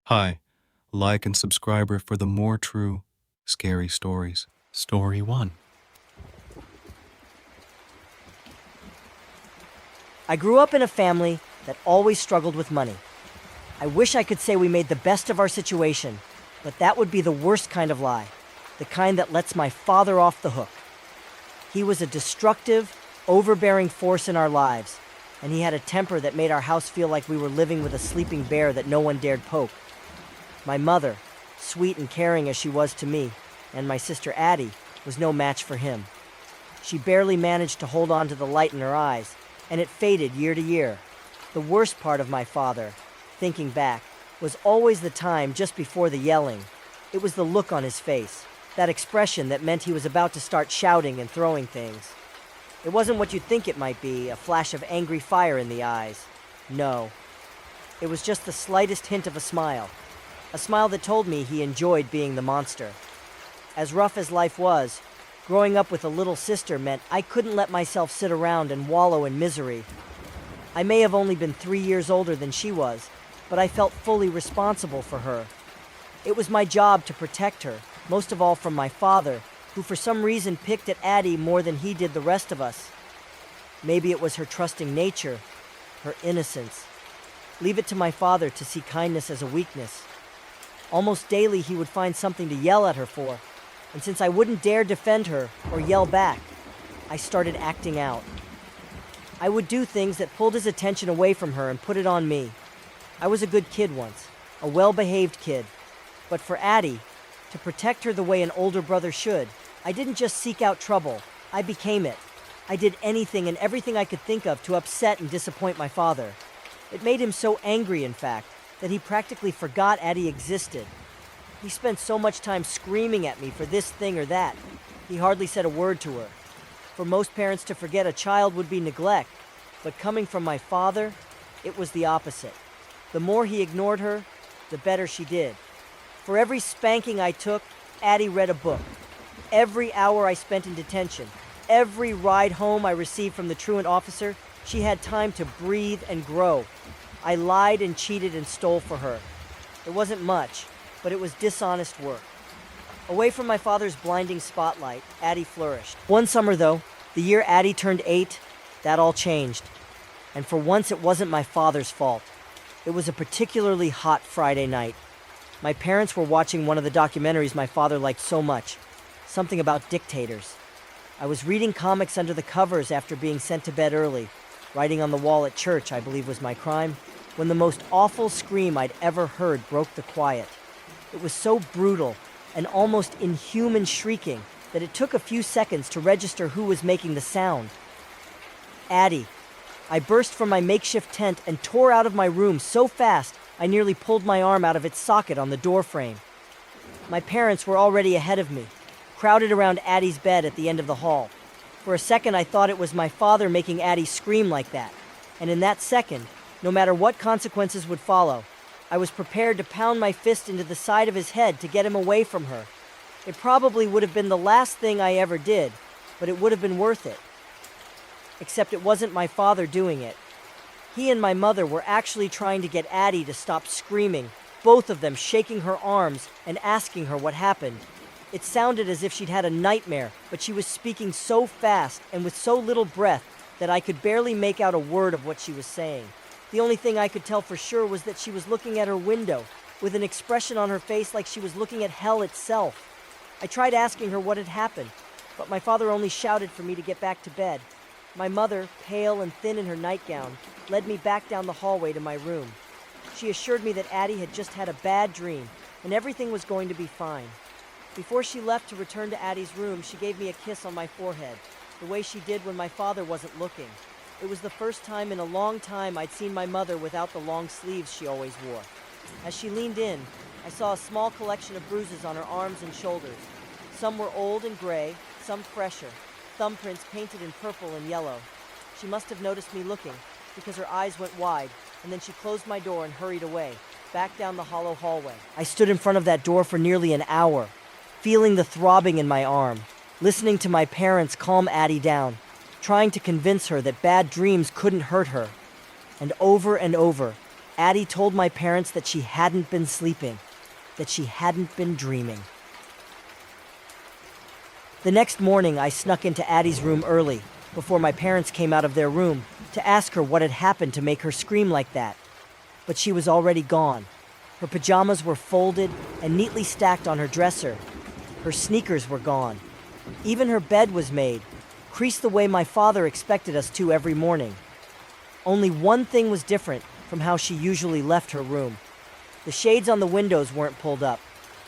Hi, like and subscribe for the more true, scary stories. Story 1. I grew up in a family that always struggled with money. I wish I could say we made the best of our situation, but that would be the worst kind of lie, the kind that lets my father off the hook. He was a destructive, overbearing force in our lives, and he had a temper that made our house feel like we were living with a sleeping bear that no one dared poke. My mother, sweet and caring as she was to me, and my sister Addie, was no match for him. She barely managed to hold on to the light in her eyes, and it faded year to year. The worst part of my father, thinking back, was always the time just before the yelling. It was the look on his face, that expression that meant he was about to start shouting and throwing things. It wasn't what you'd think it might be, a flash of angry fire in the eyes. No. It was just the slightest hint of a smile that told me he enjoyed being the monster. As rough as life was, growing up with a little sister meant I couldn't let myself sit around and wallow in misery. I may have only been 3 years older than she was, but I felt fully responsible for her. It was my job to protect her, most of all from my father, who for some reason picked at Addie more than he did the rest of us. Maybe it was her trusting nature, her innocence. Leave it to my father to see kindness as a weakness. Almost daily he would find something to yell at her for, and since I wouldn't dare defend her or yell back, I started acting out. I would do things that pulled his attention away from her and put it on me. I was a good kid once, a well-behaved kid. But for Addie, to protect her the way an older brother should, I didn't just seek out trouble, I became it. I did anything and everything I could think of to upset and disappoint my father. It made him so angry, in fact, that he practically forgot Addie existed. He spent so much time screaming at me for this thing or that, he hardly said a word to her. For most parents to forget a child would be neglect, but coming from my father, it was the opposite. The more he ignored her, the better she did. For every spanking I took, Addie read a book. Every hour I spent in detention, every ride home I received from the truant officer, she had time to breathe and grow. I lied and cheated and stole for her. It wasn't much, but it was dishonest work. Away from my father's blinding spotlight, Addie flourished. One summer, though, the year Addie turned 8, that all changed. And for once, it wasn't my father's fault. It was a particularly hot Friday night. My parents were watching one of the documentaries my father liked so much, something about dictators. I was reading comics under the covers after being sent to bed early. Writing on the wall at church, I believe, was my crime, when the most awful scream I'd ever heard broke the quiet. It was so brutal, an almost inhuman shrieking, that it took a few seconds to register who was making the sound. Addie. I burst from my makeshift tent and tore out of my room so fast I nearly pulled my arm out of its socket on the doorframe. My parents were already ahead of me, crowded around Addie's bed at the end of the hall. For a second I thought it was my father making Addie scream like that, and in that second, no matter what consequences would follow, I was prepared to pound my fist into the side of his head to get him away from her. It probably would have been the last thing I ever did, but it would have been worth it. Except it wasn't my father doing it. He and my mother were actually trying to get Addie to stop screaming, both of them shaking her arms and asking her what happened. It sounded as if she'd had a nightmare, but she was speaking so fast and with so little breath that I could barely make out a word of what she was saying. The only thing I could tell for sure was that she was looking at her window, with an expression on her face like she was looking at hell itself. I tried asking her what had happened, but my father only shouted for me to get back to bed. My mother, pale and thin in her nightgown, led me back down the hallway to my room. She assured me that Addie had just had a bad dream, and everything was going to be fine. Before she left to return to Addie's room, she gave me a kiss on my forehead, the way she did when my father wasn't looking. It was the first time in a long time I'd seen my mother without the long sleeves she always wore. As she leaned in, I saw a small collection of bruises on her arms and shoulders. Some were old and gray, some fresher, thumbprints painted in purple and yellow. She must have noticed me looking, because her eyes went wide, and then she closed my door and hurried away, back down the hollow hallway. I stood in front of that door for nearly an hour, feeling the throbbing in my arm, listening to my parents calm Addie down, trying to convince her that bad dreams couldn't hurt her. And over, Addie told my parents that she hadn't been sleeping, that she hadn't been dreaming. The next morning, I snuck into Addie's room early, before my parents came out of their room, to ask her what had happened to make her scream like that. But she was already gone. Her pajamas were folded and neatly stacked on her dresser. Her sneakers were gone. Even her bed was made, creased the way my father expected us to every morning. Only one thing was different from how she usually left her room. The shades on the windows weren't pulled up,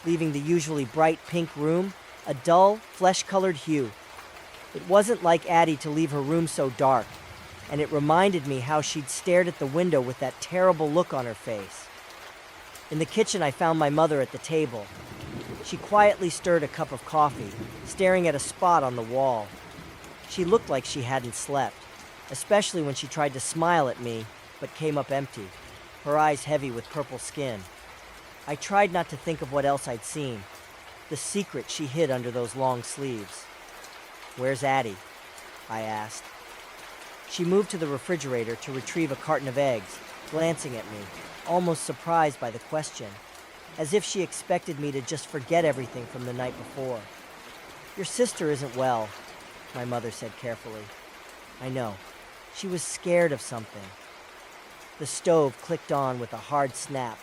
leaving the usually bright pink room a dull, flesh-colored hue. It wasn't like Addie to leave her room so dark, and it reminded me how she'd stared at the window with that terrible look on her face. In the kitchen, I found my mother at the table. She quietly stirred a cup of coffee, staring at a spot on the wall. She looked like she hadn't slept, especially when she tried to smile at me, but came up empty, her eyes heavy with purple skin. I tried not to think of what else I'd seen, the secret she hid under those long sleeves. "Where's Addie?" I asked. She moved to the refrigerator to retrieve a carton of eggs, glancing at me, almost surprised by the question, as if she expected me to just forget everything from the night before. "Your sister isn't well," my mother said carefully. I know. She was scared of something. The stove clicked on with a hard snap.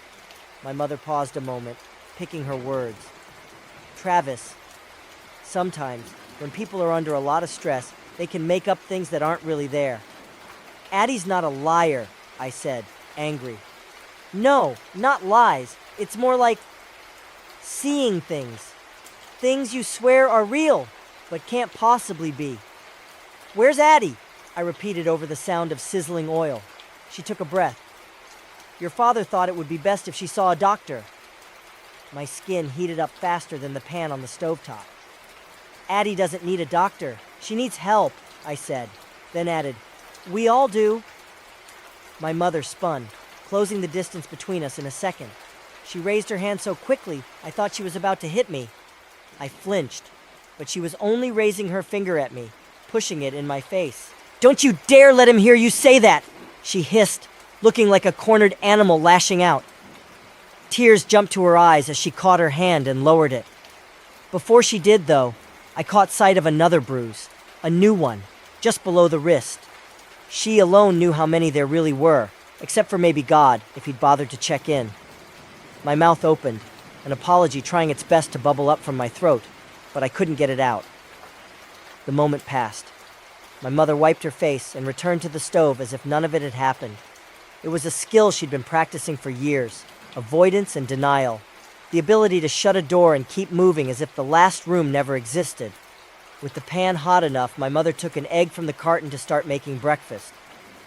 My mother paused a moment, picking her words. "Travis, sometimes, when people are under a lot of stress, they can make up things that aren't really there." "Addie's not a liar," I said, angry. "No, not lies. It's more like seeing things. Things you swear are real, but can't possibly be." "Where's Addie?" I repeated over the sound of sizzling oil. She took a breath. "Your father thought it would be best if she saw a doctor." My skin heated up faster than the pan on the stovetop. "Addie doesn't need a doctor. She needs help," I said, then added, "We all do." My mother spun, closing the distance between us in a second. She raised her hand so quickly, I thought she was about to hit me. I flinched, but she was only raising her finger at me, pushing it in my face. "Don't you dare let him hear you say that!" she hissed, looking like a cornered animal lashing out. Tears jumped to her eyes as she caught her hand and lowered it. Before she did, though, I caught sight of another bruise, a new one, just below the wrist. She alone knew how many there really were, except for maybe God, if he'd bothered to check in. My mouth opened, an apology trying its best to bubble up from my throat, but I couldn't get it out. The moment passed. My mother wiped her face and returned to the stove as if none of it had happened. It was a skill she'd been practicing for years, avoidance and denial, the ability to shut a door and keep moving as if the last room never existed. With the pan hot enough, my mother took an egg from the carton to start making breakfast.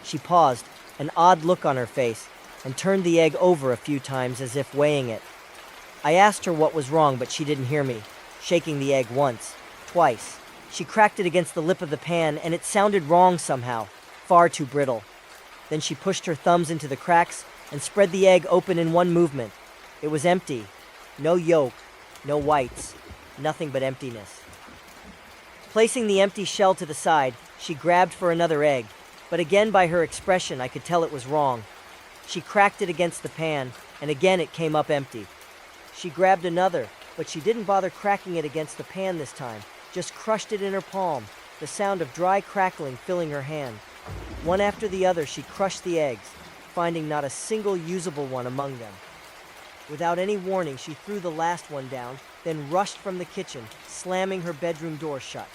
She paused, an odd look on her face, and turned the egg over a few times as if weighing it. I asked her what was wrong, but she didn't hear me, shaking the egg once, twice. She cracked it against the lip of the pan, and it sounded wrong somehow, far too brittle. Then she pushed her thumbs into the cracks and spread the egg open in one movement. It was empty. No yolk, no whites, nothing but emptiness. Placing the empty shell to the side, she grabbed for another egg, but again by her expression I could tell it was wrong. She cracked it against the pan, and again it came up empty. She grabbed another, but she didn't bother cracking it against the pan this time, just crushed it in her palm, the sound of dry crackling filling her hand. One after the other she crushed the eggs, finding not a single usable one among them. Without any warning, she threw the last one down, then rushed from the kitchen, slamming her bedroom door shut.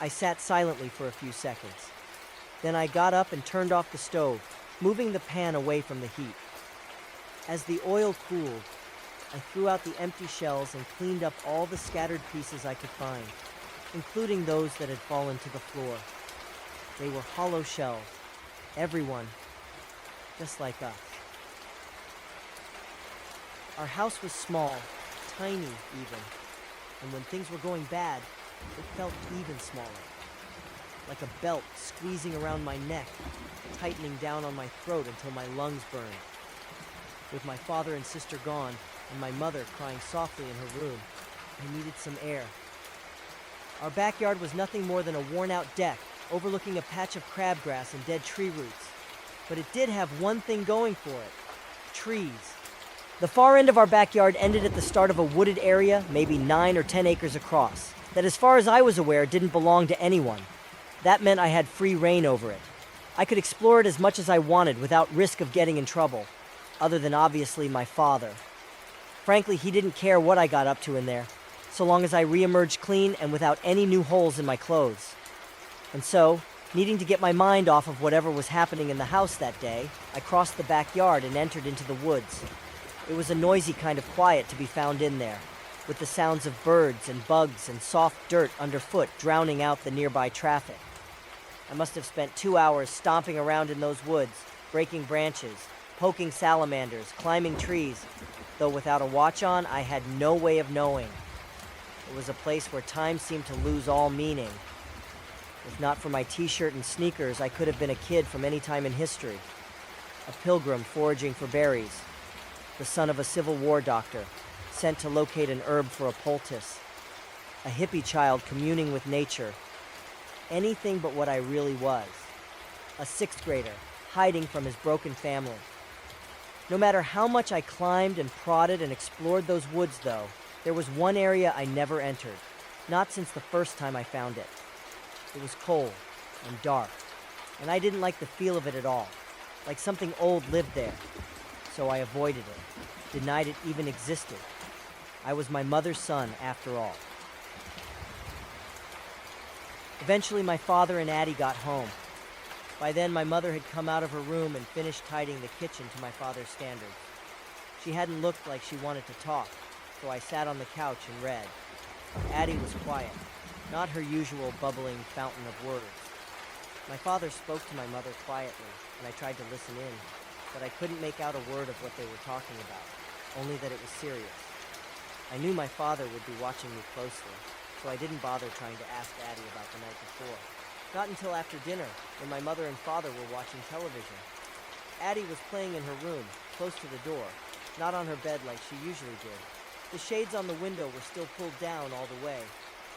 I sat silently for a few seconds. Then I got up and turned off the stove, moving the pan away from the heat. As the oil cooled, I threw out the empty shells and cleaned up all the scattered pieces I could find, including those that had fallen to the floor. They were hollow shells, everyone, just like us. Our house was small, tiny even, and when things were going bad, it felt even smaller. Like a belt squeezing around my neck, tightening down on my throat until my lungs burned. With my father and sister gone, and my mother crying softly in her room, I needed some air. Our backyard was nothing more than a worn-out deck, overlooking a patch of crabgrass and dead tree roots. But it did have one thing going for it. trees. The far end of our backyard ended at the start of a wooded area, maybe 9 or 10 acres across, that as far as I was aware didn't belong to anyone. That meant I had free reign over it. I could explore it as much as I wanted without risk of getting in trouble, other than obviously my father. Frankly, he didn't care what I got up to in there, so long as I re-emerged clean and without any new holes in my clothes. And so, needing to get my mind off of whatever was happening in the house that day, I crossed the backyard and entered into the woods. It was a noisy kind of quiet to be found in there, with the sounds of birds and bugs and soft dirt underfoot drowning out the nearby traffic. I must have spent 2 hours stomping around in those woods, breaking branches, poking salamanders, climbing trees, though without a watch on, I had no way of knowing. It was a place where time seemed to lose all meaning. If not for my t-shirt and sneakers, I could have been a kid from any time in history. A pilgrim foraging for berries. The son of a Civil War doctor, sent to locate an herb for a poultice. A hippie child communing with nature. Anything but what I really was. A 6th grader, hiding from his broken family. No matter how much I climbed and prodded and explored those woods, though, there was one area I never entered. Not since the first time I found it. It was cold and dark, and I didn't like the feel of it at all. Like something old lived there. So I avoided it, denied it even existed. I was my mother's son, after all. Eventually, my father and Addie got home. By then, my mother had come out of her room and finished tidying the kitchen to my father's standards. She hadn't looked like she wanted to talk, so I sat on the couch and read. Addie was quiet, not her usual bubbling fountain of words. My father spoke to my mother quietly, and I tried to listen in, but I couldn't make out a word of what they were talking about, only that it was serious. I knew my father would be watching me closely, so I didn't bother trying to ask Addie about the night before. Not until after dinner, when my mother and father were watching television. Addie was playing in her room, close to the door, not on her bed like she usually did. The shades on the window were still pulled down all the way.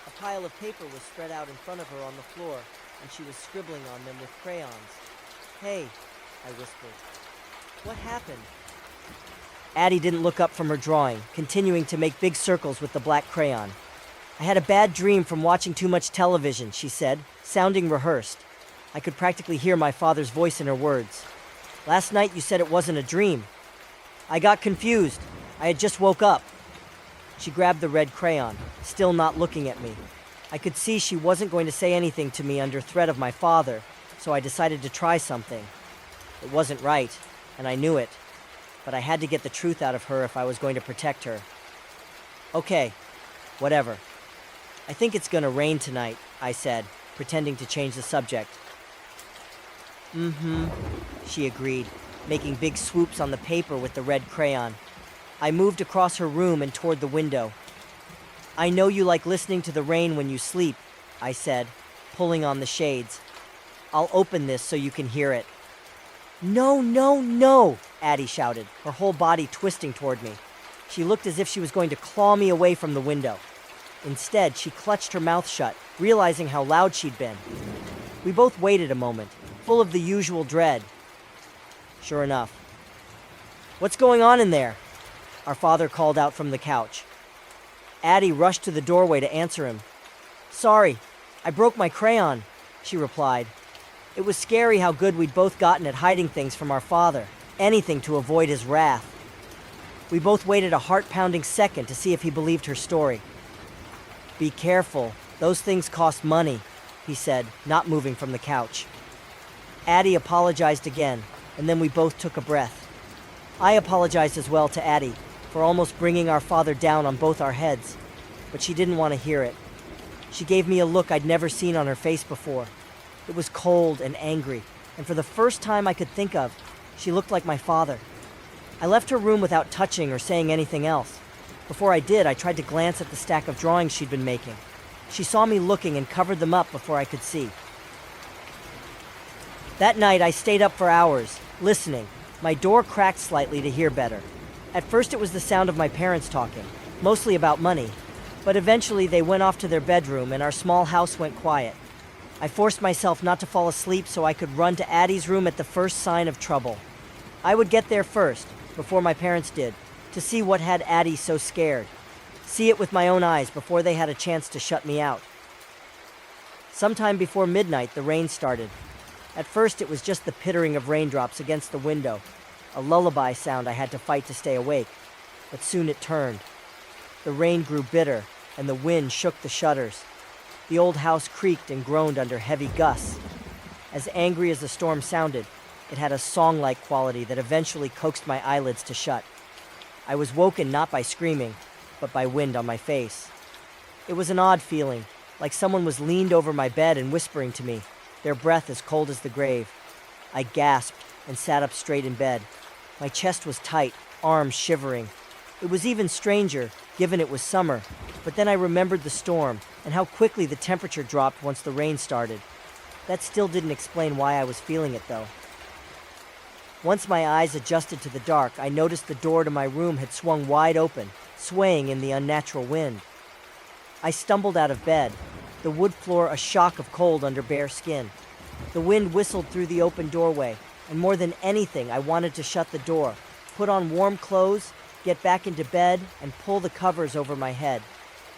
A pile of paper was spread out in front of her on the floor, and she was scribbling on them with crayons. "Hey," I whispered. "What happened?" Addie didn't look up from her drawing, continuing to make big circles with the black crayon. "I had a bad dream from watching too much television," she said, sounding rehearsed. I could practically hear my father's voice in her words. "Last night you said it wasn't a dream." I got confused. I had just woke up. She grabbed the red crayon, still not looking at me. I could see she wasn't going to say anything to me under threat of my father, so I decided to try something. It wasn't right, and I knew it, but I had to get the truth out of her if I was going to protect her. "Okay, whatever. I think it's gonna rain tonight," I said, pretending to change the subject. "Mm-hmm," she agreed, making big swoops on the paper with the red crayon. I moved across her room and toward the window. "I know you like listening to the rain when you sleep," I said, pulling on the shades. "I'll open this so you can hear it." "No, no, no!" Addie shouted, her whole body twisting toward me. She looked as if she was going to claw me away from the window. Instead, she clutched her mouth shut, realizing how loud she'd been. We both waited a moment, full of the usual dread. Sure enough. "What's going on in there?" Our father called out from the couch. Addie rushed to the doorway to answer him. "Sorry, I broke my crayon," she replied. It was scary how good we'd both gotten at hiding things from our father, anything to avoid his wrath. We both waited a heart-pounding second to see if he believed her story. "Be careful, those things cost money," he said, not moving from the couch. Addie apologized again, and then we both took a breath. I apologized as well to Addie for almost bringing our father down on both our heads, but she didn't want to hear it. She gave me a look I'd never seen on her face before. It was cold and angry, and for the first time I could think of, she looked like my father. I left her room without touching or saying anything else. Before I did, I tried to glance at the stack of drawings she'd been making. She saw me looking and covered them up before I could see. That night, I stayed up for hours, listening. My door cracked slightly to hear better. At first, it was the sound of my parents talking, mostly about money, but eventually they went off to their bedroom and our small house went quiet. I forced myself not to fall asleep so I could run to Addie's room at the first sign of trouble. I would get there first, before my parents did, to see what had Addie so scared. See it with my own eyes before they had a chance to shut me out. Sometime before midnight, the rain started. At first, it was just the pittering of raindrops against the window, a lullaby sound I had to fight to stay awake. But soon it turned. The rain grew bitter, and the wind shook the shutters. The old house creaked and groaned under heavy gusts. As angry as the storm sounded, it had a song-like quality that eventually coaxed my eyelids to shut. I was woken not by screaming, but by wind on my face. It was an odd feeling, like someone was leaned over my bed and whispering to me, their breath as cold as the grave. I gasped and sat up straight in bed. My chest was tight, arms shivering. It was even stranger, given it was summer, but then I remembered the storm and how quickly the temperature dropped once the rain started. That still didn't explain why I was feeling it, though. Once my eyes adjusted to the dark, I noticed the door to my room had swung wide open, swaying in the unnatural wind. I stumbled out of bed, the wood floor a shock of cold under bare skin. The wind whistled through the open doorway, and more than anything, I wanted to shut the door, put on warm clothes, get back into bed, and pull the covers over my head.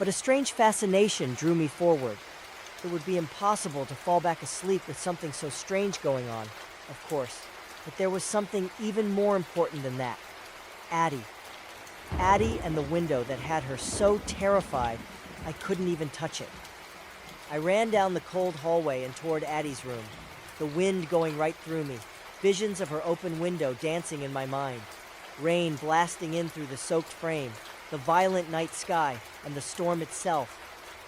But a strange fascination drew me forward. It would be impossible to fall back asleep with something so strange going on, of course. But there was something even more important than that. Addie. Addie and the window that had her so terrified I couldn't even touch it. I ran down the cold hallway and toward Addie's room, the wind going right through me, visions of her open window dancing in my mind, rain blasting in through the soaked frame, the violent night sky, and the storm itself,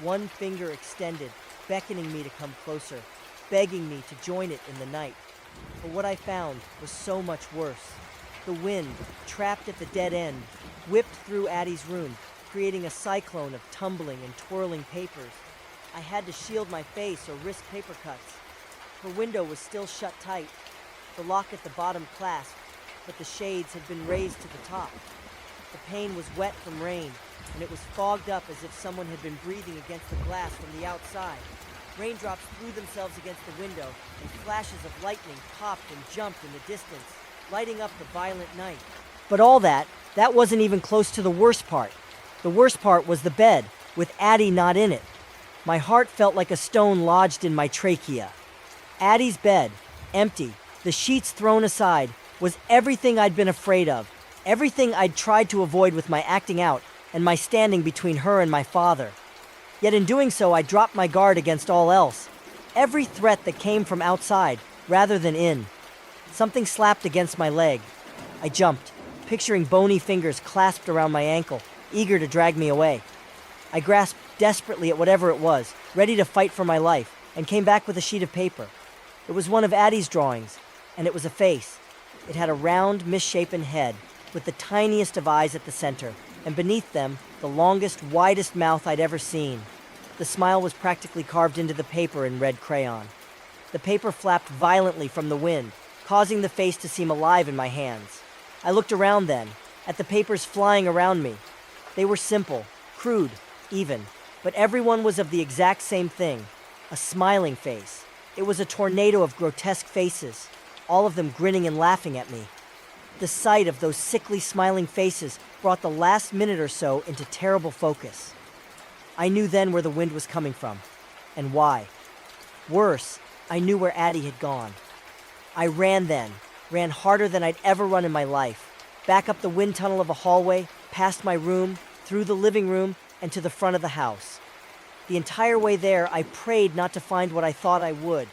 one finger extended, beckoning me to come closer, begging me to join it in the night. But what I found was so much worse. The wind, trapped at the dead end, whipped through Addie's room, creating a cyclone of tumbling and twirling papers. I had to shield my face or risk paper cuts. Her window was still shut tight, the lock at the bottom clasped, but the shades had been raised to the top. The pane was wet from rain, and it was fogged up as if someone had been breathing against the glass from the outside. Raindrops threw themselves against the window, and flashes of lightning popped and jumped in the distance, lighting up the violent night. But all that wasn't even close to the worst part. The worst part was the bed, with Addie not in it. My heart felt like a stone lodged in my trachea. Addie's bed, empty, the sheets thrown aside, was everything I'd been afraid of, everything I'd tried to avoid with my acting out and my standing between her and my father. Yet in doing so, I dropped my guard against all else, every threat that came from outside rather than in. Something slapped against my leg. I jumped, picturing bony fingers clasped around my ankle, eager to drag me away. I grasped desperately at whatever it was, ready to fight for my life, and came back with a sheet of paper. It was one of Addie's drawings, and it was a face. It had a round, misshapen head, with the tiniest of eyes at the center, and beneath them, the longest, widest mouth I'd ever seen. The smile was practically carved into the paper in red crayon. The paper flapped violently from the wind, causing the face to seem alive in my hands. I looked around then, at the papers flying around me. They were simple, crude, even, but everyone was of the exact same thing, a smiling face. It was a tornado of grotesque faces, all of them grinning and laughing at me. The sight of those sickly smiling faces brought the last minute or so into terrible focus. I knew then where the wind was coming from, and why. Worse, I knew where Addie had gone. I ran then, ran harder than I'd ever run in my life, back up the wind tunnel of a hallway, past my room, through the living room, and to the front of the house. The entire way there, I prayed not to find what I thought I would,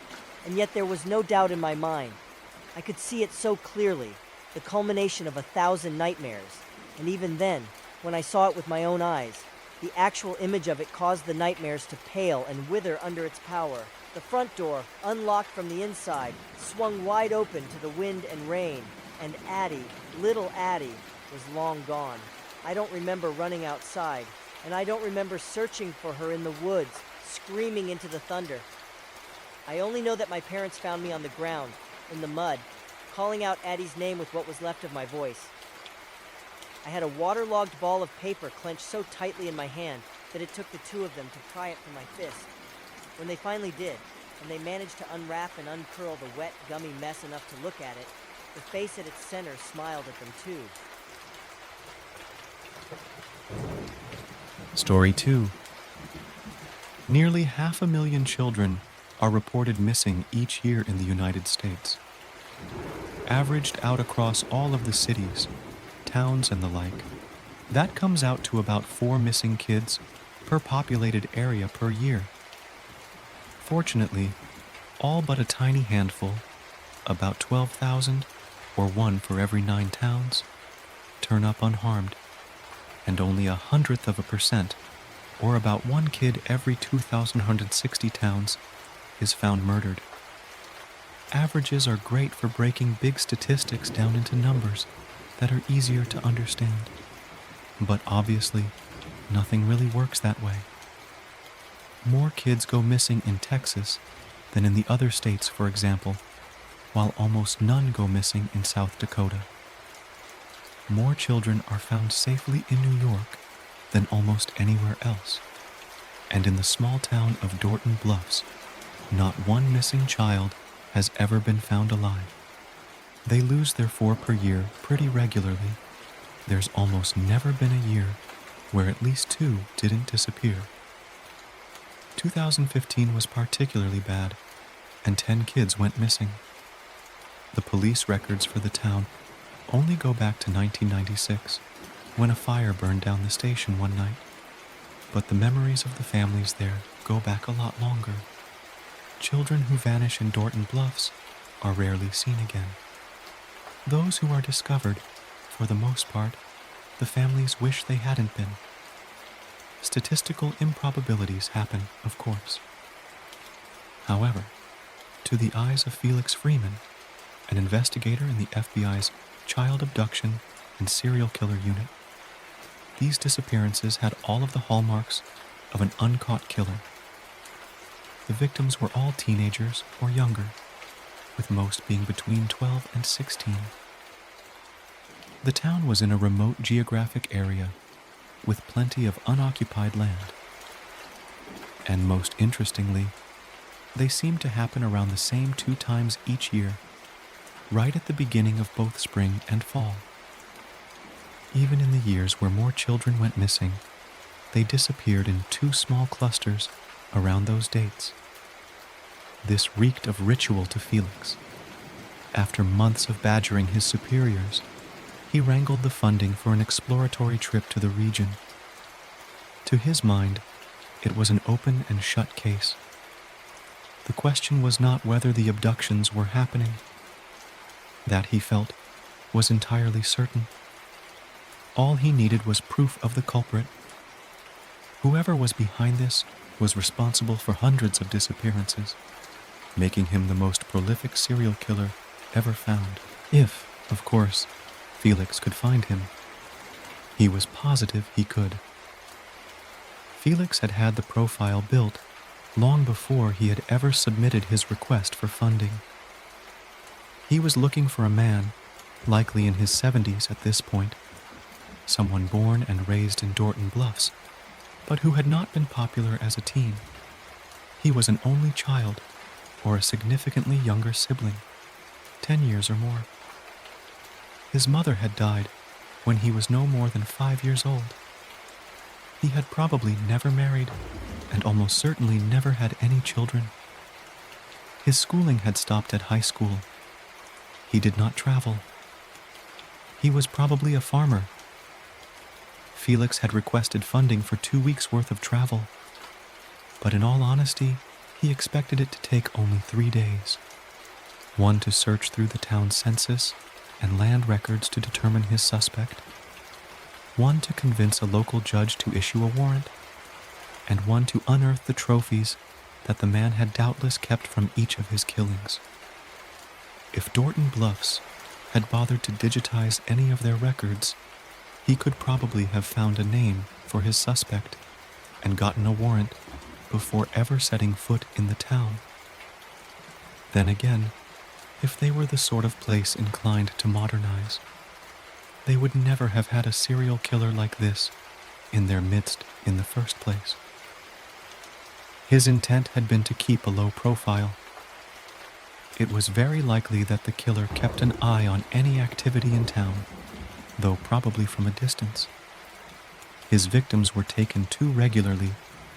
and yet there was no doubt in my mind. I could see it so clearly, the culmination of 1,000 nightmares, and even then, when I saw it with my own eyes, the actual image of it caused the nightmares to pale and wither under its power. The front door, unlocked from the inside, swung wide open to the wind and rain, and Addie, little Addie, was long gone. I don't remember running outside, and I don't remember searching for her in the woods, screaming into the thunder. I only know that my parents found me on the ground, in the mud, calling out Addie's name with what was left of my voice. I had a waterlogged ball of paper clenched so tightly in my hand that it took the two of them to pry it from my fist. When they finally did, and they managed to unwrap and uncurl the wet, gummy mess enough to look at it, The face at its center smiled at them too. Story 2. Nearly 500,000 children are reported missing each year in the United States. Averaged out across all of the cities, towns, and the like, that comes out to about 4 missing kids per populated area per year. Fortunately, all but a tiny handful, about 12,000, or 1 for every 9 towns, turn up unharmed, and only 0.01%, or about 1 kid every 2,160 towns, is found murdered. Averages are great for breaking big statistics down into numbers that are easier to understand. But obviously, nothing really works that way. More kids go missing in Texas than in the other states, for example, while almost none go missing in South Dakota. More children are found safely in New York than almost anywhere else. And in the small town of Dorton Bluffs, not one missing child has ever been found alive. They lose their 4 per year pretty regularly. There's almost never been a year where at least 2 didn't disappear. 2015 was particularly bad, and 10 kids went missing. The police records for the town only go back to 1996, when a fire burned down the station one night. But the memories of the families there go back a lot longer. Children who vanish in Dorton Bluffs are rarely seen again. Those who are discovered, for the most part, the families wish they hadn't been. Statistical improbabilities happen, of course. However, to the eyes of Felix Freeman, an investigator in the FBI's Child Abduction and Serial Killer Unit, these disappearances had all of the hallmarks of an uncaught killer. The victims were all teenagers or younger, with most being between 12 and 16. The town was in a remote geographic area with plenty of unoccupied land. And most interestingly, they seemed to happen around the same 2 times each year, right at the beginning of both spring and fall. Even in the years where more children went missing, they disappeared in 2 small clusters around those dates. This reeked of ritual to Felix. After months of badgering his superiors, he wrangled the funding for an exploratory trip to the region. To his mind, it was an open and shut case. The question was not whether the abductions were happening. That, he felt, was entirely certain. All he needed was proof of the culprit. Whoever was behind this was responsible for hundreds of disappearances, making him the most prolific serial killer ever found. If, of course, Felix could find him. He was positive he could. Felix had had the profile built long before he had ever submitted his request for funding. He was looking for a man, likely in his 70s at this point, someone born and raised in Dorton Bluffs, but who had not been popular as a teen. He was an only child, or a significantly younger sibling, 10 years or more. His mother had died when he was no more than 5 years old. He had probably never married, and almost certainly never had any children. His schooling had stopped at high school. He did not travel. He was probably a farmer. Felix had requested funding for 2 weeks' worth of travel, but in all honesty, he expected it to take only 3 days. 1 to search through the town's census and land records to determine his suspect, 1 to convince a local judge to issue a warrant, and 1 to unearth the trophies that the man had doubtless kept from each of his killings. If Dorton Bluffs had bothered to digitize any of their records, he could probably have found a name for his suspect and gotten a warrant before ever setting foot in the town. Then again, if they were the sort of place inclined to modernize, they would never have had a serial killer like this in their midst in the first place. His intent had been to keep a low profile. It was very likely that the killer kept an eye on any activity in town, though probably from a distance. His victims were taken too regularly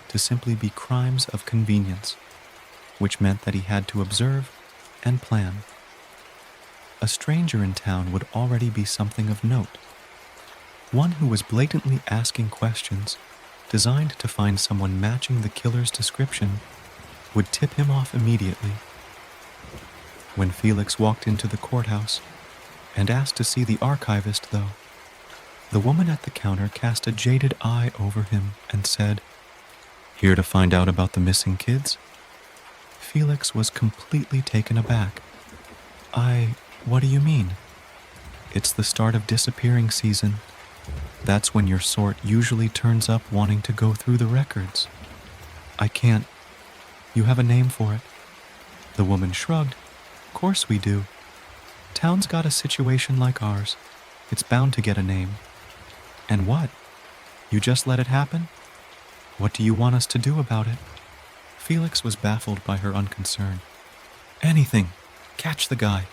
to simply be crimes of convenience, which meant that he had to observe and plan. A stranger in town would already be something of note, one who was blatantly asking questions designed to find someone matching the killer's description would tip him off immediately. When Felix walked into the courthouse and asked to see the archivist, though, the woman at the counter cast a jaded eye over him and said, "Here to find out about the missing kids?" Felix was completely taken aback. What do you mean?" "It's the start of disappearing season. That's when your sort usually turns up wanting to go through the records." "I can't. You have a name for it." The woman shrugged. "Course we do. Town's got a situation like ours. It's bound to get a name." "And what? You just let it happen? What do you want us to do about it?" Felix was baffled by her unconcern. "Anything. Catch the guy.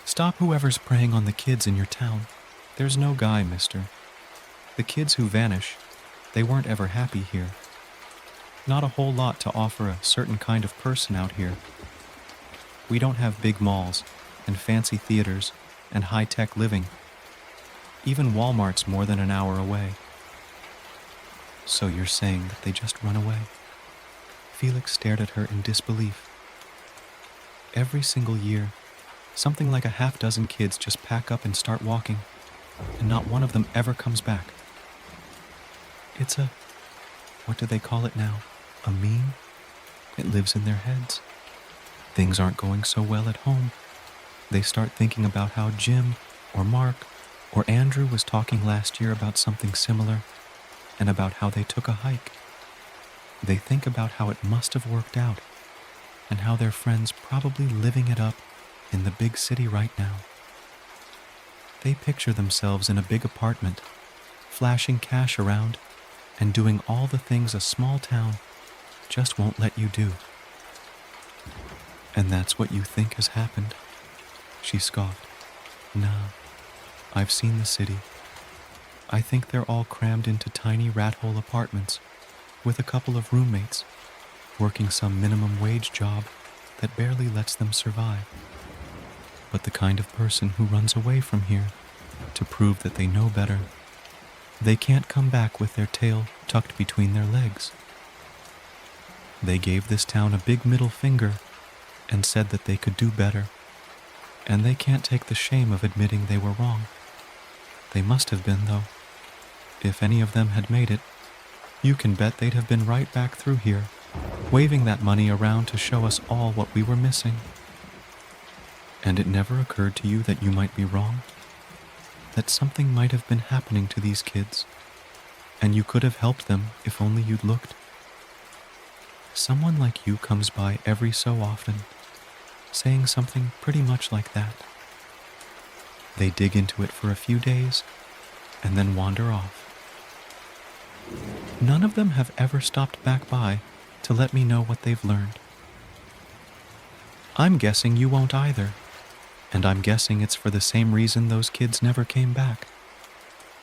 Stop whoever's preying on the kids in your town." "There's no guy, mister. The kids who vanish, they weren't ever happy here. Not a whole lot to offer a certain kind of person out here. We don't have big malls and fancy theaters and high-tech living. Even Walmart's more than an hour away." "So you're saying that they just run away?" Felix stared at her in disbelief. "Every single year, something like a half-dozen kids just pack up and start walking, and not one of them ever comes back. It's what do they call it now? A meme? It lives in their heads. Things aren't going so well at home. They start thinking about how Jim or Mark or Andrew was talking last year about something similar, and about how they took a hike. They think about how it must have worked out, and how their friend's probably living it up in the big city right now. They picture themselves in a big apartment, flashing cash around, and doing all the things a small town just won't let you do." "And that's what you think has happened?" She scoffed. "Nah, I've seen the city. I think they're all crammed into tiny rat-hole apartments with a couple of roommates, working some minimum wage job that barely lets them survive. But the kind of person who runs away from here to prove that they know better, they can't come back with their tail tucked between their legs. They gave this town a big middle finger and said that they could do better, and they can't take the shame of admitting they were wrong. They must have been, though. If any of them had made it, you can bet they'd have been right back through here, waving that money around to show us all what we were missing. And it never occurred to you that you might be wrong? That something might have been happening to these kids, and you could have helped them if only you'd looked? Someone like you comes by every so often, saying something pretty much like that. They dig into it for a few days, and then wander off. None of them have ever stopped back by to let me know what they've learned. I'm guessing you won't either, and I'm guessing it's for the same reason those kids never came back.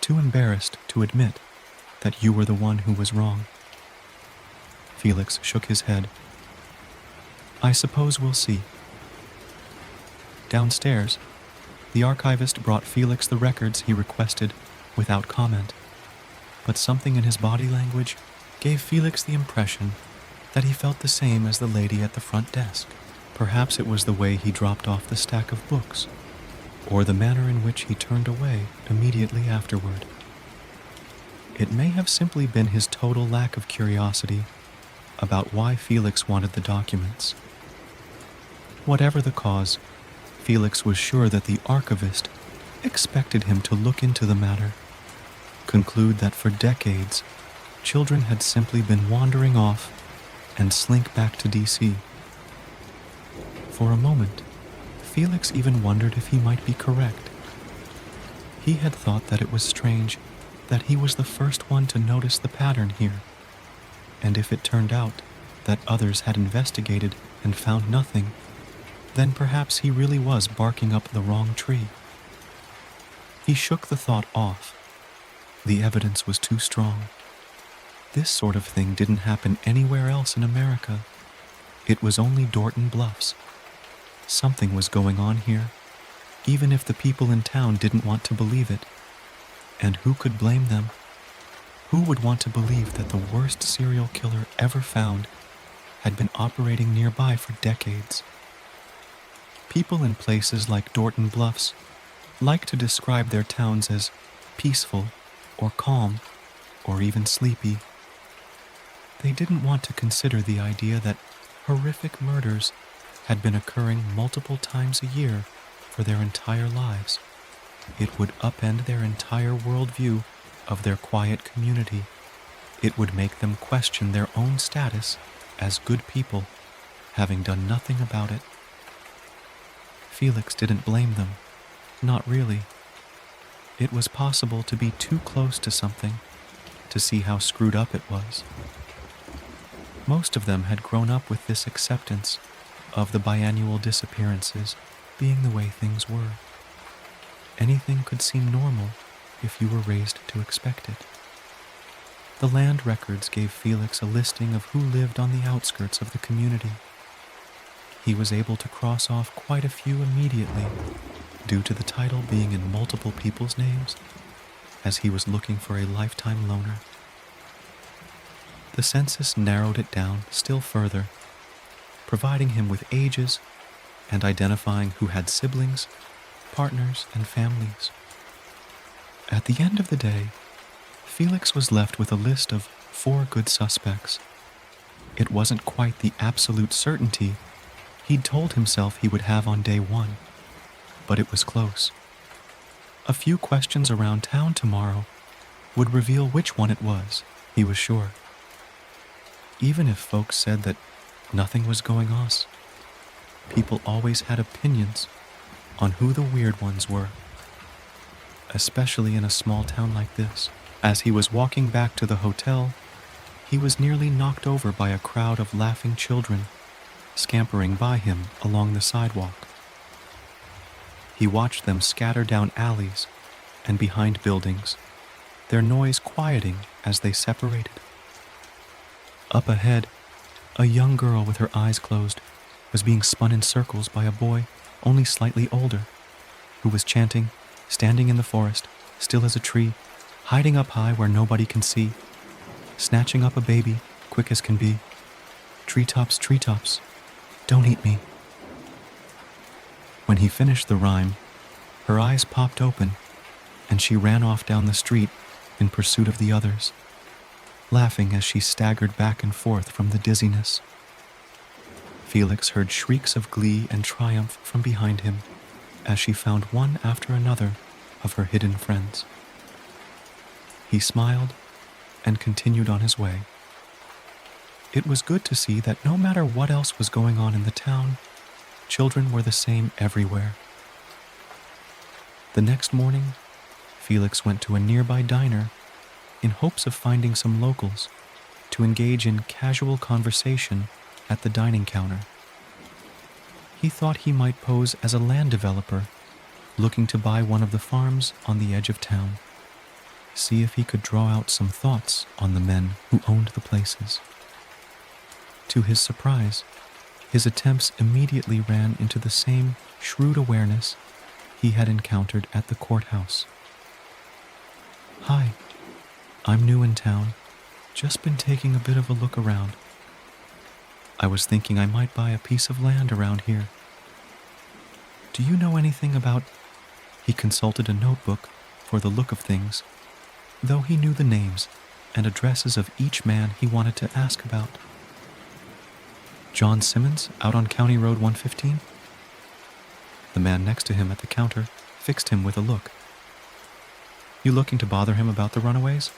Too embarrassed to admit that you were the one who was wrong." Felix shook his head. "I suppose we'll see." Downstairs, the archivist brought Felix the records he requested without comment, but something in his body language gave Felix the impression that he felt the same as the lady at the front desk. Perhaps it was the way he dropped off the stack of books, or the manner in which he turned away immediately afterward. It may have simply been his total lack of curiosity about why Felix wanted the documents. Whatever the cause, Felix was sure that the archivist expected him to look into the matter, conclude that for decades, children had simply been wandering off and slink back to DC. For a moment, Felix even wondered if he might be correct. He had thought that it was strange that he was the first one to notice the pattern here, and if it turned out that others had investigated and found nothing, then perhaps he really was barking up the wrong tree. He shook the thought off. The evidence was too strong. This sort of thing didn't happen anywhere else in America. It was only Dorton Bluffs. Something was going on here, even if the people in town didn't want to believe it. And who could blame them? Who would want to believe that the worst serial killer ever found had been operating nearby for decades? People in places like Dorton Bluffs like to describe their towns as peaceful or calm or even sleepy. They didn't want to consider the idea that horrific murders had been occurring multiple times a year for their entire lives. It would upend their entire worldview of their quiet community. It would make them question their own status as good people, having done nothing about it. Felix didn't blame them. Not really. It was possible to be too close to something to see how screwed up it was. Most of them had grown up with this acceptance of the biannual disappearances being the way things were. Anything could seem normal if you were raised to expect it. The land records gave Felix a listing of who lived on the outskirts of the community. He was able to cross off quite a few immediately due to the title being in multiple people's names, as he was looking for a lifetime loner. The census narrowed it down still further, providing him with ages and identifying who had siblings, partners, and families. At the end of the day, Felix was left with a list of 4 good suspects. It wasn't quite the absolute certainty he'd told himself he would have on day 1, but it was close. A few questions around town tomorrow would reveal which one it was, he was sure. Even if folks said that nothing was going on, people always had opinions on who the weird ones were, especially in a small town like this. As he was walking back to the hotel, he was nearly knocked over by a crowd of laughing children scampering by him along the sidewalk. He watched them scatter down alleys and behind buildings, their noise quieting as they separated. Up ahead, a young girl with her eyes closed was being spun in circles by a boy only slightly older, who was chanting, standing in the forest, still as a tree, hiding up high where nobody can see, snatching up a baby, quick as can be. Treetops, treetops, don't eat me. When he finished the rhyme, her eyes popped open, and she ran off down the street in pursuit of the others, laughing as she staggered back and forth from the dizziness. Felix heard shrieks of glee and triumph from behind him as she found one after another of her hidden friends. He smiled and continued on his way. It was good to see that no matter what else was going on in the town, children were the same everywhere. The next morning, Felix went to a nearby diner in hopes of finding some locals to engage in casual conversation at the dining counter. He thought he might pose as a land developer looking to buy one of the farms on the edge of town, see if he could draw out some thoughts on the men who owned the places. To his surprise, his attempts immediately ran into the same shrewd awareness he had encountered at the courthouse. "Hi, I'm new in town, just been taking a bit of a look around. I was thinking I might buy a piece of land around here. Do you know anything about..." He consulted a notebook for the look of things, though he knew the names and addresses of each man he wanted to ask about. "John Simmons, out on County Road 115? The man next to him at the counter fixed him with a look. "You looking to bother him about the runaways?"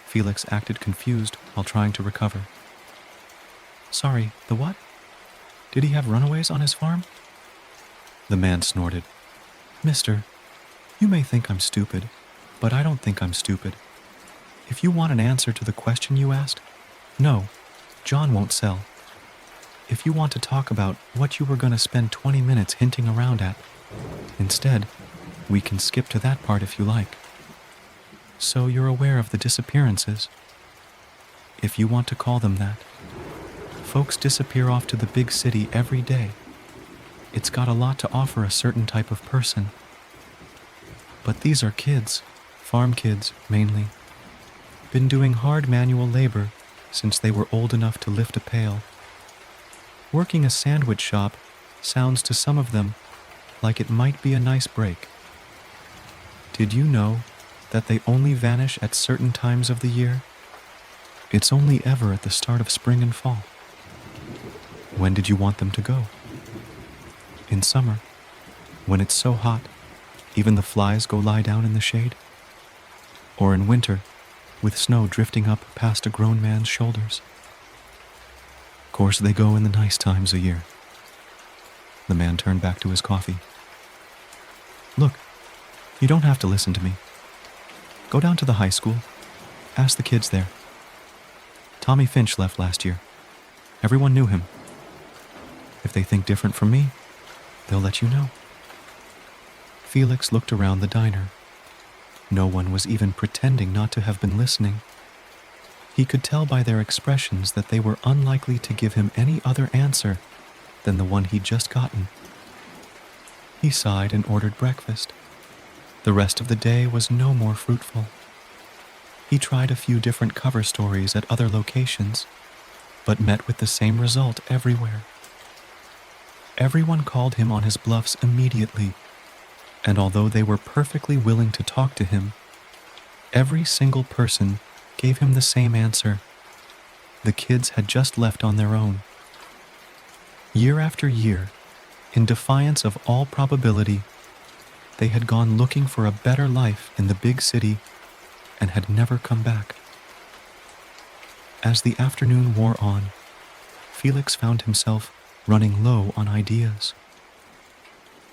Felix acted confused while trying to recover. "Sorry, the what? Did he have runaways on his farm?" The man snorted. "Mister, you may think I'm stupid, but I don't think I'm stupid. If you want an answer to the question you asked, no, John won't sell. if you want to talk about what you were going to spend 20 minutes hinting around at. Instead, we can skip to that part if you like. So you're aware of the disappearances, if you want to call them that. Folks disappear off to the big city every day. It's got a lot to offer a certain type of person. But these are kids, farm kids mainly. Been doing hard manual labor since they were old enough to lift a pail. Working a sandwich shop sounds to some of them like it might be a nice break. Did you know that they only vanish at certain times of the year? It's only ever at the start of spring and fall. When did you want them to go? In summer, when it's so hot, even the flies go lie down in the shade? Or in winter, with snow drifting up past a grown man's shoulders? Of course, they go in the nice times a year. The man turned back to his coffee. Look, you don't have to listen to me. Go down to the high school. Ask the kids there. Tommy Finch left last year. Everyone knew him. If they think different from me, they'll let you know. Felix looked around the diner. No one was even pretending not to have been listening. He could tell by their expressions that they were unlikely to give him any other answer than the one he'd just gotten. He sighed and ordered breakfast. The rest of the day was no more fruitful. He tried a few different cover stories at other locations, but met with the same result everywhere. Everyone called him on his bluffs immediately, and although they were perfectly willing to talk to him, every single person gave him the same answer. The kids had just left on their own. Year after year, in defiance of all probability, they had gone looking for a better life in the big city and had never come back. As the afternoon wore on, Felix found himself running low on ideas.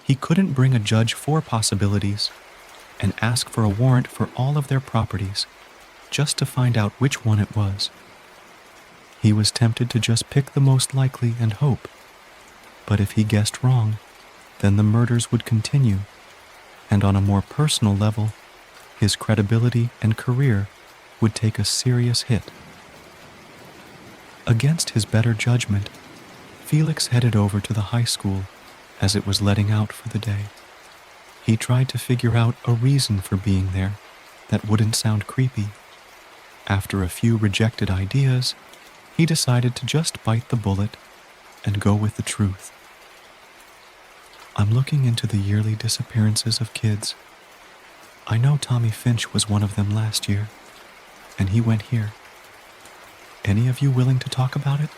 He couldn't bring a judge 4 possibilities and ask for a warrant for all of their properties just to find out which one it was. He was tempted to just pick the most likely and hope, but if he guessed wrong, then the murders would continue, and on a more personal level, his credibility and career would take a serious hit. Against his better judgment, Felix headed over to the high school as it was letting out for the day. He tried to figure out a reason for being there that wouldn't sound creepy. After a few rejected ideas, he decided to just bite the bullet and go with the truth. I'm looking into the yearly disappearances of kids. I know Tommy Finch was one of them last year, and he went here. Any of you willing to talk about it?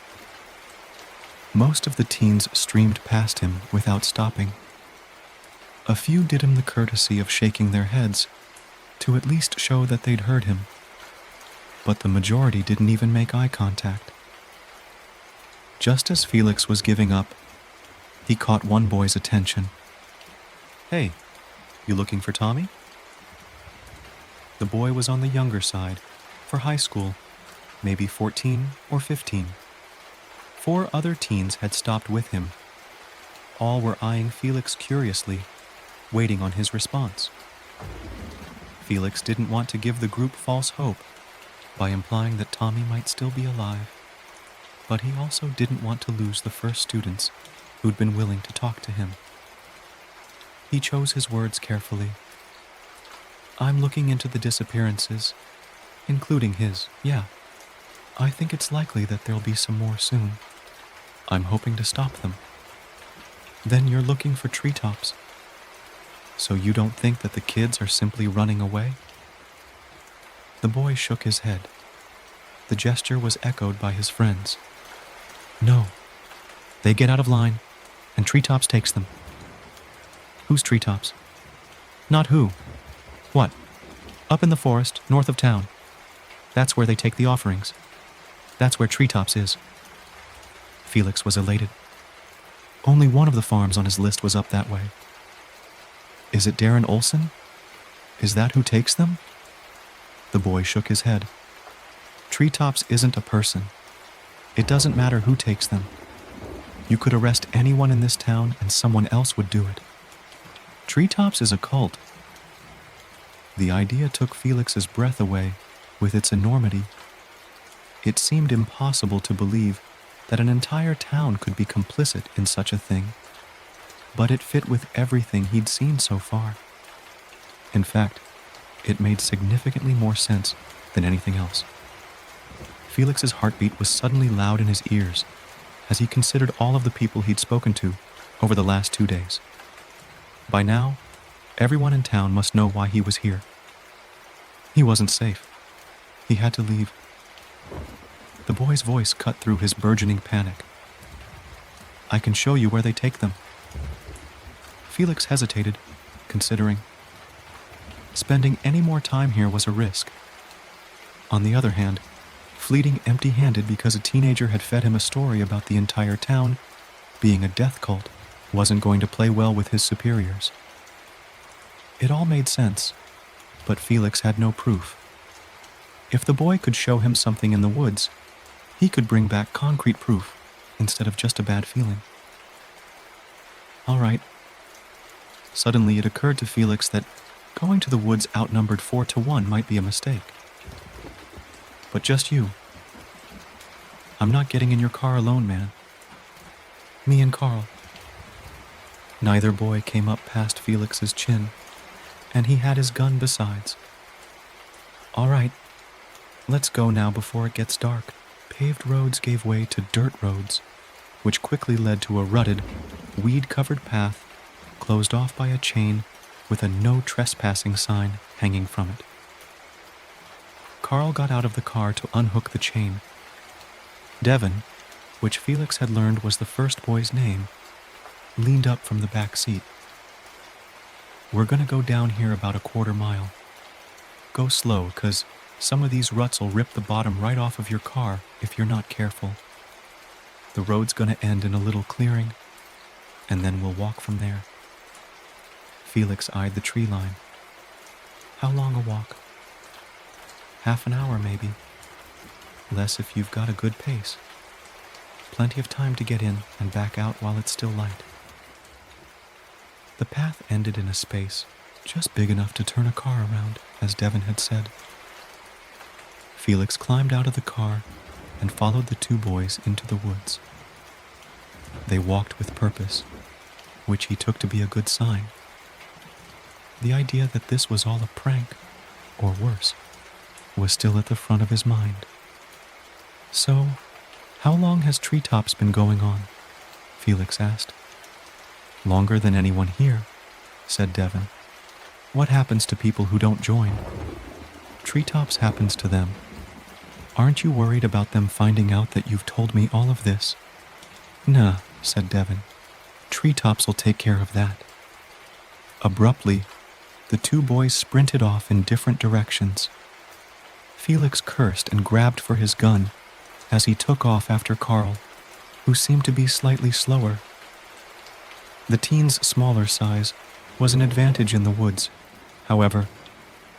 Most of the teens streamed past him without stopping. A few did him the courtesy of shaking their heads to at least show that they'd heard him, but the majority didn't even make eye contact. Just as Felix was giving up, he caught one boy's attention. Hey, you looking for Tommy? The boy was on the younger side, for high school, maybe 14 or 15. 4 other teens had stopped with him. All were eyeing Felix curiously, waiting on his response. Felix didn't want to give the group false hope by implying that Tommy might still be alive, but he also didn't want to lose the first students who'd been willing to talk to him. He chose his words carefully. I'm looking into the disappearances, including his, yeah. I think it's likely that there'll be some more soon. I'm hoping to stop them. Then you're looking for treetops. So you don't think that the kids are simply running away? The boy shook his head. The gesture was echoed by his friends. No. They get out of line, and treetops takes them. Whose treetops? Not who. What? Up in the forest, north of town. That's where they take the offerings. That's where treetops is. Felix was elated. Only one of the farms on his list was up that way. Is it Darren Olson? Is that who takes them? The boy shook his head. Treetops isn't a person. It doesn't matter who takes them. You could arrest anyone in this town and someone else would do it. Treetops is a cult. The idea took Felix's breath away with its enormity. It seemed impossible to believe that an entire town could be complicit in such a thing, but it fit with everything he'd seen so far. In fact, it made significantly more sense than anything else. Felix's heartbeat was suddenly loud in his ears as he considered all of the people he'd spoken to over the last 2 days. By now, everyone in town must know why he was here. He wasn't safe. He had to leave. The boy's voice cut through his burgeoning panic. I can show you where they take them. Felix hesitated, considering. Spending any more time here was a risk. On the other hand, fleeing empty-handed because a teenager had fed him a story about the entire town being a death cult wasn't going to play well with his superiors. It all made sense, but Felix had no proof. If the boy could show him something in the woods, he could bring back concrete proof instead of just a bad feeling. All right. Suddenly it occurred to Felix that going to the woods outnumbered 4-1 might be a mistake. But just you. I'm not getting in your car alone, man. Me and Carl. Neither boy came up past Felix's chin, and he had his gun besides. All right, let's go now before it gets dark. Paved roads gave way to dirt roads, which quickly led to a rutted, weed-covered path closed off by a chain with a no trespassing sign hanging from it. Carl got out of the car to unhook the chain. Devon, which Felix had learned was the first boy's name, leaned up from the back seat. We're gonna go down here about a quarter mile. Go slow, 'cause some of these ruts will rip the bottom right off of your car if you're not careful. The road's gonna end in a little clearing, and then we'll walk from there. Felix eyed the tree line. How long a walk? Half an hour, maybe. Less if you've got a good pace. Plenty of time to get in and back out while it's still light. The path ended in a space just big enough to turn a car around, as Devon had said. Felix climbed out of the car and followed the two boys into the woods. They walked with purpose, which he took to be a good sign. The idea that this was all a prank, or worse, was still at the front of his mind. So, how long has Treetops been going on? Felix asked. Longer than anyone here, said Devon. What happens to people who don't join? Treetops happens to them. Aren't you worried about them finding out that you've told me all of this? Nah, said Devon. Treetops will take care of that. Abruptly, the two boys sprinted off in different directions. Felix cursed and grabbed for his gun as he took off after Carl, who seemed to be slightly slower. The teen's smaller size was an advantage in the woods, however,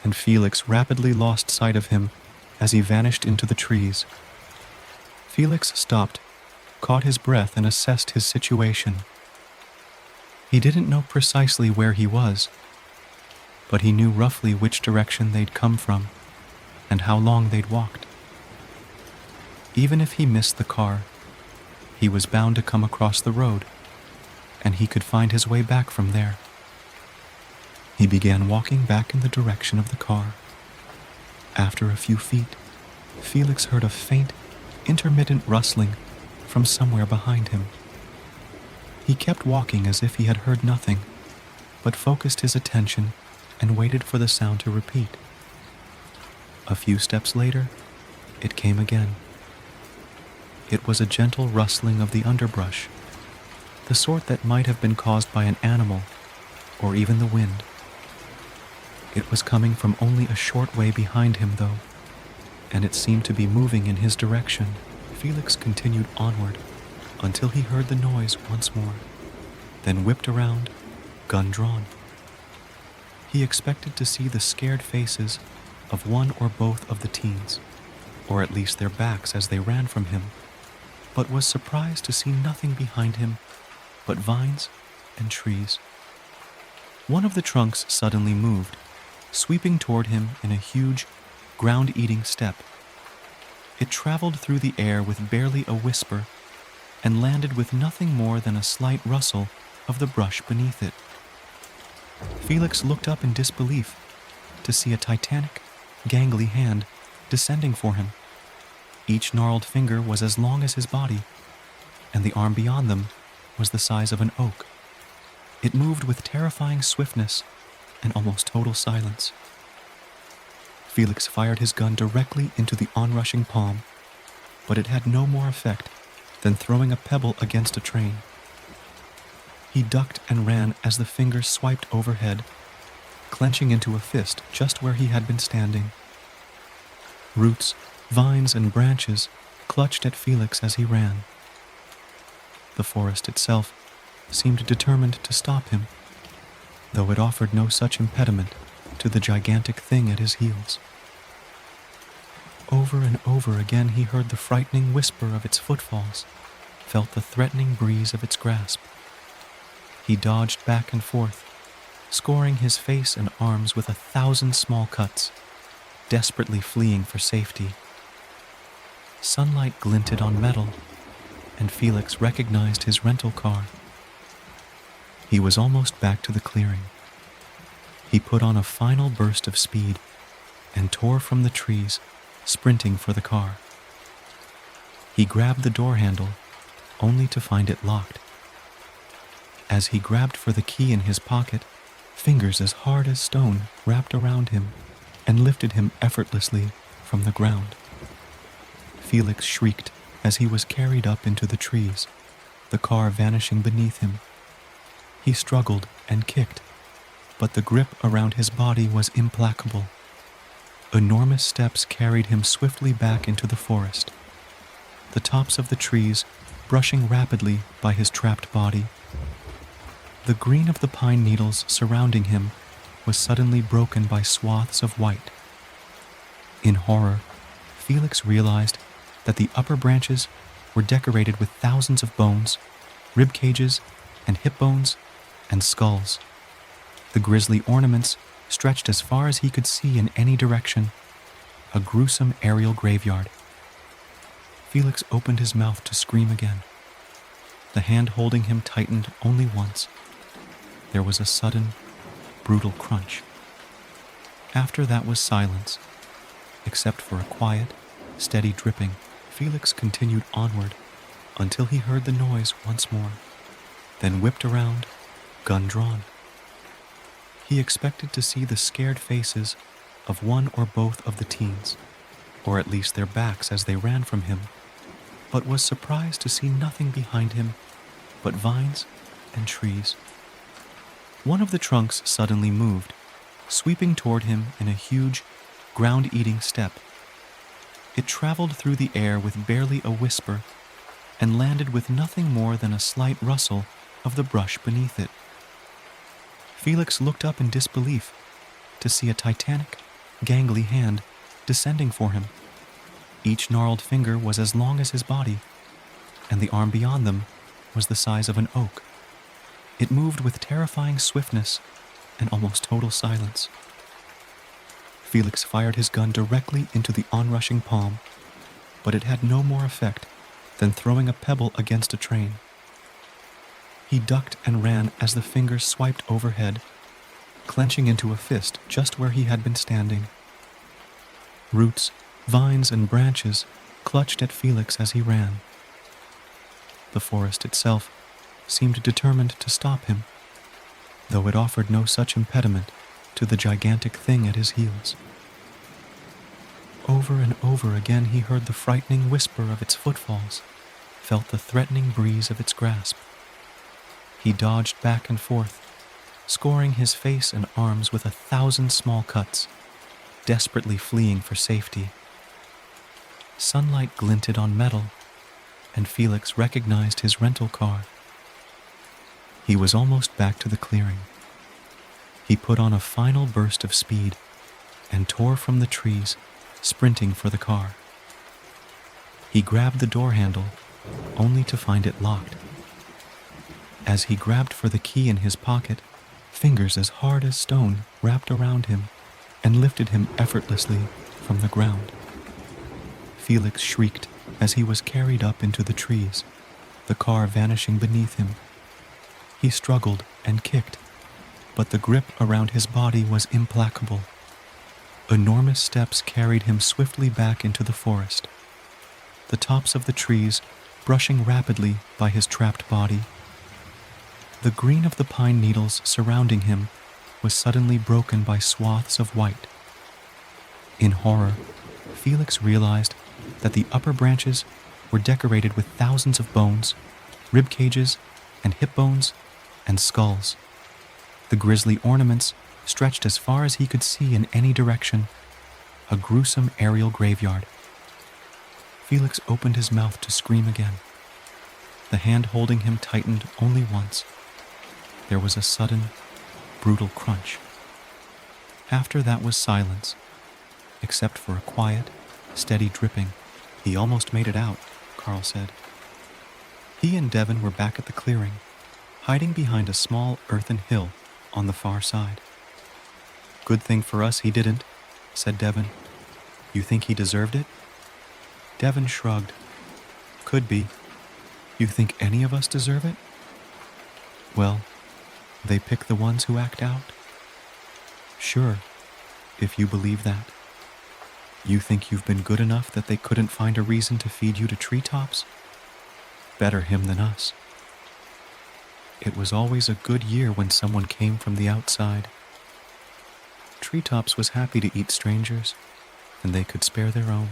and Felix rapidly lost sight of him as he vanished into the trees. Felix stopped, caught his breath, and assessed his situation. He didn't know precisely where he was, but he knew roughly which direction they'd come from and how long they'd walked. Even if he missed the car, he was bound to come across the road, and he could find his way back from there. He began walking back in the direction of the car. After a few feet, Felix heard a faint, intermittent rustling from somewhere behind him. He kept walking as if he had heard nothing, but focused his attention and waited for the sound to repeat. A few steps later, it came again. It was a gentle rustling of the underbrush, the sort that might have been caused by an animal or even the wind. It was coming from only a short way behind him, though, and it seemed to be moving in his direction. Felix continued onward until he heard the noise once more, then whipped around, gun drawn. He expected to see the scared faces of one or both of the teens, or at least their backs as they ran from him, but was surprised to see nothing behind him but vines and trees. One of the trunks suddenly moved, sweeping toward him in a huge, ground-eating step. It traveled through the air with barely a whisper and landed with nothing more than a slight rustle of the brush beneath it. Felix looked up in disbelief to see a titanic, gangly hand descending for him. Each gnarled finger was as long as his body, and the arm beyond them was the size of an oak. It moved with terrifying swiftness and almost total silence. Felix fired his gun directly into the onrushing palm, but it had no more effect than throwing a pebble against a train. He ducked and ran as the fingers swiped overhead, clenching into a fist just where he had been standing. Roots, vines, and branches clutched at Felix as he ran. The forest itself seemed determined to stop him, though it offered no such impediment to the gigantic thing at his heels. Over and over again he heard the frightening whisper of its footfalls, felt the threatening breeze of its grasp. He dodged back and forth, scoring his face and arms with 1,000 small cuts, desperately fleeing for safety. Sunlight glinted on metal, and Felix recognized his rental car. He was almost back to the clearing. He put on a final burst of speed and tore from the trees, sprinting for the car. He grabbed the door handle, only to find it locked. As he grabbed for the key in his pocket, fingers as hard as stone wrapped around him and lifted him effortlessly from the ground. Felix shrieked as he was carried up into the trees, the car vanishing beneath him. He struggled and kicked, but the grip around his body was implacable. Enormous steps carried him swiftly back into the forest, the tops of the trees brushing rapidly by his trapped body. The green of the pine needles surrounding him was suddenly broken by swaths of white. In horror, Felix realized that the upper branches were decorated with thousands of bones, rib cages, and hip bones, and skulls. The grisly ornaments stretched as far as he could see in any direction, a gruesome aerial graveyard. Felix opened his mouth to scream again. The hand holding him tightened only once. There was a sudden, brutal crunch. After that was silence, except for a quiet, steady dripping. Felix continued onward until he heard the noise once more, then whipped around, gun drawn. He expected to see the scared faces of one or both of the teens, or at least their backs as they ran from him, but was surprised to see nothing behind him but vines and trees. One of the trunks suddenly moved, sweeping toward him in a huge, ground-eating step. It traveled through the air with barely a whisper and landed with nothing more than a slight rustle of the brush beneath it. Felix looked up in disbelief to see a titanic, gangly hand descending for him. Each gnarled finger was as long as his body, and the arm beyond them was the size of an oak. It moved with terrifying swiftness and almost total silence. Felix fired his gun directly into the onrushing palm, but it had no more effect than throwing a pebble against a train. He ducked and ran as the fingers swiped overhead, clenching into a fist just where he had been standing. Roots, vines, and branches clutched at Felix as he ran. The forest itself seemed determined to stop him, though it offered no such impediment to the gigantic thing at his heels. Over and over again he heard the frightening whisper of its footfalls, felt the threatening breeze of its grasp. He dodged back and forth, scoring his face and arms with 1,000 small cuts, desperately fleeing for safety. Sunlight glinted on metal, and Felix recognized his rental car. He was almost back to the clearing. He put on a final burst of speed and tore from the trees, sprinting for the car. He grabbed the door handle, only to find it locked. As he grabbed for the key in his pocket, fingers as hard as stone wrapped around him and lifted him effortlessly from the ground. Felix shrieked as he was carried up into the trees, the car vanishing beneath him. He struggled and kicked, but the grip around his body was implacable. Enormous steps carried him swiftly back into the forest, the tops of the trees brushing rapidly by his trapped body. The green of the pine needles surrounding him was suddenly broken by swaths of white. In horror, Felix realized that the upper branches were decorated with thousands of bones, rib cages, and hip bones, and skulls. The grisly ornaments stretched as far as he could see in any direction, a gruesome aerial graveyard. Felix opened his mouth to scream again. The hand holding him tightened only once. There was a sudden, brutal crunch. After that was silence, except for a quiet, steady dripping. "He almost made it out," Carl said. He and Devin were back at the clearing, hiding behind a small earthen hill on the far side. "Good thing for us he didn't," said Devin. "You think he deserved it?" Devin shrugged. "Could be. You think any of us deserve it?" "Well, they pick the ones who act out." "Sure, if you believe that. You think you've been good enough that they couldn't find a reason to feed you to treetops? Better him than us. It was always a good year when someone came from the outside. Treetops was happy to eat strangers, and they could spare their own."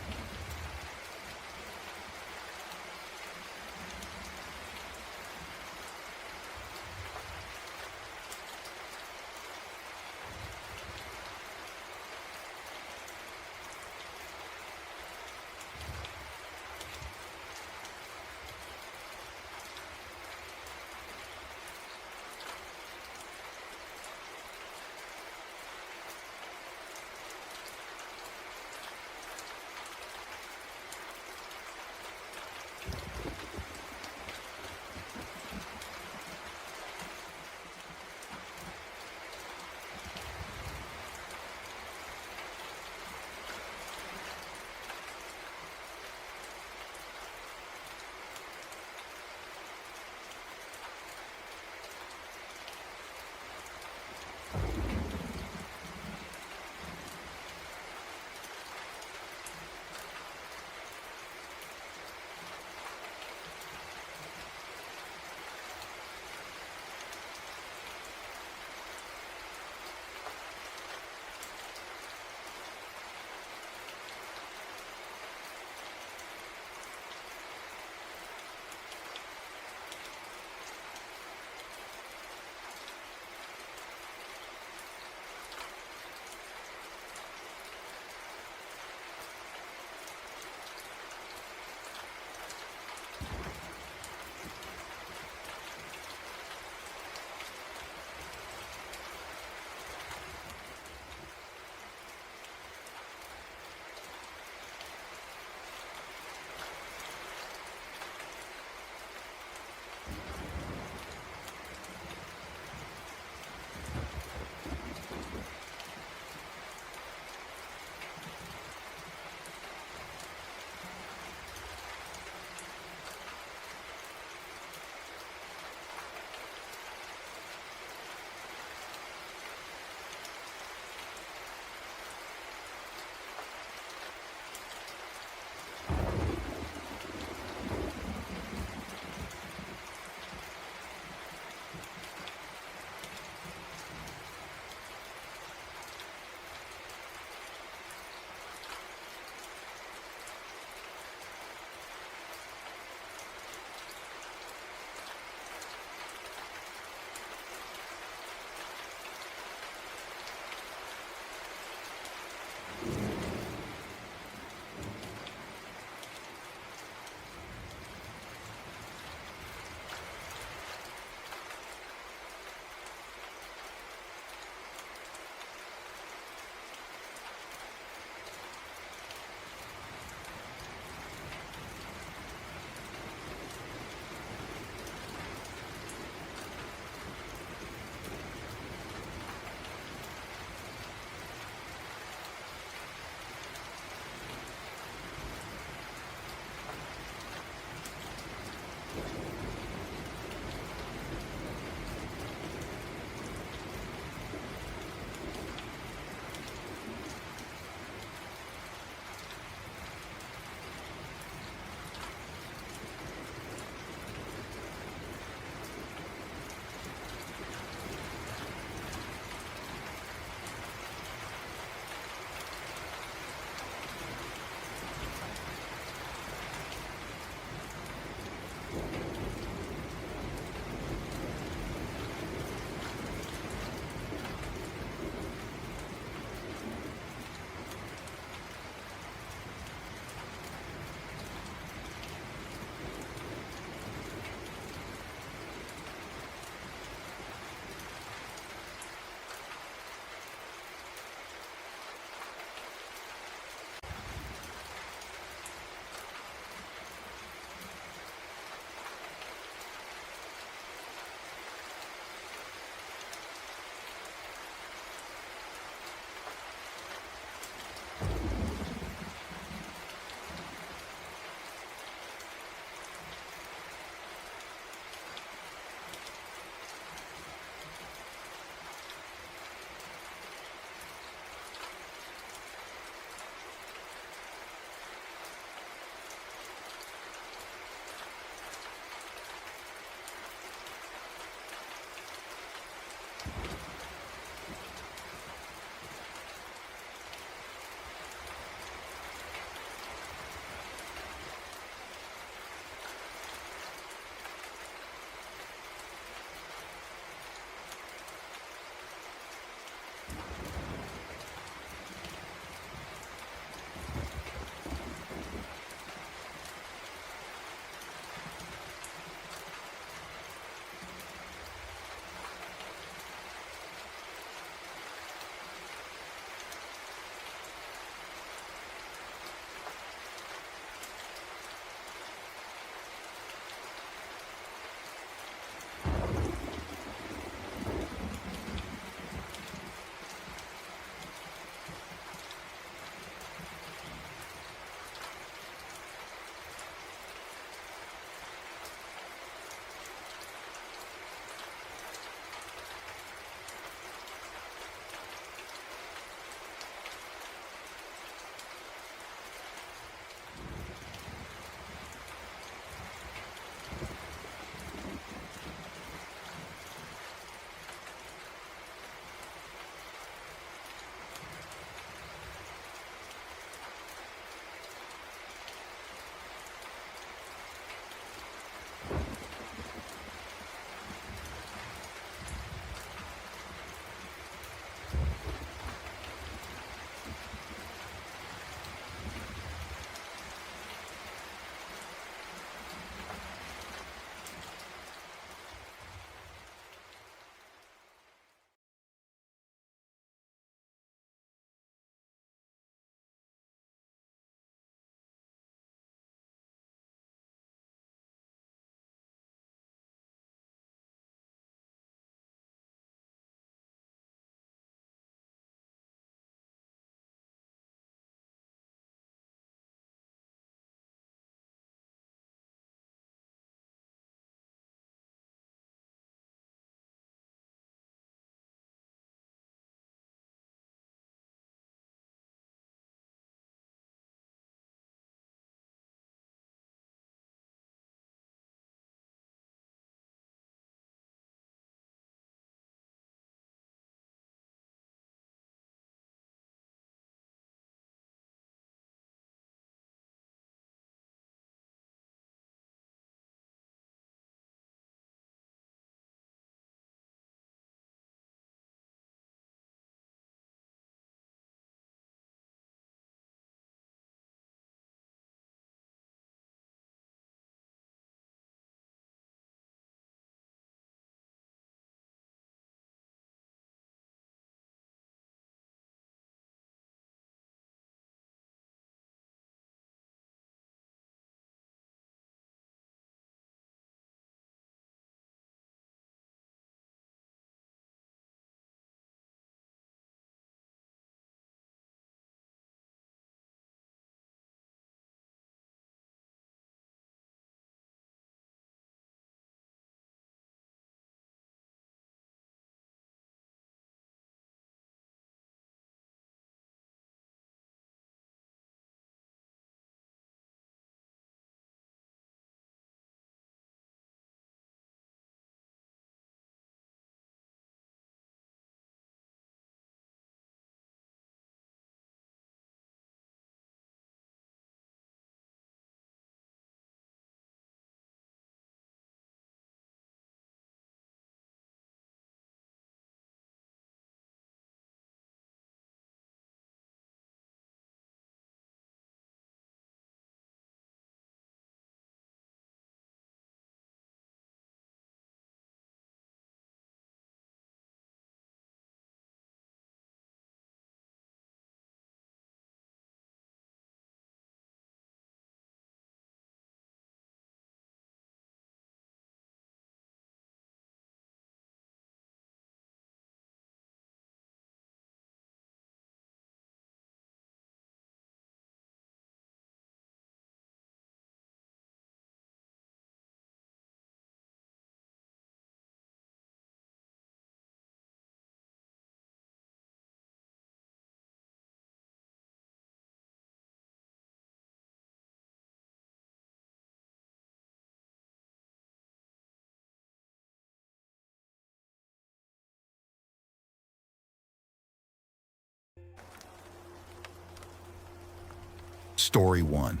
Story 1.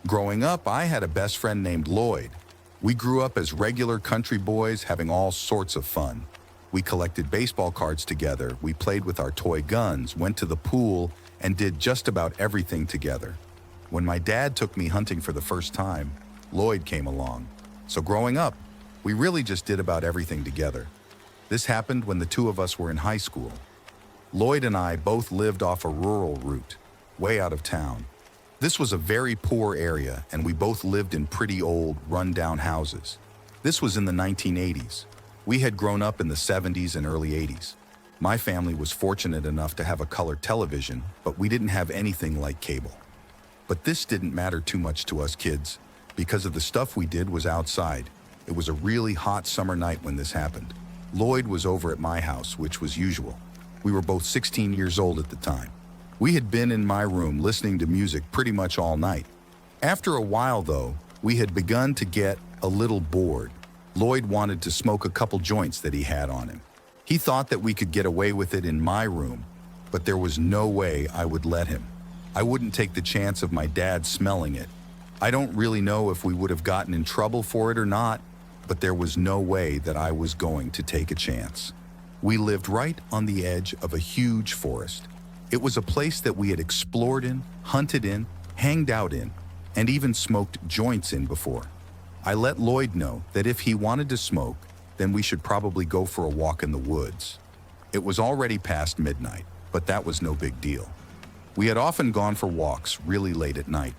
Growing up, I had a best friend named Lloyd. We grew up as regular country boys having all sorts of fun. We collected baseball cards together, we played with our toy guns, went to the pool, and did just about everything together. When my dad took me hunting for the first time, Lloyd came along. So growing up, we really just did about everything together. This happened when the two of us were in high school. Lloyd and I both lived off a rural route, way out of town. This was a very poor area, and we both lived in pretty old, run-down houses. This was in the 1980s. We had grown up in the 70s and early 80s. My family was fortunate enough to have a color television, but we didn't have anything like cable. But this didn't matter too much to us kids, because of the stuff we did was outside. It was a really hot summer night when this happened. Lloyd was over at my house, which was usual. We were both 16 years old at the time. We had been in my room listening to music pretty much all night. After a while, though, we had begun to get a little bored. Lloyd wanted to smoke a couple joints that he had on him. He thought that we could get away with it in my room, but there was no way I would let him. I wouldn't take the chance of my dad smelling it. I don't really know if we would have gotten in trouble for it or not, but there was no way that I was going to take a chance. We lived right on the edge of a huge forest. It was a place that we had explored in, hunted in, hanged out in, and even smoked joints in before. I let Lloyd know that if he wanted to smoke, then we should probably go for a walk in the woods. It was already past midnight, but that was no big deal. We had often gone for walks really late at night.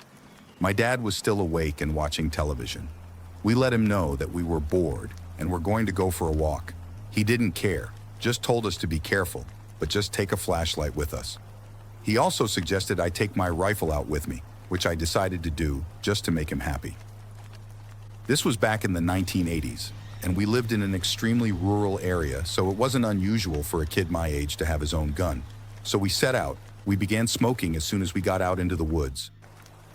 My dad was still awake and watching television. We let him know that we were bored and were going to go for a walk. He didn't care, just told us to be careful, but just take a flashlight with us. He also suggested I take my rifle out with me, which I decided to do just to make him happy. This was back in the 1980s, and we lived in an extremely rural area, so it wasn't unusual for a kid my age to have his own gun. So we set out. We began smoking as soon as we got out into the woods.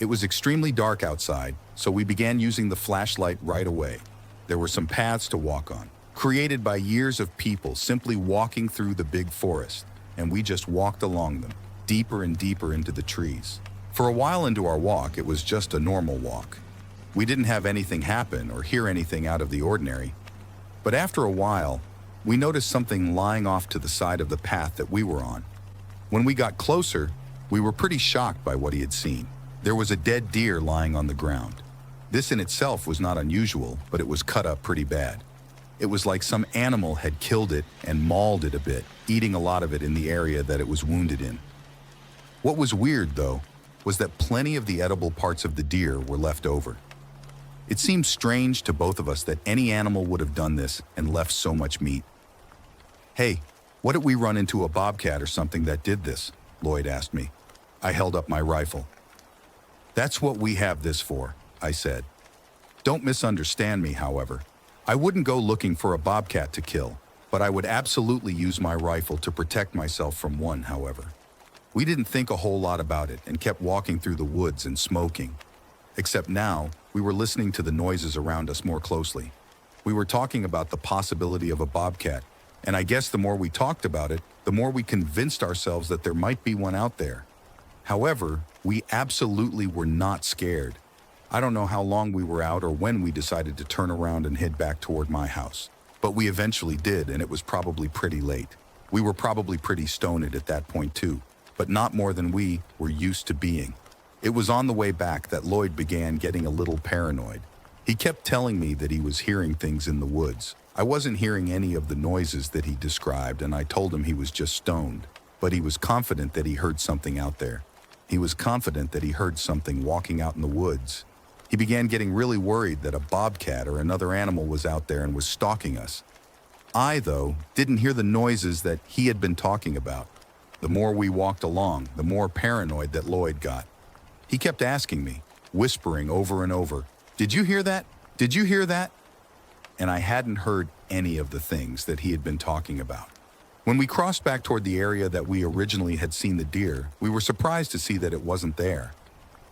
It was extremely dark outside, so we began using the flashlight right away. There were some paths to walk on, created by years of people simply walking through the big forest, and we just walked along them, deeper and deeper into the trees. For a while into our walk, it was just a normal walk. We didn't have anything happen or hear anything out of the ordinary. But after a while, we noticed something lying off to the side of the path that we were on. When we got closer, we were pretty shocked by what he had seen. There was a dead deer lying on the ground. This in itself was not unusual, but it was cut up pretty bad. It was like some animal had killed it and mauled it a bit, eating a lot of it in the area that it was wounded in. What was weird, though, was that plenty of the edible parts of the deer were left over. It seemed strange to both of us that any animal would have done this and left so much meat. "Hey, what if we run into a bobcat or something that did this?" Lloyd asked me. I held up my rifle. "That's what we have this for," I said. Don't misunderstand me, however. I wouldn't go looking for a bobcat to kill, but I would absolutely use my rifle to protect myself from one, however. We didn't think a whole lot about it and kept walking through the woods and smoking. Except now, we were listening to the noises around us more closely. We were talking about the possibility of a bobcat, and I guess the more we talked about it, the more we convinced ourselves that there might be one out there. However, we absolutely were not scared. I don't know how long we were out or when we decided to turn around and head back toward my house. But we eventually did, and it was probably pretty late. We were probably pretty stoned at that point too, but not more than we were used to being. It was on the way back that Lloyd began getting a little paranoid. He kept telling me that he was hearing things in the woods. I wasn't hearing any of the noises that he described, and I told him he was just stoned. But he was confident that he heard something out there. He was confident that he heard something walking out in the woods. He began getting really worried that a bobcat or another animal was out there and was stalking us. I, though, didn't hear the noises that he had been talking about. The more we walked along, the more paranoid that Lloyd got. He kept asking me, whispering over and over, "Did you hear that? Did you hear that?" And I hadn't heard any of the things that he had been talking about. When we crossed back toward the area that we originally had seen the deer, we were surprised to see that it wasn't there.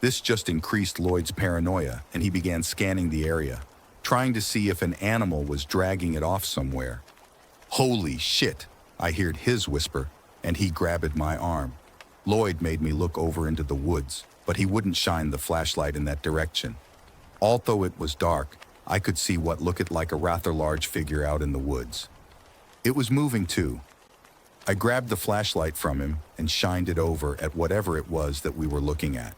This just increased Lloyd's paranoia, and he began scanning the area, trying to see if an animal was dragging it off somewhere. "Holy shit," I heard his whisper, and he grabbed my arm. Lloyd made me look over into the woods, but he wouldn't shine the flashlight in that direction. Although it was dark, I could see what looked like a rather large figure out in the woods. It was moving too. I grabbed the flashlight from him and shined it over at whatever it was that we were looking at.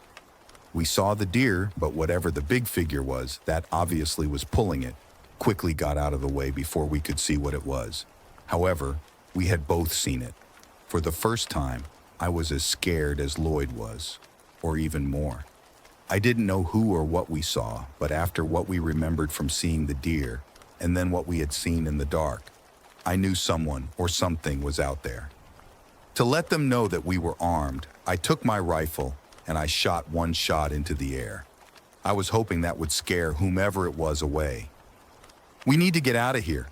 We saw the deer, but whatever the big figure was, that obviously was pulling it, quickly got out of the way before we could see what it was. However, we had both seen it. For the first time, I was as scared as Lloyd was, or even more. I didn't know who or what we saw, but after what we remembered from seeing the deer, and then what we had seen in the dark, I knew someone or something was out there. To let them know that we were armed, I took my rifle and I shot one shot into the air. I was hoping that would scare whomever it was away. "We need to get out of here,"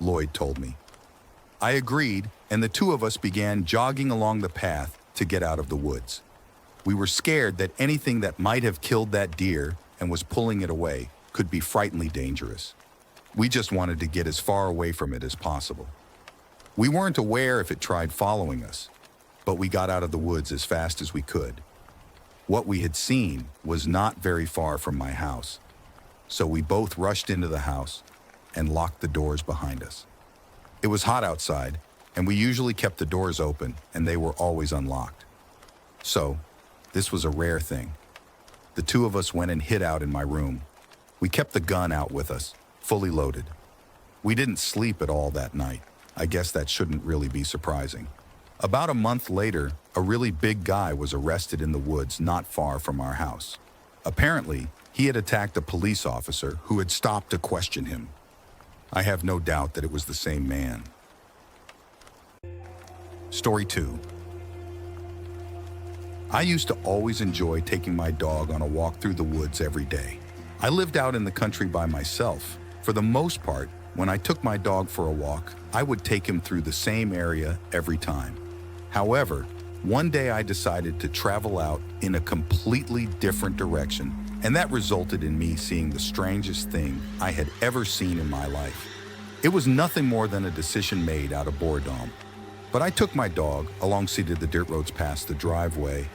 Lloyd told me. I agreed, and the two of us began jogging along the path to get out of the woods. We were scared that anything that might have killed that deer and was pulling it away could be frighteningly dangerous. We just wanted to get as far away from it as possible. We weren't aware if it tried following us, but we got out of the woods as fast as we could. What we had seen was not very far from my house, so we both rushed into the house and locked the doors behind us. It was hot outside, and we usually kept the doors open, and they were always unlocked. So, this was a rare thing. The two of us went and hid out in my room. We kept the gun out with us, fully loaded. We didn't sleep at all that night. I guess that shouldn't really be surprising. About a month later, a really big guy was arrested in the woods not far from our house. Apparently, he had attacked a police officer who had stopped to question him. I have no doubt that it was the same man. Story 2. I used to always enjoy taking my dog on a walk through the woods every day. I lived out in the country by myself. For the most part, when I took my dog for a walk, I would take him through the same area every time. However, one day I decided to travel out in a completely different direction, and that resulted in me seeing the strangest thing I had ever seen in my life. It was nothing more than a decision made out of boredom. But I took my dog alongside the dirt roads past the driveway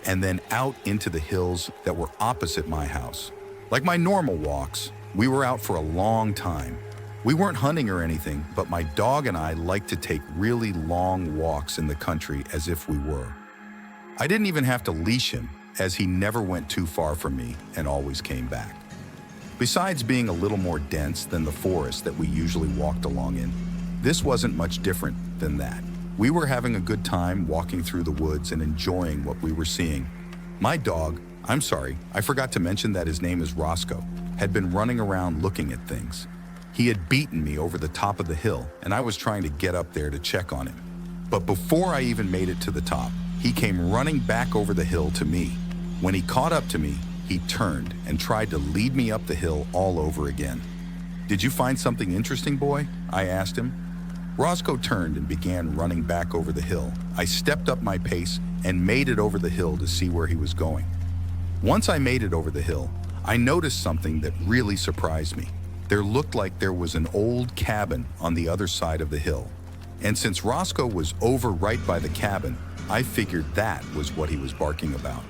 and then out into the hills that were opposite my house. Like my normal walks, we were out for a long time. We weren't hunting or anything, but my dog and I liked to take really long walks in the country as if we were. I didn't even have to leash him, as he never went too far from me and always came back. Besides being a little more dense than the forest that we usually walked along in, this wasn't much different than that. We were having a good time walking through the woods and enjoying what we were seeing. My dog, I forgot to mention that his name is Roscoe, had been running around looking at things. He had beaten me over the top of the hill, and I was trying to get up there to check on him. But before I even made it to the top, he came running back over the hill to me. When he caught up to me, he turned and tried to lead me up the hill all over again. "Did you find something interesting, boy?" I asked him. Roscoe turned and began running back over the hill. I stepped up my pace and made it over the hill to see where he was going. Once I made it over the hill, I noticed something that really surprised me. There looked like there was an old cabin on the other side of the hill. And since Roscoe was over right by the cabin, I figured that was what he was barking about.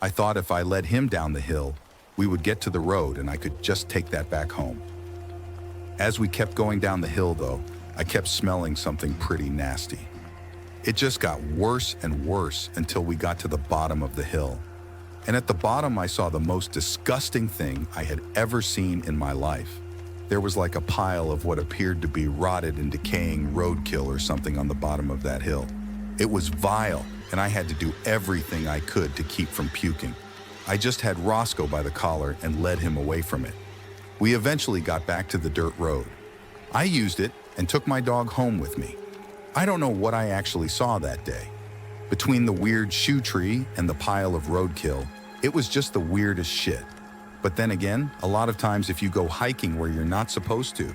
I thought if I led him down the hill, we would get to the road and I could just take that back home. As we kept going down the hill, though, I kept smelling something pretty nasty. It just got worse and worse until we got to the bottom of the hill. And at the bottom, I saw the most disgusting thing I had ever seen in my life. There was like a pile of what appeared to be rotted and decaying roadkill or something on the bottom of that hill. It was vile, and I had to do everything I could to keep from puking. I just had Roscoe by the collar and led him away from it. We eventually got back to the dirt road. I used it and took my dog home with me. I don't know what I actually saw that day. Between the weird shoe tree and the pile of roadkill, it was just the weirdest shit. But then again, a lot of times if you go hiking where you're not supposed to,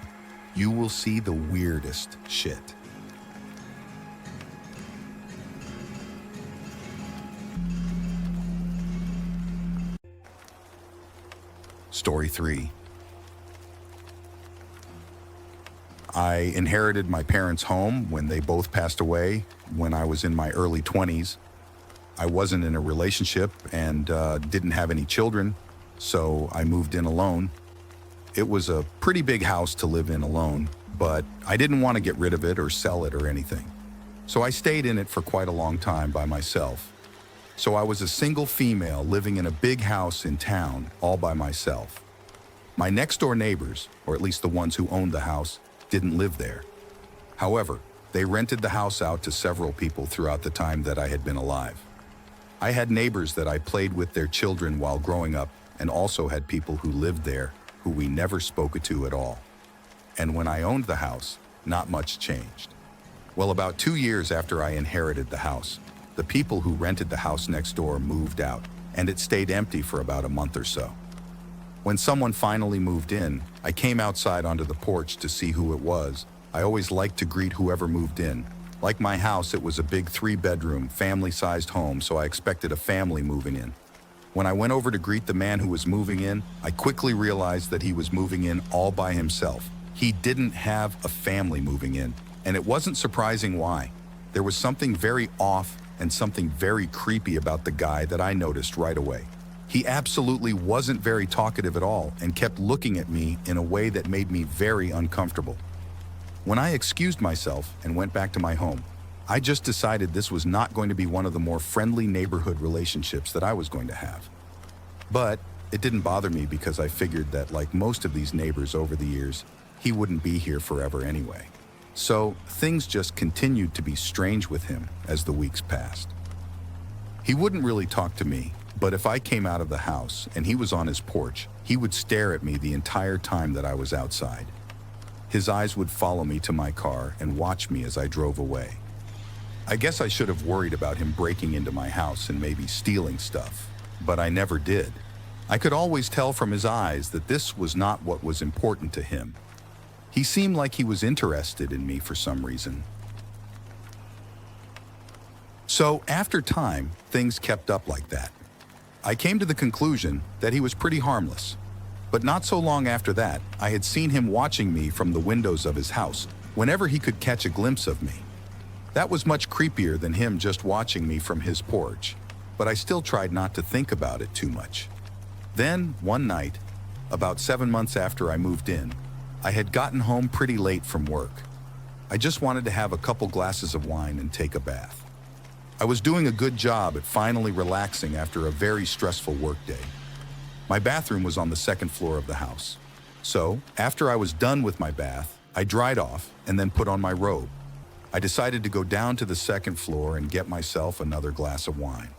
you will see the weirdest shit. Story 3. I inherited my parents' home when they both passed away when I was in my early 20s. I wasn't in a relationship and didn't have any children, so I moved in alone. It was a pretty big house to live in alone, but I didn't want to get rid of it or sell it or anything. So I stayed in it for quite a long time by myself. So I was a single female living in a big house in town all by myself. My next door neighbors, or at least the ones who owned the house, didn't live there. However, they rented the house out to several people throughout the time that I had been alive. I had neighbors that I played with their children while growing up, and also had people who lived there who we never spoke to at all. And when I owned the house, not much changed. Well, about 2 years after I inherited the house, the people who rented the house next door moved out, and it stayed empty for about a month or so. When someone finally moved in, I came outside onto the porch to see who it was. I always liked to greet whoever moved in. Like my house, it was a big 3-bedroom, family-sized home, so I expected a family moving in. When I went over to greet the man who was moving in, I quickly realized that he was moving in all by himself. He didn't have a family moving in, and it wasn't surprising why. There was something very off and something very creepy about the guy that I noticed right away. He absolutely wasn't very talkative at all and kept looking at me in a way that made me very uncomfortable. When I excused myself and went back to my home, I just decided this was not going to be one of the more friendly neighborhood relationships that I was going to have. But it didn't bother me because I figured that, like most of these neighbors over the years, he wouldn't be here forever anyway. So things just continued to be strange with him as the weeks passed. He wouldn't really talk to me, but if I came out of the house and he was on his porch, he would stare at me the entire time that I was outside. His eyes would follow me to my car and watch me as I drove away. I guess I should have worried about him breaking into my house and maybe stealing stuff, but I never did. I could always tell from his eyes that this was not what was important to him. He seemed like he was interested in me for some reason. So after time, things kept up like that. I came to the conclusion that he was pretty harmless. But not so long after that, I had seen him watching me from the windows of his house whenever he could catch a glimpse of me. That was much creepier than him just watching me from his porch, but I still tried not to think about it too much. Then, one night, about 7 months after I moved in, I had gotten home pretty late from work. I just wanted to have a couple glasses of wine and take a bath. I was doing a good job at finally relaxing after a very stressful workday. My bathroom was on the second floor of the house. So, after I was done with my bath, I dried off and then put on my robe. I decided to go down to the second floor and get myself another glass of wine.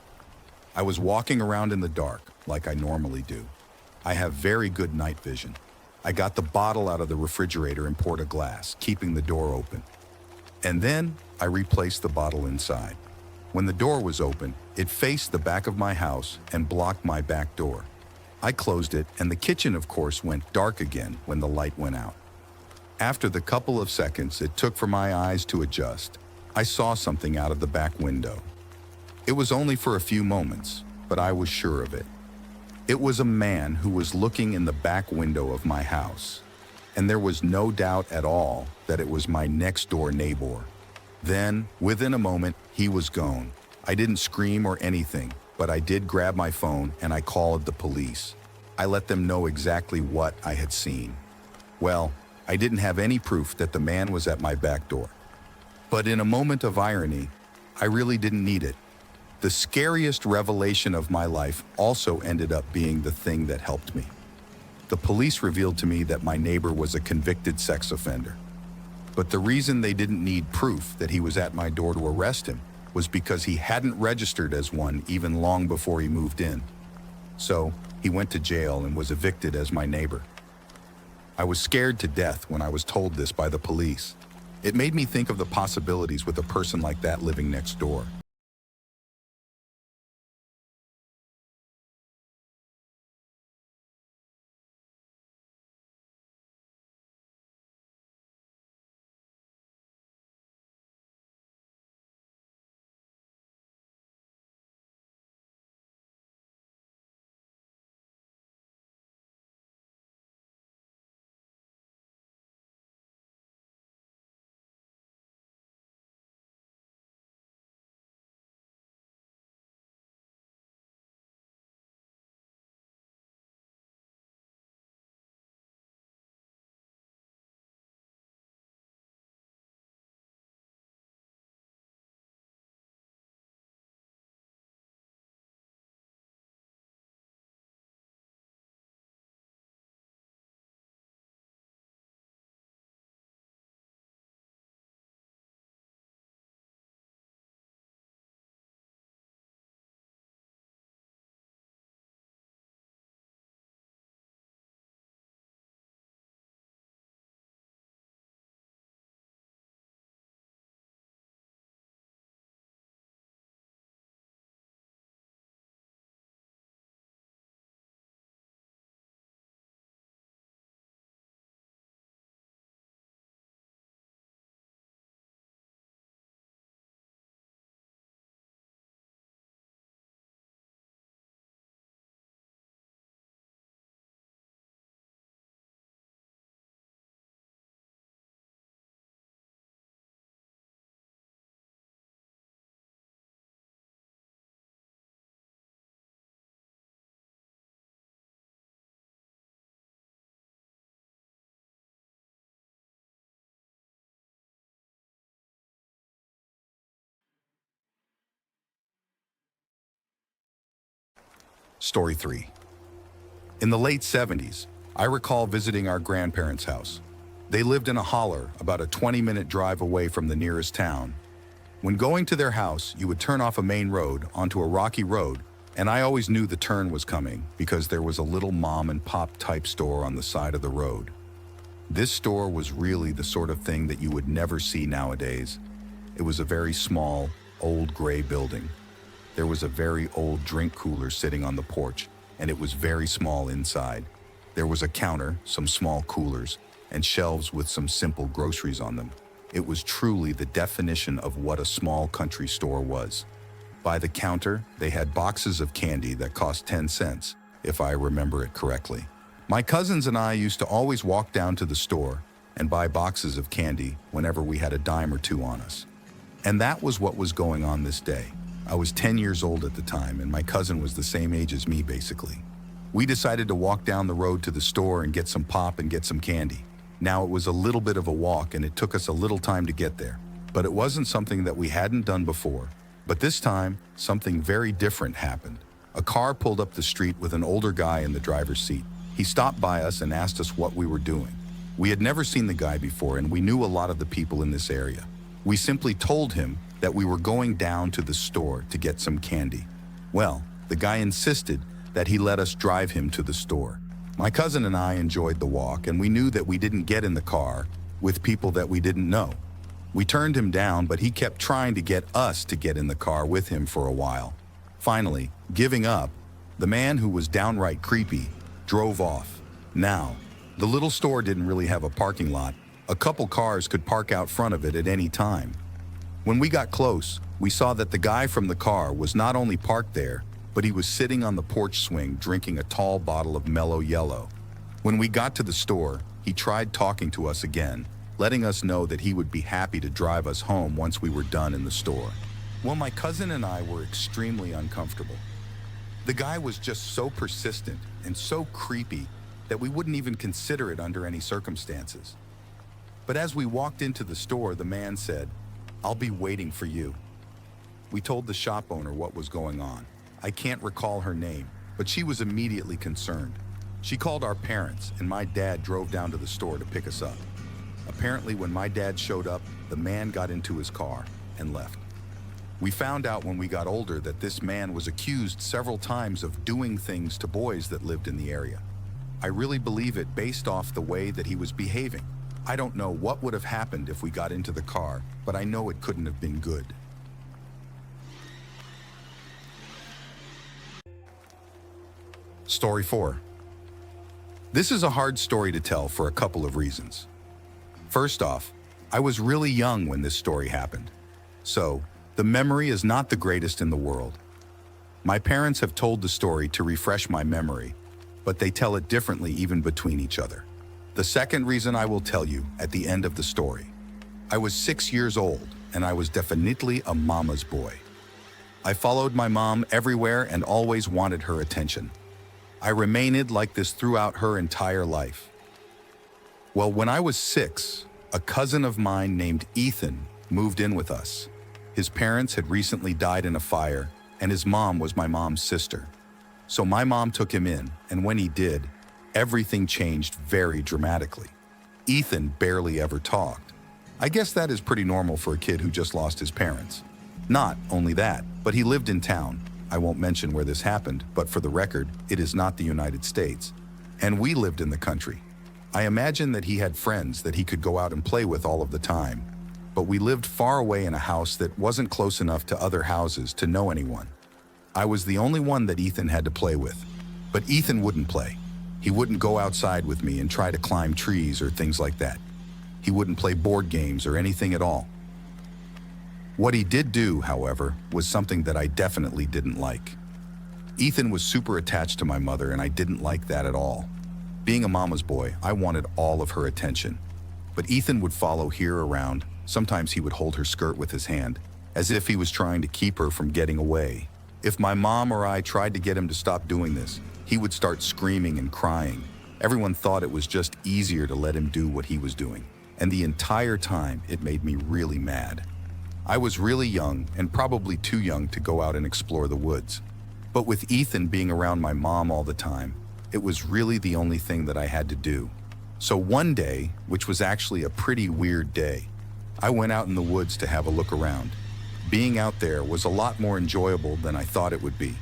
I was walking around in the dark, like I normally do. I have very good night vision. I got the bottle out of the refrigerator and poured a glass, keeping the door open. And then I replaced the bottle inside. When the door was open, it faced the back of my house and blocked my back door. I closed it, and the kitchen, of course, went dark again when the light went out. After the couple of seconds it took for my eyes to adjust, I saw something out of the back window. It was only for a few moments, but I was sure of it. It was a man who was looking in the back window of my house, and there was no doubt at all that it was my next-door neighbor. Then, within a moment, he was gone. I didn't scream or anything, but I did grab my phone and I called the police. I let them know exactly what I had seen. Well, I didn't have any proof that the man was at my back door. But in a moment of irony, I really didn't need it. The scariest revelation of my life also ended up being the thing that helped me. The police revealed to me that my neighbor was a convicted sex offender. But the reason they didn't need proof that he was at my door to arrest him was because he hadn't registered as one even long before he moved in. So he went to jail and was evicted as my neighbor. I was scared to death when I was told this by the police. It made me think of the possibilities with a person like that living next door. Story 3. In the late 70s, I recall visiting our grandparents' house. They lived in a holler about a 20-minute drive away from the nearest town. When going to their house, you would turn off a main road onto a rocky road, and I always knew the turn was coming because there was a little mom and pop type store on the side of the road. This store was really the sort of thing that you would never see nowadays. It was a very small, old gray building. There was a very old drink cooler sitting on the porch, and it was very small inside. There was a counter, some small coolers, and shelves with some simple groceries on them. It was truly the definition of what a small country store was. By the counter, they had boxes of candy that cost 10 cents, if I remember it correctly. My cousins and I used to always walk down to the store and buy boxes of candy whenever we had a dime or two on us. And that was what was going on this day. I was 10 years old at the time, and my cousin was the same age as me, basically. We decided to walk down the road to the store and get some pop and get some candy. Now, it was a little bit of a walk, and it took us a little time to get there. But it wasn't something that we hadn't done before. But this time, something very different happened. A car pulled up the street with an older guy in the driver's seat. He stopped by us and asked us what we were doing. We had never seen the guy before, and we knew a lot of the people in this area. We simply told him that we were going down to the store to get some candy. Well, the guy insisted that he let us drive him to the store. My cousin and I enjoyed the walk, and we knew that we didn't get in the car with people that we didn't know. We turned him down, but he kept trying to get us to get in the car with him for a while. Finally, giving up, the man, who was downright creepy, drove off. Now, the little store didn't really have a parking lot. A couple cars could park out front of it at any time. When we got close, we saw that the guy from the car was not only parked there, but he was sitting on the porch swing drinking a tall bottle of Mellow Yellow. When we got to the store, he tried talking to us again, letting us know that he would be happy to drive us home once we were done in the store. Well, my cousin and I were extremely uncomfortable. The guy was just so persistent and so creepy that we wouldn't even consider it under any circumstances. But as we walked into the store, the man said, "I'll be waiting for you." We told the shop owner what was going on. I can't recall her name, but she was immediately concerned. She called our parents, and my dad drove down to the store to pick us up. Apparently, when my dad showed up, the man got into his car and left. We found out when we got older that this man was accused several times of doing things to boys that lived in the area. I really believe it based off the way that he was behaving. I don't know what would have happened if we got into the car, but I know it couldn't have been good. Story 4. This is a hard story to tell for a couple of reasons. First off, I was really young when this story happened, so the memory is not the greatest in the world. My parents have told the story to refresh my memory, but they tell it differently even between each other. The second reason I will tell you at the end of the story. I was 6 years old, and I was definitely a mama's boy. I followed my mom everywhere and always wanted her attention. I remained like this throughout her entire life. Well, when I was 6, a cousin of mine named Ethan moved in with us. His parents had recently died in a fire, and his mom was my mom's sister. So my mom took him in, and when he did, everything changed very dramatically. Ethan barely ever talked. I guess that is pretty normal for a kid who just lost his parents. Not only that, but he lived in town. I won't mention where this happened, but for the record, it is not the United States. And we lived in the country. I imagine that he had friends that he could go out and play with all of the time. But we lived far away in a house that wasn't close enough to other houses to know anyone. I was the only one that Ethan had to play with. But Ethan wouldn't play. He wouldn't go outside with me and try to climb trees or things like that. He wouldn't play board games or anything at all. What he did do, however, was something that I definitely didn't like. Ethan was super attached to my mother, and I didn't like that at all. Being a mama's boy, I wanted all of her attention. But Ethan would follow here around. Sometimes he would hold her skirt with his hand, as if he was trying to keep her from getting away. If my mom or I tried to get him to stop doing this, he would start screaming and crying. Everyone thought it was just easier to let him do what he was doing. And the entire time, it made me really mad. I was really young and probably too young to go out and explore the woods. But with Ethan being around my mom all the time, it was really the only thing that I had to do. So one day, which was actually a pretty weird day, I went out in the woods to have a look around. Being out there was a lot more enjoyable than I thought it would be.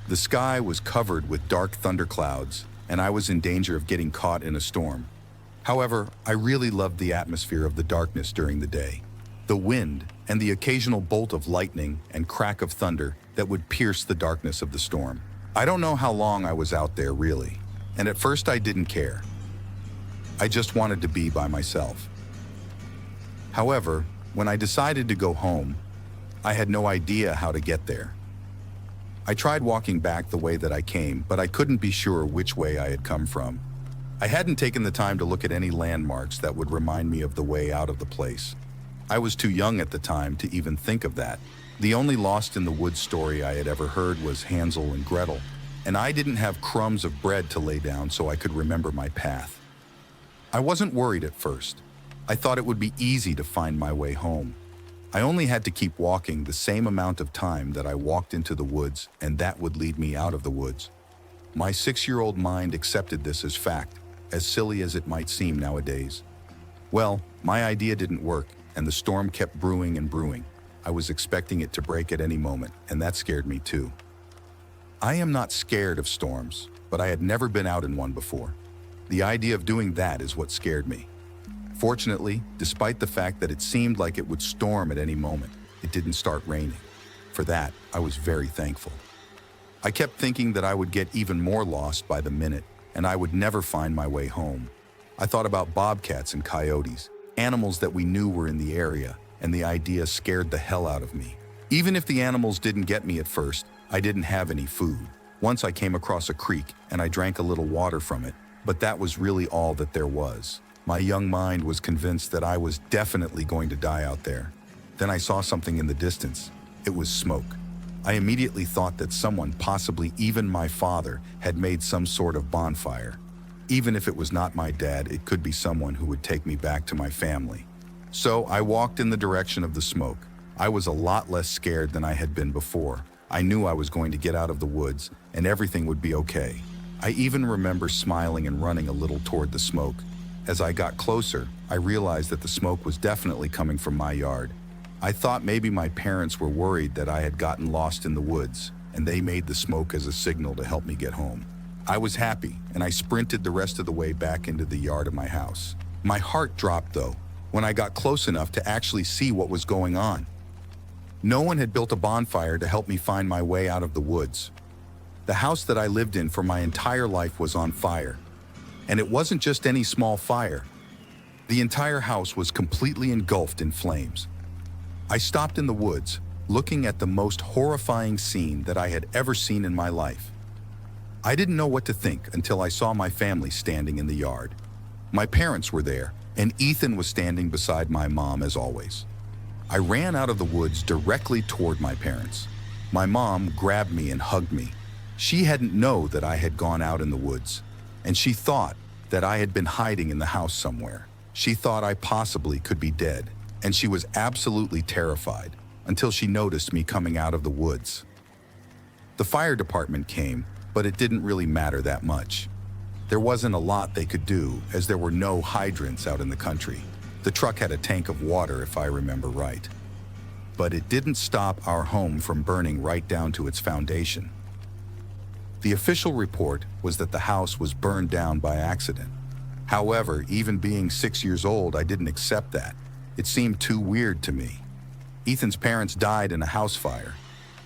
The sky was covered with dark thunderclouds, and I was in danger of getting caught in a storm. However, I really loved the atmosphere of the darkness during the day. The wind and the occasional bolt of lightning and crack of thunder that would pierce the darkness of the storm. I don't know how long I was out there really, and at first I didn't care. I just wanted to be by myself. However, when I decided to go home, I had no idea how to get there. I tried walking back the way that I came, but I couldn't be sure which way I had come from. I hadn't taken the time to look at any landmarks that would remind me of the way out of the place. I was too young at the time to even think of that. The only Lost in the Woods story I had ever heard was Hansel and Gretel, and I didn't have crumbs of bread to lay down so I could remember my path. I wasn't worried at first. I thought it would be easy to find my way home. I only had to keep walking the same amount of time that I walked into the woods, and that would lead me out of the woods. My 6-year-old mind accepted this as fact, as silly as it might seem nowadays. Well, my idea didn't work, and the storm kept brewing and brewing. I was expecting it to break at any moment, and that scared me too. I am not scared of storms, but I had never been out in one before. The idea of doing that is what scared me. Fortunately, despite the fact that it seemed like it would storm at any moment, it didn't start raining. For that, I was very thankful. I kept thinking that I would get even more lost by the minute, and I would never find my way home. I thought about bobcats and coyotes, animals that we knew were in the area, and the idea scared the hell out of me. Even if the animals didn't get me at first, I didn't have any food. Once I came across a creek, and I drank a little water from it, but that was really all that there was. My young mind was convinced that I was definitely going to die out there. Then I saw something in the distance. It was smoke. I immediately thought that someone, possibly even my father, had made some sort of bonfire. Even if it was not my dad, it could be someone who would take me back to my family. So I walked in the direction of the smoke. I was a lot less scared than I had been before. I knew I was going to get out of the woods and everything would be okay. I even remember smiling and running a little toward the smoke. As I got closer, I realized that the smoke was definitely coming from my yard. I thought maybe my parents were worried that I had gotten lost in the woods, and they made the smoke as a signal to help me get home. I was happy, and I sprinted the rest of the way back into the yard of my house. My heart dropped, though, when I got close enough to actually see what was going on. No one had built a bonfire to help me find my way out of the woods. The house that I lived in for my entire life was on fire. And it wasn't just any small fire. The entire house was completely engulfed in flames. I stopped in the woods, looking at the most horrifying scene that I had ever seen in my life. I didn't know what to think until I saw my family standing in the yard. My parents were there, and Ethan was standing beside my mom as always. I ran out of the woods directly toward my parents. My mom grabbed me and hugged me. She hadn't known that I had gone out in the woods, and she thought that I had been hiding in the house somewhere. She thought I possibly could be dead, and she was absolutely terrified until she noticed me coming out of the woods. The fire department came, but it didn't really matter that much. There wasn't a lot they could do, as there were no hydrants out in the country. The truck had a tank of water, if I remember right. But it didn't stop our home from burning right down to its foundation. The official report was that the house was burned down by accident. However, even being 6 years old, I didn't accept that. It seemed too weird to me. Ethan's parents died in a house fire.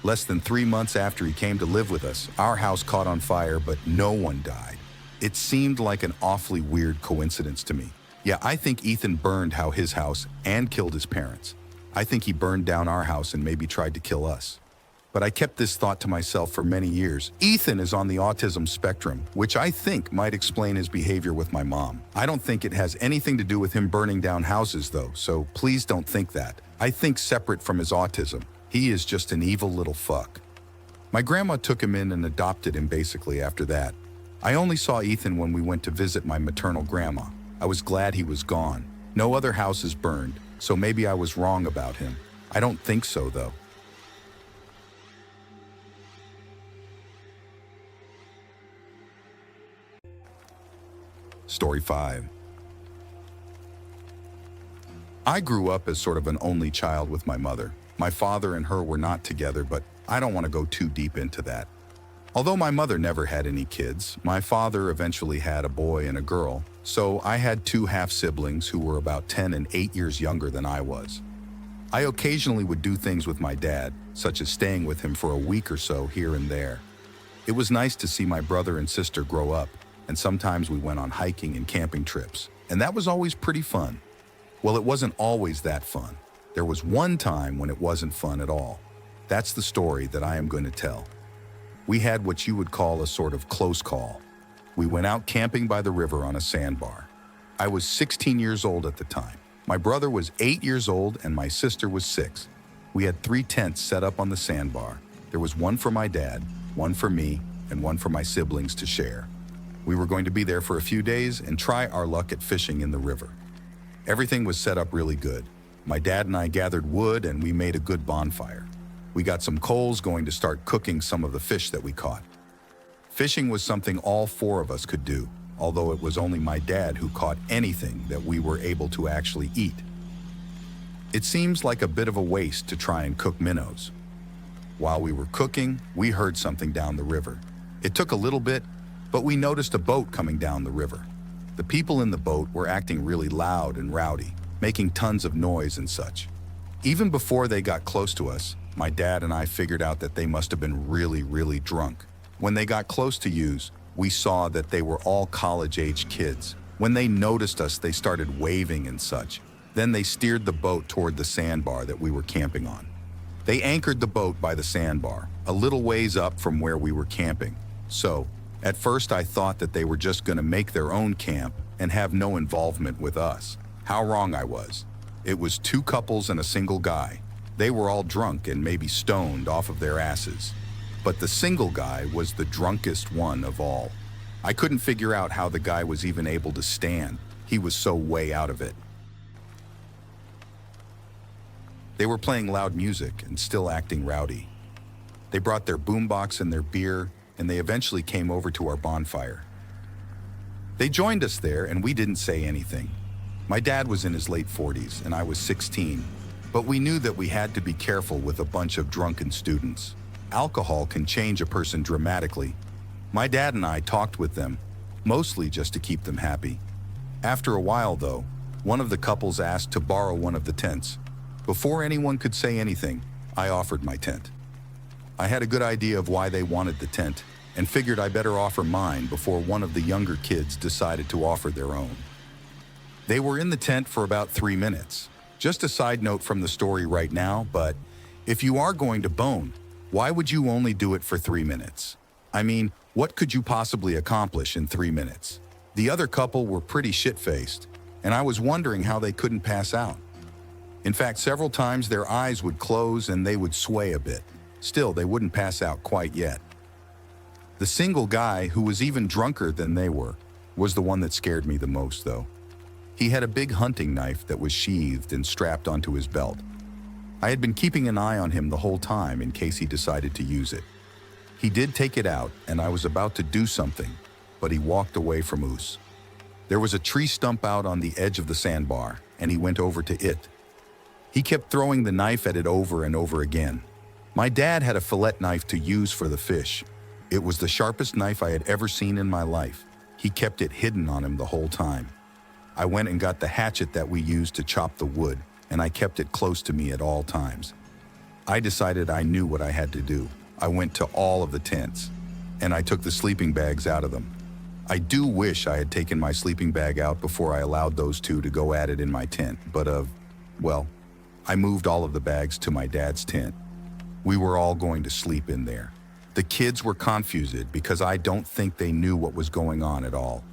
Less than 3 months after he came to live with us, our house caught on fire, but no one died. It seemed like an awfully weird coincidence to me. Yeah, I think Ethan burned his house and killed his parents. I think he burned down our house and maybe tried to kill us. But I kept this thought to myself for many years. Ethan is on the autism spectrum, which I think might explain his behavior with my mom. I don't think it has anything to do with him burning down houses, though, so please don't think that. I think separate from his autism, he is just an evil little fuck. My grandma took him in and adopted him basically after that. I only saw Ethan when we went to visit my maternal grandma. I was glad he was gone. No other houses burned, so maybe I was wrong about him. I don't think so, though. Story 5. I grew up as sort of an only child with my mother. My father and her were not together, but I don't want to go too deep into that. Although my mother never had any kids, my father eventually had a boy and a girl, so I had 2 half-siblings who were about 10 and 8 years younger than I was. I occasionally would do things with my dad, such as staying with him for a week or so here and there. It was nice to see my brother and sister grow up, and sometimes we went on hiking and camping trips, and that was always pretty fun. Well, it wasn't always that fun. There was one time when it wasn't fun at all. That's the story that I am going to tell. We had what you would call a sort of close call. We went out camping by the river on a sandbar. I was 16 years old at the time. My brother was 8 years old and my sister was 6. We had 3 tents set up on the sandbar. There was one for my dad, one for me, and one for my siblings to share. We were going to be there for a few days and try our luck at fishing in the river. Everything was set up really good. My dad and I gathered wood and we made a good bonfire. We got some coals going to start cooking some of the fish that we caught. Fishing was something all 4 of us could do, although it was only my dad who caught anything that we were able to actually eat. It seems like a bit of a waste to try and cook minnows. While we were cooking, we heard something down the river. It took a little bit, but we noticed a boat coming down the river. The people in the boat were acting really loud and rowdy, making tons of noise and such. Even before they got close to us, my dad and I figured out that they must have been really drunk. When they got close to us, we saw that they were all college-age kids. When they noticed us, they started waving and such. Then they steered the boat toward the sandbar that we were camping on. They anchored the boat by the sandbar, a little ways up from where we were camping. So, at first I thought that they were just going to make their own camp and have no involvement with us. How wrong I was. It was 2 couples and a single guy. They were all drunk and maybe stoned off of their asses. But the single guy was the drunkest one of all. I couldn't figure out how the guy was even able to stand. He was so way out of it. They were playing loud music and still acting rowdy. They brought their boombox and their beer, and they eventually came over to our bonfire. They joined us there, and we didn't say anything. My dad was in his late 40s, and I was 16, but we knew that we had to be careful with a bunch of drunken students. Alcohol can change a person dramatically. My dad and I talked with them, mostly just to keep them happy. After a while, though, one of the couples asked to borrow one of the tents. Before anyone could say anything, I offered my tent. I had a good idea of why they wanted the tent, and figured I better offer mine before one of the younger kids decided to offer their own. They were in the tent for about 3 minutes. Just a side note from the story right now, but if you are going to bone, why would you only do it for 3 minutes? I mean, what could you possibly accomplish in 3 minutes? The other couple were pretty shit-faced, and I was wondering how they couldn't pass out. In fact, several times their eyes would close and they would sway a bit. Still, they wouldn't pass out quite yet. The single guy, who was even drunker than they were, was the one that scared me the most, though. He had a big hunting knife that was sheathed and strapped onto his belt. I had been keeping an eye on him the whole time in case he decided to use it. He did take it out, and I was about to do something, but he walked away from us. There was a tree stump out on the edge of the sandbar, and he went over to it. He kept throwing the knife at it over and over again. My dad had a fillet knife to use for the fish. It was the sharpest knife I had ever seen in my life. He kept it hidden on him the whole time. I went and got the hatchet that we used to chop the wood, and I kept it close to me at all times. I decided I knew what I had to do. I went to all of the tents, and I took the sleeping bags out of them. I do wish I had taken my sleeping bag out before I allowed those two to go at it in my tent, but well, I moved all of the bags to my dad's tent. We were all going to sleep in there. The kids were confused because I don't think they knew what was going on at all.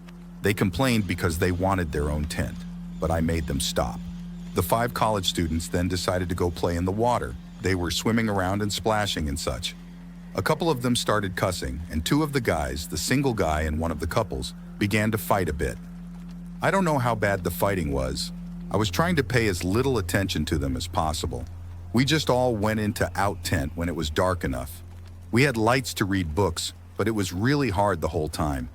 They complained because they wanted their own tent, but I made them stop. The 5 college students then decided to go play in the water. They were swimming around and splashing and such. A couple of them started cussing, and 2 of the guys, the single guy and one of the couples, began to fight a bit. I don't know how bad the fighting was. I was trying to pay as little attention to them as possible. We just all went into out tent when it was dark enough. We had lights to read books, but it was really hard the whole time.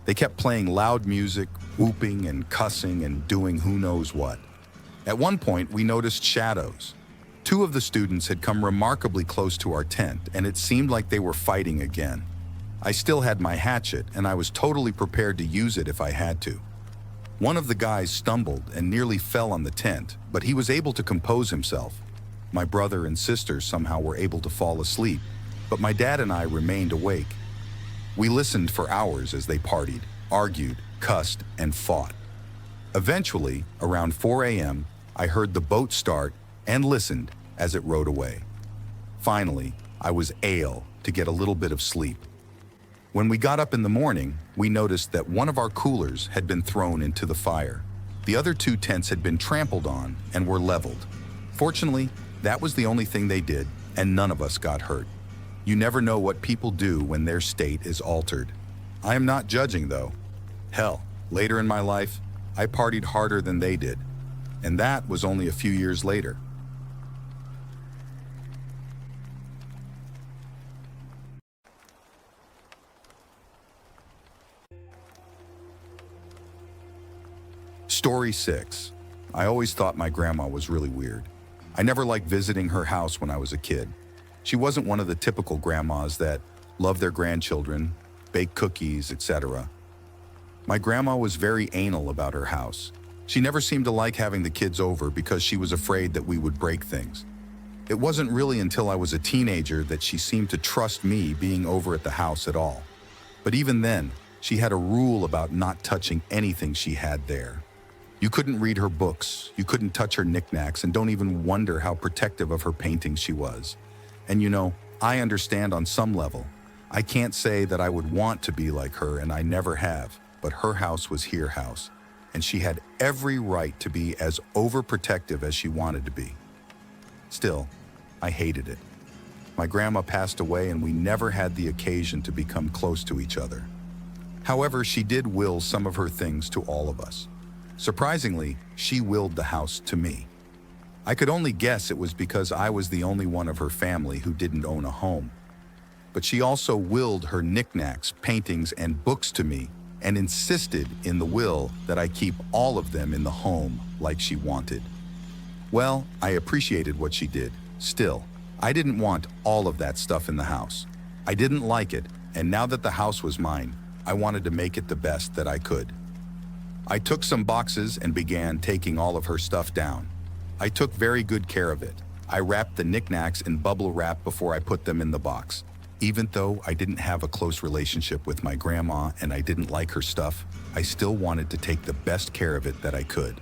They kept playing loud music, whooping and cussing and doing who knows what. At one point, we noticed shadows. 2 of the students had come remarkably close to our tent, and it seemed like they were fighting again. I still had my hatchet, and I was totally prepared to use it if I had to. One of the guys stumbled and nearly fell on the tent, but he was able to compose himself. My brother and sister somehow were able to fall asleep, but my dad and I remained awake. We listened for hours as they partied, argued, cussed, and fought. Eventually, around 4 a.m., I heard the boat start and listened as it rowed away. Finally, I was able to get a little bit of sleep. When we got up in the morning, we noticed that one of our coolers had been thrown into the fire. The other 2 tents had been trampled on and were leveled. Fortunately, that was the only thing they did, and none of us got hurt. You never know what people do when their state is altered. I am not judging, though. Hell, later in my life, I partied harder than they did, and that was only a few years later. Story 6. I always thought my grandma was really weird. I never liked visiting her house when I was a kid. She wasn't one of the typical grandmas that love their grandchildren, bake cookies, etc. My grandma was very anal about her house. She never seemed to like having the kids over because she was afraid that we would break things. It wasn't really until I was a teenager that she seemed to trust me being over at the house at all. But even then, she had a rule about not touching anything she had there. You couldn't read her books, you couldn't touch her knickknacks, and don't even wonder how protective of her paintings she was. And you know, I understand on some level. I can't say that I would want to be like her, and I never have, but her house was her house, and she had every right to be as overprotective as she wanted to be. Still, I hated it. My grandma passed away and we never had the occasion to become close to each other. However, she did will some of her things to all of us. Surprisingly, she willed the house to me. I could only guess it was because I was the only one of her family who didn't own a home. But she also willed her knickknacks, paintings, and books to me and insisted in the will that I keep all of them in the home like she wanted. Well, I appreciated what she did. Still, I didn't want all of that stuff in the house. I didn't like it, and now that the house was mine, I wanted to make it the best that I could. I took some boxes and began taking all of her stuff down. I took very good care of it. I wrapped the knickknacks in bubble wrap before I put them in the box. Even though I didn't have a close relationship with my grandma and I didn't like her stuff, I still wanted to take the best care of it that I could.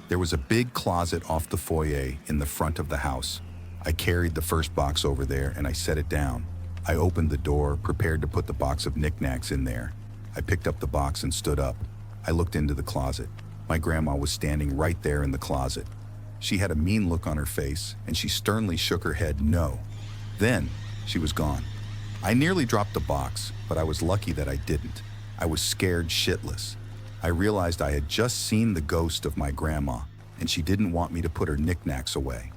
There was a big closet off the foyer in the front of the house. I carried the first box over there and I set it down. I opened the door, prepared to put the box of knickknacks in there. I picked up the box and stood up. I looked into the closet. My grandma was standing right there in the closet. She had a mean look on her face and she sternly shook her head no. Then she was gone. I nearly dropped the box, but I was lucky that I didn't. I was scared shitless. I realized I had just seen the ghost of my grandma, and she didn't want me to put her knickknacks away.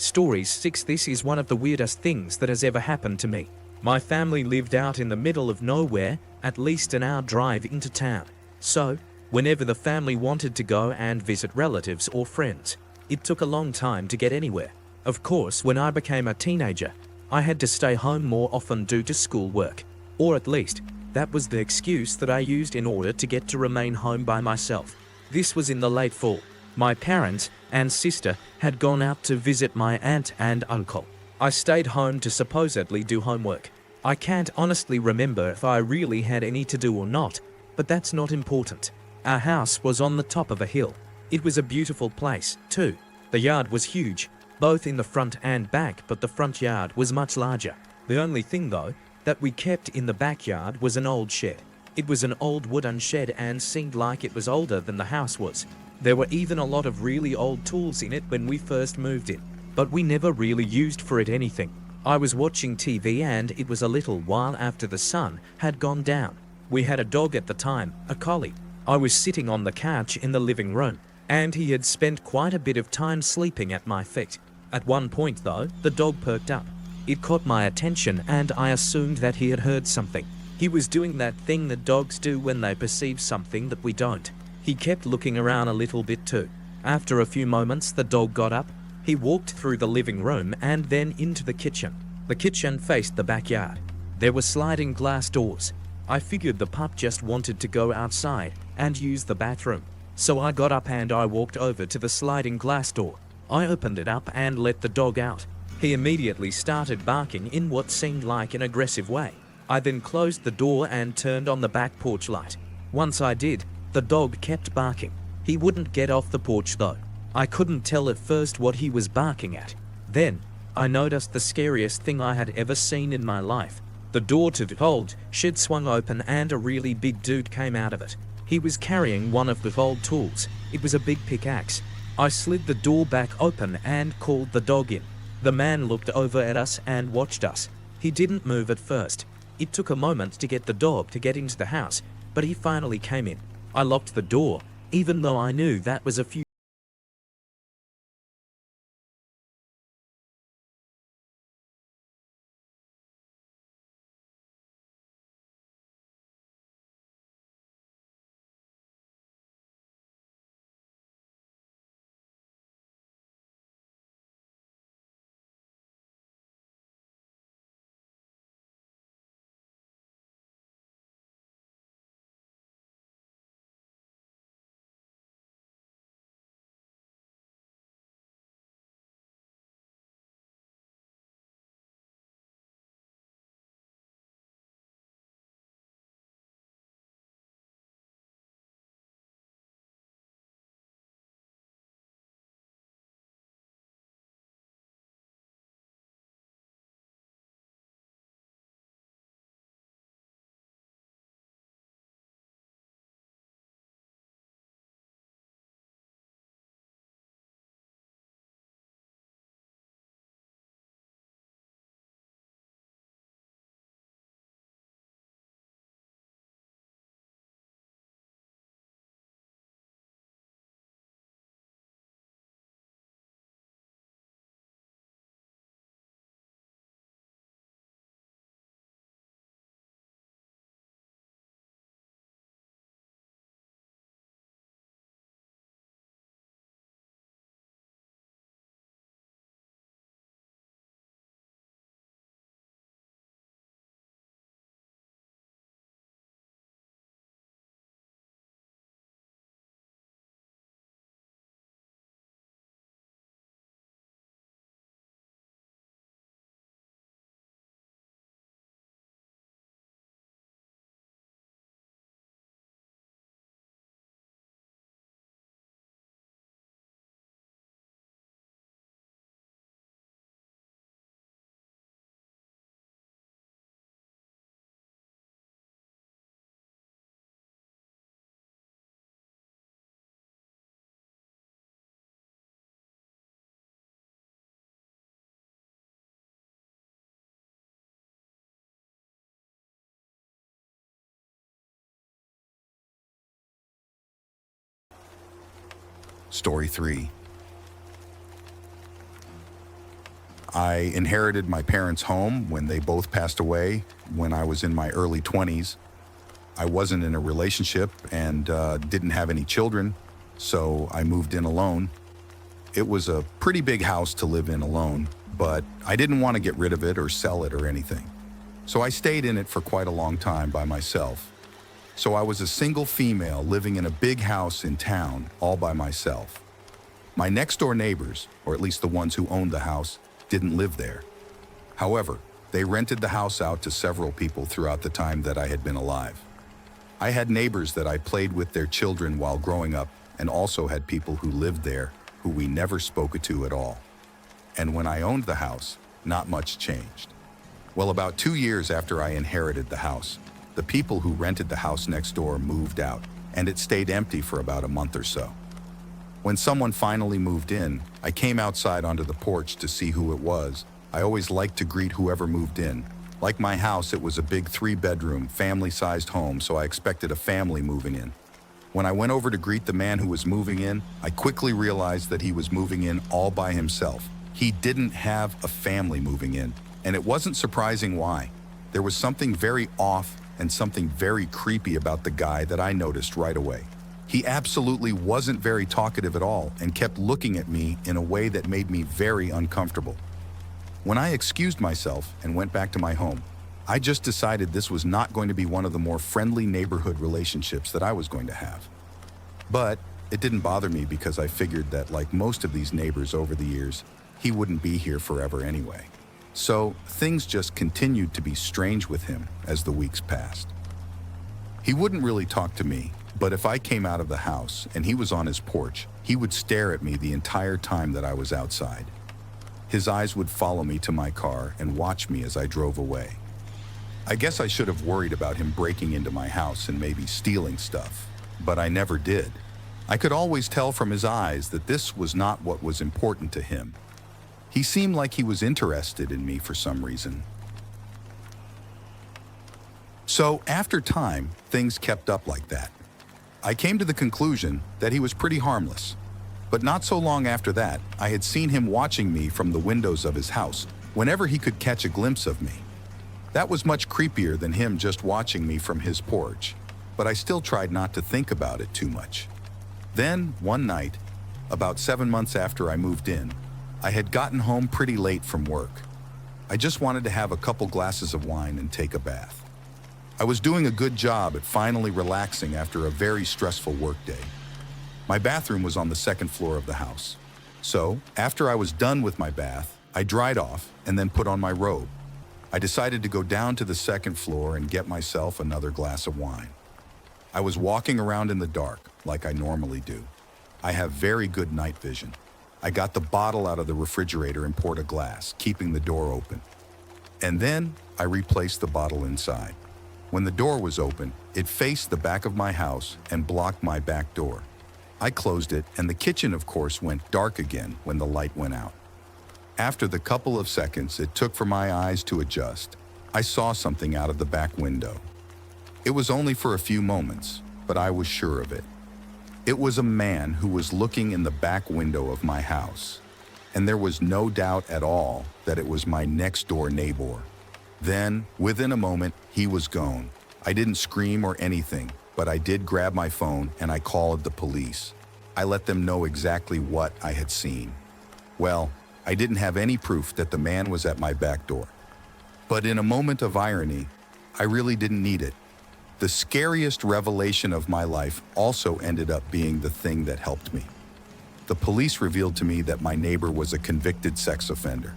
Story 6. This is one of the weirdest things that has ever happened to me. My family lived out in the middle of nowhere, at least an hour drive into town. So, whenever the family wanted to go and visit relatives or friends, it took a long time to get anywhere. Of course, when I became a teenager, I had to stay home more often due to schoolwork. Or at least, that was the excuse that I used in order to get to remain home by myself. This was in the late fall. My parents and sister had gone out to visit my aunt and uncle. I stayed home to supposedly do homework. I can't honestly remember if I really had any to do or not, but that's not important. Our house was on the top of a hill. It was a beautiful place, too. The yard was huge, both in the front and back, but the front yard was much larger. The only thing, though, that we kept in the backyard was an old shed. It was an old wooden shed and seemed like it was older than the house was. There were even a lot of really old tools in it when we first moved in, but we never really used for it anything. I was watching TV and it was a little while after the sun had gone down. We had a dog at the time, a collie. I was sitting on the couch in the living room, and he had spent quite a bit of time sleeping at my feet. At one point, though, the dog perked up. It caught my attention and I assumed that he had heard something. He was doing that thing that dogs do when they perceive something that we don't. He kept looking around a little bit too. After a few moments, the dog got up. He walked through the living room and then into the kitchen. The kitchen faced the backyard. There were sliding glass doors. I figured the pup just wanted to go outside and use the bathroom. So I got up and I walked over to the sliding glass door. I opened it up and let the dog out. He immediately started barking in what seemed like an aggressive way. I then closed the door and turned on the back porch light. Once I did, the dog kept barking. He wouldn't get off the porch though. I couldn't tell at first what he was barking at. Then, I noticed the scariest thing I had ever seen in my life. The door to the old shed swung open and a really big dude came out of it. He was carrying one of the old tools. It was a big pickaxe. I slid the door back open and called the dog in. The man looked over at us and watched us. He didn't move at first. It took a moment to get the dog to get into the house, but he finally came in. I locked the door, even though I knew that was a few Story 3. I inherited my parents' home when they both passed away when I was in my early 20s. I wasn't in a relationship and didn't have any children, so I moved in alone. It was a pretty big house to live in alone, but I didn't want to get rid of it or sell it or anything. So I stayed in it for quite a long time by myself. So I was a single female living in a big house in town all by myself. My next door neighbors, or at least the ones who owned the house, didn't live there. However, they rented the house out to several people throughout the time that I had been alive. I had neighbors that I played with their children while growing up, and also had people who lived there who we never spoke to at all. And when I owned the house, not much changed. Well, about 2 years after I inherited the house, the people who rented the house next door moved out, and it stayed empty for about a month or so. When someone finally moved in, I came outside onto the porch to see who it was. I always liked to greet whoever moved in. Like my house, it was a big 3-bedroom, family-sized home, so I expected a family moving in. When I went over to greet the man who was moving in, I quickly realized that he was moving in all by himself. He didn't have a family moving in, and it wasn't surprising why. There was something very off and something very creepy about the guy that I noticed right away. He absolutely wasn't very talkative at all and kept looking at me in a way that made me very uncomfortable. When I excused myself and went back to my home, I just decided this was not going to be one of the more friendly neighborhood relationships that I was going to have. But it didn't bother me because I figured that, like most of these neighbors over the years, he wouldn't be here forever anyway. So things just continued to be strange with him as the weeks passed. He wouldn't really talk to me, but if I came out of the house and he was on his porch, he would stare at me the entire time that I was outside. His eyes would follow me to my car and watch me as I drove away. I guess I should have worried about him breaking into my house and maybe stealing stuff, but I never did. I could always tell from his eyes that this was not what was important to him. He seemed like he was interested in me for some reason. So after time, things kept up like that. I came to the conclusion that he was pretty harmless. But not so long after that, I had seen him watching me from the windows of his house whenever he could catch a glimpse of me. That was much creepier than him just watching me from his porch, but I still tried not to think about it too much. Then, one night, about 7 months after I moved in, I had gotten home pretty late from work. I just wanted to have a couple glasses of wine and take a bath. I was doing a good job at finally relaxing after a very stressful workday. My bathroom was on the second floor of the house. So, after I was done with my bath, I dried off and then put on my robe. I decided to go down to the second floor and get myself another glass of wine. I was walking around in the dark, like I normally do. I have very good night vision. I got the bottle out of the refrigerator and poured a glass, keeping the door open. And then I replaced the bottle inside. When the door was open, it faced the back of my house and blocked my back door. I closed it, and the kitchen, of course, went dark again when the light went out. After the couple of seconds it took for my eyes to adjust, I saw something out of the back window. It was only for a few moments, but I was sure of it. It was a man who was looking in the back window of my house, and there was no doubt at all that it was my next-door neighbor. Then, within a moment, he was gone. I didn't scream or anything, but I did grab my phone and I called the police. I let them know exactly what I had seen. Well, I didn't have any proof that the man was at my back door. But in a moment of irony, I really didn't need it. The scariest revelation of my life also ended up being the thing that helped me. The police revealed to me that my neighbor was a convicted sex offender.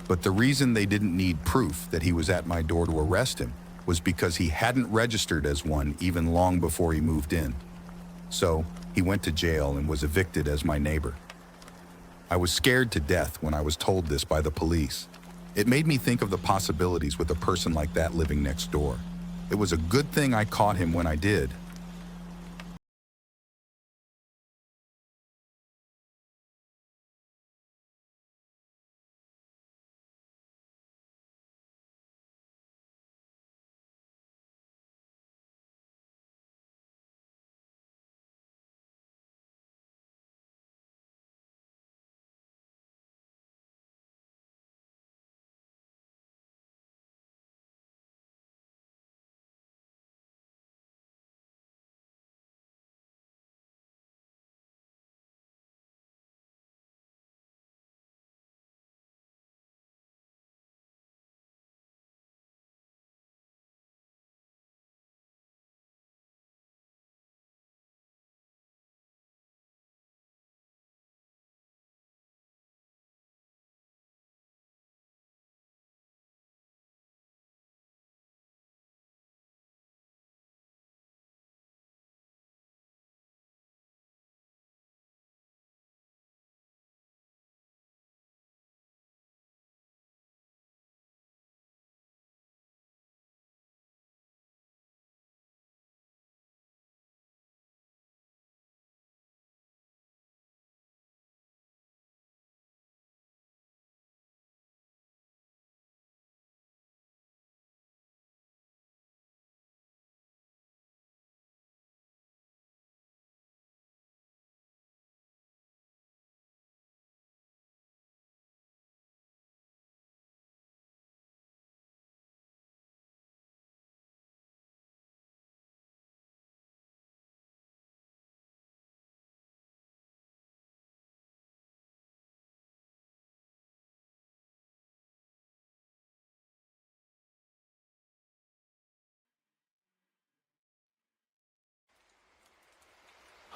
But the reason they didn't need proof that he was at my door to arrest him was because he hadn't registered as one even long before he moved in. So he went to jail and was evicted as my neighbor. I was scared to death when I was told this by the police. It made me think of the possibilities with a person like that living next door. It was a good thing I caught him when I did.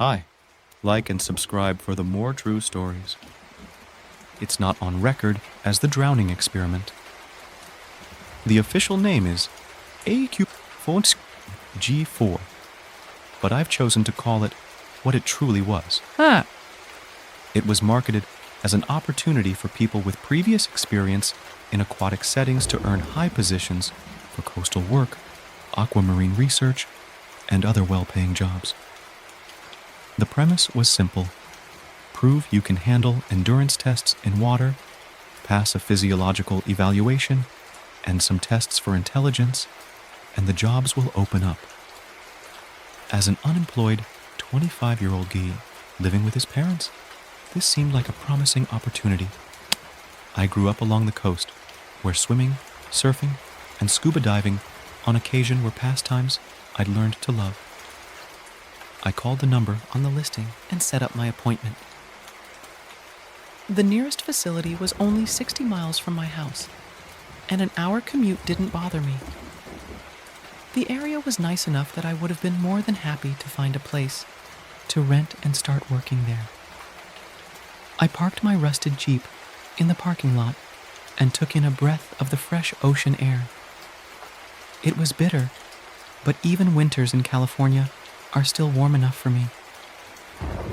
Hi, like and subscribe for the more true stories. It's not on record as the drowning experiment. The official name is G4, but I've chosen to call it what it truly was. It was marketed as an opportunity for people with previous experience in aquatic settings to earn high positions for coastal work, aquamarine research, and other well-paying jobs. The premise was simple. Prove you can handle endurance tests in water, pass a physiological evaluation, and some tests for intelligence, and the jobs will open up. As an unemployed 25-year-old guy living with his parents, this seemed like a promising opportunity. I grew up along the coast, where swimming, surfing, and scuba diving on occasion were pastimes I'd learned to love. I called the number on the listing and set up my appointment. The nearest facility was only 60 miles from my house, and an hour commute didn't bother me. The area was nice enough that I would have been more than happy to find a place to rent and start working there. I parked my rusted Jeep in the parking lot and took in a breath of the fresh ocean air. It was bitter, but even winters in California are still warm enough for me.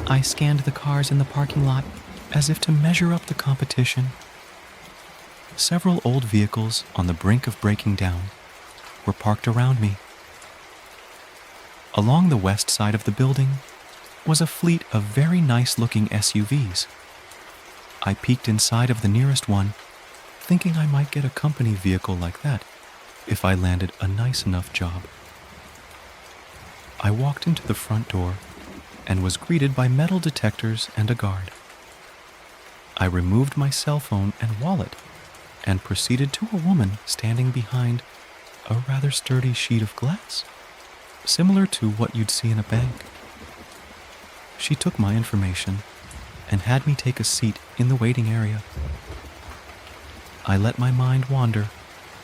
I scanned the cars in the parking lot as if to measure up the competition. Several old vehicles on the brink of breaking down were parked around me. Along the west side of the building was a fleet of very nice-looking SUVs. I peeked inside of the nearest one, thinking I might get a company vehicle like that if I landed a nice enough job. I walked into the front door and was greeted by metal detectors and a guard. I removed my cell phone and wallet and proceeded to a woman standing behind a rather sturdy sheet of glass, similar to what you'd see in a bank. She took my information and had me take a seat in the waiting area. I let my mind wander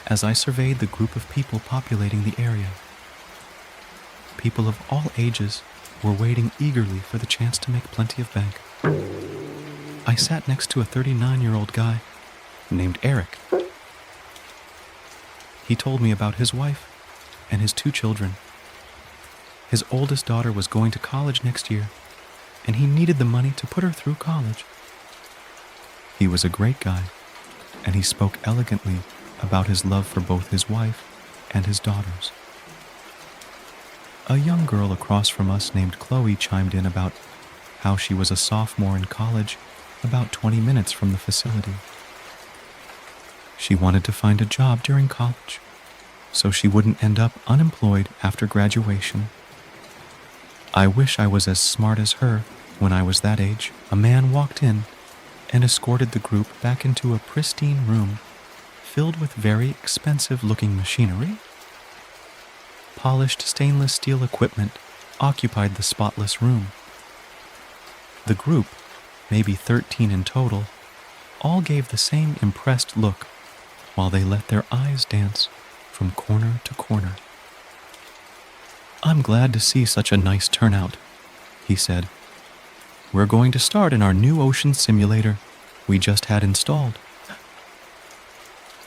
as I surveyed the group of people populating the area. People of all ages were waiting eagerly for the chance to make plenty of bank. I sat next to a 39-year-old guy named Eric. He told me about his wife and his 2 children. His oldest daughter was going to college next year, and he needed the money to put her through college. He was a great guy, and he spoke elegantly about his love for both his wife and his daughters. A young girl across from us named Chloe chimed in about how she was a sophomore in college about 20 minutes from the facility. She wanted to find a job during college, so she wouldn't end up unemployed after graduation. I wish I was as smart as her when I was that age. A man walked in and escorted the group back into a pristine room filled with very expensive-looking machinery. Polished stainless steel equipment occupied the spotless room. The group, maybe 13 in total, all gave the same impressed look while they let their eyes dance from corner to corner. "I'm glad to see such a nice turnout," he said. "We're going to start in our new ocean simulator we just had installed."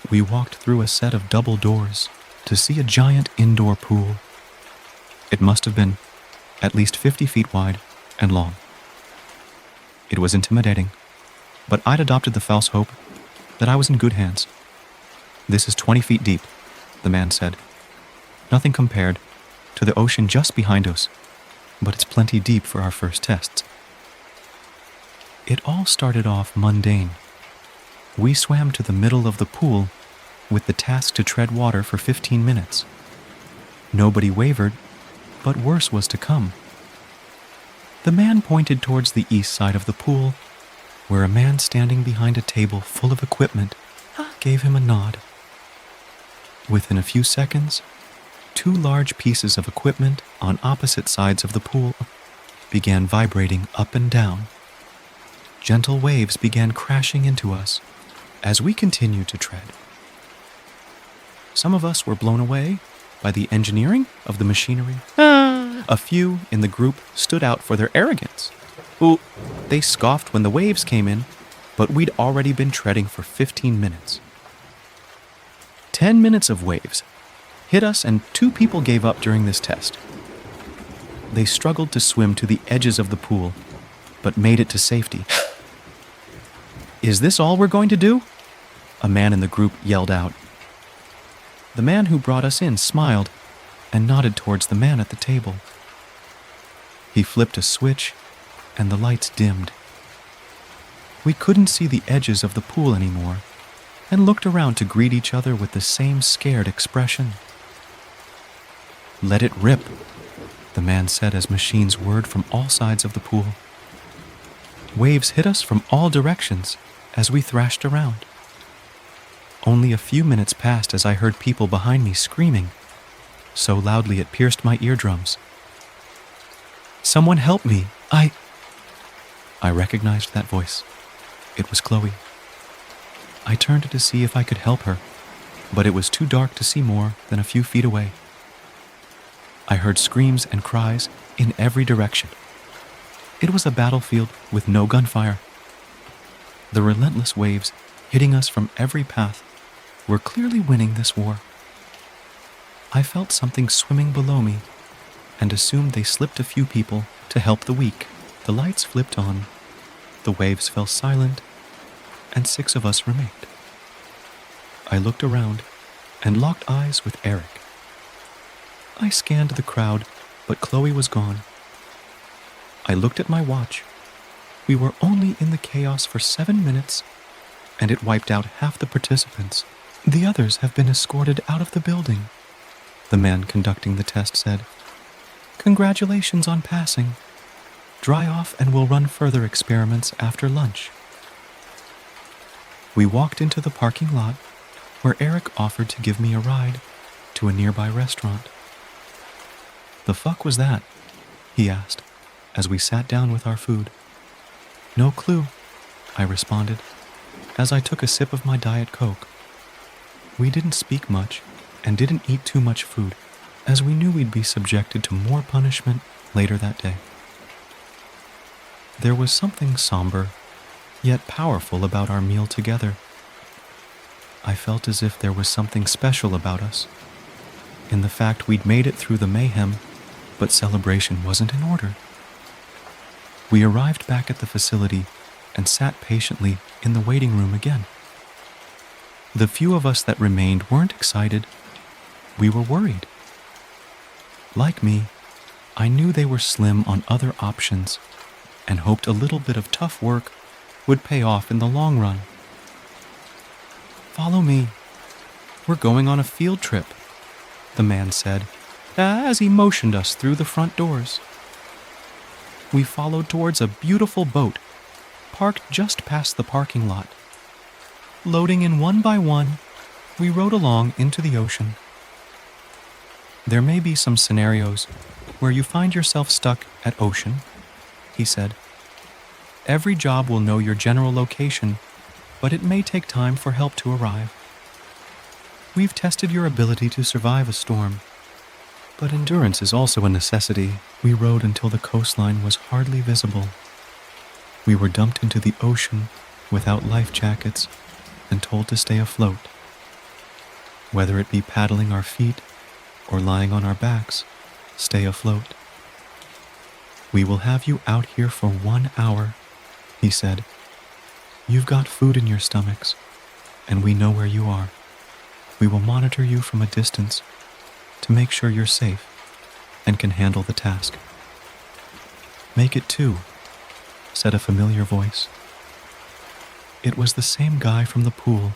We walked through a set of double doors to see a giant indoor pool. It must have been at least 50 feet wide and long. It was intimidating, but I'd adopted the false hope that I was in good hands. "This is 20 feet deep," the man said. "Nothing compared to the ocean just behind us, but it's plenty deep for our first tests." It all started off mundane. We swam to the middle of the pool with the task to tread water for 15 minutes. Nobody wavered, but worse was to come. The man pointed towards the east side of the pool, where a man standing behind a table full of equipment gave him a nod. Within a few seconds, 2 large pieces of equipment on opposite sides of the pool began vibrating up and down. Gentle waves began crashing into us as we continued to tread. Some of us were blown away by the engineering of the machinery. A few in the group stood out for their arrogance. Ooh, they scoffed when the waves came in, but we'd already been treading for 15 minutes. 10 minutes of waves hit us, and 2 people gave up during this test. They struggled to swim to the edges of the pool, but made it to safety. "Is this all we're going to do?" a man in the group yelled out. The man who brought us in smiled and nodded towards the man at the table. He flipped a switch, and the lights dimmed. We couldn't see the edges of the pool anymore, and looked around to greet each other with the same scared expression. "Let it rip," the man said as machines whirred from all sides of the pool. Waves hit us from all directions as we thrashed around. Only a few minutes passed as I heard people behind me screaming, so loudly it pierced my eardrums. "Someone help me! I recognized that voice. It was Chloe. I turned to see if I could help her, but it was too dark to see more than a few feet away. I heard screams and cries in every direction. It was a battlefield with no gunfire. The relentless waves hitting us from every path were clearly winning this war. I felt something swimming below me and assumed they slipped a few people to help the weak. The lights flipped on, the waves fell silent, and 6 of us remained. I looked around and locked eyes with Eric. I scanned the crowd, but Chloe was gone. I looked at my watch. We were only in the chaos for 7 minutes, and it wiped out half the participants. "The others have been escorted out of the building," the man conducting the test said. "Congratulations on passing. Dry off and we'll run further experiments after lunch." We walked into the parking lot, where Eric offered to give me a ride to a nearby restaurant. "The fuck was that?" he asked, as we sat down with our food. "No clue," I responded, as I took a sip of my Diet Coke. We didn't speak much and didn't eat too much food, as we knew we'd be subjected to more punishment later that day. There was something somber, yet powerful about our meal together. I felt as if there was something special about us, in the fact we'd made it through the mayhem, but celebration wasn't in order. We arrived back at the facility and sat patiently in the waiting room again. The few of us that remained weren't excited. We were worried. Like me, I knew they were slim on other options and hoped a little bit of tough work would pay off in the long run. "Follow me. We're going on a field trip," the man said, as he motioned us through the front doors. We followed towards a beautiful boat, parked just past the parking lot. Loading in one by one, we rowed along into the ocean. "There may be some scenarios where you find yourself stuck at ocean," he said. "Every job will know your general location, but it may take time for help to arrive. We've tested your ability to survive a storm, but endurance is also a necessity." We rowed until the coastline was hardly visible. We were dumped into the ocean without life jackets and told to stay afloat. Whether it be paddling our feet or lying on our backs, stay afloat. "We will have you out here for 1 hour," he said. "You've got food in your stomachs, and we know where you are. We will monitor you from a distance to make sure you're safe and can handle the task." "Make it 2, said a familiar voice. It was the same guy from the pool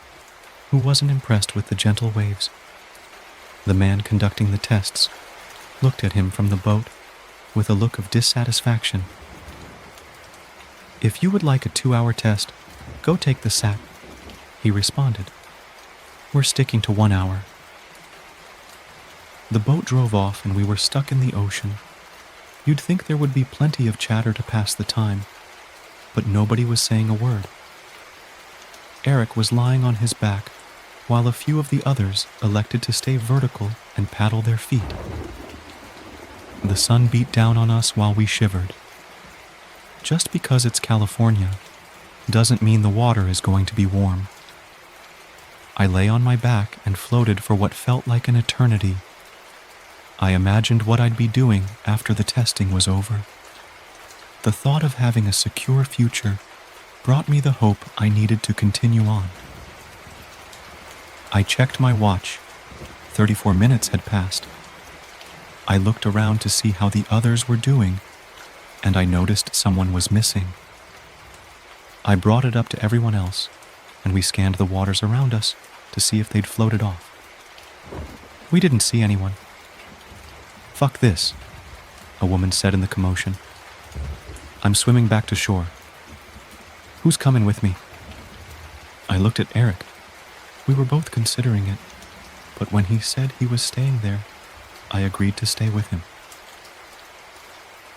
who wasn't impressed with the gentle waves. The man conducting the tests looked at him from the boat with a look of dissatisfaction. "If you would like a 2-hour test, go take the SAT," he responded. "We're sticking to 1 hour." The boat drove off and we were stuck in the ocean. You'd think there would be plenty of chatter to pass the time, but nobody was saying a word. Eric was lying on his back, while a few of the others elected to stay vertical and paddle their feet. The sun beat down on us while we shivered. Just because it's California doesn't mean the water is going to be warm. I lay on my back and floated for what felt like an eternity. I imagined what I'd be doing after the testing was over. The thought of having a secure future brought me the hope I needed to continue on. I checked my watch. 34 minutes had passed. I looked around to see how the others were doing, and I noticed someone was missing. I brought it up to everyone else, and we scanned the waters around us to see if they'd floated off. We didn't see anyone. "Fuck this," a woman said in the commotion. "I'm swimming back to shore. Who's coming with me?" I looked at Eric. We were both considering it, but when he said he was staying there, I agreed to stay with him.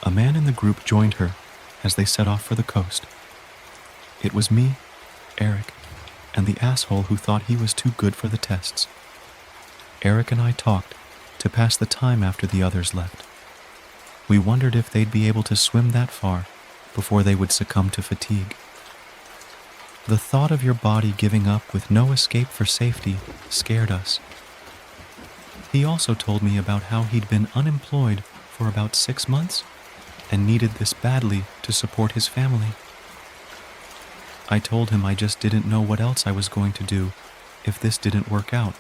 A man in the group joined her as they set off for the coast. It was me, Eric, and the asshole who thought he was too good for the tests. Eric and I talked to pass the time after the others left. We wondered if they'd be able to swim that far before they would succumb to fatigue. The thought of your body giving up with no escape for safety scared us. He also told me about how he'd been unemployed for about 6 months and needed this badly to support his family. I told him I just didn't know what else I was going to do if this didn't work out.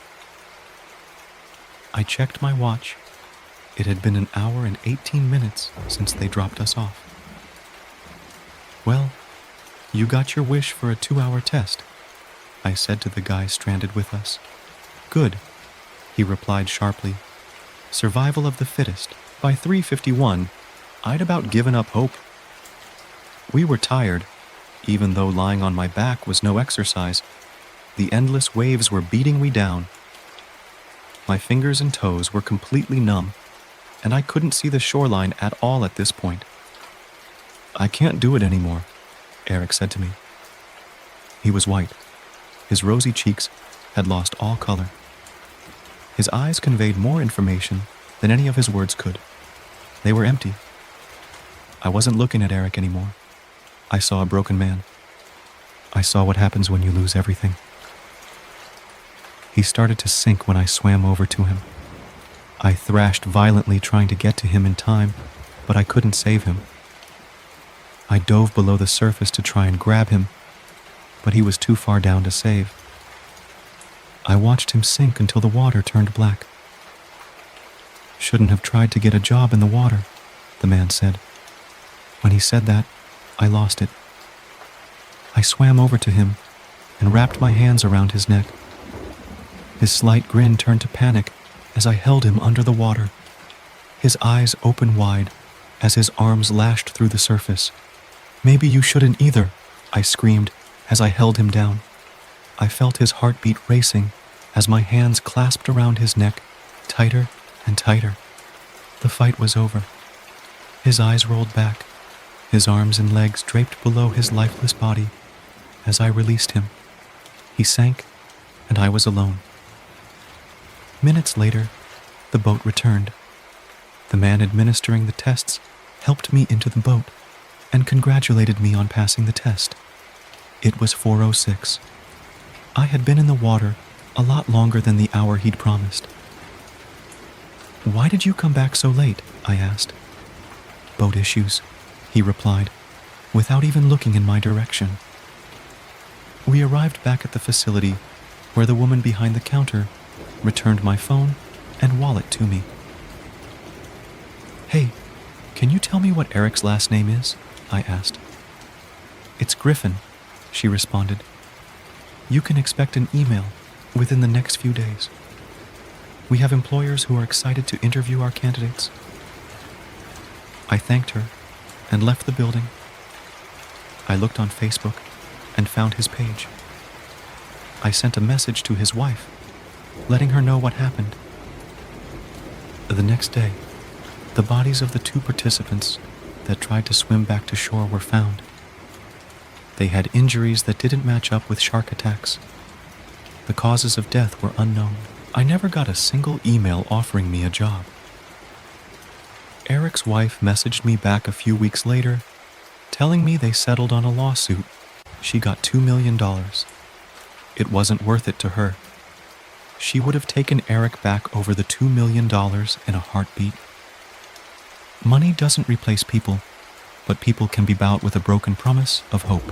I checked my watch. It had been 1 hour and 18 minutes since they dropped us off. "Well, you got your wish for a 2-hour test," I said to the guy stranded with us. "Good," he replied sharply. "Survival of the fittest. By 3:51, I'd about given up hope." We were tired, even though lying on my back was no exercise. The endless waves were beating me down. My fingers and toes were completely numb, and I couldn't see the shoreline at all at this point. "I can't do it anymore," Eric said to me. He was white. His rosy cheeks had lost all color. His eyes conveyed more information than any of his words could. They were empty. I wasn't looking at Eric anymore. I saw a broken man. I saw what happens when you lose everything. He started to sink when I swam over to him. I thrashed violently trying to get to him in time, but I couldn't save him. I dove below the surface to try and grab him, but he was too far down to save. I watched him sink until the water turned black. "Shouldn't have tried to get a job in the water," the man said. When he said that, I lost it. I swam over to him and wrapped my hands around his neck. His slight grin turned to panic as I held him under the water. His eyes opened wide as his arms lashed through the surface. "Maybe you shouldn't either," I screamed as I held him down. I felt his heartbeat racing as my hands clasped around his neck, tighter and tighter. The fight was over. His eyes rolled back, his arms and legs draped below his lifeless body. As I released him, he sank, and I was alone. Minutes later, the boat returned. The man administering the tests helped me into the boat and congratulated me on passing the test. It was 4:06. I had been in the water a lot longer than the hour he'd promised. "Why did you come back so late?" I asked. "Boat issues," he replied, without even looking in my direction. We arrived back at the facility where the woman behind the counter returned my phone and wallet to me. "Hey, can you tell me what Eric's last name is?" I asked. "It's Griffin," she responded. "You can expect an email within the next few days. We have employers who are excited to interview our candidates." I thanked her and left the building. I looked on Facebook and found his page. I sent a message to his wife, letting her know what happened. The next day, the bodies of the 2 participants that tried to swim back to shore were found. They had injuries that didn't match up with shark attacks. The causes of death were unknown. I never got a single email offering me a job. Eric's wife messaged me back a few weeks later, telling me they settled on a lawsuit. She got $2 million. It wasn't worth it to her. She would have taken Eric back over the $2 million in a heartbeat. Money doesn't replace people, but people can be bought with a broken promise of hope.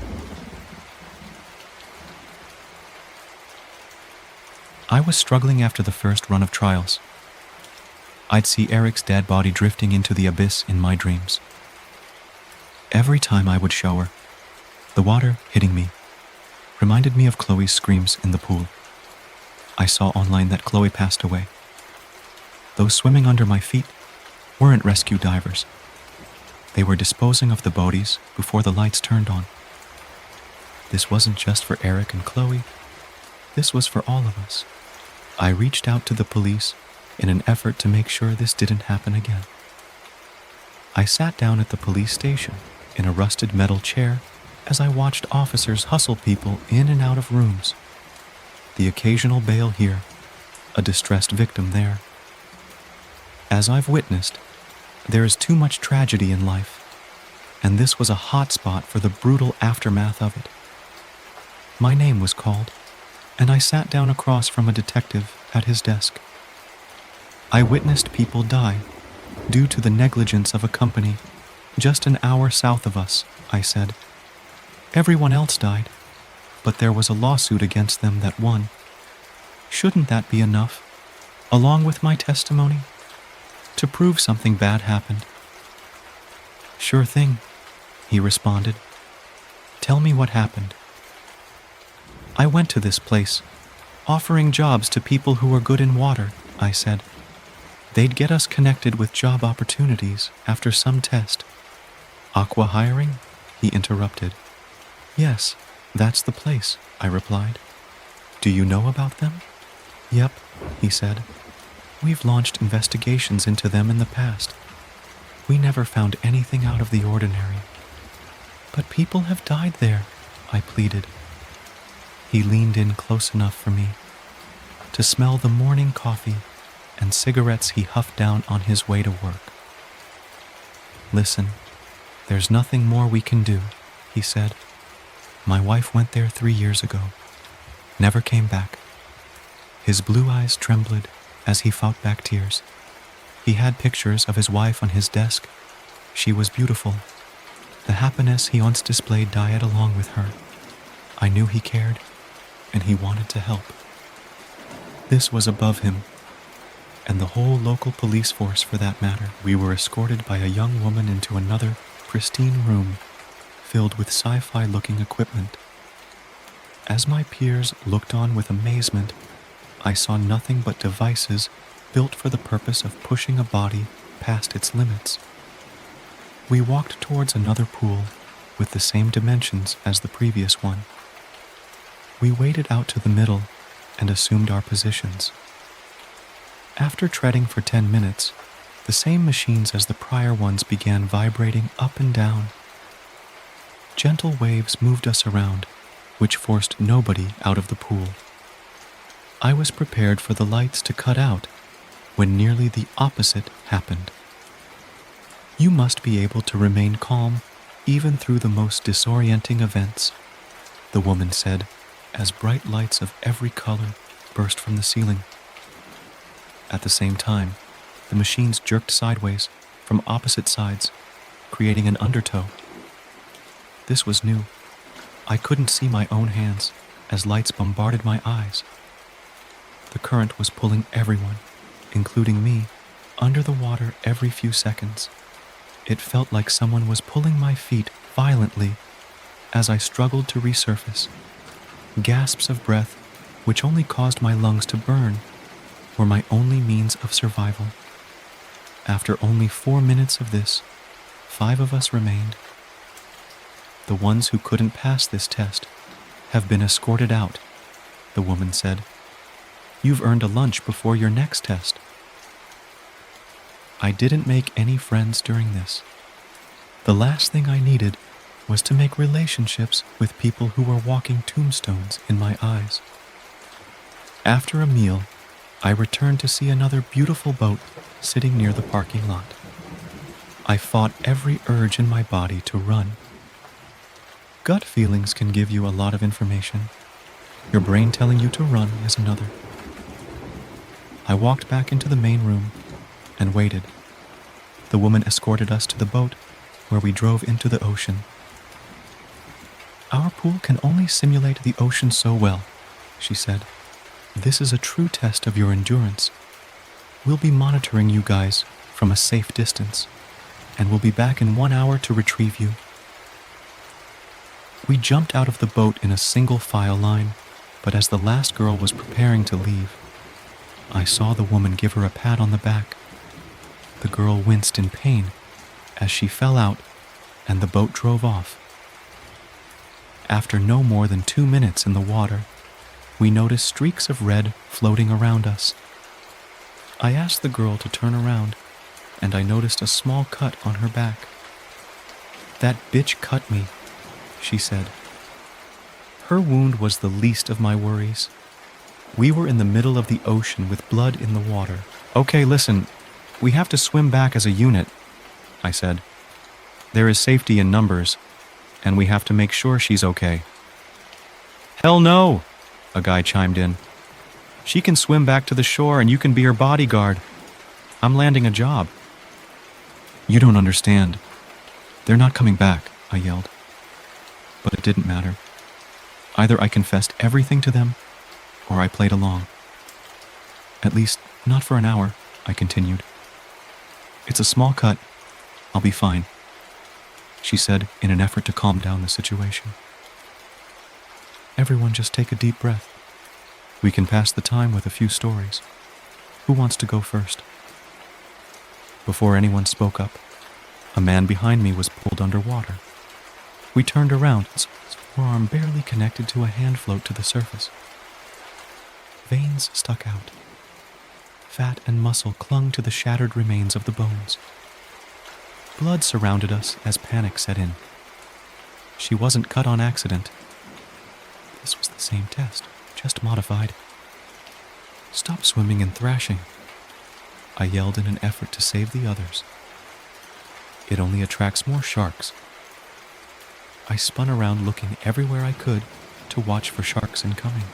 I was struggling after the first run of trials. I'd see Eric's dead body drifting into the abyss in my dreams. Every time I would show her, the water hitting me reminded me of Chloe's screams in the pool. I saw online that Chloe passed away. Those swimming under my feet weren't rescue divers. They were disposing of the bodies before the lights turned on. This wasn't just for Eric and Chloe. This was for all of us. I reached out to the police in an effort to make sure this didn't happen again. I sat down at the police station in a rusted metal chair as I watched officers hustle people in and out of rooms. The occasional bail here, a distressed victim there. As I've witnessed, there is too much tragedy in life, and this was a hot spot for the brutal aftermath of it. My name was called, and I sat down across from a detective at his desk. I witnessed people die due to the negligence of a company just an hour south of us, I said. Everyone else died, but there was a lawsuit against them that won. Shouldn't that be enough, along with my testimony, to prove something bad happened? Sure thing, he responded. Tell me what happened. I went to this place, offering jobs to people who are good in water, I said. They'd get us connected with job opportunities after some test. Aqua hiring? He interrupted. Yes, that's the place, I replied. Do you know about them? Yep, he said. We've launched investigations into them in the past. We never found anything out of the ordinary. But people have died there, I pleaded. He leaned in close enough for me to smell the morning coffee and cigarettes he huffed down on his way to work. Listen, there's nothing more we can do, he said. My wife went there 3 years ago, never came back. His blue eyes trembled as he fought back tears. He had pictures of his wife on his desk. She was beautiful. The happiness he once displayed died along with her. I knew he cared, and he wanted to help. This was above him, and the whole local police force for that matter. We were escorted by a young woman into another pristine room filled with sci-fi looking equipment. As my peers looked on with amazement, I saw nothing but devices built for the purpose of pushing a body past its limits. We walked towards another pool with the same dimensions as the previous one. We waded out to the middle and assumed our positions. After treading for 10 minutes, the same machines as the prior ones began vibrating up and down. Gentle waves moved us around, which forced nobody out of the pool. I was prepared for the lights to cut out when nearly the opposite happened. You must be able to remain calm even through the most disorienting events, the woman said, as bright lights of every color burst from the ceiling. At the same time, the machines jerked sideways from opposite sides, creating an undertow. This was new. I couldn't see my own hands as lights bombarded my eyes. The current was pulling everyone, including me, under the water every few seconds. It felt like someone was pulling my feet violently as I struggled to resurface. Gasps of breath, which only caused my lungs to burn, were my only means of survival. After only 4 minutes of this, 5 of us remained. The ones who couldn't pass this test have been escorted out, the woman said. You've earned a lunch before your next test. I didn't make any friends during this. The last thing I needed was to make relationships with people who were walking tombstones in my eyes. After a meal, I returned to see another beautiful boat sitting near the parking lot. I fought every urge in my body to run. Gut feelings can give you a lot of information. Your brain telling you to run is another. I walked back into the main room and waited. The woman escorted us to the boat where we drove into the ocean. Our pool can only simulate the ocean so well, she said. This is a true test of your endurance. We'll be monitoring you guys from a safe distance, and we'll be back in 1 hour to retrieve you. We jumped out of the boat in a single file line, but as the last girl was preparing to leave, I saw the woman give her a pat on the back. The girl winced in pain as she fell out, and the boat drove off. After no more than 2 minutes in the water, we noticed streaks of red floating around us. I asked the girl to turn around, and I noticed a small cut on her back. "That bitch cut me," she said. Her wound was the least of my worries. We were in the middle of the ocean with blood in the water. "Okay, listen, we have to swim back as a unit," I said. "There is safety in numbers, and we have to make sure she's okay." "Hell no," a guy chimed in. "She can swim back to the shore and you can be her bodyguard. I'm landing a job." "You don't understand. They're not coming back," I yelled. But it didn't matter. Either I confessed everything to them, or I played along. "At least, not for an hour," I continued. "It's a small cut. I'll be fine," she said in an effort to calm down the situation. "Everyone just take a deep breath. We can pass the time with a few stories. Who wants to go first?" Before anyone spoke up, a man behind me was pulled underwater. We turned around, his forearm barely connected to a hand float to the surface. Veins stuck out. Fat and muscle clung to the shattered remains of the bones. Blood surrounded us as panic set in. She wasn't cut on accident. This was the same test, just modified. "Stop swimming and thrashing," I yelled in an effort to save the others. "It only attracts more sharks." I spun around looking everywhere I could to watch for sharks incoming.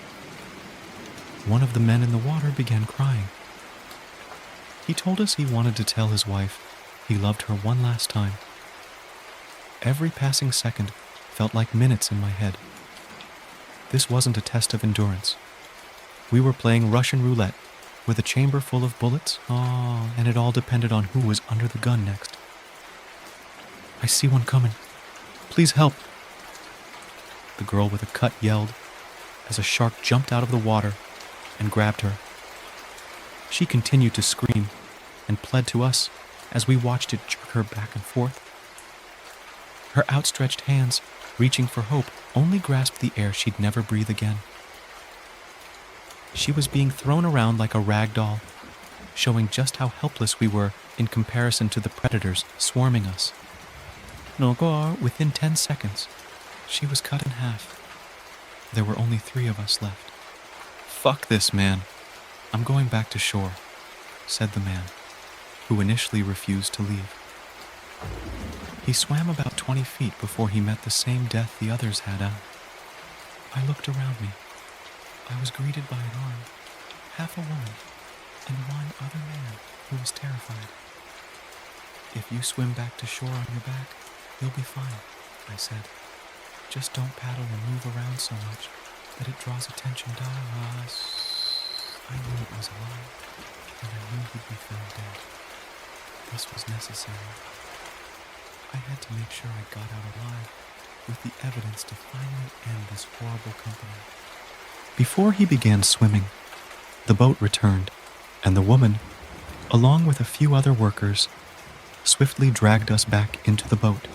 One of the men in the water began crying. He told us he wanted to tell his wife he loved her one last time. Every passing second felt like minutes in my head. This wasn't a test of endurance. We were playing Russian roulette with a chamber full of bullets, and it all depended on who was under the gun next. "I see one coming. Please help." The girl with a cut yelled as a shark jumped out of the water and grabbed her. She continued to scream and pled to us as we watched it jerk her back and forth. Her outstretched hands, reaching for hope, only grasped the air she'd never breathe again. She was being thrown around like a rag doll, showing just how helpless we were in comparison to the predators swarming us. Within 10 seconds, she was cut in half. There were only 3 of us left. "Fuck this, man. I'm going back to shore," said the man, who initially refused to leave. He swam about 20 feet before he met the same death the others had out. I looked around me. I was greeted by an arm, half a woman, and one other man who was terrified. "If you swim back to shore on your back, you'll be fine," I said. "Just don't paddle and move around so much that it draws attention down on us." I knew it was a lie, and I knew he'd be found dead. This was necessary. I had to make sure I got out alive with the evidence to finally end this horrible company. Before he began swimming, the boat returned, and the woman, along with a few other workers, swiftly dragged us back into the boat.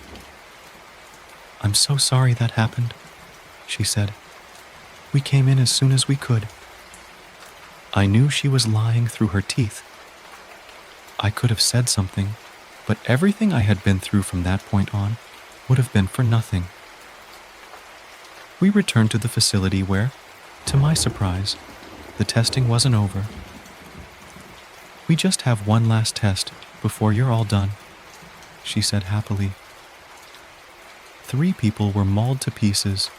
"I'm so sorry that happened," she said. "We came in as soon as we could." I knew she was lying through her teeth. I could have said something, but everything I had been through from that point on would have been for nothing. We returned to the facility where, to my surprise, the testing wasn't over. "We just have one last test before you're all done." she said happily. 3 people were mauled to pieces,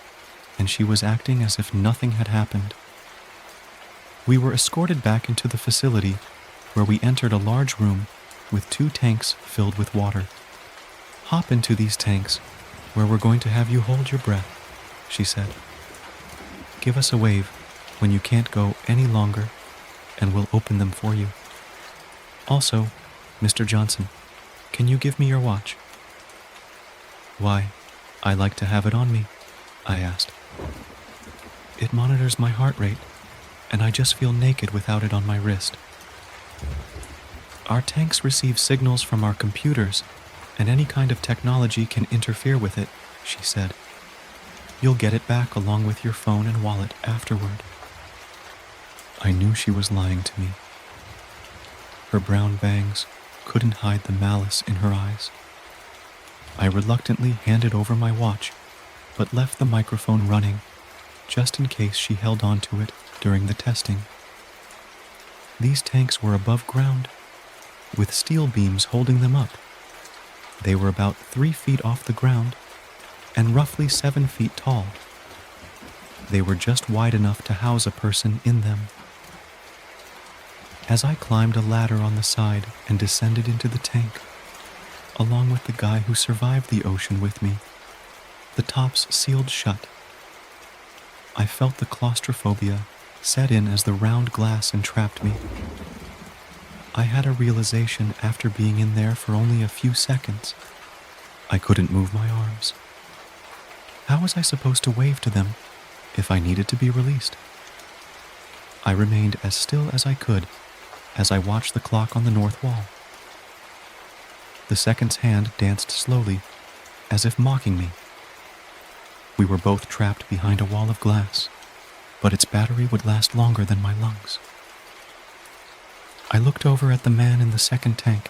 and she was acting as if nothing had happened. We were escorted back into the facility, where we entered a large room with 2 tanks filled with water. Hop into these tanks, where we're going to have you hold your breath, she said. Give us a wave when you can't go any longer, and we'll open them for you. Also, Mr. Johnson, can you give me your watch? Why, I like to have it on me, I asked. It monitors my heart rate, and I just feel naked without it on my wrist. Our tanks receive signals from our computers, and any kind of technology can interfere with it, she said. You'll get it back along with your phone and wallet afterward. I knew she was lying to me. Her brown bangs couldn't hide the malice in her eyes. I reluctantly handed over my watch, but left the microphone running, just in case she held on to it during the testing. These tanks were above ground, with steel beams holding them up. They were about 3 feet off the ground and roughly 7 feet tall. They were just wide enough to house a person in them. As I climbed a ladder on the side and descended into the tank, along with the guy who survived the ocean with me, the tops sealed shut. I felt the claustrophobia set in as the round glass entrapped me. I had a realization after being in there for only a few seconds. I couldn't move my arms. How was I supposed to wave to them if I needed to be released? I remained as still as I could as I watched the clock on the north wall. The second's hand danced slowly, as if mocking me. We were both trapped behind a wall of glass, but its battery would last longer than my lungs. I looked over at the man in the second tank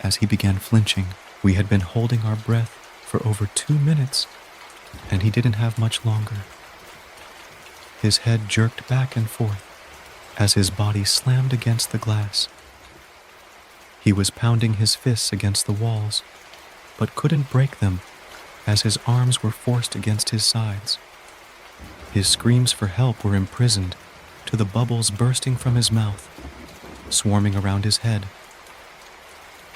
as he began flinching. We had been holding our breath for over 2 minutes, and he didn't have much longer. His head jerked back and forth as his body slammed against the glass. He was pounding his fists against the walls, but couldn't break them as his arms were forced against his sides. His screams for help were imprisoned to the bubbles bursting from his mouth, swarming around his head.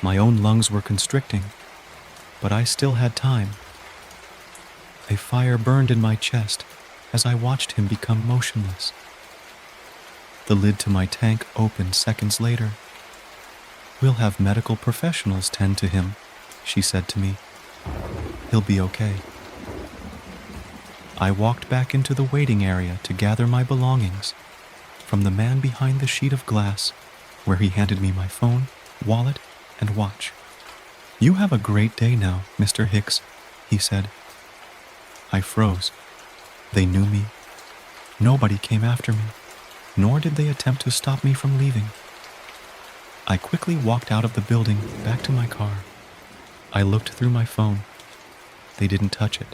My own lungs were constricting, but I still had time. A fire burned in my chest as I watched him become motionless. The lid to my tank opened seconds later. We'll have medical professionals tend to him, she said to me. He'll be okay. I walked back into the waiting area to gather my belongings from the man behind the sheet of glass, where he handed me my phone, wallet, and watch. You have a great day now, Mr. Hicks, he said. I froze. They knew me. Nobody came after me, nor did they attempt to stop me from leaving. I quickly walked out of the building back to my car. I looked through my phone. They didn't touch it.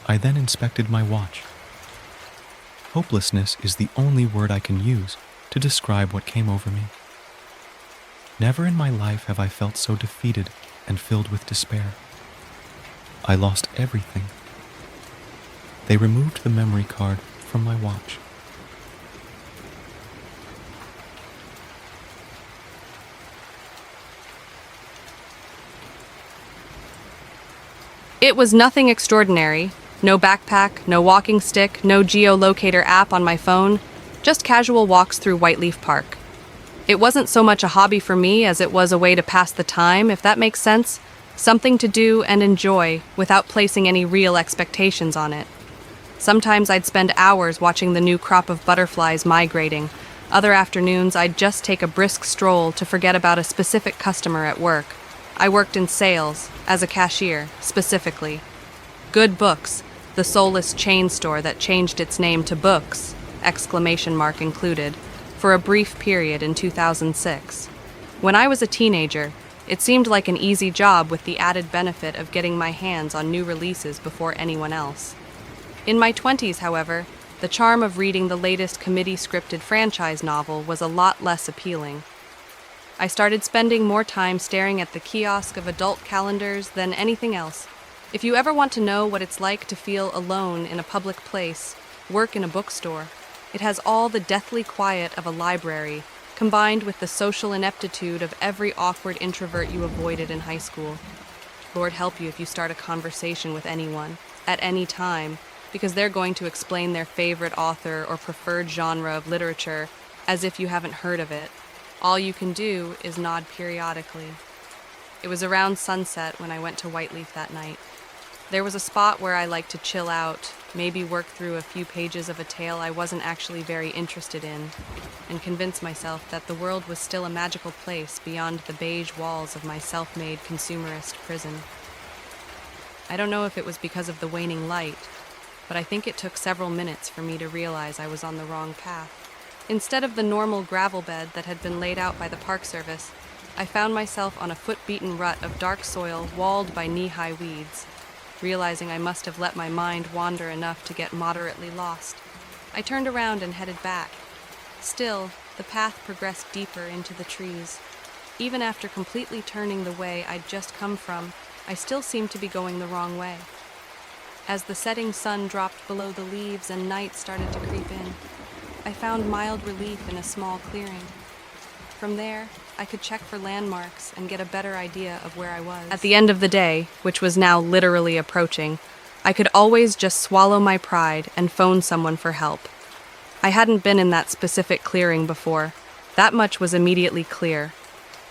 I then inspected my watch. Hopelessness is the only word I can use to describe what came over me. Never in my life have I felt so defeated and filled with despair. I lost everything. They removed the memory card from my watch. It was nothing extraordinary. No backpack, no walking stick, no geolocator app on my phone, just casual walks through Whiteleaf Park. It wasn't so much a hobby for me as it was a way to pass the time, if that makes sense. Something to do and enjoy without placing any real expectations on it. Sometimes I'd spend hours watching the new crop of butterflies migrating. Other afternoons I'd just take a brisk stroll to forget about a specific customer at work. I worked in sales, as a cashier, specifically. Good Books, the soulless chain store that changed its name to Books, ! Included, for a brief period in 2006. When I was a teenager, it seemed like an easy job with the added benefit of getting my hands on new releases before anyone else. In my 20s, however, the charm of reading the latest committee-scripted franchise novel was a lot less appealing. I started spending more time staring at the kiosk of adult calendars than anything else. If you ever want to know what it's like to feel alone in a public place, work in a bookstore. It has all the deathly quiet of a library, combined with the social ineptitude of every awkward introvert you avoided in high school. Lord help you if you start a conversation with anyone, at any time, because they're going to explain their favorite author or preferred genre of literature as if you haven't heard of it. All you can do is nod periodically. It was around sunset when I went to Whiteleaf that night. There was a spot where I liked to chill out, maybe work through a few pages of a tale I wasn't actually very interested in, and convince myself that the world was still a magical place beyond the beige walls of my self-made consumerist prison. I don't know if it was because of the waning light, but I think it took several minutes for me to realize I was on the wrong path. Instead of the normal gravel bed that had been laid out by the Park Service, I found myself on a foot-beaten rut of dark soil walled by knee-high weeds. Realizing I must have let my mind wander enough to get moderately lost, I turned around and headed back. Still, the path progressed deeper into the trees. Even after completely turning the way I'd just come from, I still seemed to be going the wrong way. As the setting sun dropped below the leaves and night started to creep in, I found mild relief in a small clearing. From there, I could check for landmarks and get a better idea of where I was. At the end of the day, which was now literally approaching, I could always just swallow my pride and phone someone for help. I hadn't been in that specific clearing before. That much was immediately clear.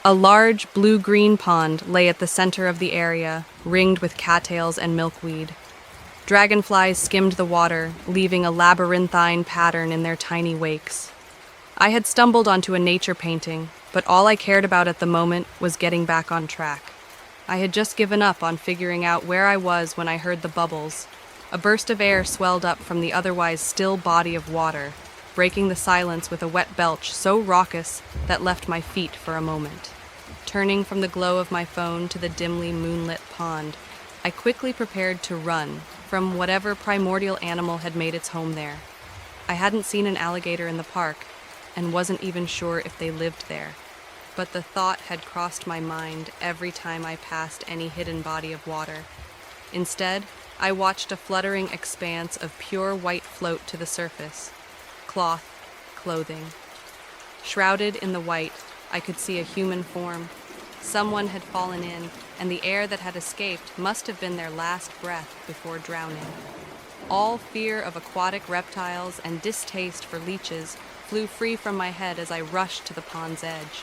A large blue-green pond lay at the center of the area, ringed with cattails and milkweed. Dragonflies skimmed the water, leaving a labyrinthine pattern in their tiny wakes. I had stumbled onto a nature painting, but all I cared about at the moment was getting back on track. I had just given up on figuring out where I was when I heard the bubbles. A burst of air swelled up from the otherwise still body of water, breaking the silence with a wet belch so raucous that left my feet for a moment. Turning from the glow of my phone to the dimly moonlit pond, I quickly prepared to run from whatever primordial animal had made its home there. I hadn't seen an alligator in the park, and wasn't even sure if they lived there. But the thought had crossed my mind every time I passed any hidden body of water. Instead, I watched a fluttering expanse of pure white float to the surface. Cloth, clothing. Shrouded in the white, I could see a human form. Someone had fallen in, and the air that had escaped must have been their last breath before drowning. All fear of aquatic reptiles and distaste for leeches flew free from my head as I rushed to the pond's edge.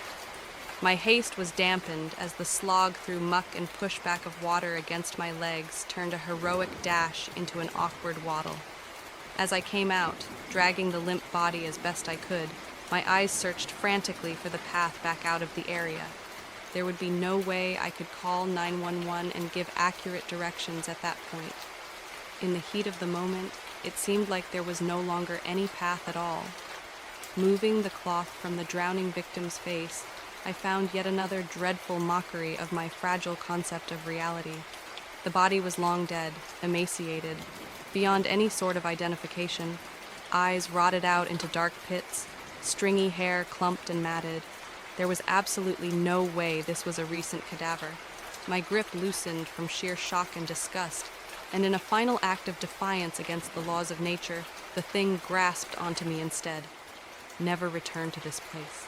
My haste was dampened as the slog through muck and pushback of water against my legs turned a heroic dash into an awkward waddle. As I came out, dragging the limp body as best I could, my eyes searched frantically for the path back out of the area. There would be no way I could call 911 and give accurate directions at that point. In the heat of the moment, it seemed like there was no longer any path at all. Moving the cloth from the drowning victim's face, I found yet another dreadful mockery of my fragile concept of reality. The body was long dead, emaciated, beyond any sort of identification, eyes rotted out into dark pits, stringy hair clumped and matted. There was absolutely no way this was a recent cadaver. My grip loosened from sheer shock and disgust, and in a final act of defiance against the laws of nature, the thing grasped onto me instead. Never return to this place.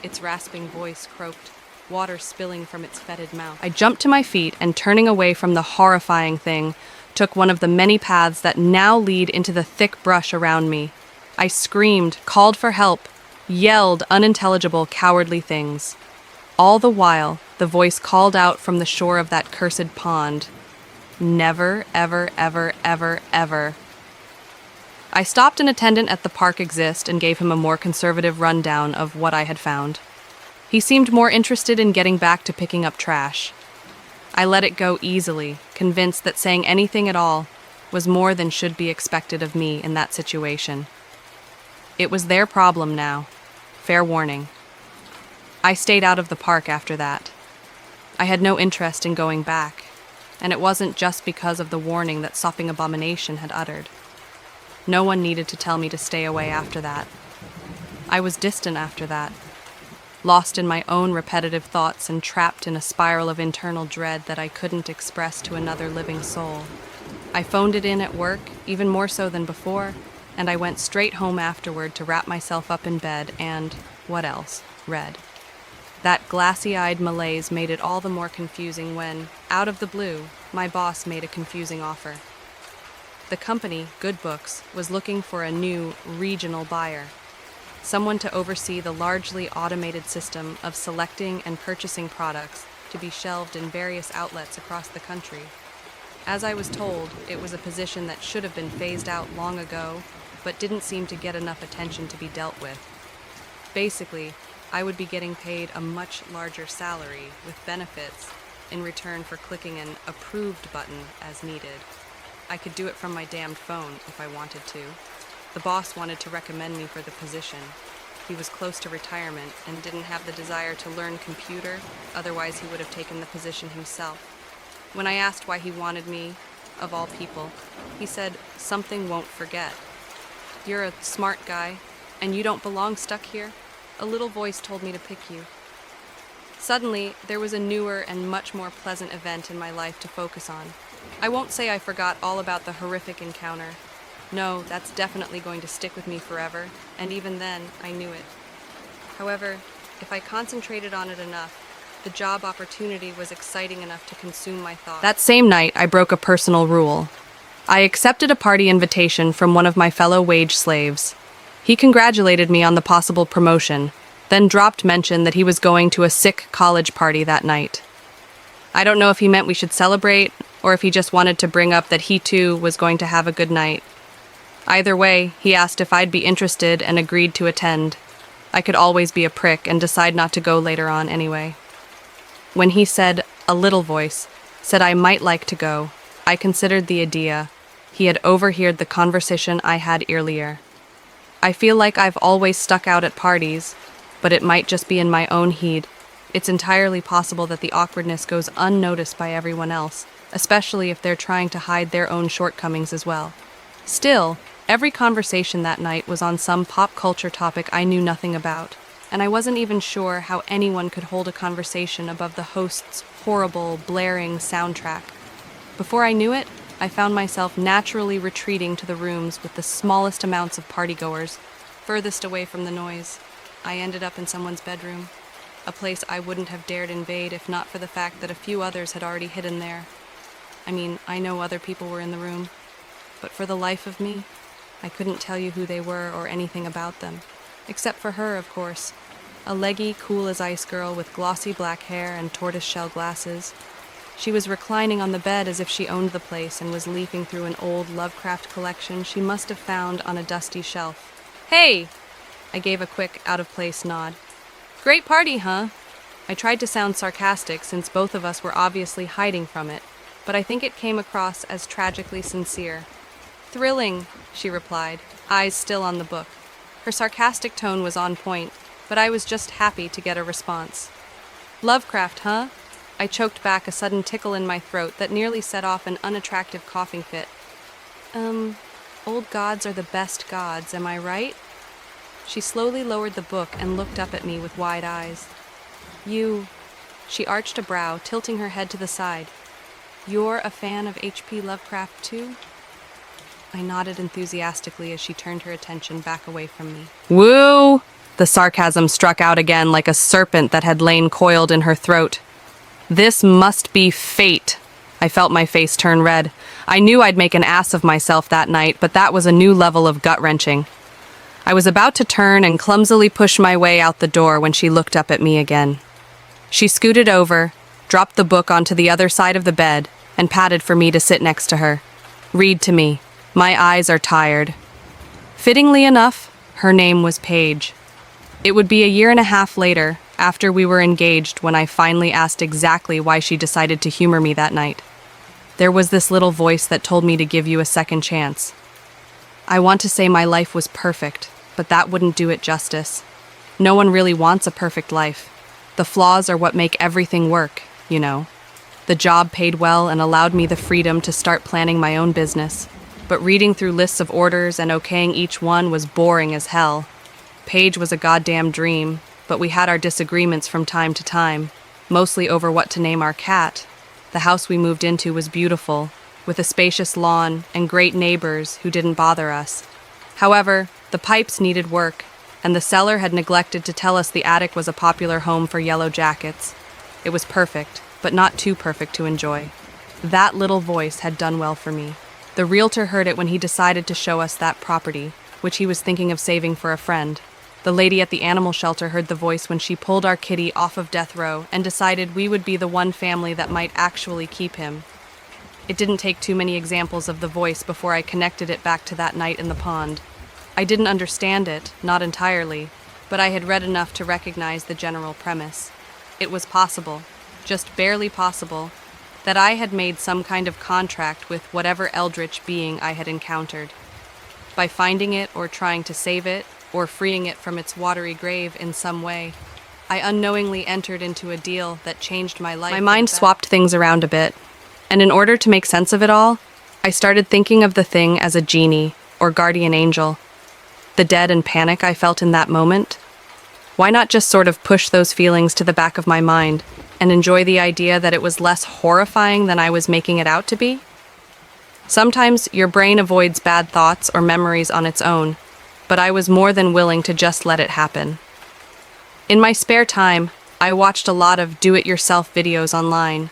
Its rasping voice croaked, water spilling from its fetid mouth. I jumped to my feet and, turning away from the horrifying thing, took one of the many paths that now lead into the thick brush around me. I screamed, called for help, yelled unintelligible, cowardly things. All the while, the voice called out from the shore of that cursed pond, "Never, ever, ever, ever, ever." I stopped an attendant at the Park Exist and gave him a more conservative rundown of what I had found. He seemed more interested in getting back to picking up trash. I let it go easily, convinced that saying anything at all was more than should be expected of me in that situation. It was their problem now. Fair warning. I stayed out of the park after that. I had no interest in going back, and it wasn't just because of the warning that Sopping Abomination had uttered. No one needed to tell me to stay away after that. I was distant after that. lost in my own repetitive thoughts and trapped in a spiral of internal dread that I couldn't express to another living soul. I phoned it in at work, even more so than before, and I went straight home afterward to wrap myself up in bed and, what else, read. That glassy-eyed malaise made it all the more confusing when, out of the blue, my boss made a confusing offer. The company, Good Books, was looking for a new regional buyer, someone to oversee the largely automated system of selecting and purchasing products to be shelved in various outlets across the country. As I was told, it was a position that should have been phased out long ago, but didn't seem to get enough attention to be dealt with. Basically, I would be getting paid a much larger salary with benefits in return for clicking an approved button as needed. I could do it from my damned phone if I wanted to. The boss wanted to recommend me for the position. He was close to retirement and didn't have the desire to learn computer, otherwise he would have taken the position himself. When I asked why he wanted me, of all people, he said, "Something won't forget. You're a smart guy, and you don't belong stuck here. A little voice told me to pick you." Suddenly, there was a newer and much more pleasant event in my life to focus on. I won't say I forgot all about the horrific encounter. No, that's definitely going to stick with me forever, and even then, I knew it. However, if I concentrated on it enough, the job opportunity was exciting enough to consume my thoughts. That same night, I broke a personal rule. I accepted a party invitation from one of my fellow wage slaves. He congratulated me on the possible promotion, then dropped mention that he was going to a sick college party that night. I don't know if he meant we should celebrate, or if he just wanted to bring up that he too was going to have a good night. Either way, he asked if I'd be interested and agreed to attend. I could always be a prick and decide not to go later on anyway. When he said, a little voice, said I might like to go, I considered the idea. He had overheard the conversation I had earlier. I feel like I've always stuck out at parties, but it might just be in my own head. It's entirely possible that the awkwardness goes unnoticed by everyone else, especially if they're trying to hide their own shortcomings as well. Still, every conversation that night was on some pop culture topic I knew nothing about, and I wasn't even sure how anyone could hold a conversation above the host's horrible, blaring soundtrack. Before I knew it, I found myself naturally retreating to the rooms with the smallest amounts of partygoers, furthest away from the noise. I ended up in someone's bedroom, a place I wouldn't have dared invade if not for the fact that a few others had already hidden there. I mean, I know other people were in the room, but for the life of me, I couldn't tell you who they were or anything about them. Except for her, of course. A leggy, cool-as-ice girl with glossy black hair and tortoise-shell glasses. She was reclining on the bed as if she owned the place and was leafing through an old Lovecraft collection she must have found on a dusty shelf. "Hey!" I gave a quick, out-of-place nod. "Great party, huh?" I tried to sound sarcastic since both of us were obviously hiding from it, but I think it came across as tragically sincere. "Thrilling," she replied, eyes still on the book. Her sarcastic tone was on point, but I was just happy to get a response. "Lovecraft, huh?" I choked back a sudden tickle in my throat that nearly set off an unattractive coughing fit. Old gods are the best gods, am I right?" She slowly lowered the book and looked up at me with wide eyes. She arched a brow, tilting her head to the side. "You're a fan of H.P. Lovecraft, too?" I nodded enthusiastically as she turned her attention back away from me. "Woo!" The sarcasm struck out again like a serpent that had lain coiled in her throat. This must be fate. I felt my face turn red. I knew I'd make an ass of myself that night, but that was a new level of gut-wrenching. I was about to turn and clumsily push my way out the door when she looked up at me again. She scooted over, dropped the book onto the other side of the bed, and patted for me to sit next to her. "Read to me. My eyes are tired." Fittingly enough, her name was Paige. It would be a year and a half later, after we were engaged, when I finally asked exactly why she decided to humor me that night. There was this little voice that told me to give you a second chance. I want to say my life was perfect, but that wouldn't do it justice. No one really wants a perfect life. The flaws are what make everything work, you know. The job paid well and allowed me the freedom to start planning my own business. But reading through lists of orders and okaying each one was boring as hell. Paige was a goddamn dream, but we had our disagreements from time to time, mostly over what to name our cat. The house we moved into was beautiful, with a spacious lawn and great neighbors who didn't bother us. However, the pipes needed work, and the seller had neglected to tell us the attic was a popular home for yellow jackets. It was perfect, but not too perfect to enjoy. That little voice had done well for me. The realtor heard it when he decided to show us that property, which he was thinking of saving for a friend. The lady at the animal shelter heard the voice when she pulled our kitty off of death row and decided we would be the one family that might actually keep him. It didn't take too many examples of the voice before I connected it back to that night in the pond. I didn't understand it, not entirely, but I had read enough to recognize the general premise. It was possible, just barely possible, that I had made some kind of contract with whatever eldritch being I had encountered. By finding it or trying to save it, or freeing it from its watery grave in some way, I unknowingly entered into a deal that changed my life. My mind swapped things around a bit, and in order to make sense of it all, I started thinking of the thing as a genie, or guardian angel. The dread and panic I felt in that moment? Why not just sort of push those feelings to the back of my mind and enjoy the idea that it was less horrifying than I was making it out to be? Sometimes your brain avoids bad thoughts or memories on its own, but I was more than willing to just let it happen. In my spare time, I watched a lot of do-it-yourself videos online.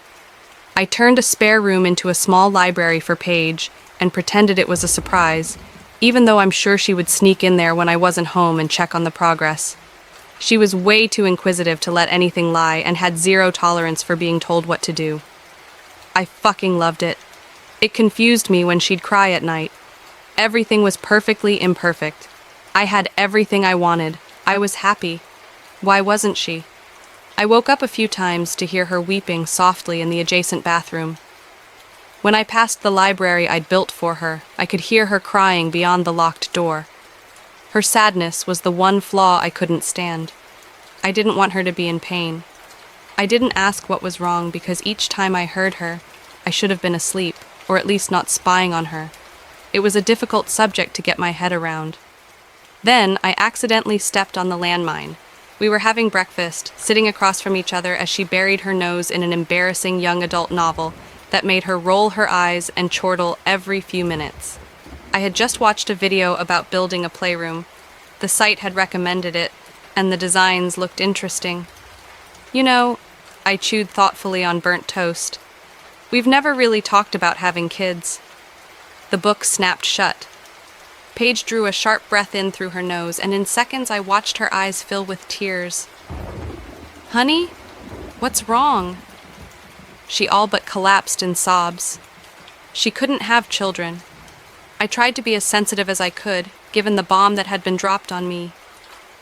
I turned a spare room into a small library for Paige and pretended it was a surprise, even though I'm sure she would sneak in there when I wasn't home and check on the progress. She was way too inquisitive to let anything lie and had zero tolerance for being told what to do. I fucking loved it. It confused me when she'd cry at night. Everything was perfectly imperfect. I had everything I wanted. I was happy. Why wasn't she? I woke up a few times to hear her weeping softly in the adjacent bathroom. When I passed the library I'd built for her, I could hear her crying beyond the locked door. Her sadness was the one flaw I couldn't stand. I didn't want her to be in pain. I didn't ask what was wrong because each time I heard her, I should have been asleep, or at least not spying on her. It was a difficult subject to get my head around. Then I accidentally stepped on the landmine. We were having breakfast, sitting across from each other as she buried her nose in an embarrassing young adult novel that made her roll her eyes and chortle every few minutes. I had just watched a video about building a playroom. The site had recommended it, and the designs looked interesting. You know, I chewed thoughtfully on burnt toast. We've never really talked about having kids. The book snapped shut. Paige drew a sharp breath in through her nose, and in seconds I watched her eyes fill with tears. "Honey, what's wrong?" She all but collapsed in sobs. She couldn't have children. I tried to be as sensitive as I could, given the bomb that had been dropped on me.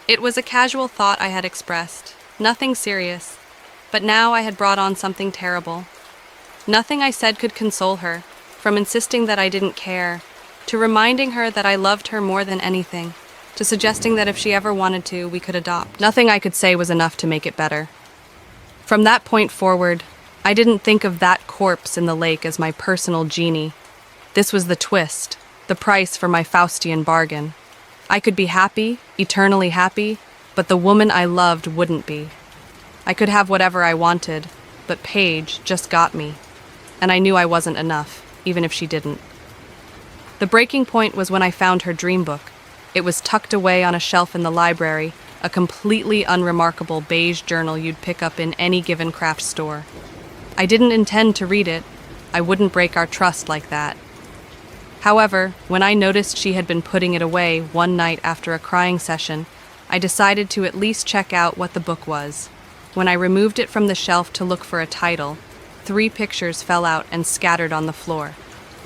It was a casual thought I had expressed, nothing serious, but now I had brought on something terrible. Nothing I said could console her, from insisting that I didn't care, to reminding her that I loved her more than anything, to suggesting that if she ever wanted to, we could adopt. Nothing I could say was enough to make it better. From that point forward, I didn't think of that corpse in the lake as my personal genie. This was the twist, the price for my Faustian bargain. I could be happy, eternally happy, but the woman I loved wouldn't be. I could have whatever I wanted, but Paige just got me, and I knew I wasn't enough, even if she didn't. The breaking point was when I found her dream book. It was tucked away on a shelf in the library, a completely unremarkable beige journal you'd pick up in any given craft store. I didn't intend to read it. I wouldn't break our trust like that. However, when I noticed she had been putting it away one night after a crying session, I decided to at least check out what the book was. When I removed it from the shelf to look for a title, 3 pictures fell out and scattered on the floor.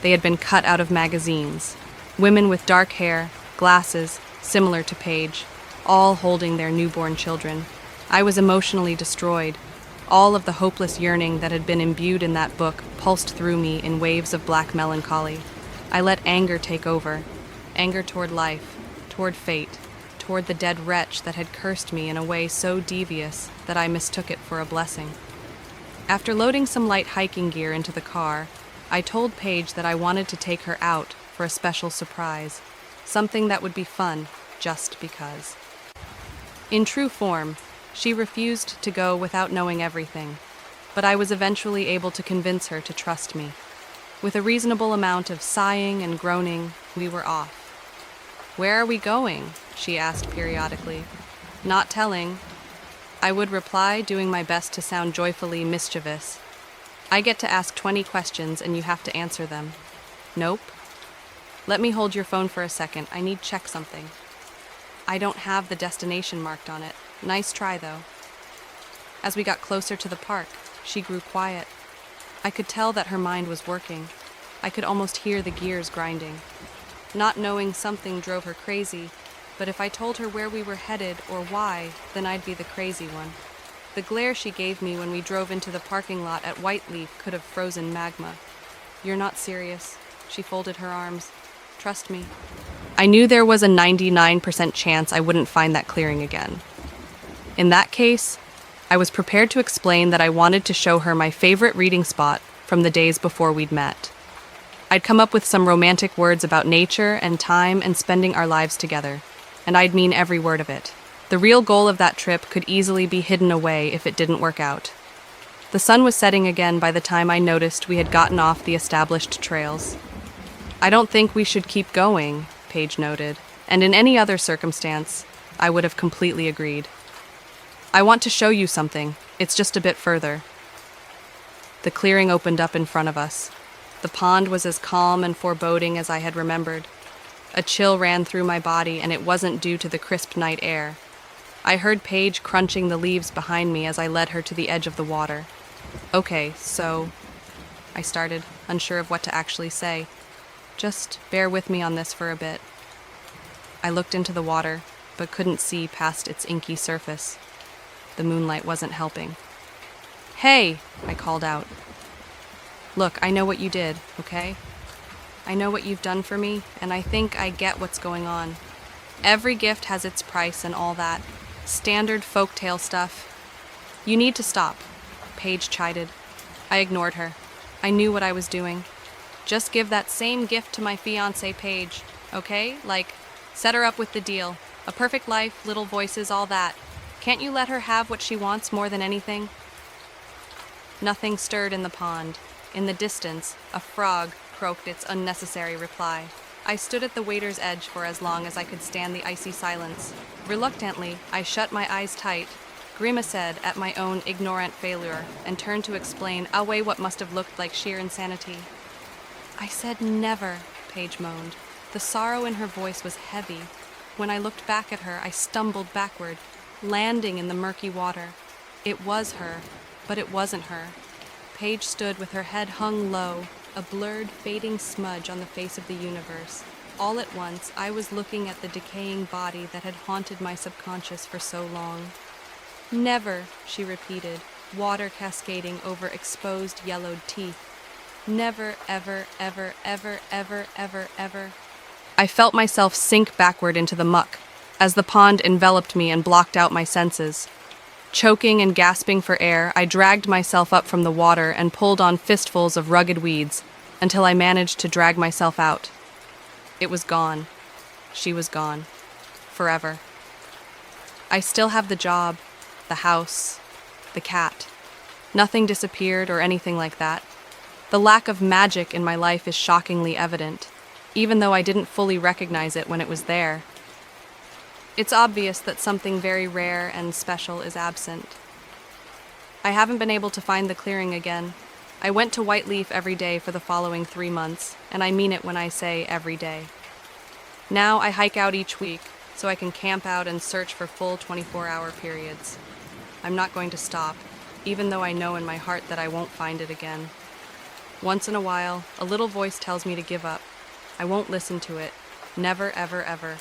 They had been cut out of magazines. Women with dark hair, glasses, similar to Paige, all holding their newborn children. I was emotionally destroyed. All of the hopeless yearning that had been imbued in that book pulsed through me in waves of black melancholy. I let anger take over. Anger toward life, toward fate, toward the dead wretch that had cursed me in a way so devious that I mistook it for a blessing. After loading some light hiking gear into the car, I told Paige that I wanted to take her out for a special surprise, something that would be fun, just because. In true form, She refused to go without knowing everything, but I was eventually able to convince her to trust me. With a reasonable amount of sighing and groaning, we were off. "Where are we going?" she asked periodically. Not telling. I would reply, doing my best to sound joyfully mischievous. "I get to ask 20 questions and you have to answer them." "Nope." "Let me hold your phone for a second. I need to check something." "I don't have the destination marked on it." "Nice try, though." As we got closer to the park, she grew quiet. I could tell that her mind was working. I could almost hear the gears grinding. Not knowing something drove her crazy, but if I told her where we were headed or why, then I'd be the crazy one. The glare she gave me when we drove into the parking lot at Whiteleaf could have frozen magma. "You're not serious." She folded her arms. "Trust me." I knew there was a 99% chance I wouldn't find that clearing again. In that case, I was prepared to explain that I wanted to show her my favorite reading spot from the days before we'd met. I'd come up with some romantic words about nature and time and spending our lives together, and I'd mean every word of it. The real goal of that trip could easily be hidden away if it didn't work out. The sun was setting again by the time I noticed we had gotten off the established trails. "I don't think we should keep going," Paige noted, and in any other circumstance, I would have completely agreed. "I want to show you something. It's just a bit further." The clearing opened up in front of us. The pond was as calm and foreboding as I had remembered. A chill ran through my body, and it wasn't due to the crisp night air. I heard Paige crunching the leaves behind me as I led her to the edge of the water. "Okay, so," I started, unsure of what to actually say. "Just bear with me on this for a bit." I looked into the water, but couldn't see past its inky surface. The moonlight wasn't helping. "Hey!" I called out. "Look, I know what you did, okay? I know what you've done for me, and I think I get what's going on. Every gift has its price and all that. Standard folktale stuff. You need to stop," Paige chided. I ignored her. I knew what I was doing. "Just give that same gift to my fiancé, Paige, okay? Like, set her up with the deal. A perfect life, little voices, all that. Can't you let her have what she wants more than anything?" Nothing stirred in the pond. In the distance, a frog croaked its unnecessary reply. I stood at the waiter's edge for as long as I could stand the icy silence. Reluctantly, I shut my eyes tight, grimaced at my own ignorant failure, and turned to explain away what must have looked like sheer insanity. "I said never," Paige moaned. The sorrow in her voice was heavy. When I looked back at her, I stumbled backward, landing in the murky water. It was her, but it wasn't her. Paige stood with her head hung low, a blurred, fading smudge on the face of the universe. All at once, I was looking at the decaying body that had haunted my subconscious for so long. "Never," she repeated, water cascading over exposed, yellowed teeth. "Never, ever, ever, ever, ever, ever, ever." I felt myself sink backward into the muck as the pond enveloped me and blocked out my senses. Choking and gasping for air, I dragged myself up from the water and pulled on fistfuls of rugged weeds until I managed to drag myself out. It was gone. She was gone. Forever. I still have the job, the house, the cat. Nothing disappeared or anything like that. The lack of magic in my life is shockingly evident, even though I didn't fully recognize it when it was there. It's obvious that something very rare and special is absent. I haven't been able to find the clearing again. I went to Whiteleaf every day for the following 3 months, and I mean it when I say every day. Now I hike out each week, so I can camp out and search for full 24-hour periods. I'm not going to stop, even though I know in my heart that I won't find it again. Once in a while, a little voice tells me to give up. I won't listen to it. Never, ever, ever.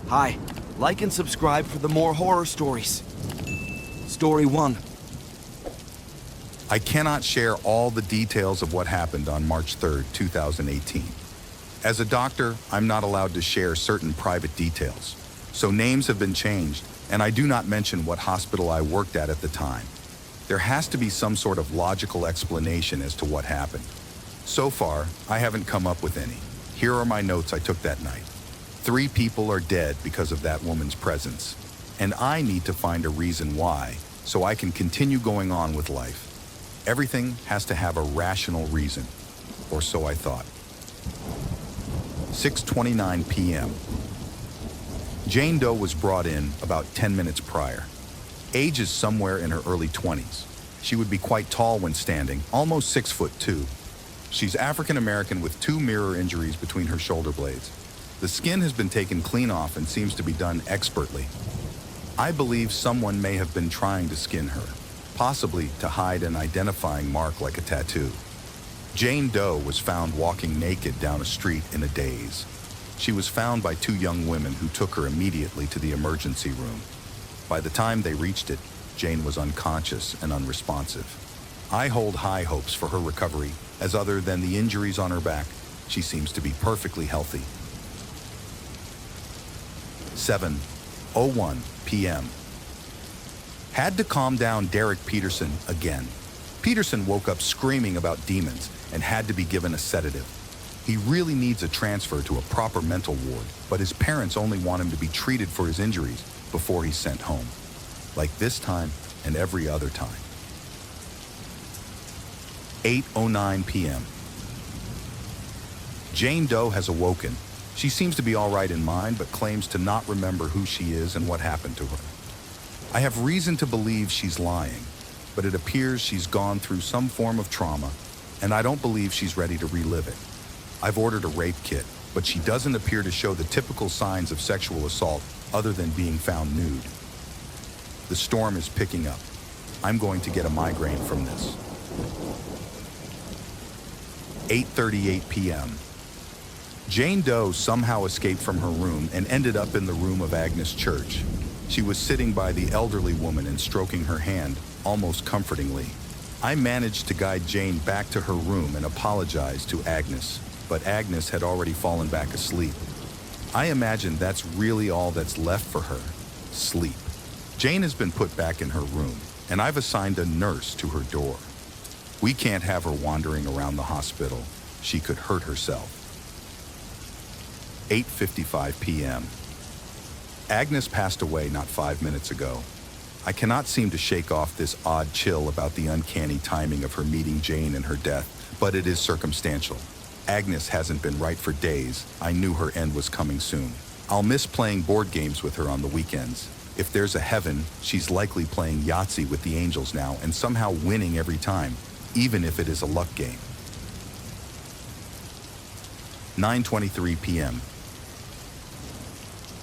Hi, like and subscribe for the more horror stories. Story 1. I cannot share all the details of what happened on March 3rd, 2018. As a doctor, I'm not allowed to share certain private details, so names have been changed, and I do not mention what hospital I worked at the time. There has to be some sort of logical explanation as to what happened. So far, I haven't come up with any. Here are my notes I took that night. 3 people are dead because of that woman's presence, and I need to find a reason why, so I can continue going on with life. Everything has to have a rational reason, or so I thought. 6:29 p.m. Jane Doe was brought in about 10 minutes prior. Age is somewhere in her early 20s. She would be quite tall when standing, almost 6'2". She's African American with 2 mirror injuries between her shoulder blades. The skin has been taken clean off and seems to be done expertly. I believe someone may have been trying to skin her, possibly to hide an identifying mark like a tattoo. Jane Doe was found walking naked down a street in a daze. She was found by 2 young women who took her immediately to the emergency room. By the time they reached it, Jane was unconscious and unresponsive. I hold high hopes for her recovery, as other than the injuries on her back, she seems to be perfectly healthy. 7:01 p.m. Had to calm down Derek Peterson again. Peterson woke up screaming about demons and had to be given a sedative. He really needs a transfer to a proper mental ward, but his parents only want him to be treated for his injuries before he's sent home, like this time and every other time. 8:09 p.m. Jane Doe has awoken. She seems to be all right in mind, but claims to not remember who she is and what happened to her. I have reason to believe she's lying, but it appears she's gone through some form of trauma, and I don't believe she's ready to relive it. I've ordered a rape kit, but she doesn't appear to show the typical signs of sexual assault other than being found nude. The storm is picking up. I'm going to get a migraine from this. 8:38 p.m. Jane Doe somehow escaped from her room and ended up in the room of Agnes Church. She was sitting by the elderly woman and stroking her hand, almost comfortingly. I managed to guide Jane back to her room and apologize to Agnes, but Agnes had already fallen back asleep. I imagine that's really all that's left for her, sleep. Jane has been put back in her room, and I've assigned a nurse to her door. We can't have her wandering around the hospital. She could hurt herself. 8:55 p.m. Agnes passed away not 5 minutes ago. I cannot seem to shake off this odd chill about the uncanny timing of her meeting Jane and her death, but it is circumstantial. Agnes hasn't been right for days. I knew her end was coming soon. I'll miss playing board games with her on the weekends. If there's a heaven, she's likely playing Yahtzee with the angels now and somehow winning every time, even if it is a luck game. 9:23 p.m.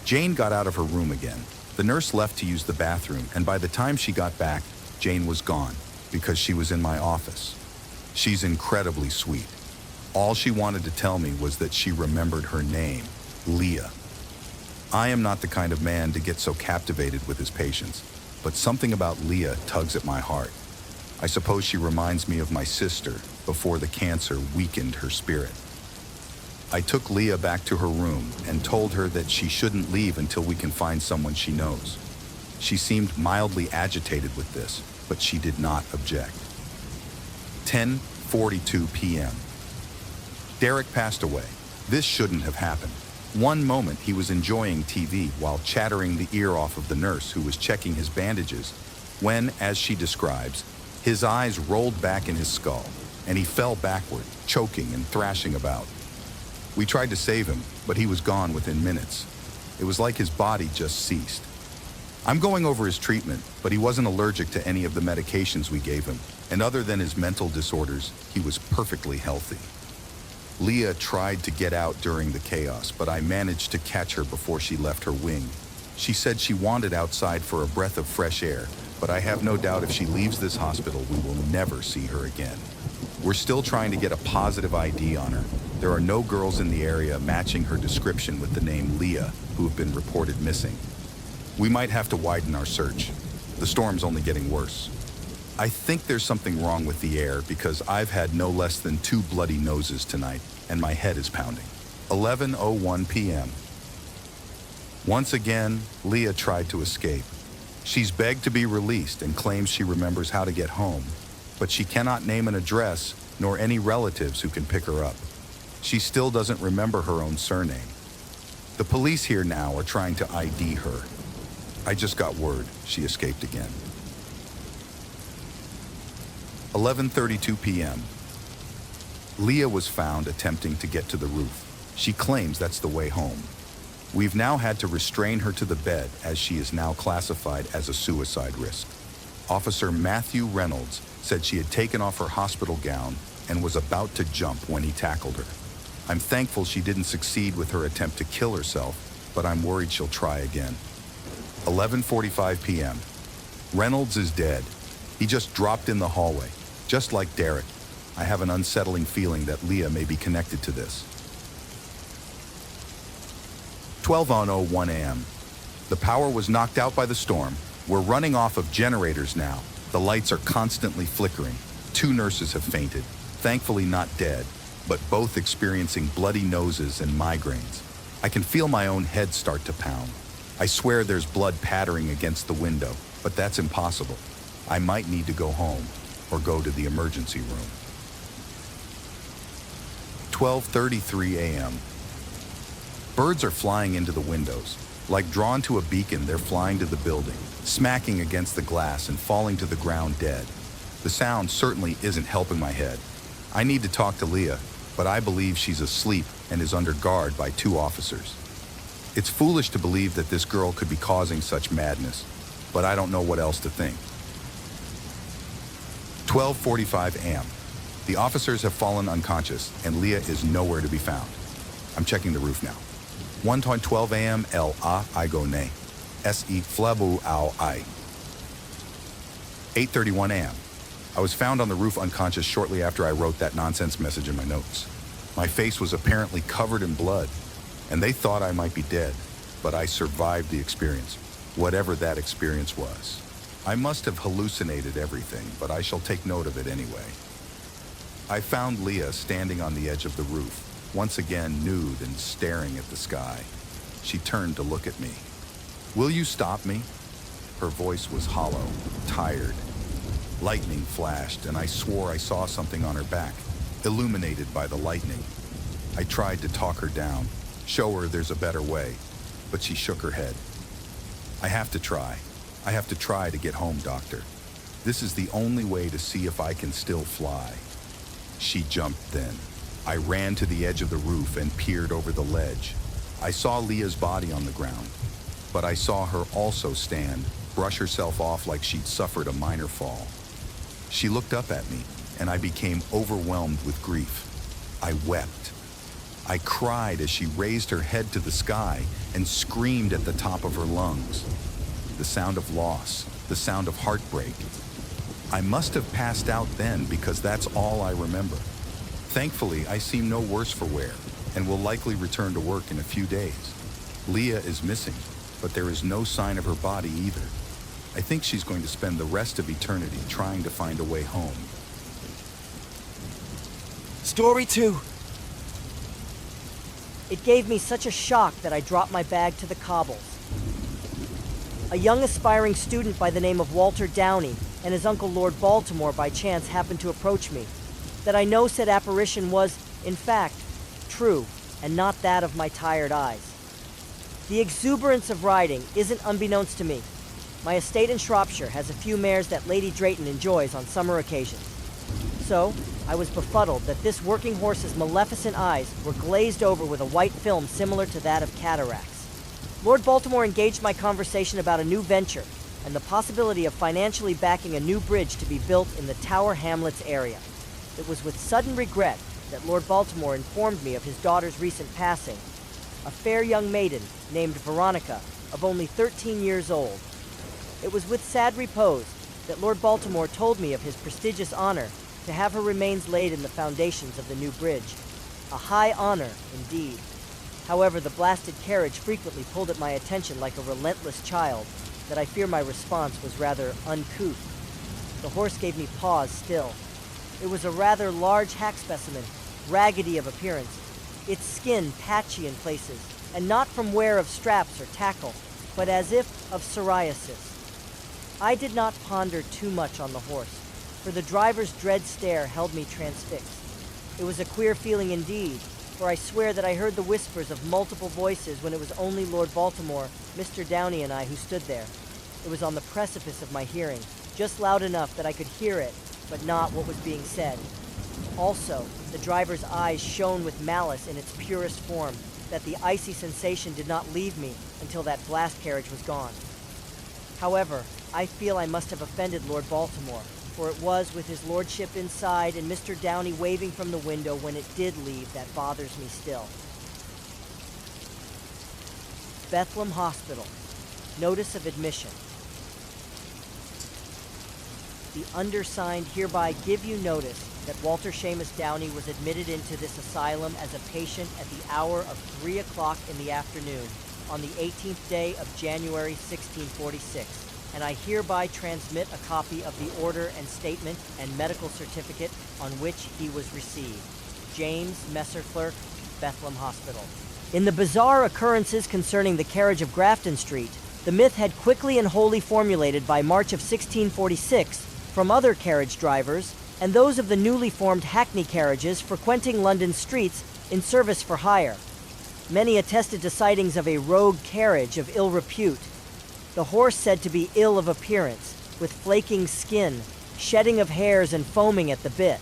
Jane got out of her room again. The nurse left to use the bathroom, and by the time she got back, Jane was gone because she was in my office. She's incredibly sweet. All she wanted to tell me was that she remembered her name, Leah. I am not the kind of man to get so captivated with his patients, but something about Leah tugs at my heart. I suppose she reminds me of my sister before the cancer weakened her spirit. I took Leah back to her room and told her that she shouldn't leave until we can find someone she knows. She seemed mildly agitated with this, but she did not object. 10:42 p.m. Derek passed away. This shouldn't have happened. One moment he was enjoying TV while chattering the ear off of the nurse who was checking his bandages, when, as she describes, his eyes rolled back in his skull and he fell backward, choking and thrashing about. We tried to save him, but he was gone within minutes. It was like his body just ceased. I'm going over his treatment, but he wasn't allergic to any of the medications we gave him, and other than his mental disorders, he was perfectly healthy. Leah tried to get out during the chaos, but I managed to catch her before she left her wing. She said she wanted outside for a breath of fresh air, but I have no doubt if she leaves this hospital, we will never see her again. We're still trying to get a positive ID on her. There are no girls in the area matching her description with the name Leah who have been reported missing. We might have to widen our search. The storm's only getting worse. I think there's something wrong with the air because I've had no less than 2 bloody noses tonight and my head is pounding. 11:01 p.m. Once again, Leah tried to escape. She's begged to be released and claims she remembers how to get home, but she cannot name an address nor any relatives who can pick her up. She still doesn't remember her own surname. The police here now are trying to ID her. I just got word she escaped again. 11:32 p.m. Leah was found attempting to get to the roof. She claims that's the way home. We've now had to restrain her to the bed as she is now classified as a suicide risk. Officer Matthew Reynolds said she had taken off her hospital gown and was about to jump when he tackled her. I'm thankful she didn't succeed with her attempt to kill herself, but I'm worried she'll try again. 11:45 p.m. Reynolds is dead. He just dropped in the hallway, just like Derek. I have an unsettling feeling that Leah may be connected to this. 12:01 a.m. The power was knocked out by the storm. We're running off of generators now. The lights are constantly flickering. 2 nurses have fainted, thankfully not dead, but both experiencing bloody noses and migraines. I can feel my own head start to pound. I swear there's blood pattering against the window, but that's impossible. I might need to go home or go to the emergency room. 12:33 a.m. Birds are flying into the windows. Like drawn to a beacon, they're flying to the building, smacking against the glass and falling to the ground dead. The sound certainly isn't helping my head. I need to talk to Leah, but I believe she's asleep and is under guard by 2 officers. It's foolish to believe that this girl could be causing such madness, but I don't know what else to think. 12:45 a.m. The officers have fallen unconscious and Leah is nowhere to be found. I'm checking the roof now. 1:12 a.m. El Igone. Se Flebu Au I. 8:31 a.m. I was found on the roof unconscious shortly after I wrote that nonsense message in my notes. My face was apparently covered in blood, and they thought I might be dead, but I survived the experience, whatever that experience was. I must have hallucinated everything, but I shall take note of it anyway. I found Leah standing on the edge of the roof, once again nude and staring at the sky. She turned to look at me. "Will you stop me?" Her voice was hollow, tired. Lightning flashed, and I swore I saw something on her back, illuminated by the lightning. I tried to talk her down, show her there's a better way, but she shook her head. I have to try. I have to try to get home, doctor. This is the only way to see if I can still fly. She jumped then. I ran to the edge of the roof and peered over the ledge. I saw Leah's body on the ground, but I saw her also stand, brush herself off like she'd suffered a minor fall. She looked up at me, and I became overwhelmed with grief. I wept. I cried as she raised her head to the sky and screamed at the top of her lungs. The sound of loss, the sound of heartbreak. I must have passed out then because that's all I remember. Thankfully, I seem no worse for wear and will likely return to work in a few days. Leah is missing, but there is no sign of her body either. I think she's going to spend the rest of eternity trying to find a way home. Story 2. It gave me such a shock that I dropped my bag to the cobbles. A young aspiring student by the name of Walter Downey and his uncle Lord Baltimore by chance happened to approach me. That I know said apparition was, in fact, true, and not that of my tired eyes. The exuberance of riding isn't unbeknownst to me. My estate in Shropshire has a few mares that Lady Drayton enjoys on summer occasions. So, I was befuddled that this working horse's maleficent eyes were glazed over with a white film similar to that of cataracts. Lord Baltimore engaged my conversation about a new venture and the possibility of financially backing a new bridge to be built in the Tower Hamlets area. It was with sudden regret that Lord Baltimore informed me of his daughter's recent passing, a fair young maiden named Veronica, of only 13 years old. It was with sad repose that Lord Baltimore told me of his prestigious honor to have her remains laid in the foundations of the new bridge. A high honor, indeed. However, the blasted carriage frequently pulled at my attention like a relentless child, that I fear my response was rather uncouth. The horse gave me pause still. It was a rather large hack specimen, raggedy of appearance, its skin patchy in places, and not from wear of straps or tackle, but as if of psoriasis. I did not ponder too much on the horse, for the driver's dread stare held me transfixed. It was a queer feeling indeed, for I swear that I heard the whispers of multiple voices when it was only Lord Baltimore, Mr. Downey, and I who stood there. It was on the precipice of my hearing, just loud enough that I could hear it, but not what was being said. Also, the driver's eyes shone with malice in its purest form, that the icy sensation did not leave me until that blast carriage was gone. However, I feel I must have offended Lord Baltimore, for it was with his lordship inside and Mr. Downey waving from the window when it did leave that bothers me still. Bethlehem Hospital. Notice of admission. The undersigned hereby give you notice that Walter Seamus Downey was admitted into this asylum as a patient at the hour of 3 o'clock in the afternoon on the 18th day of January 1646, and I hereby transmit a copy of the order and statement and medical certificate on which he was received. James Messer Clerk, Bethlehem Hospital. In the bizarre occurrences concerning the carriage of Grafton Street, the myth had quickly and wholly formulated by March of 1646 from other carriage drivers and those of the newly formed hackney carriages frequenting London streets in service for hire. Many attested to sightings of a rogue carriage of ill repute. The horse said to be ill of appearance, with flaking skin, shedding of hairs and foaming at the bit.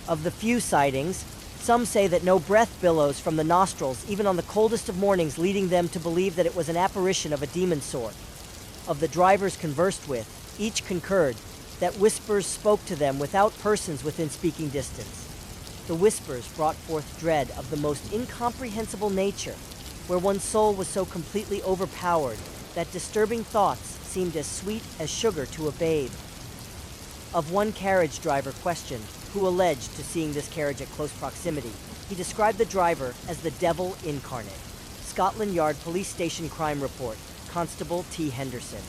Of the few sightings, some say that no breath billows from the nostrils even on the coldest of mornings, leading them to believe that it was an apparition of a demon sort. Of the drivers conversed with, each concurred that whispers spoke to them without persons within speaking distance. The whispers brought forth dread of the most incomprehensible nature, where one's soul was so completely overpowered that disturbing thoughts seemed as sweet as sugar to a babe. Of one carriage driver questioned, who alleged to seeing this carriage at close proximity, he described the driver as the devil incarnate. Scotland Yard Police Station Crime Report, Constable T. Henderson.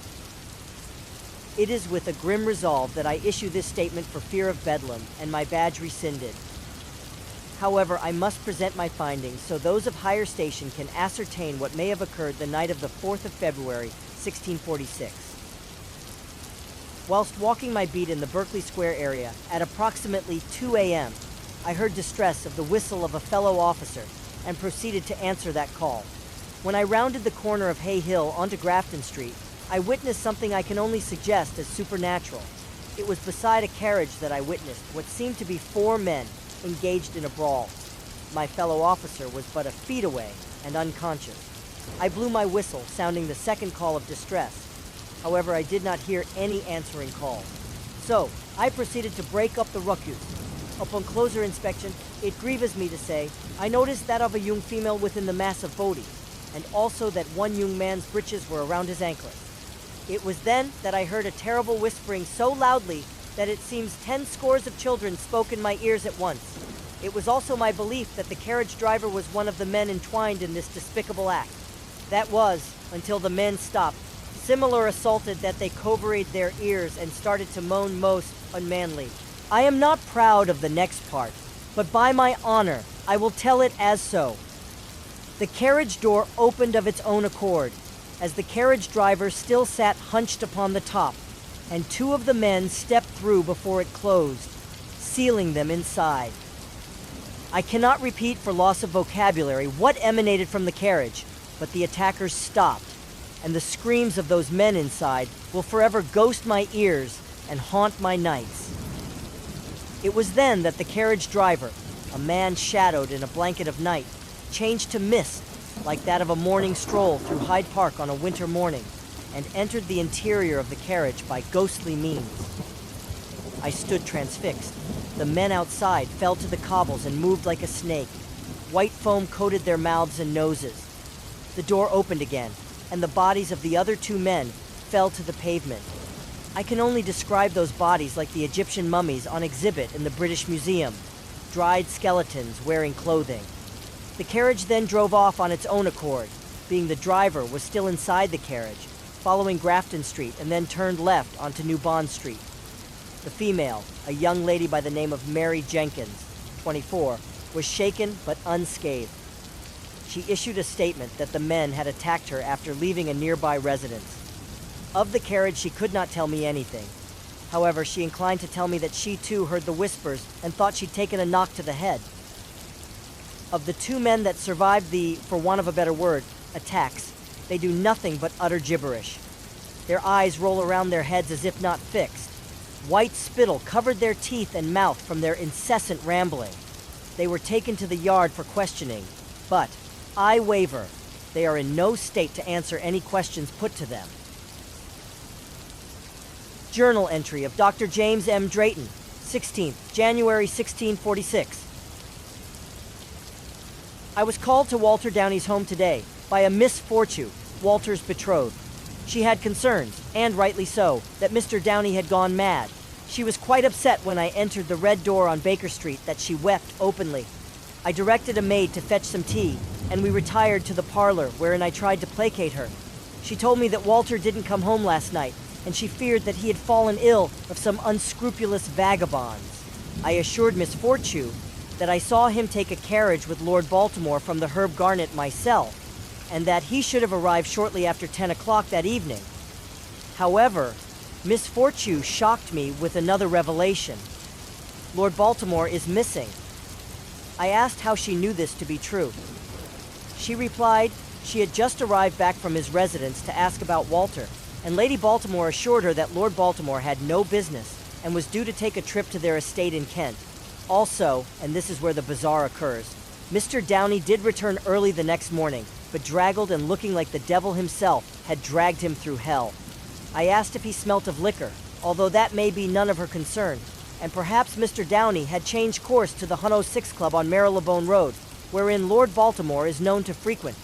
It is with a grim resolve that I issue this statement for fear of Bedlam and my badge rescinded. However, I must present my findings so those of higher station can ascertain what may have occurred the night of the 4th of February, 1646. Whilst walking my beat in the Berkeley Square area at approximately 2 a.m., I heard distress of the whistle of a fellow officer and proceeded to answer that call. When I rounded the corner of Hay Hill onto Grafton Street, I witnessed something I can only suggest as supernatural. It was beside a carriage that I witnessed what seemed to be 4 men engaged in a brawl. My fellow officer was but a feet away and unconscious. I blew my whistle, sounding the second call of distress. However, I did not hear any answering call. So, I proceeded to break up the ruckus. Upon closer inspection, it grieves me to say, I noticed that of a young female within the mass of bodies, and also that one young man's breeches were around his anklet. It was then that I heard a terrible whispering so loudly that it seems 10 scores of children spoke in my ears at once. It was also my belief that the carriage driver was one of the men entwined in this despicable act. That was, until the men stopped, similar assaulted that they covered their ears and started to moan most unmanly. I am not proud of the next part, but by my honor, I will tell it as so. The carriage door opened of its own accord, as the carriage driver still sat hunched upon the top, and 2 of the men stepped through before it closed, sealing them inside. I cannot repeat for loss of vocabulary what emanated from the carriage, but the attackers stopped, and the screams of those men inside will forever ghost my ears and haunt my nights. It was then that the carriage driver, a man shadowed in a blanket of night, changed to mist like that of a morning stroll through Hyde Park on a winter morning, and entered the interior of the carriage by ghostly means. I stood transfixed. The men outside fell to the cobbles and moved like a snake. White foam coated their mouths and noses. The door opened again, and the bodies of the other 2 men fell to the pavement. I can only describe those bodies like the Egyptian mummies on exhibit in the British Museum, dried skeletons wearing clothing. The carriage then drove off on its own accord, being the driver was still inside the carriage, following Grafton Street and then turned left onto New Bond Street. The female, a young lady by the name of Mary Jenkins, 24, was shaken but unscathed. She issued a statement that the men had attacked her after leaving a nearby residence. Of the carriage, she could not tell me anything. However, she inclined to tell me that she too heard the whispers and thought she'd taken a knock to the head. Of the two men that survived the, for want of a better word, attacks, they do nothing but utter gibberish. Their eyes roll around their heads as if not fixed. White spittle covered their teeth and mouth from their incessant rambling. They were taken to the yard for questioning, but I waver. They are in no state to answer any questions put to them. Journal entry of Dr. James M. Drayton, 16th, January 1646. I was called to Walter Downey's home today by a Miss Fortune, Walter's betrothed. She had concerns, and rightly so, that Mr. Downey had gone mad. She was quite upset when I entered the red door on Baker Street that she wept openly. I directed a maid to fetch some tea, and we retired to the parlor, wherein I tried to placate her. She told me that Walter didn't come home last night, and she feared that he had fallen ill of some unscrupulous vagabonds. I assured Miss Fortune that I saw him take a carriage with Lord Baltimore from the Herb Garnet myself, and that he should have arrived shortly after 10 o'clock that evening. However, Miss Fortune shocked me with another revelation. Lord Baltimore is missing. I asked how she knew this to be true. She replied she had just arrived back from his residence to ask about Walter, and Lady Baltimore assured her that Lord Baltimore had no business and was due to take a trip to their estate in Kent. Also, and this is where the bizarre occurs, Mr. Downey did return early the next morning, bedraggled and looking like the devil himself had dragged him through hell. I asked if he smelt of liquor, although that may be none of her concern, and perhaps Mr. Downey had changed course to the 106 Club on Marylebone Road, wherein Lord Baltimore is known to frequent.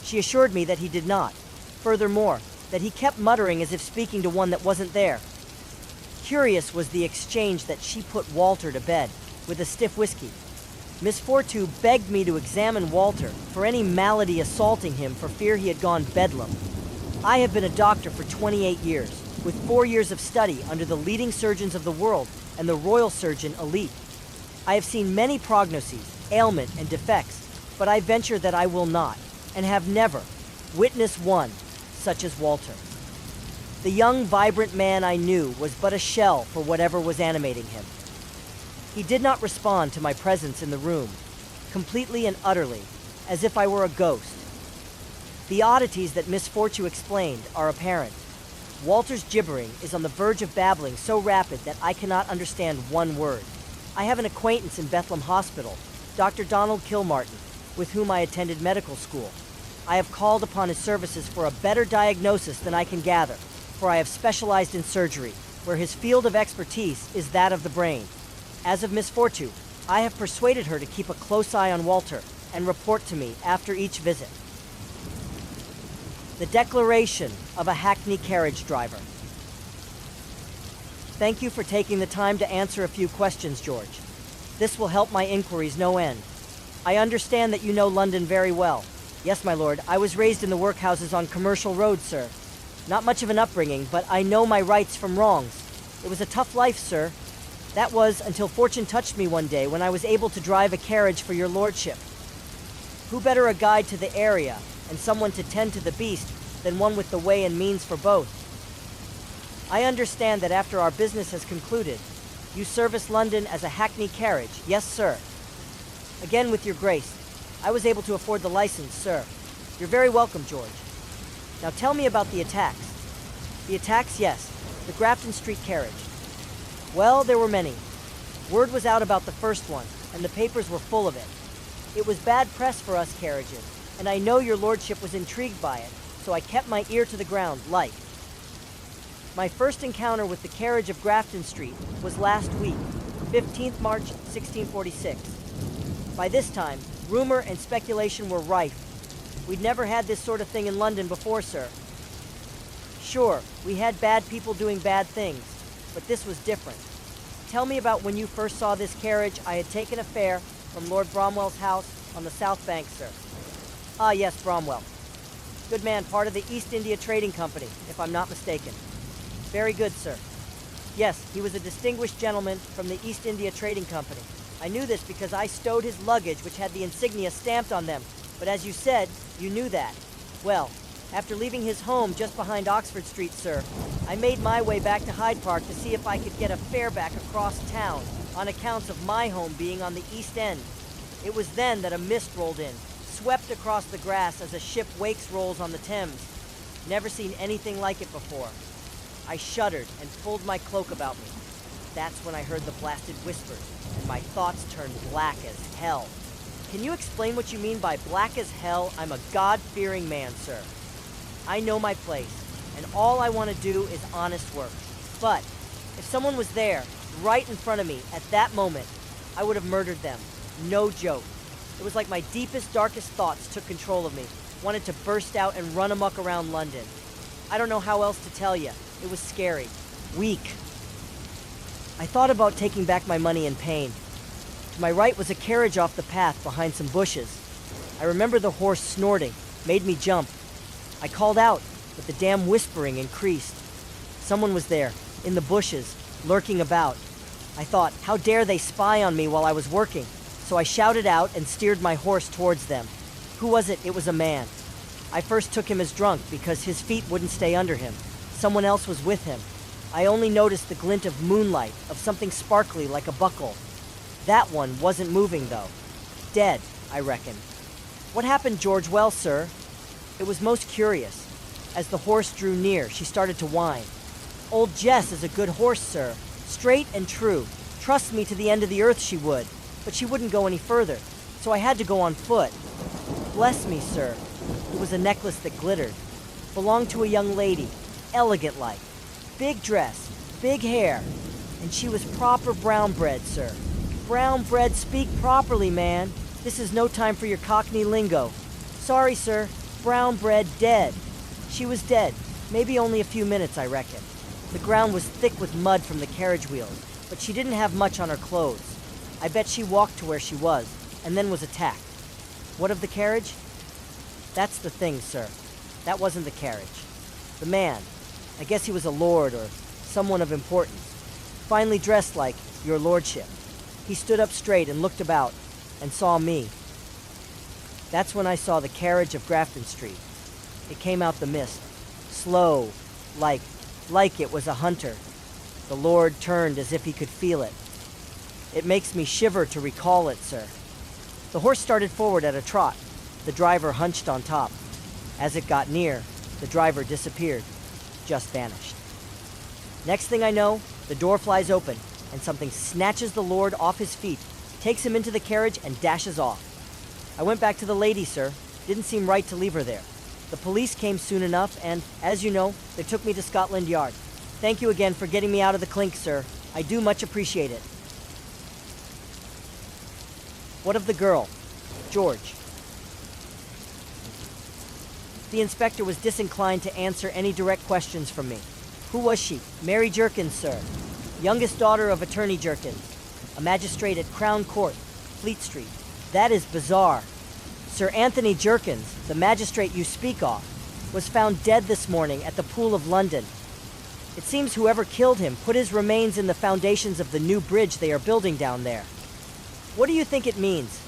She assured me that he did not. Furthermore, that he kept muttering as if speaking to one that wasn't there. Curious was the exchange that she put Walter to bed, with a stiff whiskey. Miss Fortune begged me to examine Walter for any malady assaulting him for fear he had gone bedlam. I have been a doctor for 28 years, with 4 years of study under the leading surgeons of the world and the royal surgeon elite. I have seen many prognoses, ailment, and defects, but I venture that I will not, and have never, witnessed one such as Walter. The young, vibrant man I knew was but a shell for whatever was animating him. He did not respond to my presence in the room, completely and utterly, as if I were a ghost. The oddities that Miss Fortune explained are apparent. Walter's gibbering is on the verge of babbling so rapid that I cannot understand one word. I have an acquaintance in Bethlehem Hospital, Dr. Donald Kilmartin, with whom I attended medical school. I have called upon his services for a better diagnosis than I can gather, for I have specialized in surgery, where his field of expertise is that of the brain. As of Miss Fortune, I have persuaded her to keep a close eye on Walter and report to me after each visit. The declaration of a hackney carriage driver. Thank you for taking the time to answer a few questions, George. This will help my inquiries no end. I understand that you know London very well. Yes, my lord, I was raised in the workhouses on Commercial Road, sir. Not much of an upbringing, but I know my rights from wrongs. It was a tough life, sir. That was until fortune touched me one day when I was able to drive a carriage for your lordship. Who better a guide to the area and someone to tend to the beast than one with the way and means for both? I understand that after our business has concluded, you service London as a hackney carriage. Yes, sir. Again, with your grace, I was able to afford the license, sir. You're very welcome, George. Now tell me about the attacks. The attacks, yes. The Grafton Street carriage. Well, there were many. Word was out about the first one, and the papers were full of it. It was bad press for us carriages, and I know your lordship was intrigued by it, so I kept my ear to the ground, like. My first encounter with the carriage of Grafton Street was last week, 15th March, 1646. By this time, rumor and speculation were rife. We'd never had this sort of thing in London before, sir. Sure, we had bad people doing bad things, but this was different. Tell me about when you first saw this carriage. I had taken a fare from Lord Bromwell's house on the South Bank, sir. Ah, yes, Bromwell. Good man, part of the East India Trading Company, if I'm not mistaken. Very good, sir. Yes, he was a distinguished gentleman from the East India Trading Company. I knew this because I stowed his luggage, which had the insignia stamped on them. But as you said, you knew that. Well, after leaving his home just behind Oxford Street, sir, I made my way back to Hyde Park to see if I could get a fare back across town on accounts of my home being on the East End. It was then that a mist rolled in, swept across the grass as a ship wakes rolls on the Thames. Never seen anything like it before. I shuddered and pulled my cloak about me. That's when I heard the blasted whispers, and my thoughts turned black as hell. Can you explain what you mean by black as hell? I'm a God-fearing man, sir. I know my place, and all I want to do is honest work. But if someone was there, right in front of me, at that moment, I would have murdered them. No joke. It was like my deepest, darkest thoughts took control of me, wanted to burst out and run amok around London. I don't know how else to tell you. It was scary. Weak. I thought about taking back my money in pain. To my right was a carriage off the path behind some bushes. I remember the horse snorting, made me jump. I called out, but the damn whispering increased. Someone was there, in the bushes, lurking about. I thought, how dare they spy on me while I was working? So I shouted out and steered my horse towards them. Who was it? It was a man. I first took him as drunk because his feet wouldn't stay under him. Someone else was with him. I only noticed the glint of moonlight, of something sparkly like a buckle. That one wasn't moving, though. Dead, I reckon. What happened, George? Well, sir, it was most curious. As the horse drew near, she started to whine. Old Jess is a good horse, sir. Straight and true. Trust me to the end of the earth she would. But she wouldn't go any further, so I had to go on foot. Bless me, sir. It was a necklace that glittered. Belonged to a young lady, elegant-like. Big dress, big hair. And she was proper brown-bred, sir. Brown-bred, speak properly, man. This is no time for your Cockney lingo. Sorry, sir. Brown-bred, dead. She was dead. Maybe only a few minutes, I reckon. The ground was thick with mud from the carriage wheels, but she didn't have much on her clothes. I bet she walked to where she was, and then was attacked. What of the carriage? That's the thing, sir. That wasn't the carriage. The man. I guess he was a lord or someone of importance. Finely dressed like your lordship. He stood up straight and looked about, and saw me. That's when I saw the carriage of Grafton Street. It came out the mist. Slow, like it was a hunter. The Lord turned as if he could feel it. It makes me shiver to recall it, sir. The horse started forward at a trot. The driver hunched on top. As it got near, the driver disappeared, just vanished. Next thing I know, the door flies open, and something snatches the Lord off his feet, takes him into the carriage, and dashes off. I went back to the lady, sir. Didn't seem right to leave her there. The police came soon enough, and, as you know, they took me to Scotland Yard. Thank you again for getting me out of the clink, sir. I do much appreciate it. What of the girl? George. The inspector was disinclined to answer any direct questions from me. Who was she? Mary Jerkins, sir. Youngest daughter of Attorney Jerkins. A magistrate at Crown Court, Fleet Street. That is bizarre. Sir Anthony Jerkins, the magistrate you speak of, was found dead this morning at the Pool of London. It seems whoever killed him put his remains in the foundations of the new bridge they are building down there. What do you think it means?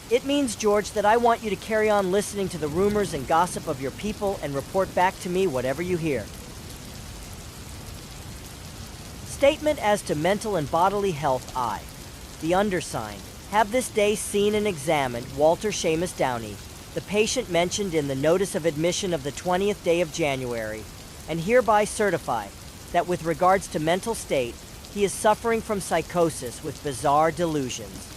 It means, George, that I want you to carry on listening to the rumors and gossip of your people and report back to me whatever you hear. Statement as to mental and bodily health. I, the undersigned, have this day seen and examined Walter Seamus Downey, the patient mentioned in the notice of admission of the 20th day of January, and hereby certify that with regards to mental state, he is suffering from psychosis with bizarre delusions.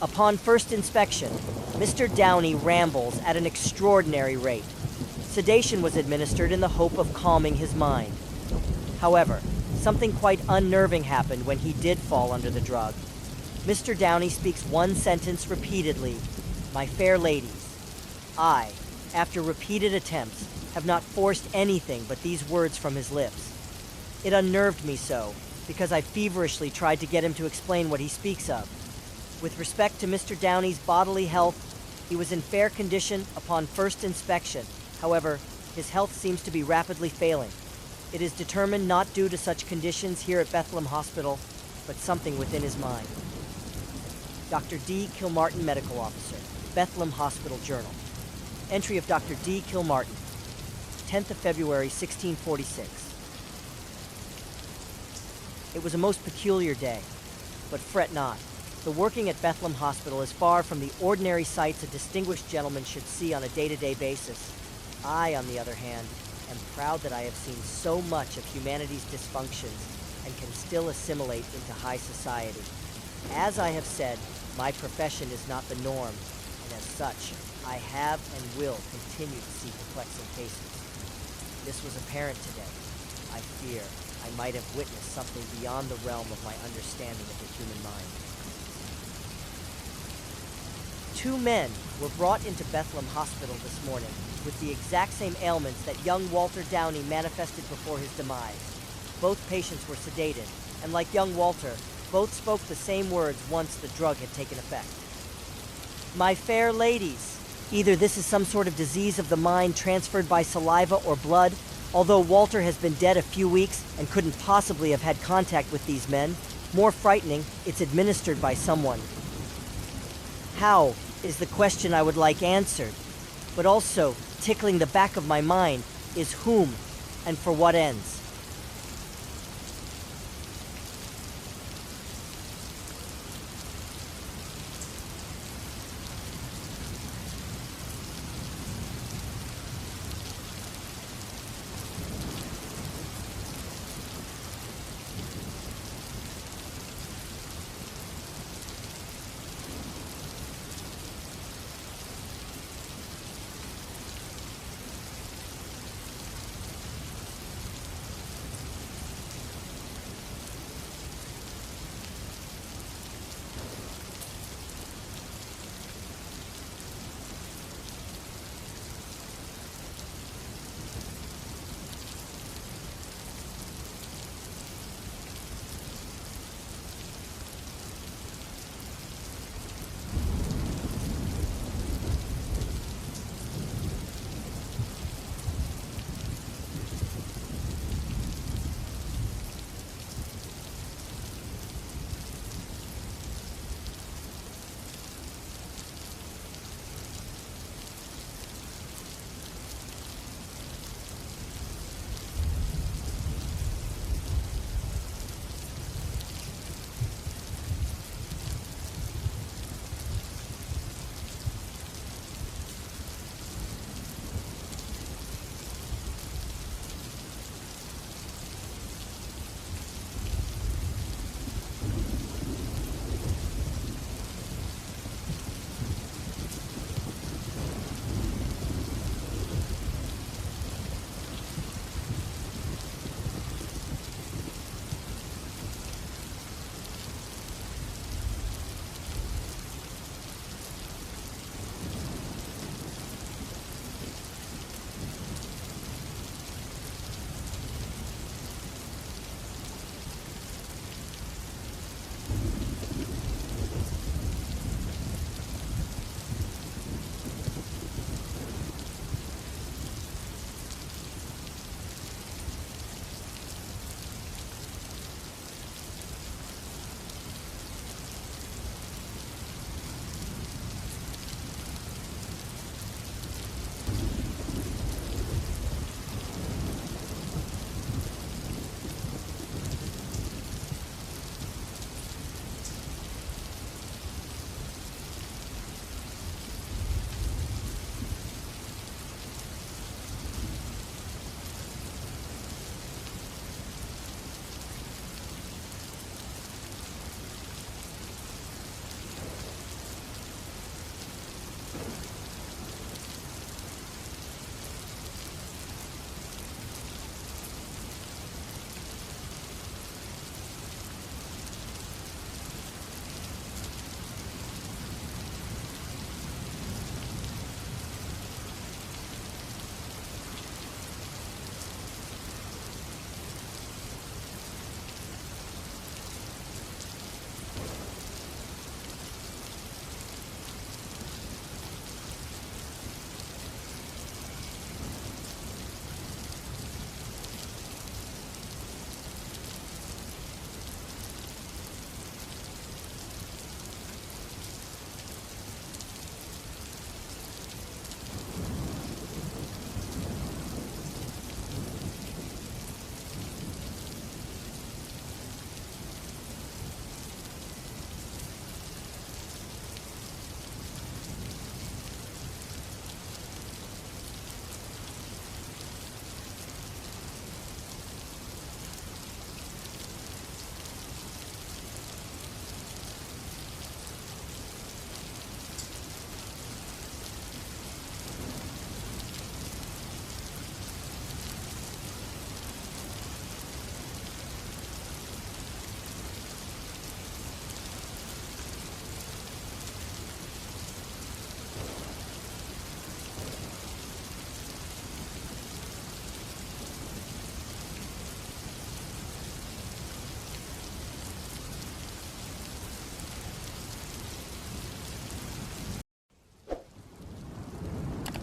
Upon first inspection, Mr. Downey rambles at an extraordinary rate. Sedation was administered in the hope of calming his mind. However, something quite unnerving happened when he did fall under the drug. Mr. Downey speaks one sentence repeatedly, "My fair ladies." I, after repeated attempts, have not forced anything but these words from his lips. It unnerved me so, because I feverishly tried to get him to explain what he speaks of. With respect to Mr. Downey's bodily health, he was in fair condition upon first inspection. However, his health seems to be rapidly failing. It is determined not due to such conditions here at Bethlehem Hospital, but something within his mind. Dr. D. Kilmartin, Medical Officer, Bethlehem Hospital Journal. Entry of Dr. D. Kilmartin, 10th of February, 1646. It was a most peculiar day, but fret not. The working at Bethlehem Hospital is far from the ordinary sights a distinguished gentleman should see on a day-to-day basis. I, on the other hand, am proud that I have seen so much of humanity's dysfunctions and can still assimilate into high society. As I have said, my profession is not the norm, and as such, I have and will continue to see perplexing cases. This was apparent today. I fear I might have witnessed something beyond the realm of my understanding of the human mind. 2 men were brought into Bethlehem Hospital this morning with the exact same ailments that young Walter Downey manifested before his demise. Both patients were sedated, and like young Walter, both spoke the same words once the drug had taken effect. My fair ladies, either this is some sort of disease of the mind transferred by saliva or blood. Although Walter has been dead a few weeks and couldn't possibly have had contact with these men, more frightening, it's administered by someone. How is the question I would like answered, but also tickling the back of my mind is whom and for what ends.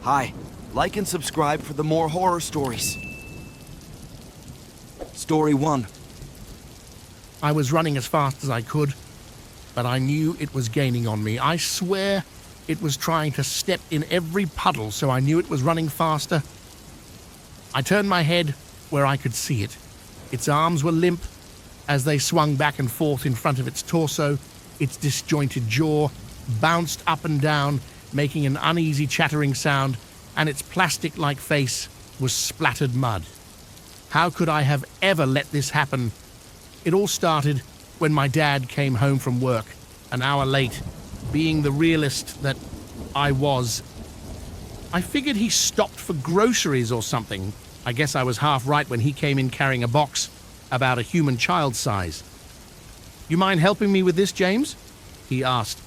Hi, like and subscribe for the more horror stories. Story 1. I was running as fast as I could, but I knew it was gaining on me. I swear it was trying to step in every puddle, so I knew it was running faster. I turned my head where I could see it. Its arms were limp as they swung back and forth in front of its torso. Its disjointed jaw bounced up and down, making an uneasy chattering sound, and its plastic-like face was splattered mud. How could I have ever let this happen? It all started when my dad came home from work, an hour late. Being the realist that I was, I figured he stopped for groceries or something. I guess I was half right when he came in carrying a box about a human child size. "You mind helping me with this, James?" he asked.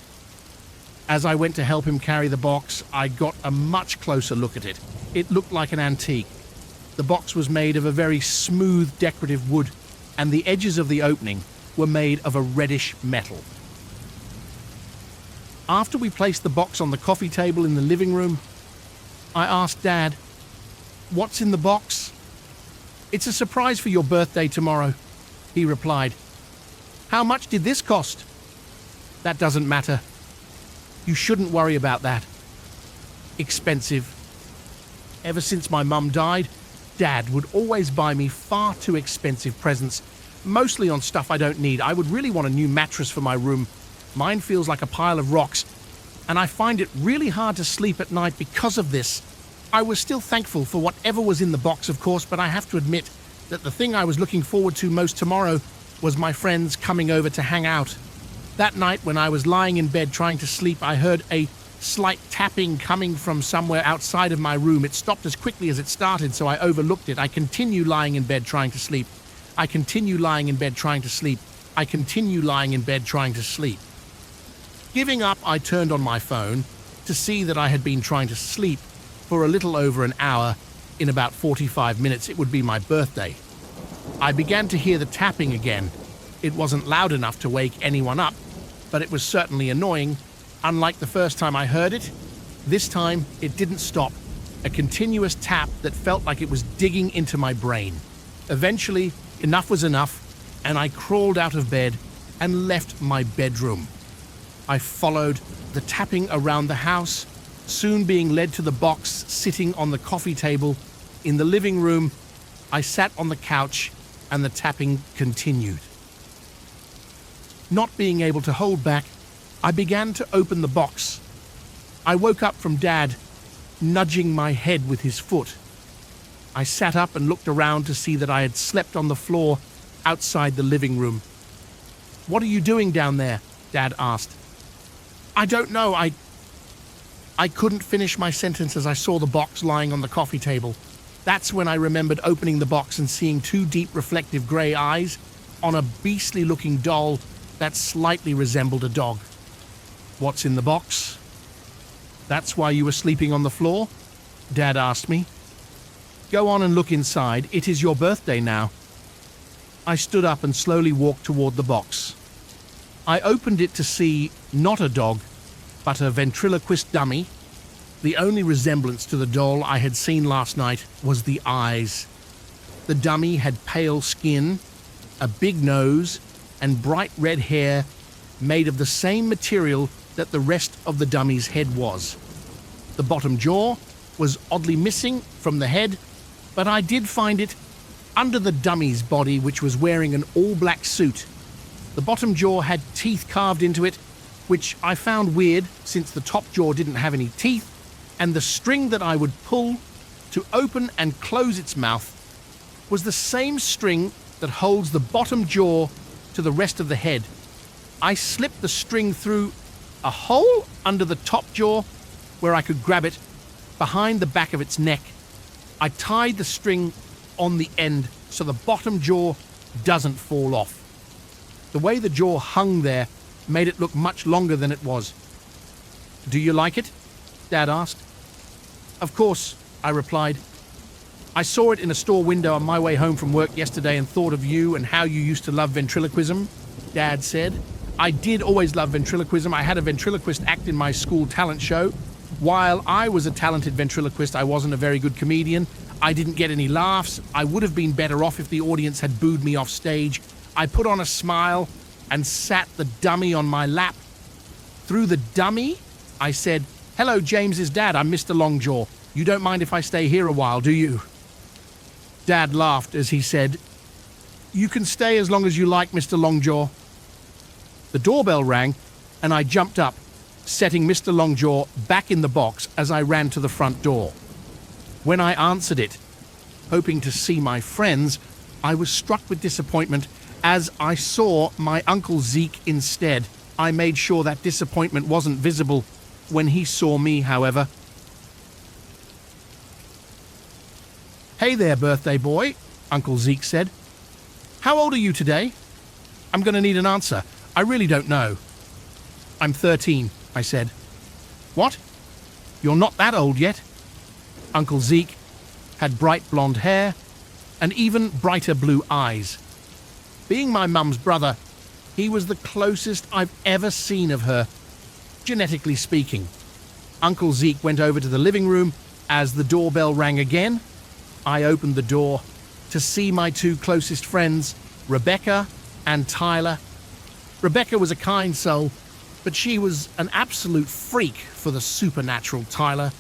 As I went to help him carry the box, I got a much closer look at it. It looked like an antique. The box was made of a very smooth decorative wood, and the edges of the opening were made of a reddish metal. After we placed the box on the coffee table in the living room, I asked Dad, "What's in the box?" "It's a surprise for your birthday tomorrow," he replied. "How much did this cost?" "That doesn't matter. You shouldn't worry about that." "Expensive. Ever since my mum died, Dad would always buy me far too expensive presents, mostly on stuff I don't need. I would really want a new mattress for my room. Mine feels like a pile of rocks, and I find it really hard to sleep at night because of this. I was still thankful for whatever was in the box, of course, but I have to admit that the thing I was looking forward to most tomorrow was my friends coming over to hang out. That night, when I was lying in bed trying to sleep, I heard a slight tapping coming from somewhere outside of my room. It stopped as quickly as it started, so I overlooked it. I continue lying in bed trying to sleep. I continue lying in bed trying to sleep. I continue lying in bed trying to sleep. Giving up, I turned on my phone to see that I had been trying to sleep for a little over an hour. In about 45 minutes, it would be my birthday. I began to hear the tapping again. It wasn't loud enough to wake anyone up, but it was certainly annoying. Unlike the first time I heard it, this time it didn't stop. A continuous tap that felt like it was digging into my brain. Eventually, enough was enough, and I crawled out of bed and left my bedroom. I followed the tapping around the house, soon being led to the box sitting on the coffee table. In the living room, I sat on the couch and the tapping continued. Not being able to hold back, I began to open the box. I woke up from Dad nudging my head with his foot. I sat up and looked around to see that I had slept on the floor outside the living room. "What are you doing down there?" Dad asked. "I don't know. I couldn't finish my sentence as I saw the box lying on the coffee table. That's when I remembered opening the box and seeing two deep reflective grey eyes on a beastly-looking doll that slightly resembled a dog." "What's in the box?" "That's why you were sleeping on the floor?" Dad asked me. "Go on and look inside. It is your birthday now." I stood up and slowly walked toward the box. I opened it to see not a dog, but a ventriloquist dummy. The only resemblance to the doll I had seen last night was the eyes. The dummy had pale skin, a big nose, and bright red hair made of the same material that the rest of the dummy's head was. The bottom jaw was oddly missing from the head, but I did find it under the dummy's body, which was wearing an all-black suit. The bottom jaw had teeth carved into it, which I found weird since the top jaw didn't have any teeth, and the string that I would pull to open and close its mouth was the same string that holds the bottom jaw to the rest of the head. I slipped the string through a hole under the top jaw where I could grab it behind the back of its neck. I tied the string on the end so the bottom jaw doesn't fall off. The way the jaw hung there made it look much longer than it was. "Do you like it?" Dad asked. "Of course," I replied. "I saw it in a store window on my way home from work yesterday and thought of you and how you used to love ventriloquism," Dad said. "I did always love ventriloquism. I had a ventriloquist act in my school talent show. While I was a talented ventriloquist, I wasn't a very good comedian. I didn't get any laughs. I would have been better off if the audience had booed me off stage. I put on a smile and sat the dummy on my lap. Through the dummy, I said, "Hello, James's dad. I'm Mr. Longjaw. You don't mind if I stay here a while, do you?" Dad laughed as he said, "You can stay as long as you like, Mr. Longjaw." The doorbell rang, and I jumped up, setting Mr. Longjaw back in the box as I ran to the front door. When I answered it, hoping to see my friends, I was struck with disappointment as I saw my Uncle Zeke instead. I made sure that disappointment wasn't visible when he saw me, however. "Hey there, birthday boy," Uncle Zeke said. "How old are you today? I'm going to need an answer. I really don't know." "I'm 13, I said. "What? You're not that old yet?" Uncle Zeke had bright blonde hair and even brighter blue eyes. Being my mum's brother, he was the closest I've ever seen of her, genetically speaking. Uncle Zeke went over to the living room as the doorbell rang again. I opened the door to see my two closest friends, Rebecca and Tyler. Rebecca was a kind soul, but she was an absolute freak for the supernatural Tyler,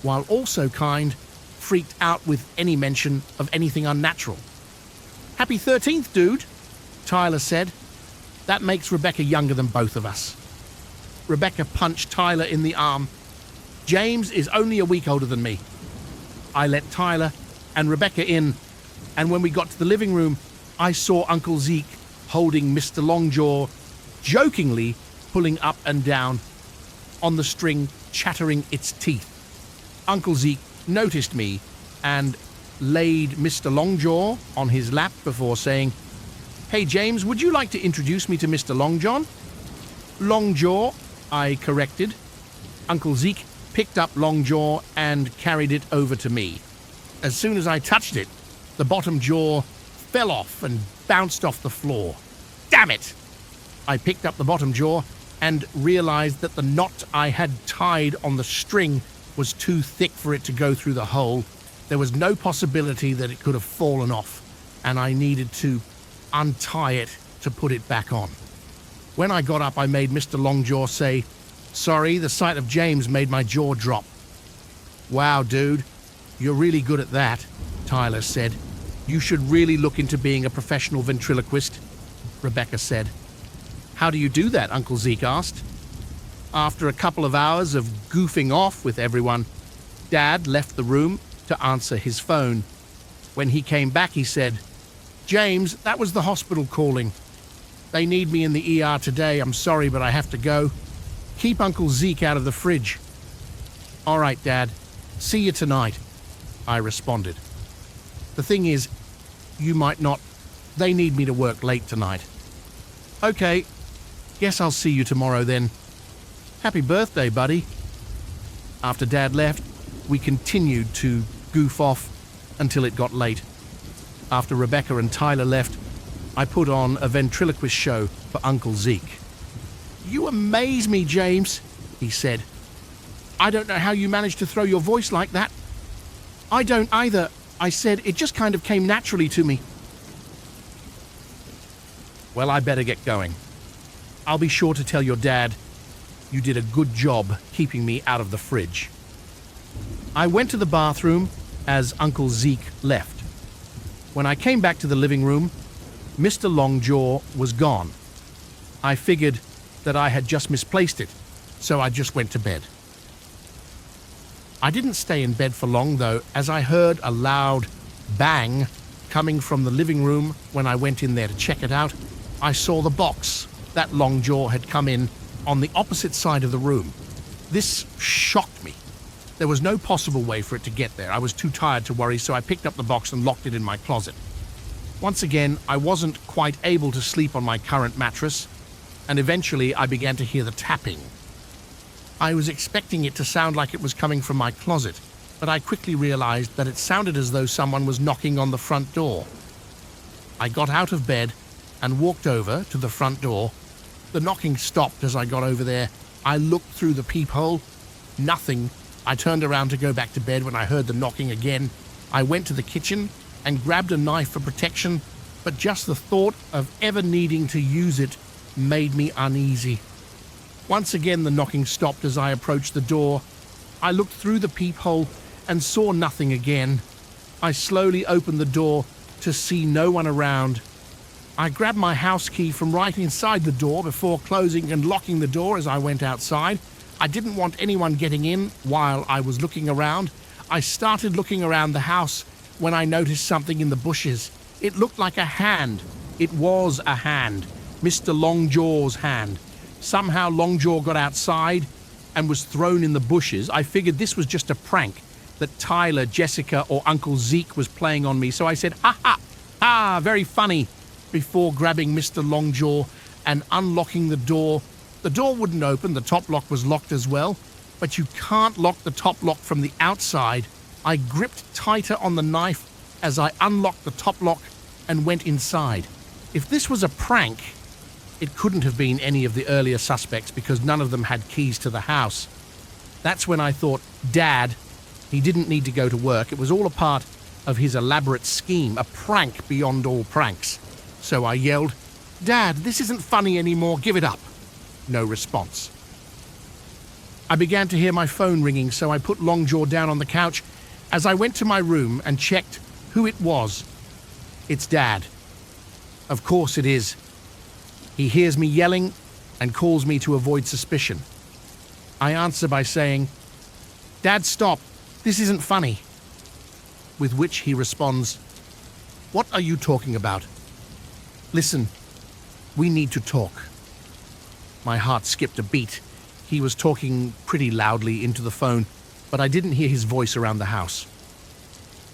while also kind, freaked out with any mention of anything unnatural. "Happy 13th, dude," Tyler said. "That makes Rebecca younger than both of us." Rebecca punched Tyler in the arm. "James is only a week older than me." I let Tyler and Rebecca in, and when we got to the living room, I saw Uncle Zeke holding Mr. Longjaw, jokingly pulling up and down on the string, chattering its teeth. Uncle Zeke noticed me and laid Mr. Longjaw on his lap before saying, "Hey, James, would you like to introduce me to Mr. Longjaw?" "Longjaw," I corrected. Uncle Zeke picked up Longjaw and carried it over to me. As soon as I touched it, the bottom jaw fell off and bounced off the floor. Damn it! I picked up the bottom jaw and realized that the knot I had tied on the string was too thick for it to go through the hole. There was no possibility that it could have fallen off, and I needed to untie it to put it back on. When I got up, I made Mr. Longjaw say, "Sorry, the sight of James made my jaw drop." "Wow, dude, you're really good at that," Tyler said. "You should really look into being a professional ventriloquist," Rebecca said. "How do you do that?" Uncle Zeke asked. After a couple of hours of goofing off with everyone, Dad left the room to answer his phone. When he came back, he said, "James, that was the hospital calling. They need me in the ER today. I'm sorry, but I have to go. Keep Uncle Zeke out of the fridge." "All right, Dad. See you tonight," I responded. "The thing is, you might not. They need me to work late tonight." "Okay. Guess I'll see you tomorrow then. Happy birthday, buddy." After Dad left, we continued to goof off until it got late. After Rebecca and Tyler left, I put on a ventriloquist show for Uncle Zeke. "You amaze me, James," he said. "I don't know how you managed to throw your voice like that." "I don't either," I said. "It just kind of came naturally to me." "Well, I better get going. I'll be sure to tell your dad you did a good job keeping me out of the fridge." I went to the bathroom as Uncle Zeke left. When I came back to the living room, Mr. Longjaw was gone. I figured that I had just misplaced it, so I just went to bed. I didn't stay in bed for long, though, as I heard a loud bang coming from the living room. When I went in there to check it out, I saw the box that Longjaw had come in on the opposite side of the room. This shocked me. There was no possible way for it to get there. I was too tired to worry, so I picked up the box and locked it in my closet. Once again, I wasn't quite able to sleep on my current mattress, and eventually I began to hear the tapping. I was expecting it to sound like it was coming from my closet, but I quickly realized that it sounded as though someone was knocking on the front door. I got out of bed and walked over to the front door. The knocking stopped as I got over there. I looked through the peephole, Nothing. I turned around to go back to bed when I heard the knocking again. I went to the kitchen and grabbed a knife for protection, but just the thought of ever needing to use it made me uneasy. Once again the knocking stopped as I approached the door. I looked through the peephole and saw nothing again. I slowly opened the door to see no one around. I grabbed my house key from right inside the door before closing and locking the door as I went outside. I didn't want anyone getting in while I was looking around. I started looking around the house when I noticed something in the bushes. It looked like a hand. It was a hand. Mr. Longjaw's hand. Somehow Longjaw got outside and was thrown in the bushes. I figured this was just a prank that Tyler, Jessica, or Uncle Zeke was playing on me. So I said, ha ha, ah, very funny, before grabbing Mr. Longjaw and unlocking the door. The door wouldn't open, the top lock was locked as well, but you can't lock the top lock from the outside. I gripped tighter on the knife as I unlocked the top lock and went inside. If this was a prank, it couldn't have been any of the earlier suspects because none of them had keys to the house. That's when I thought, Dad, he didn't need to go to work. It was all a part of his elaborate scheme, a prank beyond all pranks. So I yelled, Dad, this isn't funny anymore, give it up. No response. I began to hear my phone ringing, so I put Longjaw down on the couch as I went to my room and checked who it was. It's Dad. Of course it is. He hears me yelling and calls me to avoid suspicion. I answer by saying, Dad, stop. This isn't funny. With which he responds, What are you talking about? Listen, we need to talk. My heart skipped a beat. He was talking pretty loudly into the phone, but I didn't hear his voice around the house.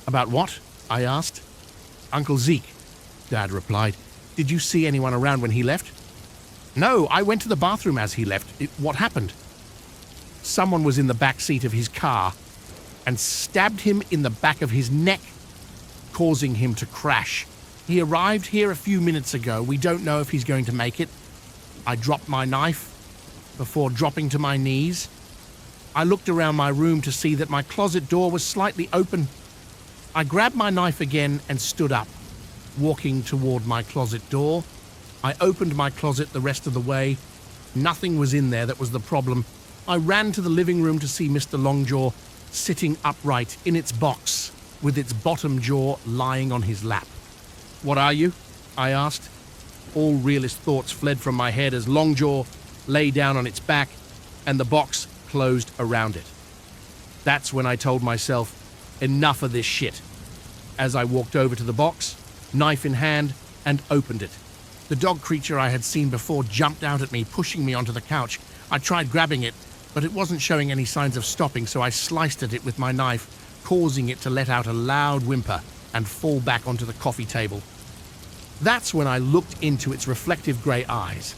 About what? I asked. Uncle Zeke, Dad replied. Did you see anyone around when he left? No, I went to the bathroom as he left. What happened? Someone was in the back seat of his car and stabbed him in the back of his neck, causing him to crash. He arrived here a few minutes ago. We don't know if he's going to make it. I dropped my knife before dropping to my knees. I looked around my room to see that my closet door was slightly open. I grabbed my knife again and stood up, walking toward my closet door. I opened my closet the rest of the way. Nothing was in there that was the problem. I ran to the living room to see Mr. Longjaw sitting upright in its box, with its bottom jaw lying on his lap. What are you? I asked. All realist thoughts fled from my head as Longjaw lay down on its back and the box closed around it. That's when I told myself, enough of this shit. As I walked over to the box, knife in hand, and opened it. The dog creature I had seen before jumped out at me, pushing me onto the couch. I tried grabbing it, but it wasn't showing any signs of stopping, so I sliced at it with my knife, causing it to let out a loud whimper and fall back onto the coffee table. That's when I looked into its reflective grey eyes.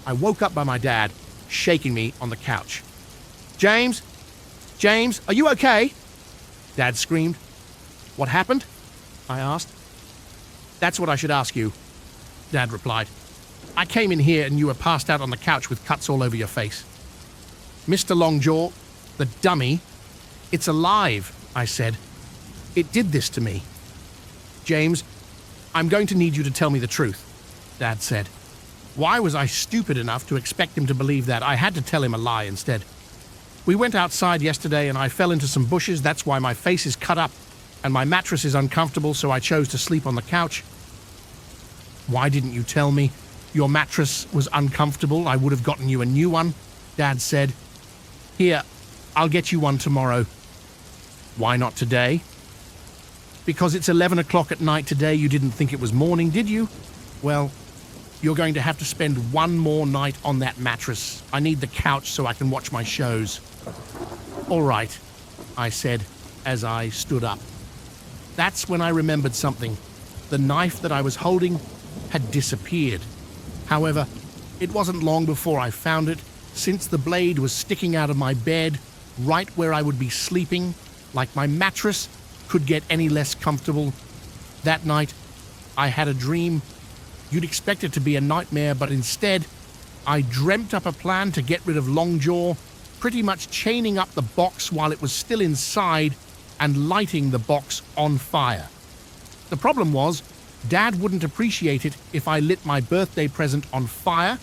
I woke up by my dad, shaking me on the couch. James? James, are you okay? Dad screamed. What happened? I asked. That's what I should ask you, Dad replied. I came in here and you were passed out on the couch with cuts all over your face. Mr. Longjaw, the dummy, it's alive, I said. It did this to me. James, I'm going to need you to tell me the truth, Dad said. Why was I stupid enough to expect him to believe that? I had to tell him a lie instead. We went outside yesterday and I fell into some bushes. That's why my face is cut up and my mattress is uncomfortable, so I chose to sleep on the couch. Why didn't you tell me your mattress was uncomfortable? I would have gotten you a new one, Dad said. Here, I'll get you one tomorrow. Why not today? Because it's 11 o'clock at night today. You didn't think it was morning, did you? Well, you're going to have to spend one more night on that mattress. I need the couch so I can watch my shows. All right, I said as I stood up. That's when I remembered something. The knife that I was holding had disappeared. However, it wasn't long before I found it, since the blade was sticking out of my bed, right where I would be sleeping, like my mattress could get any less comfortable. That night, I had a dream. You'd expect it to be a nightmare, but instead, I dreamt up a plan to get rid of Longjaw pretty much chaining up the box while it was still inside and lighting the box on fire. The problem was, Dad wouldn't appreciate it if I lit my birthday present on fire,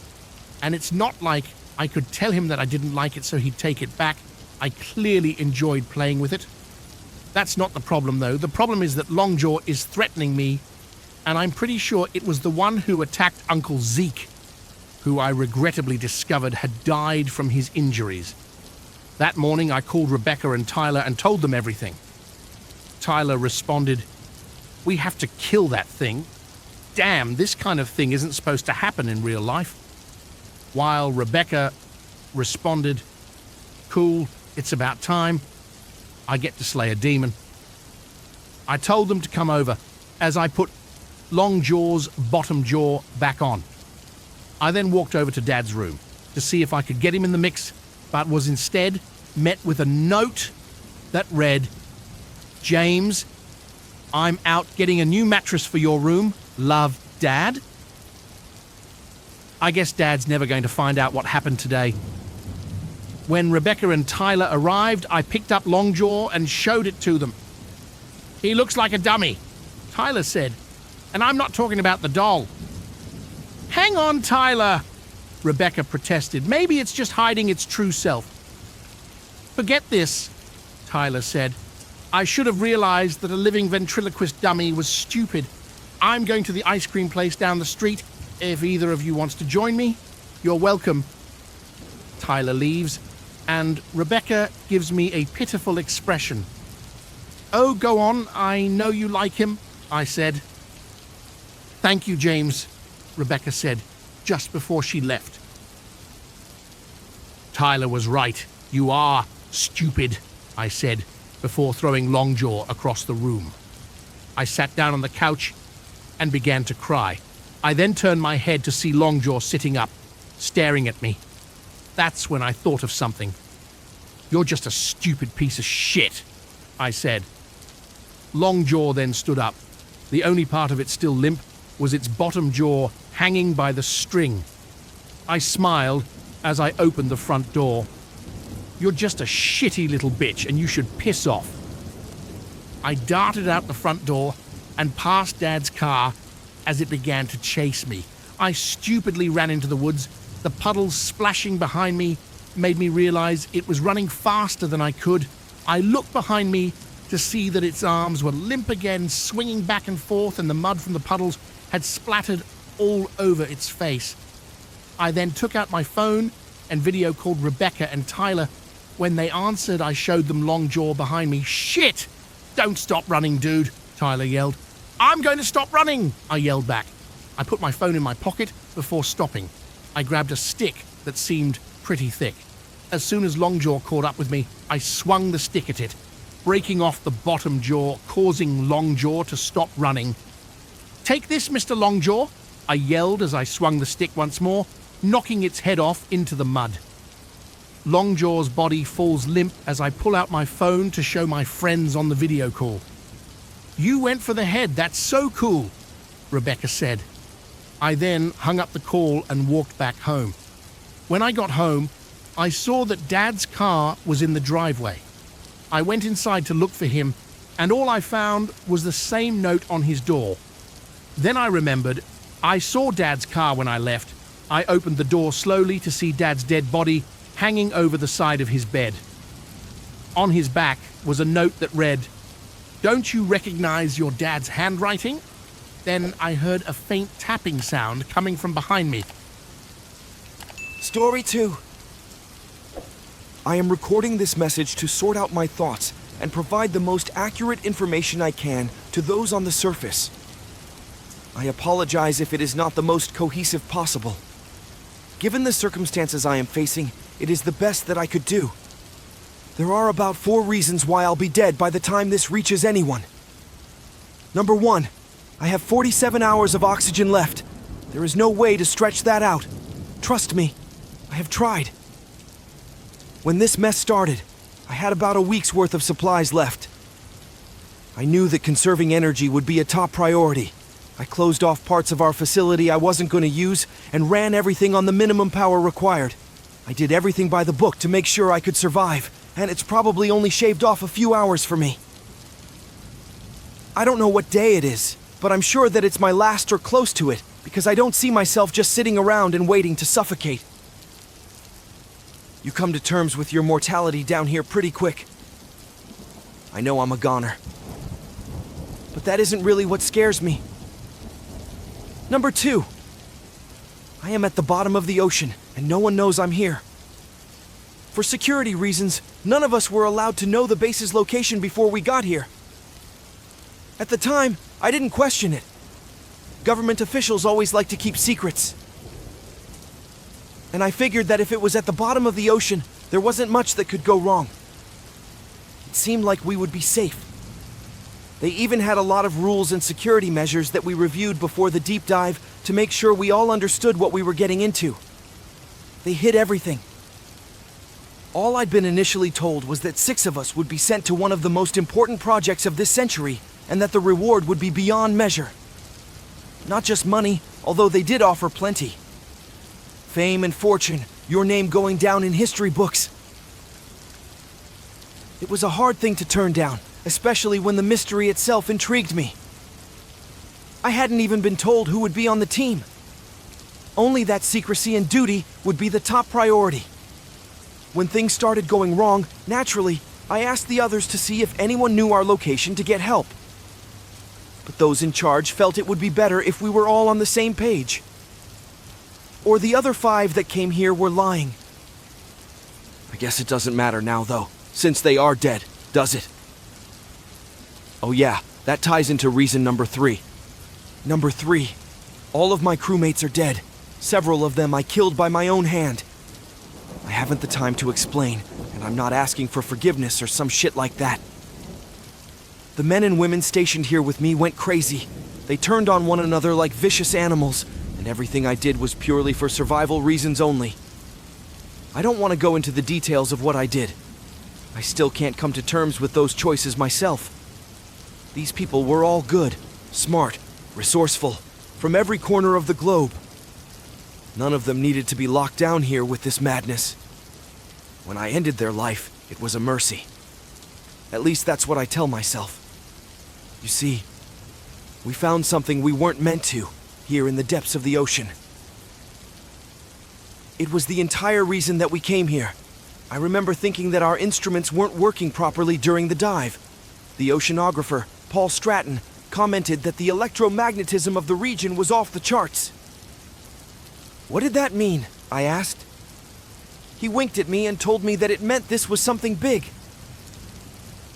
and it's not like I could tell him that I didn't like it so he'd take it back. I clearly enjoyed playing with it. That's not the problem, though. The problem is that Longjaw is threatening me, and I'm pretty sure it was the one who attacked Uncle Zeke, who I regrettably discovered had died from his injuries. That morning, I called Rebecca and Tyler and told them everything. Tyler responded, "We have to kill that thing. Damn, this kind of thing isn't supposed to happen in real life." While Rebecca responded, "Cool, it's about time. I get to slay a demon." I told them to come over as I put Longjaw's bottom jaw back on. I then walked over to Dad's room to see if I could get him in the mix, but was instead met with a note that read, "James, I'm out getting a new mattress for your room. Love, Dad." I guess Dad's never going to find out what happened today. When Rebecca and Tyler arrived, I picked up Longjaw and showed it to them. "He looks like a dummy," Tyler said, "and I'm not talking about the doll." "Hang on, Tyler," Rebecca protested. "Maybe it's just hiding its true self." "Forget this," Tyler said. "I should have realized that a living ventriloquist dummy was stupid. I'm going to the ice cream place down the street. If either of you wants to join me, you're welcome." Tyler leaves, and Rebecca gives me a pitiful expression. "Oh, go on, I know you like him," I said. "Thank you, James," Rebecca said, just before she left. "Tyler was right. You are stupid," I said, before throwing Longjaw across the room. I sat down on the couch and began to cry. I then turned my head to see Longjaw sitting up, staring at me. That's when I thought of something. "You're just a stupid piece of shit," I said. Longjaw then stood up. The only part of it still limp was its bottom jaw hanging by the string. I smiled as I opened the front door. "You're just a shitty little bitch and you should piss off." I darted out the front door and past Dad's car as it began to chase me. I stupidly ran into the woods. The puddles splashing behind me made me realize it was running faster than I could. I looked behind me to see that its arms were limp again, swinging back and forth, and the mud from the puddles had splattered all over its face. I then took out my phone and video called Rebecca and Tyler. When they answered, I showed them Longjaw behind me. "Shit! Don't stop running, dude," Tyler yelled. "I'm going to stop running," I yelled back. I put my phone in my pocket before stopping. I grabbed a stick that seemed pretty thick. As soon as Longjaw caught up with me, I swung the stick at it, breaking off the bottom jaw, causing Longjaw to stop running. "Take this, Mr. Longjaw," I yelled as I swung the stick once more, knocking its head off into the mud. Longjaw's body falls limp as I pull out my phone to show my friends on the video call. "You went for the head, that's so cool," Rebecca said. I then hung up the call and walked back home. When I got home, I saw that Dad's car was in the driveway. I went inside to look for him, and all I found was the same note on his door. Then I remembered I saw Dad's car when I left. I opened the door slowly to see Dad's dead body hanging over the side of his bed. On his back was a note that read, "Don't you recognize your dad's handwriting?" Then I heard a faint tapping sound coming from behind me. Story 2. I am recording this message to sort out my thoughts and provide the most accurate information I can to those on the surface. I apologize if it is not the most cohesive possible. Given the circumstances I am facing, it is the best that I could do. There are about 4 reasons why I'll be dead by the time this reaches anyone. Number 1, I have 47 hours of oxygen left. There is no way to stretch that out. Trust me, I have tried. When this mess started, I had about a week's worth of supplies left. I knew that conserving energy would be a top priority. I closed off parts of our facility I wasn't going to use and ran everything on the minimum power required. I did everything by the book to make sure I could survive, and it's probably only shaved off a few hours for me. I don't know what day it is, but I'm sure that it's my last or close to it, because I don't see myself just sitting around and waiting to suffocate. You come to terms with your mortality down here pretty quick. I know I'm a goner. But that isn't really what scares me. Number 2. I am at the bottom of the ocean, and no one knows I'm here. For security reasons, none of us were allowed to know the base's location before we got here. At the time, I didn't question it. Government officials always like to keep secrets. And I figured that if it was at the bottom of the ocean, there wasn't much that could go wrong. It seemed like we would be safe. They even had a lot of rules and security measures that we reviewed before the deep dive to make sure we all understood what we were getting into. They hid everything. All I'd been initially told was that 6 of us would be sent to one of the most important projects of this century, and that the reward would be beyond measure. Not just money, although they did offer plenty. Fame and fortune, your name going down in history books. It was a hard thing to turn down, especially when the mystery itself intrigued me. I hadn't even been told who would be on the team. Only that secrecy and duty would be the top priority. When things started going wrong, naturally, I asked the others to see if anyone knew our location to get help. But those in charge felt it would be better if we were all on the same page. Or the other 5 that came here were lying. I guess it doesn't matter now, though, since they are dead, does it? Oh yeah, that ties into reason number 3. Number 3, all of my crewmates are dead. Several of them I killed by my own hand. I haven't the time to explain, and I'm not asking for forgiveness or some shit like that. The men and women stationed here with me went crazy. They turned on one another like vicious animals, and everything I did was purely for survival reasons only. I don't want to go into the details of what I did. I still can't come to terms with those choices myself. These people were all good, smart, resourceful, from every corner of the globe. None of them needed to be locked down here with this madness. When I ended their life, it was a mercy. At least that's what I tell myself. You see, we found something we weren't meant to, here in the depths of the ocean. It was the entire reason that we came here. I remember thinking that our instruments weren't working properly during the dive. The oceanographer, Paul Stratton, commented that the electromagnetism of the region was off the charts. What did that mean? I asked. He winked at me and told me that it meant this was something big.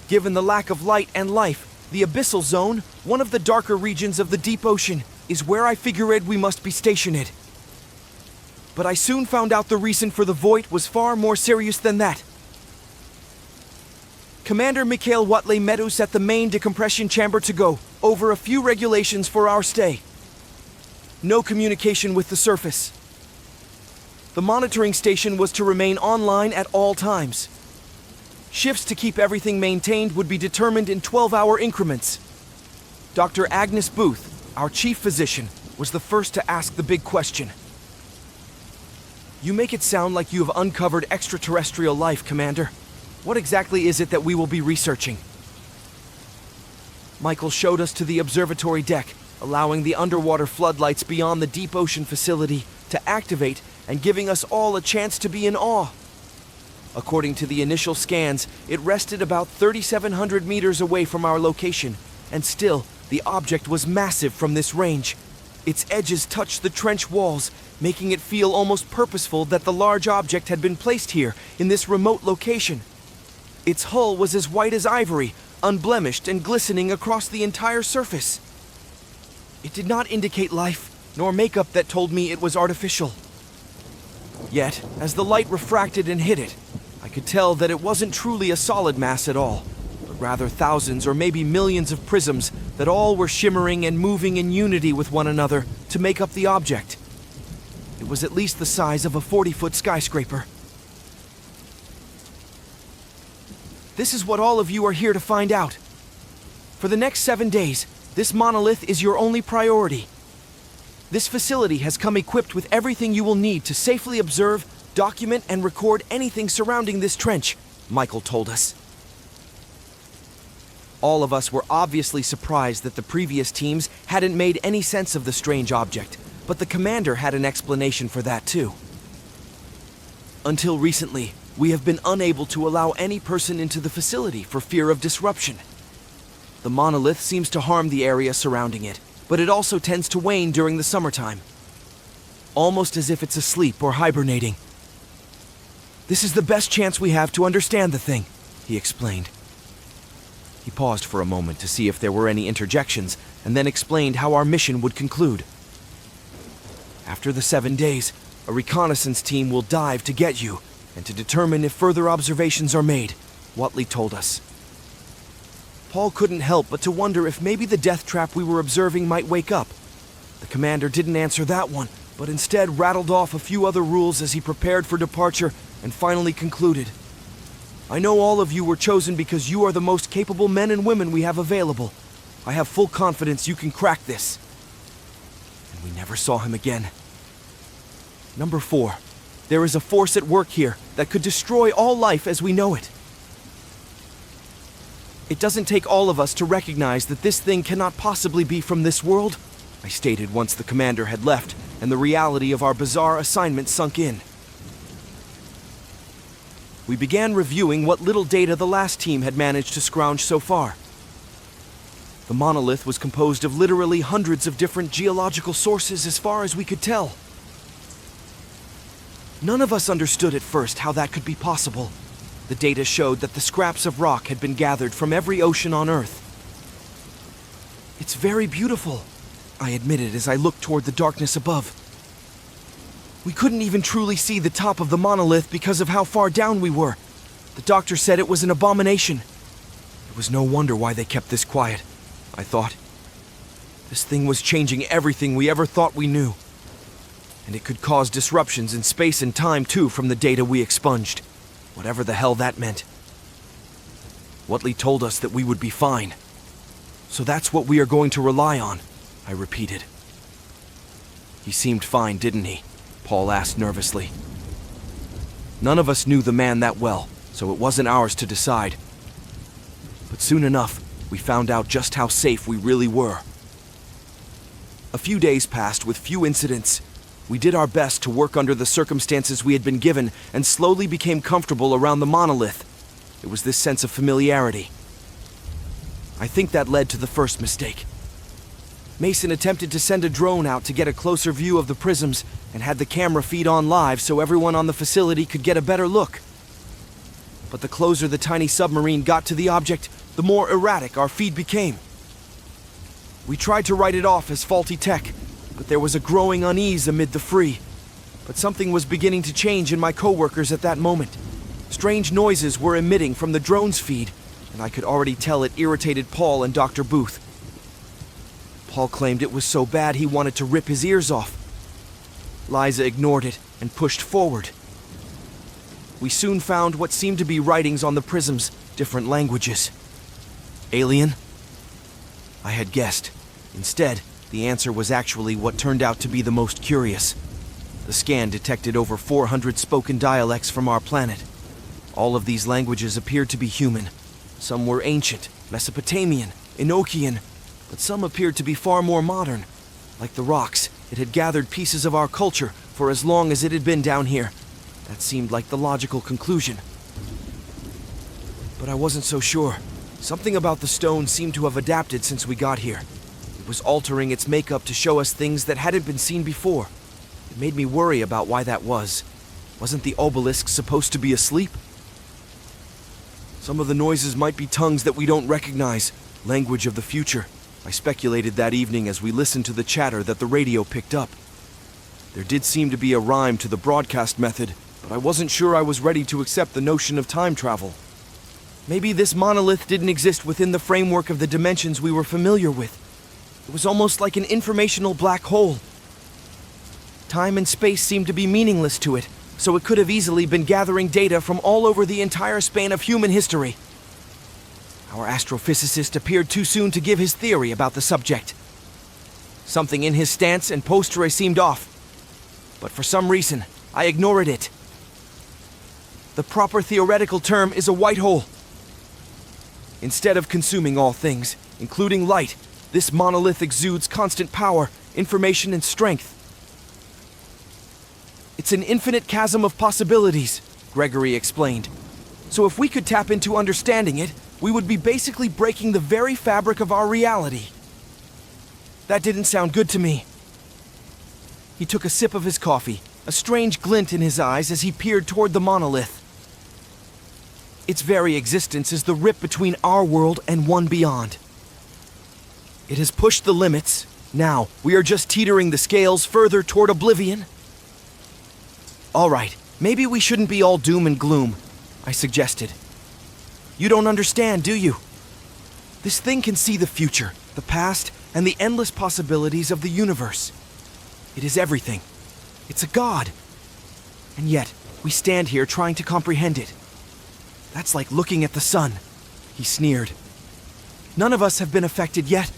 Given the lack of light and life, the abyssal zone, one of the darker regions of the deep ocean, is where I figured we must be stationed. But I soon found out the reason for the void was far more serious than that. Commander Mikhail Watley met us at the main decompression chamber to go over a few regulations for our stay. No communication with the surface. The monitoring station was to remain online at all times. Shifts to keep everything maintained would be determined in 12-hour increments. Dr. Agnes Booth, our chief physician, was the first to ask the big question. You make it sound like you have uncovered extraterrestrial life, Commander. What exactly is it that we will be researching? Michael showed us to the observatory deck, allowing the underwater floodlights beyond the deep ocean facility to activate and giving us all a chance to be in awe. According to the initial scans, it rested about 3,700 meters away from our location, and still, the object was massive from this range. Its edges touched the trench walls, making it feel almost purposeful that the large object had been placed here, in this remote location. Its hull was as white as ivory, unblemished and glistening across the entire surface. It did not indicate life, nor makeup that told me it was artificial. Yet, as the light refracted and hit it, I could tell that it wasn't truly a solid mass at all, but rather thousands or maybe millions of prisms that all were shimmering and moving in unity with one another to make up the object. It was at least the size of a 40-foot skyscraper. This is what all of you are here to find out. For the next 7 days, this monolith is your only priority. This facility has come equipped with everything you will need to safely observe, document and record anything surrounding this trench, Michael told us. All of us were obviously surprised that the previous teams hadn't made any sense of the strange object, but the commander had an explanation for that too. Until recently, we have been unable to allow any person into the facility for fear of disruption. The monolith seems to harm the area surrounding it, but it also tends to wane during the summertime, almost as if it's asleep or hibernating. This is the best chance we have to understand the thing, he explained. He paused for a moment to see if there were any interjections, and then explained how our mission would conclude. After the 7 days, a reconnaissance team will dive to get you, and to determine if further observations are made, Watley told us. Paul couldn't help but to wonder if maybe the death trap we were observing might wake up. The commander didn't answer that one, but instead rattled off a few other rules as he prepared for departure and finally concluded. I know all of you were chosen because you are the most capable men and women we have available. I have full confidence you can crack this. And we never saw him again. Number 4. There is a force at work here that could destroy all life as we know it. It doesn't take all of us to recognize that this thing cannot possibly be from this world, I stated once the commander had left and the reality of our bizarre assignment sunk in. We began reviewing what little data the last team had managed to scrounge so far. The monolith was composed of literally hundreds of different geological sources as far as we could tell. None of us understood at first how that could be possible. The data showed that the scraps of rock had been gathered from every ocean on Earth. It's very beautiful, I admitted as I looked toward the darkness above. We couldn't even truly see the top of the monolith because of how far down we were. The doctor said it was an abomination. It was no wonder why they kept this quiet, I thought. This thing was changing everything we ever thought we knew. And it could cause disruptions in space and time too from the data we expunged, whatever the hell that meant. Watley told us that we would be fine. So that's what we are going to rely on, I repeated. He seemed fine, didn't he? Paul asked nervously. None of us knew the man that well, so it wasn't ours to decide. But soon enough, we found out just how safe we really were. A few days passed with few incidents. We did our best to work under the circumstances we had been given and slowly became comfortable around the monolith. It was this sense of familiarity. I think that led to the first mistake. Mason attempted to send a drone out to get a closer view of the prisms and had the camera feed on live so everyone on the facility could get a better look. But the closer the tiny submarine got to the object, the more erratic our feed became. We tried to write it off as faulty tech, but there was a growing unease amid the free. But something was beginning to change in my coworkers at that moment. Strange noises were emitting from the drone's feed, and I could already tell it irritated Paul and Dr. Booth. Paul claimed it was so bad he wanted to rip his ears off. Liza ignored it and pushed forward. We soon found what seemed to be writings on the prisms, different languages. Alien? I had guessed. Instead, the answer was actually what turned out to be the most curious. The scan detected over 400 spoken dialects from our planet. All of these languages appeared to be human. Some were ancient, Mesopotamian, Enochian, but some appeared to be far more modern. Like the rocks, it had gathered pieces of our culture for as long as it had been down here. That seemed like the logical conclusion. But I wasn't so sure. Something about the stone seemed to have adapted since we got here. It was altering its makeup to show us things that hadn't been seen before. It made me worry about why that was. Wasn't the obelisk supposed to be asleep? Some of the noises might be tongues that we don't recognize, language of the future. I speculated that evening as we listened to the chatter that the radio picked up. There did seem to be a rhyme to the broadcast method, but I wasn't sure I was ready to accept the notion of time travel. Maybe this monolith didn't exist within the framework of the dimensions we were familiar with. It was almost like an informational black hole. Time and space seemed to be meaningless to it, so it could have easily been gathering data from all over the entire span of human history. Our astrophysicist appeared too soon to give his theory about the subject. Something in his stance and posture seemed off, but for some reason, I ignored it. The proper theoretical term is a white hole. Instead of consuming all things, including light, this monolith exudes constant power, information, and strength. It's an infinite chasm of possibilities, Gregory explained. So if we could tap into understanding it, we would be basically breaking the very fabric of our reality. That didn't sound good to me. He took a sip of his coffee, a strange glint in his eyes as he peered toward the monolith. Its very existence is the rip between our world and one beyond. It has pushed the limits. Now, we are just teetering the scales further toward oblivion. All right, maybe we shouldn't be all doom and gloom, I suggested. You don't understand, do you? This thing can see the future, the past, and the endless possibilities of the universe. It is everything. It's a god. And yet, we stand here trying to comprehend it. That's like looking at the sun, he sneered. None of us have been affected yet,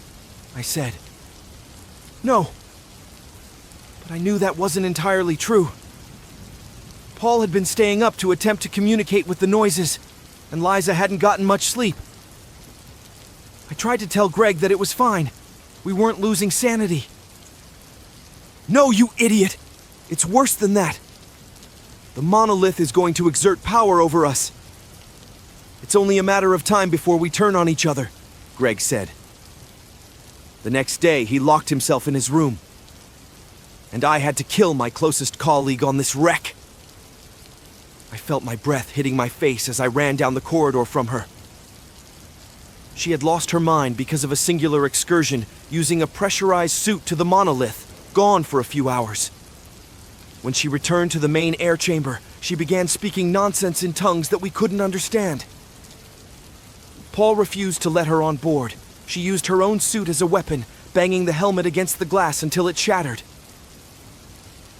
I said. No. But I knew that wasn't entirely true. Paul had been staying up to attempt to communicate with the noises, and Liza hadn't gotten much sleep. I tried to tell Greg that it was fine. We weren't losing sanity. No, you idiot! It's worse than that. The monolith is going to exert power over us. It's only a matter of time before we turn on each other, Greg said. The next day, he locked himself in his room. And I had to kill my closest colleague on this wreck. I felt my breath hitting my face as I ran down the corridor from her. She had lost her mind because of a singular excursion using a pressurized suit to the monolith, gone for a few hours. When she returned to the main air chamber, she began speaking nonsense in tongues that we couldn't understand. Paul refused to let her on board. She used her own suit as a weapon, banging the helmet against the glass until it shattered.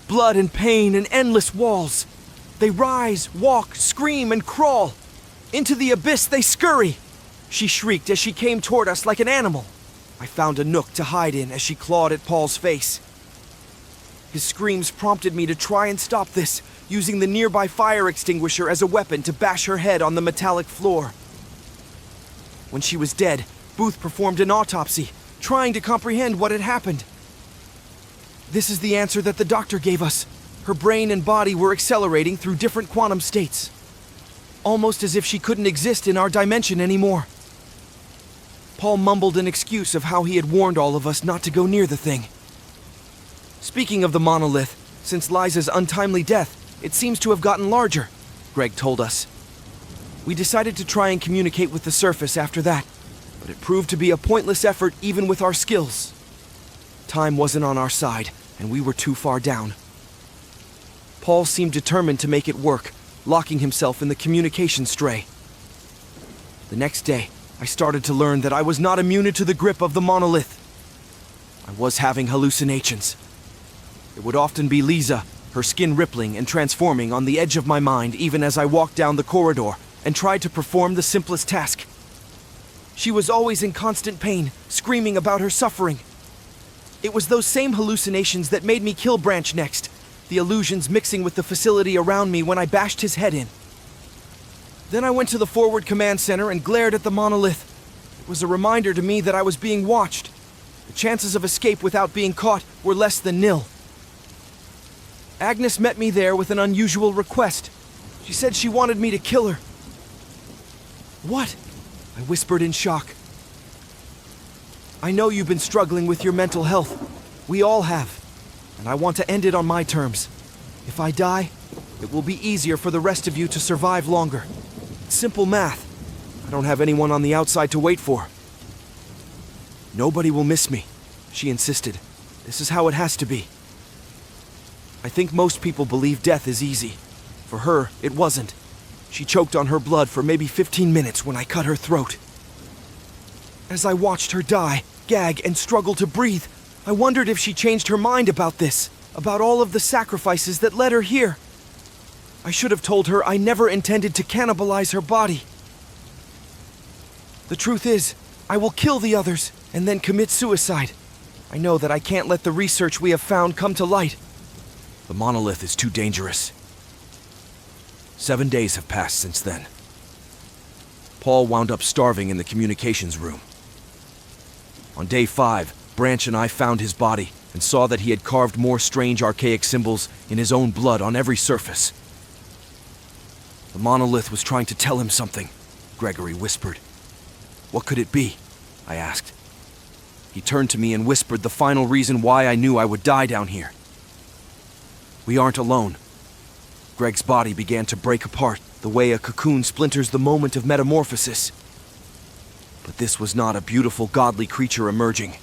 Blood and pain and endless walls. They rise, walk, scream, and crawl. Into the abyss they scurry. She shrieked as she came toward us like an animal. I found a nook to hide in as she clawed at Paul's face. His screams prompted me to try and stop this, using the nearby fire extinguisher as a weapon to bash her head on the metallic floor. When she was dead, Booth performed an autopsy, trying to comprehend what had happened. This is the answer that the doctor gave us. Her brain and body were accelerating through different quantum states. Almost as if she couldn't exist in our dimension anymore. Paul mumbled an excuse of how he had warned all of us not to go near the thing. Speaking of the monolith, since Liza's untimely death, it seems to have gotten larger, Greg told us. We decided to try and communicate with the surface after that, but it proved to be a pointless effort even with our skills. Time wasn't on our side, and we were too far down. Paul seemed determined to make it work, locking himself in the communication stray. The next day, I started to learn that I was not immune to the grip of the monolith. I was having hallucinations. It would often be Liza, her skin rippling and transforming on the edge of my mind even as I walked down the corridor and tried to perform the simplest task. She was always in constant pain, screaming about her suffering. It was those same hallucinations that made me kill Branch next, the illusions mixing with the facility around me when I bashed his head in. Then I went to the forward command center and glared at the monolith. It was a reminder to me that I was being watched. The chances of escape without being caught were less than nil. Agnes met me there with an unusual request. She said she wanted me to kill her. What? I whispered in shock. I know you've been struggling with your mental health. We all have. And I want to end it on my terms. If I die, it will be easier for the rest of you to survive longer. It's simple math. I don't have anyone on the outside to wait for. Nobody will miss me, she insisted. This is how it has to be. I think most people believe death is easy. For her, it wasn't. She choked on her blood for maybe 15 minutes when I cut her throat. As I watched her die, gag, and struggle to breathe, I wondered if she changed her mind about this, about all of the sacrifices that led her here. I should have told her I never intended to cannibalize her body. The truth is, I will kill the others and then commit suicide. I know that I can't let the research we have found come to light. The monolith is too dangerous. 7 days have passed since then. Paul wound up starving in the communications room. On day 5, Branch and I found his body and saw that he had carved more strange archaic symbols in his own blood on every surface. The monolith was trying to tell him something, Gregory whispered. What could it be? I asked. He turned to me and whispered the final reason why I knew I would die down here. We aren't alone. Greg's body began to break apart, the way a cocoon splinters the moment of metamorphosis. But this was not a beautiful, godly creature emerging.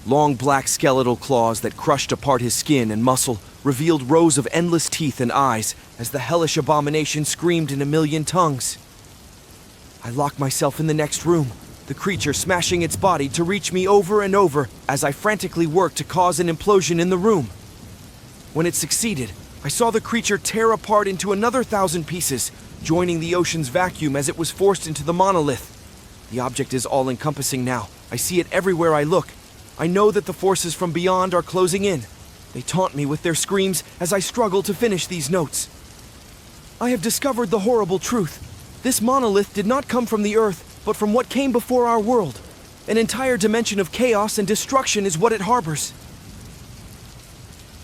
Long black skeletal claws that crushed apart his skin and muscle revealed rows of endless teeth and eyes as the hellish abomination screamed in a million tongues. I locked myself in the next room, the creature smashing its body to reach me over and over as I frantically worked to cause an implosion in the room. When it succeeded, I saw the creature tear apart into another 1,000 pieces, joining the ocean's vacuum as it was forced into the monolith. The object is all-encompassing now. I see it everywhere I look. I know that the forces from beyond are closing in. They taunt me with their screams as I struggle to finish these notes. I have discovered the horrible truth. This monolith did not come from the Earth, but from what came before our world. An entire dimension of chaos and destruction is what it harbors.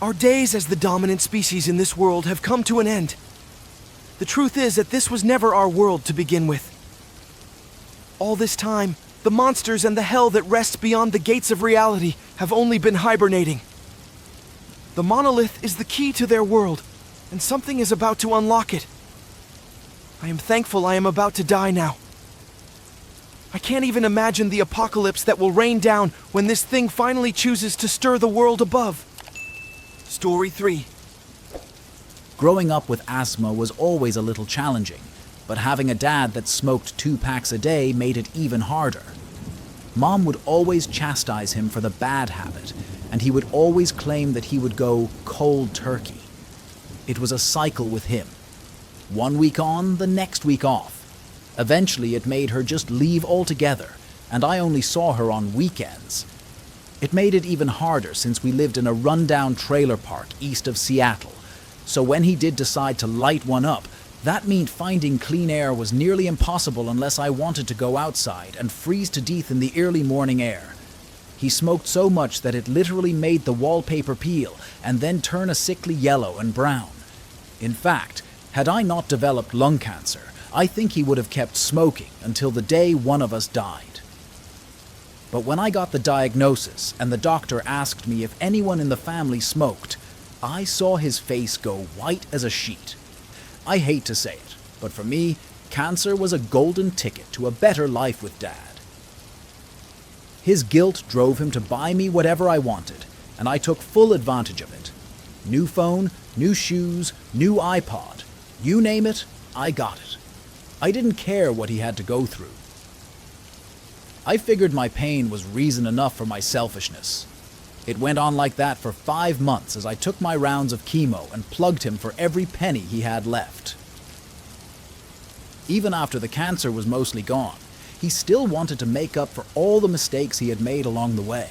Our days as the dominant species in this world have come to an end. The truth is that this was never our world to begin with. All this time, the monsters and the hell that rests beyond the gates of reality have only been hibernating. The monolith is the key to their world, and something is about to unlock it. I am thankful I am about to die now. I can't even imagine the apocalypse that will rain down when this thing finally chooses to stir the world above. Story 3. Growing up with asthma was always a little challenging, but having a dad that smoked 2 packs a day made it even harder. Mom would always chastise him for the bad habit, and he would always claim that he would go cold turkey. It was a cycle with him. 1 week on, the next week off. Eventually, it made her just leave altogether, and I only saw her on weekends. It made it even harder since we lived in a rundown trailer park east of Seattle, so when he did decide to light one up, that meant finding clean air was nearly impossible unless I wanted to go outside and freeze to death in the early morning air. He smoked so much that it literally made the wallpaper peel and then turn a sickly yellow and brown. In fact, had I not developed lung cancer, I think he would have kept smoking until the day one of us died. But when I got the diagnosis and the doctor asked me if anyone in the family smoked, I saw his face go white as a sheet. I hate to say it, but for me, cancer was a golden ticket to a better life with Dad. His guilt drove him to buy me whatever I wanted, and I took full advantage of it. New phone, new shoes, new iPod. You name it, I got it. I didn't care what he had to go through. I figured my pain was reason enough for my selfishness. It went on like that for 5 months as I took my rounds of chemo and plugged him for every penny he had left. Even after the cancer was mostly gone, he still wanted to make up for all the mistakes he had made along the way.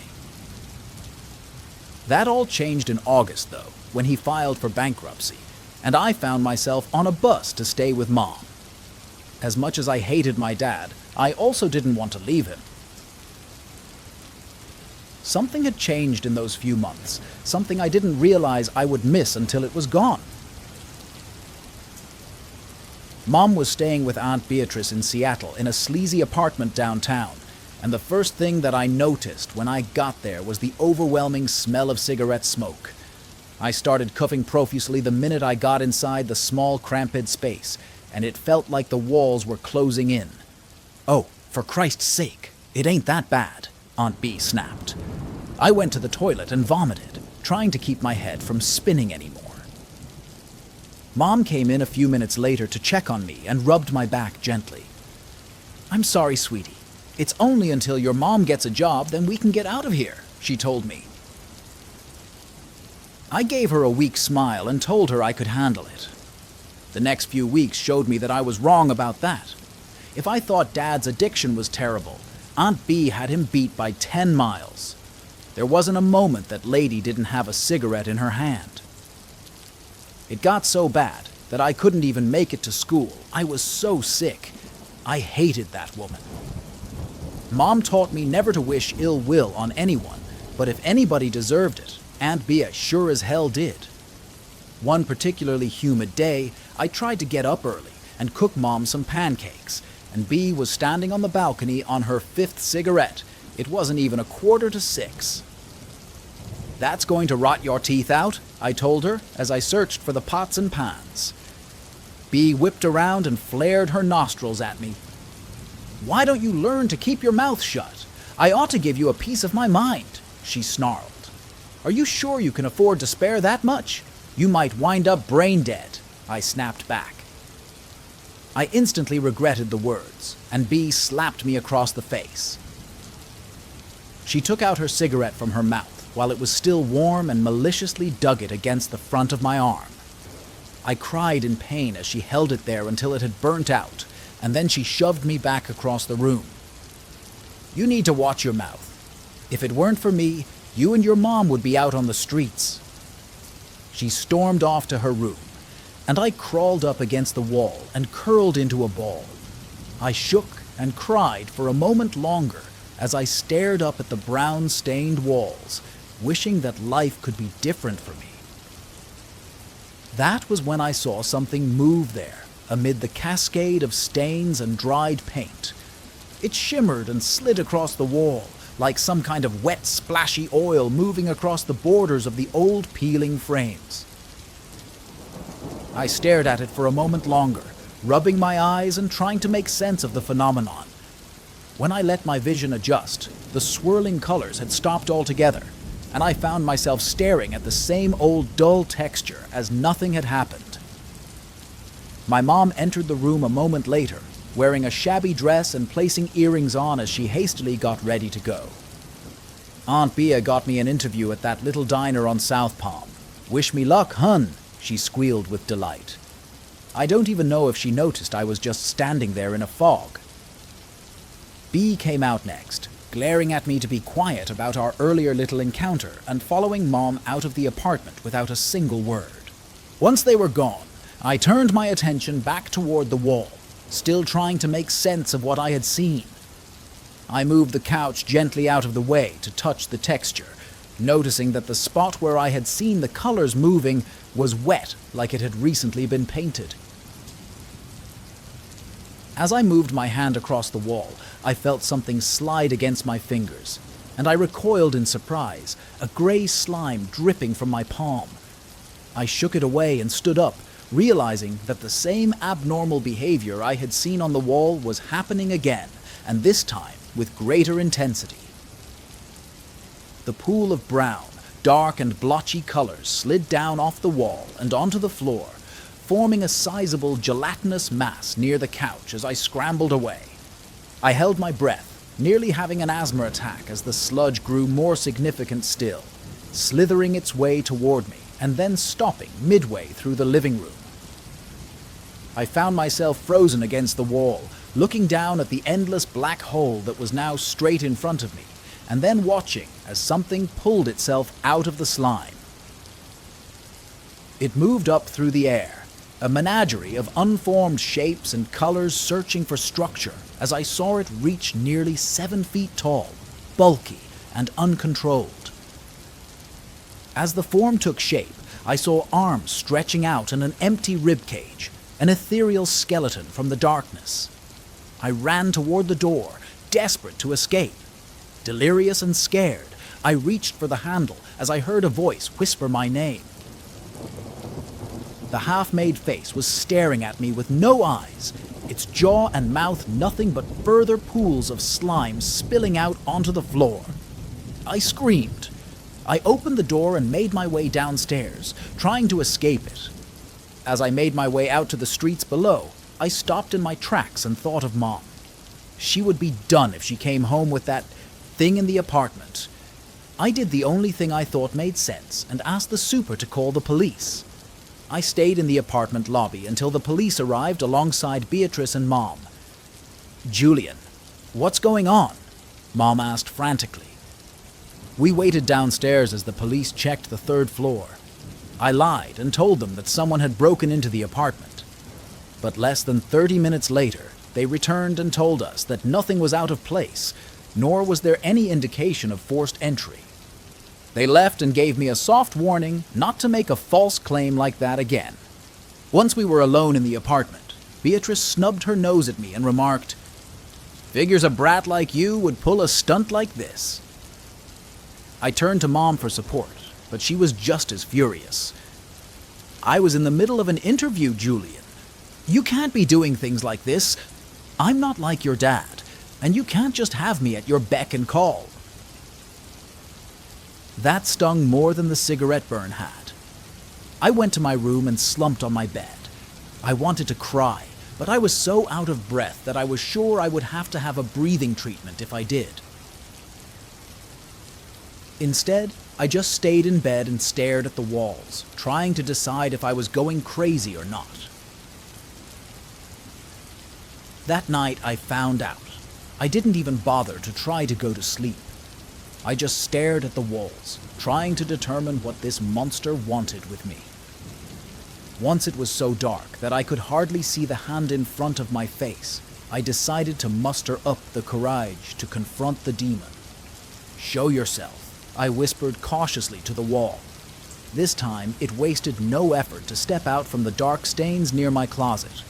That all changed in August, though, when he filed for bankruptcy, and I found myself on a bus to stay with Mom. As much as I hated my dad, I also didn't want to leave him. Something had changed in those few months, something I didn't realize I would miss until it was gone. Mom was staying with Aunt Beatrice in Seattle in a sleazy apartment downtown, and the first thing that I noticed when I got there was the overwhelming smell of cigarette smoke. I started coughing profusely the minute I got inside the small, cramped space, and it felt like the walls were closing in. "Oh, for Christ's sake, it ain't that bad," Aunt B snapped. I went to the toilet and vomited, trying to keep my head from spinning anymore. Mom came in a few minutes later to check on me and rubbed my back gently. "I'm sorry, sweetie. It's only until your mom gets a job, then we can get out of here," she told me. I gave her a weak smile and told her I could handle it. The next few weeks showed me that I was wrong about that. If I thought Dad's addiction was terrible, Aunt B had him beat by 10 miles. There wasn't a moment that lady didn't have a cigarette in her hand. It got so bad that I couldn't even make it to school. I was so sick. I hated that woman. Mom taught me never to wish ill will on anyone, but if anybody deserved it, Aunt Bea sure as hell did. One particularly humid day, I tried to get up early and cook Mom some pancakes, and Bea was standing on the balcony on her 5th cigarette. It wasn't even 5:45. "That's going to rot your teeth out," I told her as I searched for the pots and pans. Bea whipped around and flared her nostrils at me. "Why don't you learn to keep your mouth shut? I ought to give you a piece of my mind," she snarled. "Are you sure you can afford to spare that much? You might wind up brain dead," I snapped back. I instantly regretted the words, and Bea slapped me across the face. She took out her cigarette from her mouth while it was still warm and maliciously dug it against the front of my arm. I cried in pain as she held it there until it had burnt out, and then she shoved me back across the room. "You need to watch your mouth. If it weren't for me, you and your mom would be out on the streets." She stormed off to her room, and I crawled up against the wall and curled into a ball. I shook and cried for a moment longer as I stared up at the brown-stained walls, wishing that life could be different for me. That was when I saw something move there, amid the cascade of stains and dried paint. It shimmered and slid across the wall, like some kind of wet, splashy oil moving across the borders of the old peeling frames. I stared at it for a moment longer, rubbing my eyes and trying to make sense of the phenomenon. When I let my vision adjust, the swirling colors had stopped altogether, and I found myself staring at the same old dull texture as nothing had happened. My mom entered the room a moment later, wearing a shabby dress and placing earrings on as she hastily got ready to go. "Aunt Bea got me an interview at that little diner on South Palm. Wish me luck, hun," she squealed with delight. I don't even know if she noticed I was just standing there in a fog. Bea came out next, glaring at me to be quiet about our earlier little encounter and following Mom out of the apartment without a single word. Once they were gone, I turned my attention back toward the wall, still trying to make sense of what I had seen. I moved the couch gently out of the way to touch the texture, noticing that the spot where I had seen the colors moving was wet like it had recently been painted. As I moved my hand across the wall, I felt something slide against my fingers, and I recoiled in surprise, a gray slime dripping from my palm. I shook it away and stood up, realizing that the same abnormal behavior I had seen on the wall was happening again, and this time with greater intensity. The pool of brown, dark and blotchy colors slid down off the wall and onto the floor, forming a sizable gelatinous mass near the couch as I scrambled away. I held my breath, nearly having an asthma attack as the sludge grew more significant still, slithering its way toward me and then stopping midway through the living room. I found myself frozen against the wall, looking down at the endless black hole that was now straight in front of me, and then watching as something pulled itself out of the slime. It moved up through the air, a menagerie of unformed shapes and colors searching for structure as I saw it reach nearly 7 feet tall, bulky and uncontrolled. As the form took shape, I saw arms stretching out and an empty ribcage, an ethereal skeleton from the darkness. I ran toward the door, desperate to escape. Delirious and scared, I reached for the handle as I heard a voice whisper my name. The half-made face was staring at me with no eyes, its jaw and mouth nothing but further pools of slime spilling out onto the floor. I screamed. I opened the door and made my way downstairs, trying to escape it. As I made my way out to the streets below, I stopped in my tracks and thought of Mom. She would be done if she came home with that thing in the apartment. I did the only thing I thought made sense and asked the super to call the police. I stayed in the apartment lobby until the police arrived alongside Beatrice and Mom. "Julian, what's going on?" Mom asked frantically. We waited downstairs as the police checked the 3rd floor. I lied and told them that someone had broken into the apartment. But less than 30 minutes later, they returned and told us that nothing was out of place, nor was there any indication of forced entry. They left and gave me a soft warning not to make a false claim like that again. Once we were alone in the apartment, Beatrice snubbed her nose at me and remarked, "Figures a brat like you would pull a stunt like this." I turned to Mom for support, but she was just as furious. "I was in the middle of an interview, Julian. You can't be doing things like this. I'm not like your dad, and you can't just have me at your beck and call." That stung more than the cigarette burn had. I went to my room and slumped on my bed. I wanted to cry, but I was so out of breath that I was sure I would have to have a breathing treatment if I did. Instead, I just stayed in bed and stared at the walls, trying to decide if I was going crazy or not. That night, I found out. I didn't even bother to try to go to sleep. I just stared at the walls, trying to determine what this monster wanted with me. Once it was so dark that I could hardly see the hand in front of my face, I decided to muster up the courage to confront the demon. "Show yourself," I whispered cautiously to the wall. This time, it wasted no effort to step out from the dark stains near my closet.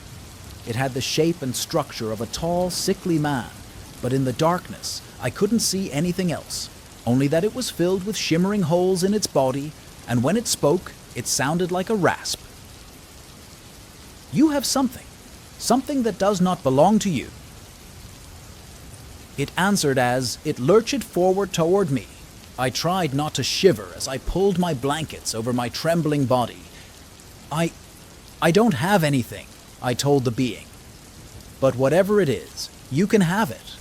It had the shape and structure of a tall, sickly man, but in the darkness, I couldn't see anything else, only that it was filled with shimmering holes in its body, and when it spoke, it sounded like a rasp. "You have something that does not belong to you." It answered as it lurched forward toward me. I tried not to shiver as I pulled my blankets over my trembling body. I don't have anything," I told the being. "But whatever it is, you can have it."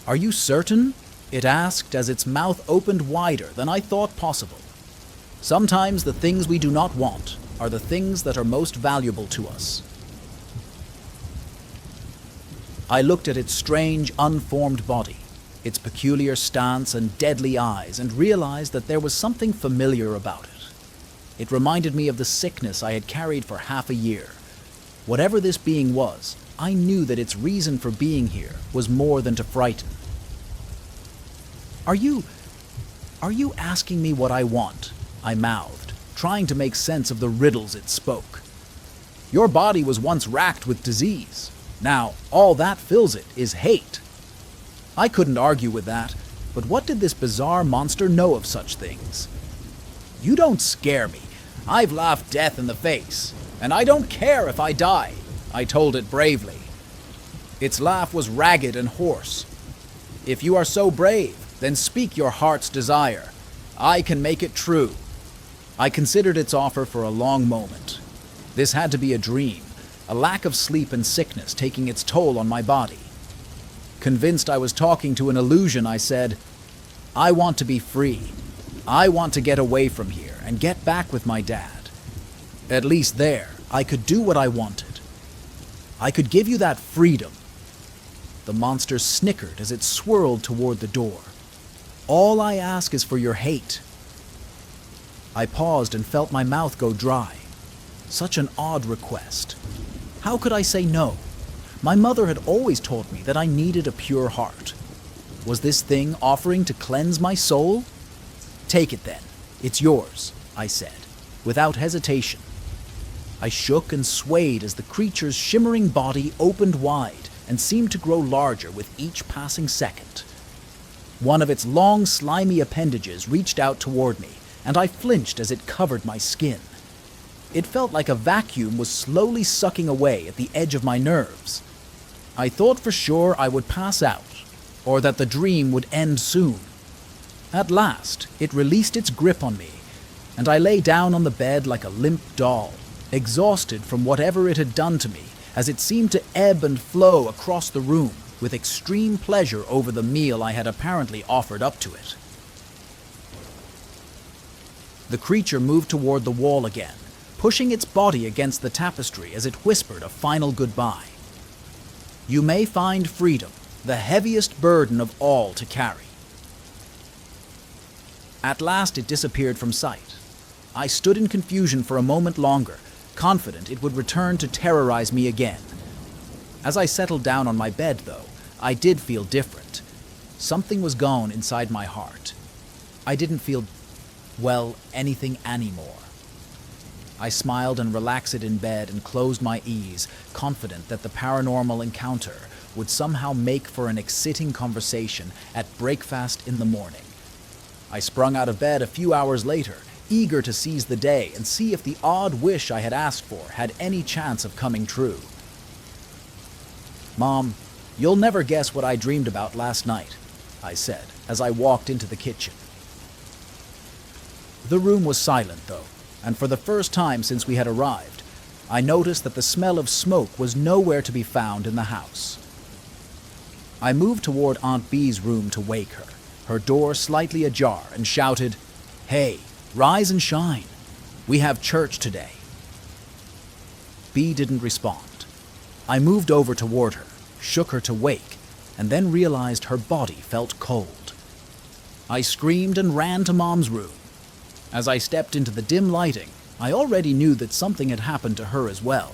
"Are you certain?" it asked as its mouth opened wider than I thought possible. Sometimes the things we do not want are the things that are most valuable to us. I looked at its strange, unformed body, its peculiar stance and deadly eyes, and realized that there was something familiar about it. It reminded me of the sickness I had carried for half a year. Whatever this being was, I knew that its reason for being here was more than to frighten. Are you asking me what I want?" I mouthed, trying to make sense of the riddles it spoke. "Your body was once racked with disease. Now, all that fills it is hate." I couldn't argue with that, but what did this bizarre monster know of such things? "You don't scare me. I've laughed death in the face, and I don't care if I die," I told it bravely. Its laugh was ragged and hoarse. "If you are so brave, then speak your heart's desire. I can make it true." I considered its offer for a long moment. This had to be a dream, a lack of sleep and sickness taking its toll on my body. Convinced I was talking to an illusion, I said, "I want to be free. I want to get away from here and get back with my dad. At least there, I could do what I wanted. I could give you that freedom." The monster snickered as it swirled toward the door. "All I ask is for your hate." I paused and felt my mouth go dry. Such an odd request. How could I say no? My mother had always told me that I needed a pure heart. Was this thing offering to cleanse my soul? "Take it then. It's yours," I said, without hesitation. I shook and swayed as the creature's shimmering body opened wide and seemed to grow larger with each passing second. One of its long, slimy appendages reached out toward me, and I flinched as it covered my skin. It felt like a vacuum was slowly sucking away at the edge of my nerves. I thought for sure I would pass out, or that the dream would end soon. At last, it released its grip on me, and I lay down on the bed like a limp doll, exhausted from whatever it had done to me, as it seemed to ebb and flow across the room with extreme pleasure over the meal I had apparently offered up to it. The creature moved toward the wall again, pushing its body against the tapestry as it whispered a final goodbye. "You may find freedom, the heaviest burden of all to carry." At last it disappeared from sight. I stood in confusion for a moment longer, confident it would return to terrorize me again. As I settled down on my bed, though, I did feel different. Something was gone inside my heart. I didn't feel, well, anything anymore. I smiled and relaxed in bed and closed my eyes, confident that the paranormal encounter would somehow make for an exciting conversation at breakfast in the morning. I sprung out of bed a few hours later, eager to seize the day and see if the odd wish I had asked for had any chance of coming true. "Mom, you'll never guess what I dreamed about last night," I said as I walked into the kitchen. The room was silent, though, and for the first time since we had arrived, I noticed that the smell of smoke was nowhere to be found in the house. I moved toward Aunt Bee's room to wake her door slightly ajar, and shouted, "Hey, rise and shine. We have church today." Bee didn't respond. I moved over toward her, shook her to wake, and then realized her body felt cold. I screamed and ran to Mom's room. As I stepped into the dim lighting, I already knew that something had happened to her as well.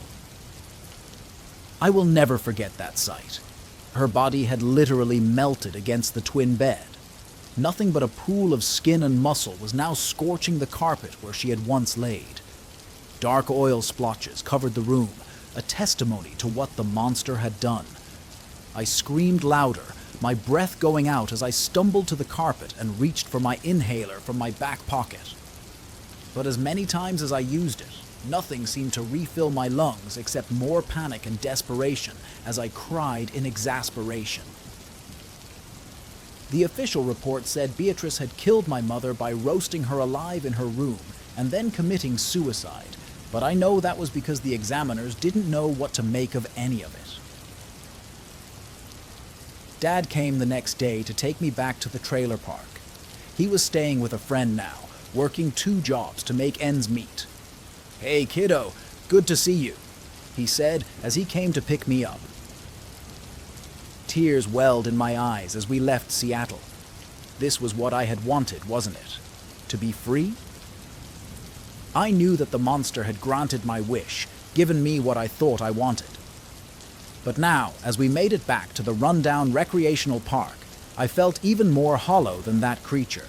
I will never forget that sight. Her body had literally melted against the twin bed. Nothing but a pool of skin and muscle was now scorching the carpet where she had once laid. Dark oil splotches covered the room, a testimony to what the monster had done. I screamed louder, my breath going out as I stumbled to the carpet and reached for my inhaler from my back pocket. But as many times as I used it, nothing seemed to refill my lungs except more panic and desperation as I cried in exasperation. The official report said Beatrice had killed my mother by roasting her alive in her room and then committing suicide, but I know that was because the examiners didn't know what to make of any of it. Dad came the next day to take me back to the trailer park. He was staying with a friend now, working 2 jobs to make ends meet. "Hey kiddo, good to see you," he said as he came to pick me up. Tears welled in my eyes as we left Seattle. This was what I had wanted, wasn't it? To be free? I knew that the monster had granted my wish, given me what I thought I wanted. But now, as we made it back to the rundown recreational park, I felt even more hollow than that creature.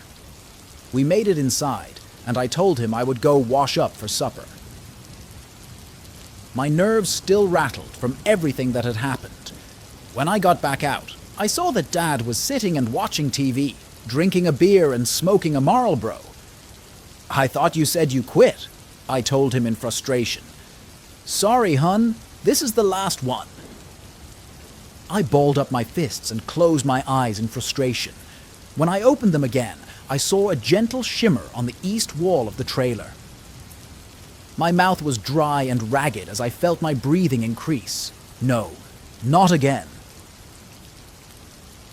We made it inside, and I told him I would go wash up for supper. My nerves still rattled from everything that had happened. When I got back out, I saw that Dad was sitting and watching TV, drinking a beer and smoking a Marlboro. "I thought you said you quit," I told him in frustration. "Sorry, hun, this is the last one." I balled up my fists and closed my eyes in frustration. When I opened them again, I saw a gentle shimmer on the east wall of the trailer. My mouth was dry and ragged as I felt my breathing increase. No, not again.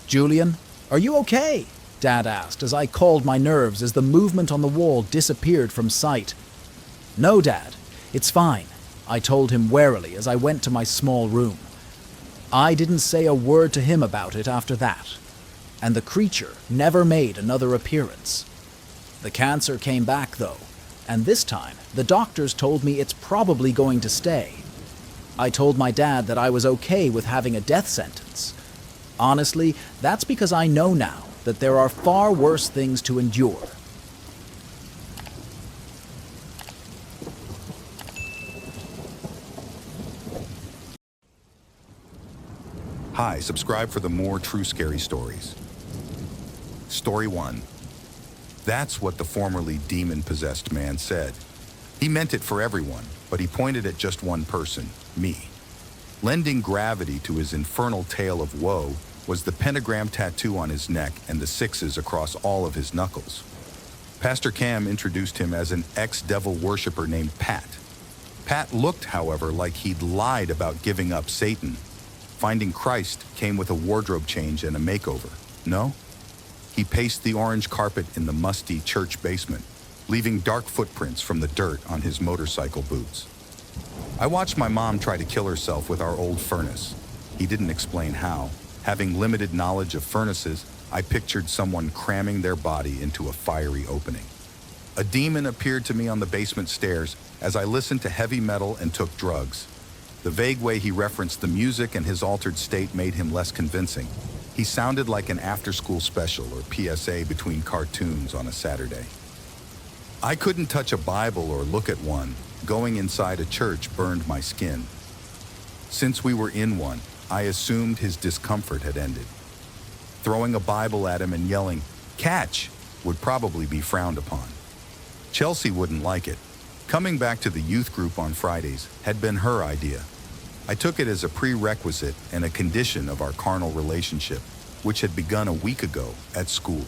"Julian, are you okay?" Dad asked as I called my nerves as the movement on the wall disappeared from sight. "No, Dad, it's fine," I told him warily as I went to my small room. I didn't say a word to him about it after that, and the creature never made another appearance. The cancer came back, though, and this time the doctors told me it's probably going to stay. I told my dad that I was okay with having a death sentence. Honestly, that's because I know now that there are far worse things to endure. Hi, subscribe for the more true scary stories. Story 1. That's what the formerly demon-possessed man said. He meant it for everyone, but he pointed at just one person, me. Lending gravity to his infernal tale of woe was the pentagram tattoo on his neck and the 6s across all of his knuckles. Pastor Cam introduced him as an ex-devil worshiper named Pat. Pat looked, however, like he'd lied about giving up Satan. Finding Christ came with a wardrobe change and a makeover. No? He paced the orange carpet in the musty church basement, leaving dark footprints from the dirt on his motorcycle boots. I watched my mom try to kill herself with our old furnace. He didn't explain how. Having limited knowledge of furnaces, I pictured someone cramming their body into a fiery opening. A demon appeared to me on the basement stairs as I listened to heavy metal and took drugs. The vague way he referenced the music and his altered state made him less convincing. He sounded like an after-school special or PSA between cartoons on a Saturday. I couldn't touch a Bible or look at one. Going inside a church burned my skin. Since we were in one, I assumed his discomfort had ended. Throwing a Bible at him and yelling, "Catch!" would probably be frowned upon. Chelsea wouldn't like it. Coming back to the youth group on Fridays had been her idea. I took it as a prerequisite and a condition of our carnal relationship, which had begun a week ago at school.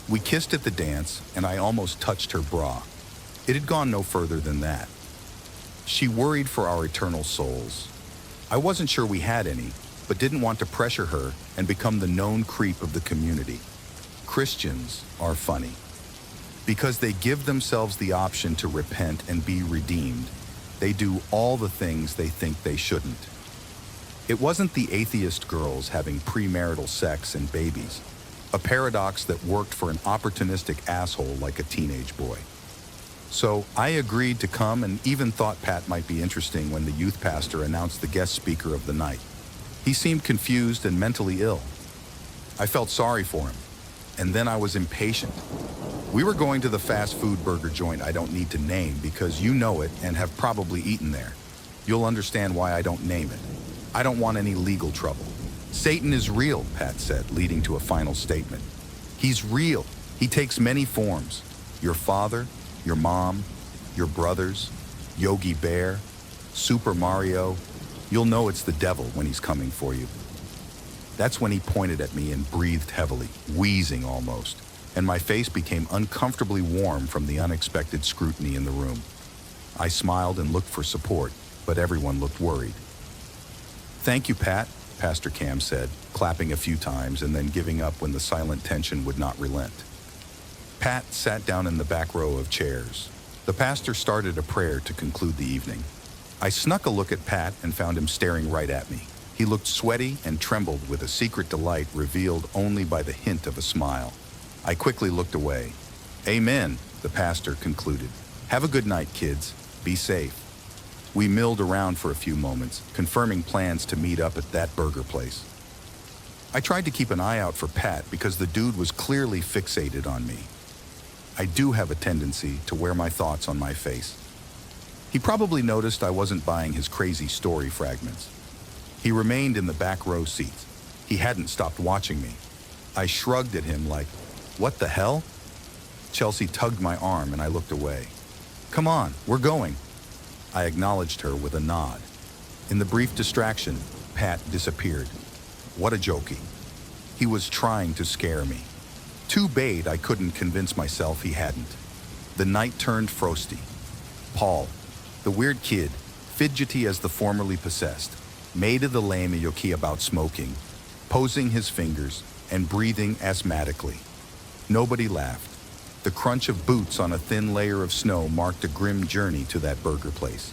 We kissed at the dance, and I almost touched her bra. It had gone no further than that. She worried for our eternal souls. I wasn't sure we had any, but didn't want to pressure her and become the known creep of the community. Christians are funny. Because they give themselves the option to repent and be redeemed, they do all the things they think they shouldn't. It wasn't the atheist girls having premarital sex and babies, a paradox that worked for an opportunistic asshole like a teenage boy. So I agreed to come and even thought Pat might be interesting when the youth pastor announced the guest speaker of the night. He seemed confused and mentally ill. I felt sorry for him, and then I was impatient. We were going to the fast food burger joint I don't need to name because you know it and have probably eaten there. You'll understand why I don't name it. I don't want any legal trouble. Satan is real, Pat said, leading to a final statement. He's real. He takes many forms. Your father, your mom, your brothers, Yogi Bear, Super Mario. You'll know it's the devil when he's coming for you. That's when he pointed at me and breathed heavily, wheezing almost, and my face became uncomfortably warm from the unexpected scrutiny in the room. I smiled and looked for support, but everyone looked worried. "Thank you, Pat," Pastor Cam said, clapping a few times and then giving up when the silent tension would not relent. Pat sat down in the back row of chairs. The pastor started a prayer to conclude the evening. I snuck a look at Pat and found him staring right at me. He looked sweaty and trembled with a secret delight revealed only by the hint of a smile. I quickly looked away. "Amen," the pastor concluded. "Have a good night, kids. Be safe." We milled around for a few moments, confirming plans to meet up at that burger place. I tried to keep an eye out for Pat because the dude was clearly fixated on me. I do have a tendency to wear my thoughts on my face. He probably noticed I wasn't buying his crazy story fragments. He remained in the back row seats. He hadn't stopped watching me. I shrugged at him like, "What the hell?" Chelsea tugged my arm and I looked away. "Come on, we're going." I acknowledged her with a nod. In the brief distraction, Pat disappeared. What a jokey. He was trying to scare me. Too bad I couldn't convince myself he hadn't. The night turned frosty. Paul, the weird kid, fidgety as the formerly possessed, made of the lame yoki about smoking, posing his fingers and breathing asthmatically. Nobody laughed. The crunch of boots on a thin layer of snow marked a grim journey to that burger place.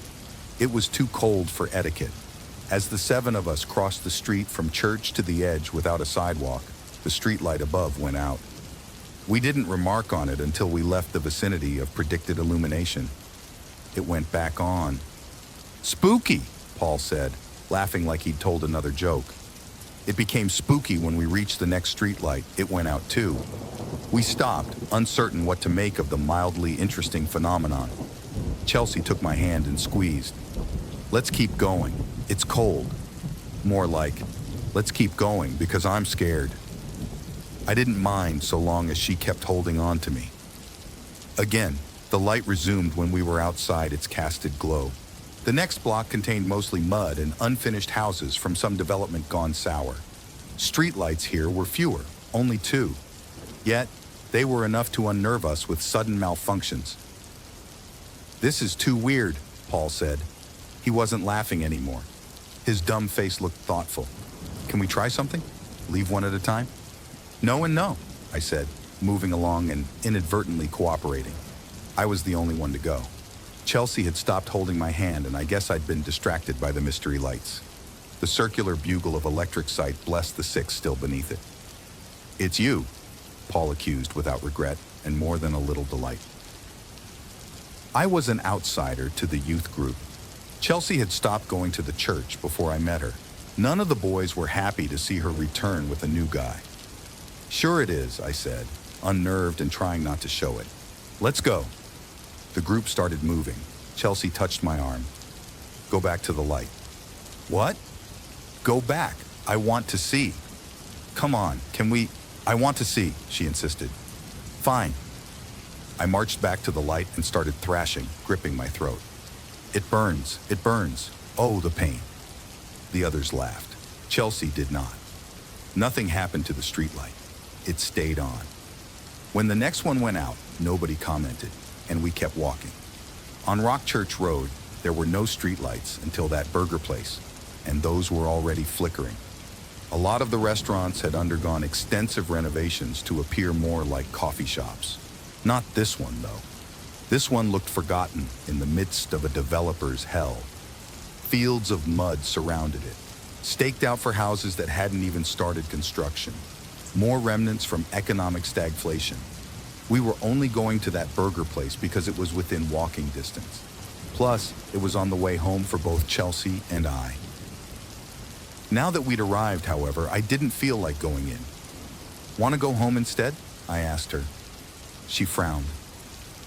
It was too cold for etiquette. As the seven of us crossed the street from church to the edge without a sidewalk, the streetlight above went out. We didn't remark on it until we left the vicinity of predicted illumination. It went back on. "Spooky," Paul said, laughing like he'd told another joke. It became spooky when we reached the next streetlight. It went out too. We stopped, uncertain what to make of the mildly interesting phenomenon. Chelsea took my hand and squeezed. "Let's keep going. It's cold." More like, "Let's keep going because I'm scared." I didn't mind so long as she kept holding on to me. Again, the light resumed when we were outside its casted glow. The next block contained mostly mud and unfinished houses from some development gone sour. Streetlights here were fewer, only 2. Yet, they were enough to unnerve us with sudden malfunctions. "This is too weird," Paul said. He wasn't laughing anymore. His dumb face looked thoughtful. "Can we try something? Leave one at a time?" "No and no," I said, moving along and inadvertently cooperating. I was the only one to go. Chelsea had stopped holding my hand, and I guess I'd been distracted by the mystery lights. The circular bugle of electric sight blessed the 6 still beneath it. "It's you," Paul accused without regret and more than a little delight. I was an outsider to the youth group. Chelsea had stopped going to the church before I met her. None of the boys were happy to see her return with a new guy. Sure it is, I said, unnerved and trying not to show it. Let's go. The group started moving. Chelsea touched my arm. Go back to the light. What? Go back. I want to see. Come on, can we? I want to see, she insisted. Fine. I marched back to the light and started thrashing, gripping my throat. It burns, it burns. Oh, the pain. The others laughed. Chelsea did not. Nothing happened to the streetlight. It stayed on. When the next one went out, nobody commented, and we kept walking. On Rock Church Road, there were no streetlights until that burger place, and those were already flickering. A lot of the restaurants had undergone extensive renovations to appear more like coffee shops. Not this one, though. This one looked forgotten in the midst of a developer's hell. Fields of mud surrounded it, staked out for houses that hadn't even started construction. More remnants from economic stagflation. We were only going to that burger place because it was within walking distance. Plus, it was on the way home for both Chelsea and I. Now that we'd arrived, however, I didn't feel like going in. Want to go home instead? I asked her. She frowned.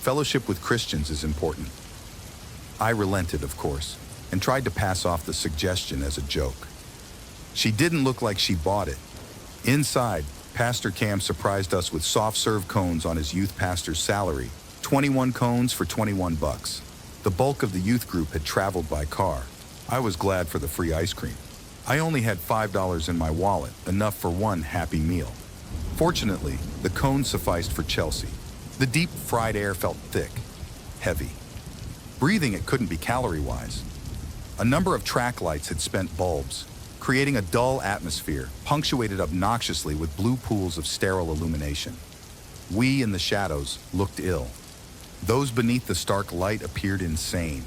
Fellowship with Christians is important. I relented, of course, and tried to pass off the suggestion as a joke. She didn't look like she bought it. Inside, Pastor Cam surprised us with soft-serve cones on his youth pastor's salary, 21 cones for $21. The bulk of the youth group had traveled by car. I was glad for the free ice cream. I only had $5 in my wallet, enough for one happy meal. Fortunately, the cone sufficed for Chelsea. The deep fried air felt thick, heavy. Breathing it couldn't be calorie-wise. A number of track lights had spent bulbs, creating a dull atmosphere, punctuated obnoxiously with blue pools of sterile illumination. We in the shadows looked ill. Those beneath the stark light appeared insane.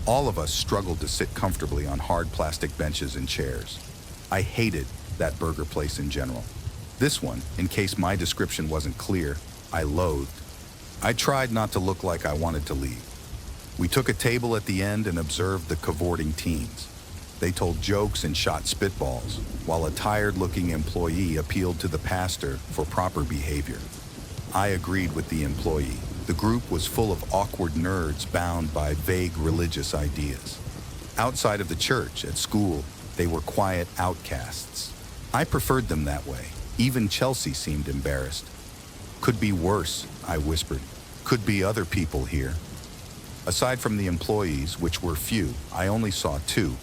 All of us struggled to sit comfortably on hard plastic benches and chairs. I hated that burger place in general. This one, in case my description wasn't clear, I loathed. I tried not to look like I wanted to leave. We took a table at the end and observed the cavorting teens. They told jokes and shot spitballs, while a tired-looking employee appealed to the pastor for proper behavior. I agreed with the employee. The group was full of awkward nerds bound by vague religious ideas. Outside of the church, at school, they were quiet outcasts. I preferred them that way. Even Chelsea seemed embarrassed. Could be worse, I whispered. Could be other people here. Aside from the employees, which were few, I only saw two.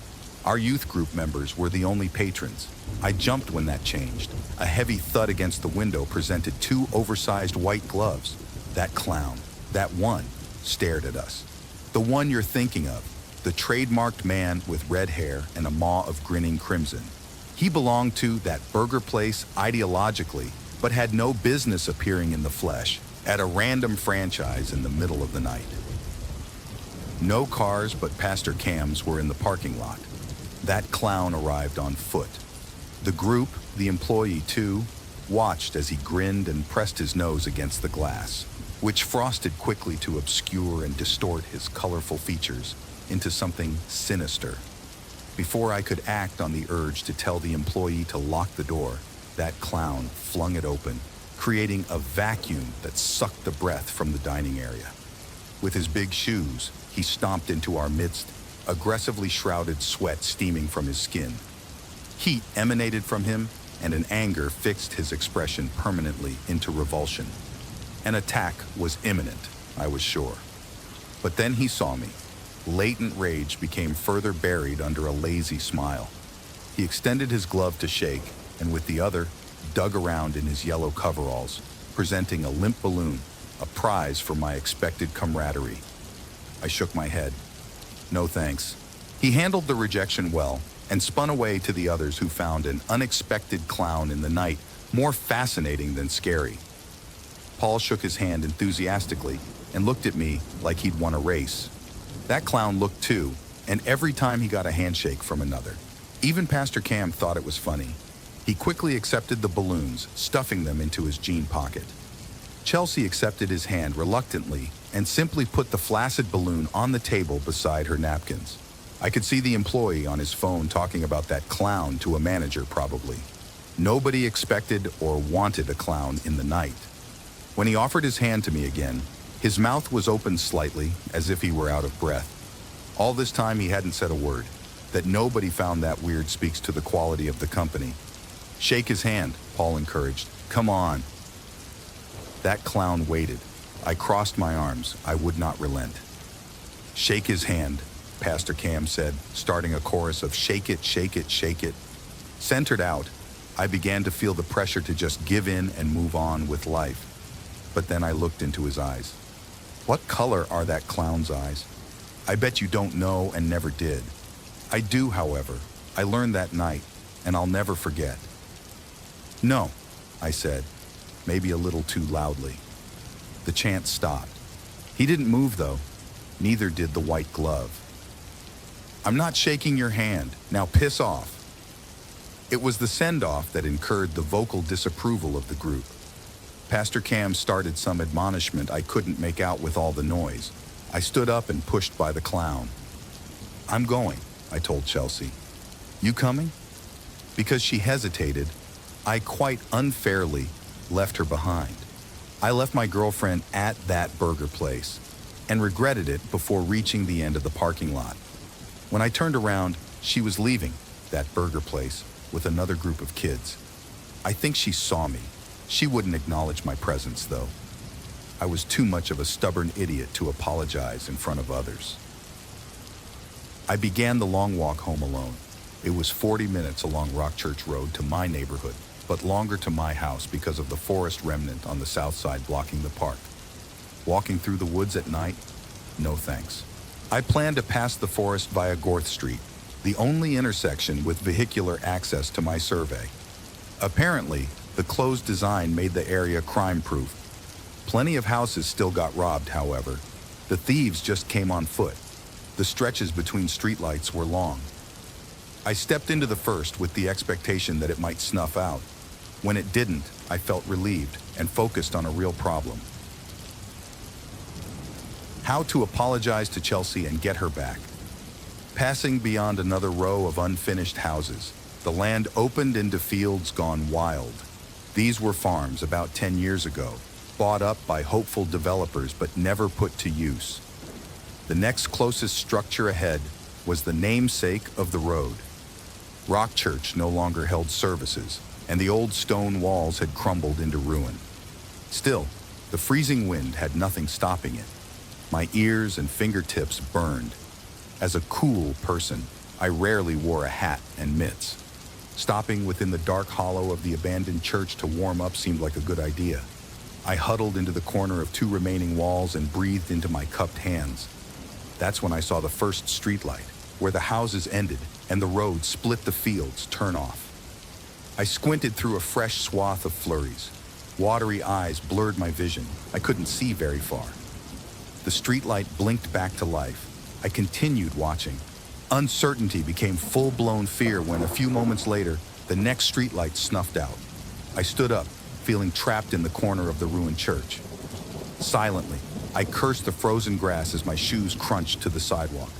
Our youth group members were the only patrons. I jumped when that changed. A heavy thud against the window presented two oversized white gloves. That clown, that one, stared at us. The one you're thinking of, the trademarked man with red hair and a maw of grinning crimson. He belonged to that burger place ideologically, but had no business appearing in the flesh at a random franchise in the middle of the night. No cars but Pastor Cam's were in the parking lot. That clown arrived on foot. The group, the employee too, watched as he grinned and pressed his nose against the glass, which frosted quickly to obscure and distort his colorful features into something sinister. Before I could act on the urge to tell the employee to lock the door, that clown flung it open, creating a vacuum that sucked the breath from the dining area. With his big shoes, he stomped into our midst, aggressively shrouded sweat steaming from his skin. Heat emanated from him, and an anger fixed his expression permanently into revulsion. An attack was imminent, I was sure. But then he saw me. Latent rage became further buried under a lazy smile. He extended his glove to shake, and with the other, dug around in his yellow coveralls, presenting a limp balloon, a prize for my expected camaraderie. I shook my head. No thanks. He handled the rejection well, and spun away to the others who found an unexpected clown in the night more fascinating than scary. Paul shook his hand enthusiastically and looked at me like he'd won a race. That clown looked too, and every time he got a handshake from another. Even Pastor Cam thought it was funny. He quickly accepted the balloons, stuffing them into his jean pocket. Chelsea accepted his hand reluctantly and simply put the flaccid balloon on the table beside her napkins. I could see the employee on his phone talking about that clown to a manager, probably. Nobody expected or wanted a clown in the night. When he offered his hand to me again, his mouth was open slightly, as if he were out of breath. All this time he hadn't said a word. That nobody found that weird speaks to the quality of the company. Shake his hand, Paul encouraged. Come on. That clown waited. I crossed my arms. I would not relent. Shake his hand, Pastor Cam said, starting a chorus of shake it, shake it, shake it. Centered out, I began to feel the pressure to just give in and move on with life. But then I looked into his eyes. What color are that clown's eyes? I bet you don't know and never did. I do, however. I learned that night, and I'll never forget. No, I said, maybe a little too loudly. The chant stopped. He didn't move, though. Neither did the white glove. I'm not shaking your hand. Now piss off. It was the send-off that incurred the vocal disapproval of the group. Pastor Cam started some admonishment I couldn't make out with all the noise. I stood up and pushed by the clown. I'm going, I told Chelsea. You coming? Because she hesitated, I quite unfairly left her behind. I left my girlfriend at that burger place and regretted it before reaching the end of the parking lot. When I turned around, she was leaving that burger place with another group of kids. I think she saw me. She wouldn't acknowledge my presence, though. I was too much of a stubborn idiot to apologize in front of others. I began the long walk home alone. It was 40 minutes along Rock Church Road to my neighborhood, but longer to my house because of the forest remnant on the south side blocking the park. Walking through the woods at night? No thanks. I planned to pass the forest via Gorth Street, the only intersection with vehicular access to my survey. Apparently, the closed design made the area crime-proof. Plenty of houses still got robbed, however. The thieves just came on foot. The stretches between streetlights were long. I stepped into the first with the expectation that it might snuff out. When it didn't, I felt relieved and focused on a real problem. How to apologize to Chelsea and get her back. Passing beyond another row of unfinished houses, the land opened into fields gone wild. These were farms about 10 years ago, bought up by hopeful developers but never put to use. The next closest structure ahead was the namesake of the road. Rock Church no longer held services, and the old stone walls had crumbled into ruin. Still, the freezing wind had nothing stopping it. My ears and fingertips burned. As a cool person, I rarely wore a hat and mitts. Stopping within the dark hollow of the abandoned church to warm up seemed like a good idea. I huddled into the corner of 2 remaining walls and breathed into my cupped hands. That's when I saw the first streetlight, where the houses ended and the road split the fields turn off. I squinted through a fresh swath of flurries. Watery eyes blurred my vision. I couldn't see very far. The streetlight blinked back to life. I continued watching. Uncertainty became full-blown fear when, a few moments later, the next streetlight snuffed out. I stood up, feeling trapped in the corner of the ruined church. Silently, I cursed the frozen grass as my shoes crunched to the sidewalk.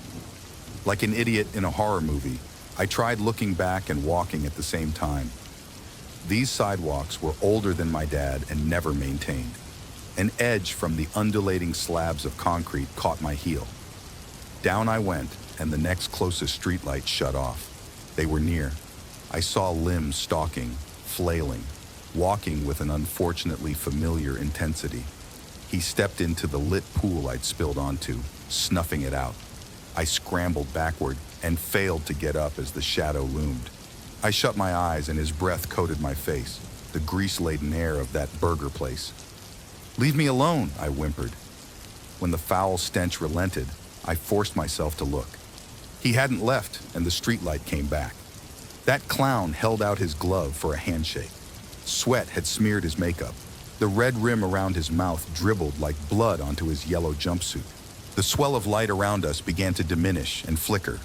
Like an idiot in a horror movie, I tried looking back and walking at the same time. These sidewalks were older than my dad and never maintained. An edge from the undulating slabs of concrete caught my heel. Down I went, and the next closest streetlight shut off. They were near. I saw limbs stalking, flailing, walking with an unfortunately familiar intensity. He stepped into the lit pool I'd spilled onto, snuffing it out. I scrambled backward and failed to get up as the shadow loomed. I shut my eyes and his breath coated my face, the grease-laden air of that burger place. "Leave me alone," I whimpered. When the foul stench relented, I forced myself to look. He hadn't left, and the streetlight came back. That clown held out his glove for a handshake. Sweat had smeared his makeup. The red rim around his mouth dribbled like blood onto his yellow jumpsuit. The swell of light around us began to diminish and flicker.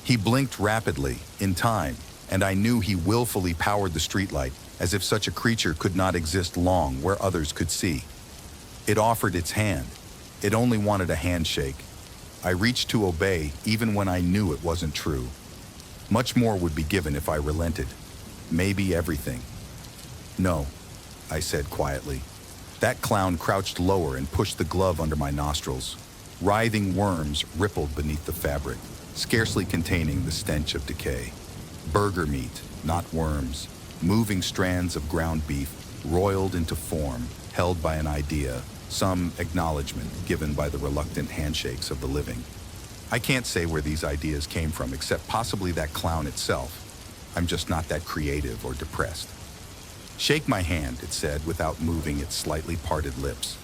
He blinked rapidly, in time, and I knew he willfully powered the streetlight, as if such a creature could not exist long where others could see. It offered its hand. It only wanted a handshake. I reached to obey even when I knew it wasn't true. Much more would be given if I relented. Maybe everything. No, I said quietly. That clown crouched lower and pushed the glove under my nostrils. Writhing worms rippled beneath the fabric, scarcely containing the stench of decay. Burger meat, not worms. Moving strands of ground beef, roiled into form, held by an idea, some acknowledgement given by the reluctant handshakes of the living. I can't say where these ideas came from, except possibly that clown itself. I'm just not that creative or depressed. Shake my hand, it said, without moving its slightly parted lips.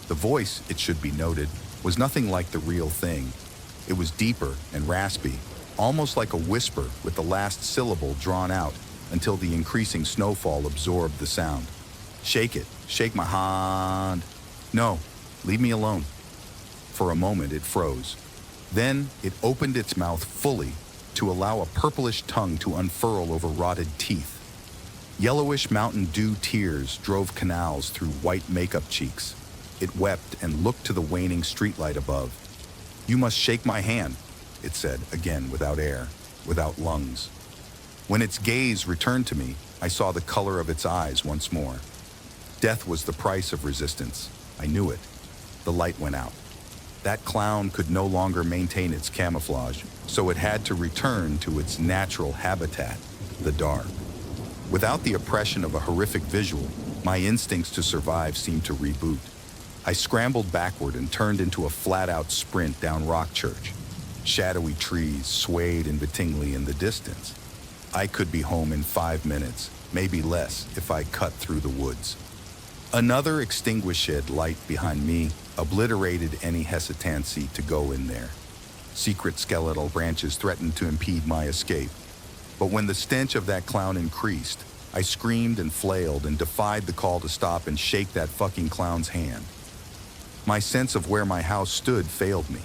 The voice, it should be noted, was nothing like the real thing. It was deeper and raspy, almost like a whisper with the last syllable drawn out until the increasing snowfall absorbed the sound. Shake it, shake my hand. No, leave me alone. For a moment it froze. Then it opened its mouth fully to allow a purplish tongue to unfurl over rotted teeth. Yellowish Mountain Dew tears drove canals through white makeup cheeks. It wept and looked to the waning streetlight above. You must shake my hand, it said, again without air, without lungs. When its gaze returned to me, I saw the color of its eyes once more. Death was the price of resistance. I knew it. The light went out. That clown could no longer maintain its camouflage, so it had to return to its natural habitat, the dark. Without the oppression of a horrific visual, my instincts to survive seemed to reboot. I scrambled backward and turned into a flat-out sprint down Rockchurch. Shadowy trees swayed invitingly in the distance. I could be home in 5 minutes, maybe less if I cut through the woods. Another extinguished light behind me obliterated any hesitancy to go in there. Secret skeletal branches threatened to impede my escape. But when the stench of that clown increased, I screamed and flailed and defied the call to stop and shake that fucking clown's hand. My sense of where my house stood failed me.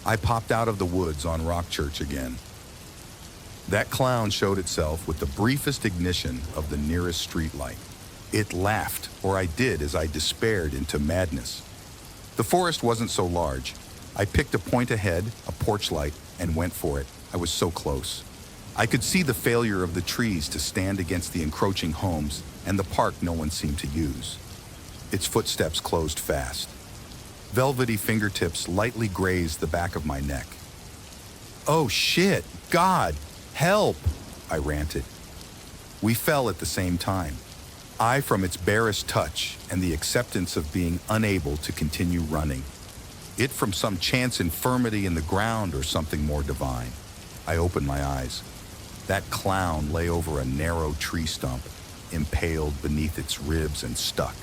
I popped out of the woods on Rockchurch again. That clown showed itself with the briefest ignition of the nearest streetlight. It laughed, or I did as I despaired into madness. The forest wasn't so large. I picked a point ahead, a porch light, and went for it. I was so close. I could see the failure of the trees to stand against the encroaching homes and the park no one seemed to use. Its footsteps closed fast. Velvety fingertips lightly grazed the back of my neck. Oh shit, God, help, I ranted. We fell at the same time. I from its barest touch and the acceptance of being unable to continue running. It from some chance infirmity in the ground or something more divine. I opened my eyes. That clown lay over a narrow tree stump, impaled beneath its ribs and stuck.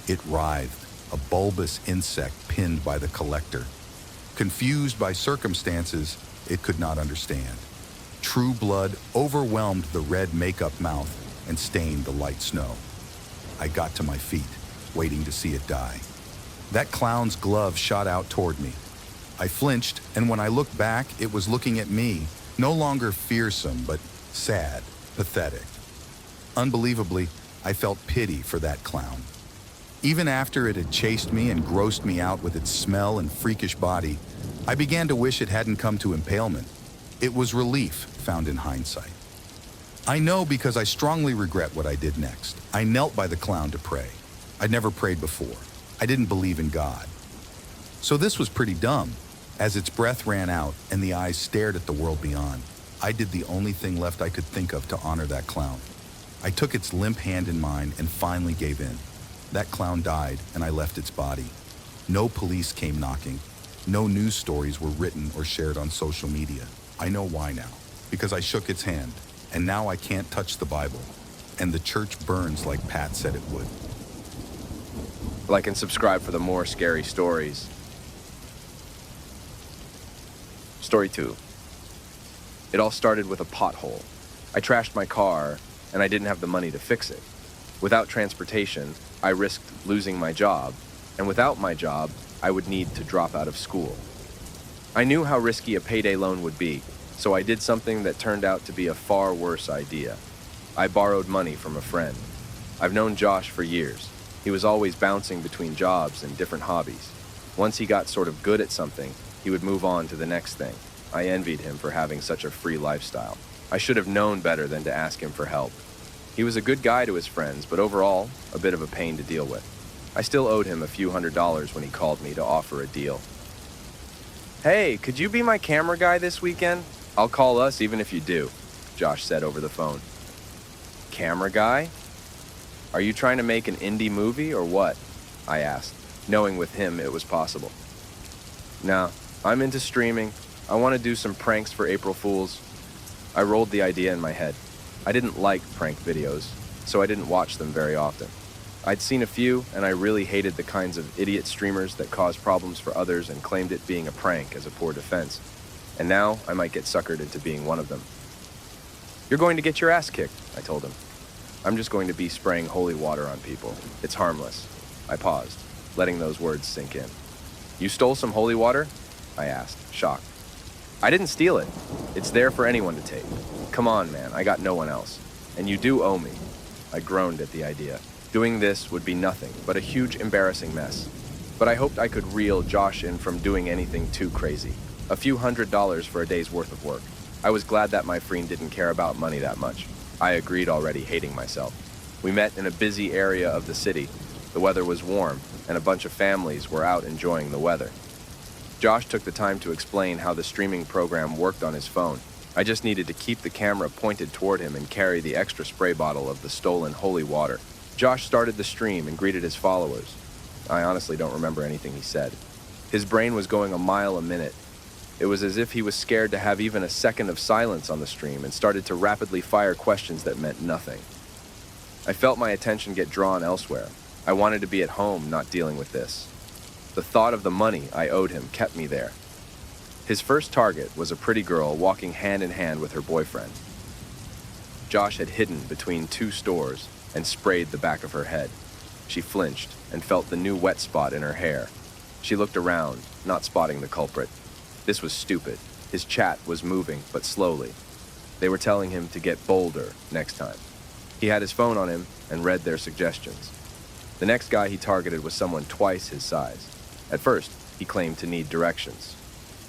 It writhed, a bulbous insect pinned by the collector. Confused by circumstances it could not understand. True blood overwhelmed the red makeup mouth and stained the light snow. I got to my feet, waiting to see it die. That clown's glove shot out toward me. I flinched, and when I looked back, it was looking at me, no longer fearsome, but sad, pathetic. Unbelievably, I felt pity for that clown. Even after it had chased me and grossed me out with its smell and freakish body, I began to wish it hadn't come to impalement. It was relief found in hindsight. I know because I strongly regret what I did next. I knelt by the clown to pray. I'd never prayed before. I didn't believe in God. So this was pretty dumb. As its breath ran out and the eyes stared at the world beyond, I did the only thing left I could think of to honor that clown. I took its limp hand in mine and finally gave in. That clown died and I left its body. No police came knocking. No news stories were written or shared on social media. I know why now. Because I shook its hand, and now I can't touch the Bible. And the church burns like Pat said it would. Like and subscribe for the more scary stories. Story 2. It all started with a pothole. I trashed my car, and I didn't have the money to fix it. Without transportation, I risked losing my job, and without my job, I would need to drop out of school. I knew how risky a payday loan would be, so I did something that turned out to be a far worse idea. I borrowed money from a friend. I've known Josh for years. He was always bouncing between jobs and different hobbies. Once he got sort of good at something, he would move on to the next thing. I envied him for having such a free lifestyle. I should have known better than to ask him for help. He was a good guy to his friends, but overall, a bit of a pain to deal with. I still owed him a few $100s when he called me to offer a deal. "Hey, could you be my camera guy this weekend? I'll call us even if you do," Josh said over the phone. "Camera guy? Are you trying to make an indie movie or what?" I asked, knowing with him it was possible. "No, I'm into streaming. I want to do some pranks for April Fools." I rolled the idea in my head. I didn't like prank videos, so I didn't watch them very often. I'd seen a few, and I really hated the kinds of idiot streamers that cause problems for others and claimed it being a prank as a poor defense. And now I might get suckered into being one of them. "You're going to get your ass kicked," I told him. "I'm just going to be spraying holy water on people. It's harmless." I paused, letting those words sink in. "You stole some holy water?" I asked, shocked. "I didn't steal it. It's there for anyone to take. Come on, man, I got no one else. And you do owe me." I groaned at the idea. Doing this would be nothing but a huge embarrassing mess. But I hoped I could reel Josh in from doing anything too crazy. A few $100s for a day's worth of work. I was glad that my friend didn't care about money that much. I agreed, already hating myself. We met in a busy area of the city. The weather was warm, and a bunch of families were out enjoying the weather. Josh took the time to explain how the streaming program worked on his phone. I just needed to keep the camera pointed toward him and carry the extra spray bottle of the stolen holy water. Josh started the stream and greeted his followers. I honestly don't remember anything he said. His brain was going a mile a minute. It was as if he was scared to have even a second of silence on the stream and started to rapidly fire questions that meant nothing. I felt my attention get drawn elsewhere. I wanted to be at home, not dealing with this. The thought of the money I owed him kept me there. His first target was a pretty girl walking hand in hand with her boyfriend. Josh had hidden between two stores and sprayed the back of her head. She flinched and felt the new wet spot in her hair. She looked around, not spotting the culprit. This was stupid. His chat was moving, but slowly. They were telling him to get bolder next time. He had his phone on him and read their suggestions. The next guy he targeted was someone twice his size. At first, he claimed to need directions.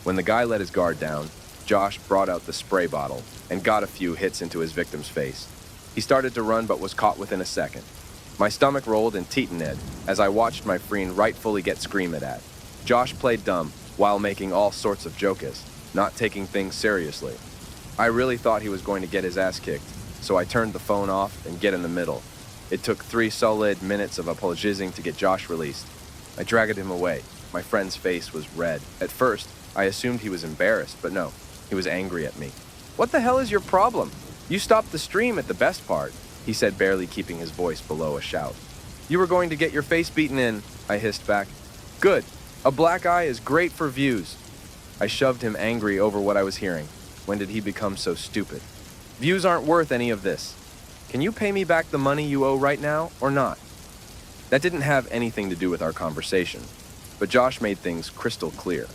When the guy let his guard down, Josh brought out the spray bottle and got a few hits into his victim's face. He started to run but was caught within a second. My stomach rolled and teetaned as I watched my friend rightfully get screamed at. Josh played dumb while making all sorts of jokes, not taking things seriously. I really thought he was going to get his ass kicked, so I turned the phone off and get in the middle. It took 3 solid minutes of apologizing to get Josh released. I dragged him away. My friend's face was red. At first, I assumed he was embarrassed, but no, he was angry at me. "What the hell is your problem? You stopped the stream at the best part," he said, barely keeping his voice below a shout. "You were going to get your face beaten in," I hissed back. "Good. A black eye is great for views." I shoved him, angry over what I was hearing. When did he become so stupid? "Views aren't worth any of this. Can you pay me back the money you owe right now, or not?" That didn't have anything to do with our conversation, but Josh made things crystal clear.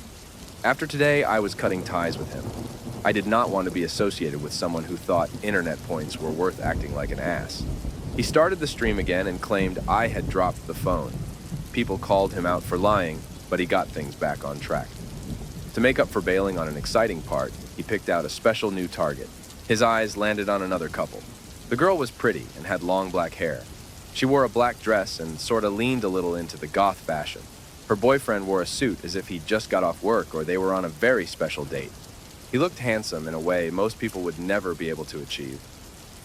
After today, I was cutting ties with him. I did not want to be associated with someone who thought internet points were worth acting like an ass. He started the stream again and claimed I had dropped the phone. People called him out for lying, but he got things back on track. To make up for bailing on an exciting part, he picked out a special new target. His eyes landed on another couple. The girl was pretty and had long black hair. She wore a black dress and sorta leaned a little into the goth fashion. Her boyfriend wore a suit as if he'd just got off work or they were on a very special date. He looked handsome in a way most people would never be able to achieve.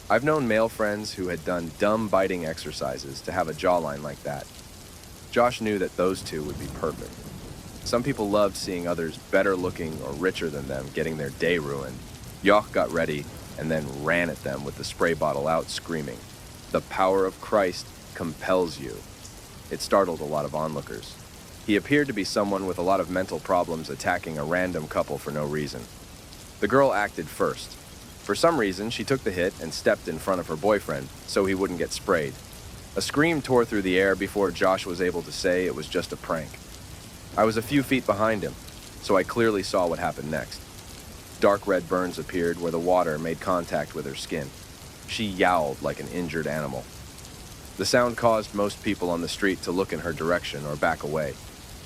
I've known male friends who had done dumb biting exercises to have a jawline like that. Josh knew that those two would be perfect. Some people loved seeing others better looking or richer than them getting their day ruined. Yoch got ready and then ran at them with the spray bottle out, screaming, "The power of Christ compels you." It startled a lot of onlookers. He appeared to be someone with a lot of mental problems attacking a random couple for no reason. The girl acted first. For some reason, she took the hit and stepped in front of her boyfriend so he wouldn't get sprayed. A scream tore through the air before Josh was able to say it was just a prank. I was a few feet behind him, so I clearly saw what happened next. Dark red burns appeared where the water made contact with her skin. She yowled like an injured animal. The sound caused most people on the street to look in her direction or back away.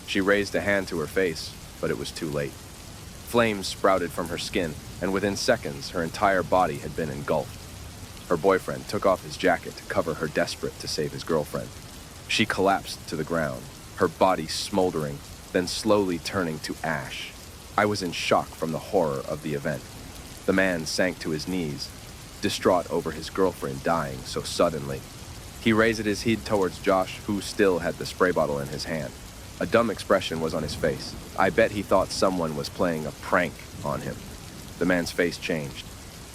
She raised a hand to her face, but it was too late. Flames sprouted from her skin, and within seconds, her entire body had been engulfed. Her boyfriend took off his jacket to cover her, desperate to save his girlfriend. She collapsed to the ground, her body smoldering, then slowly turning to ash. I was in shock from the horror of the event. The man sank to his knees, distraught over his girlfriend dying so suddenly. He raised his head towards Josh, who still had the spray bottle in his hand. A dumb expression was on his face. I bet he thought someone was playing a prank on him. The man's face changed.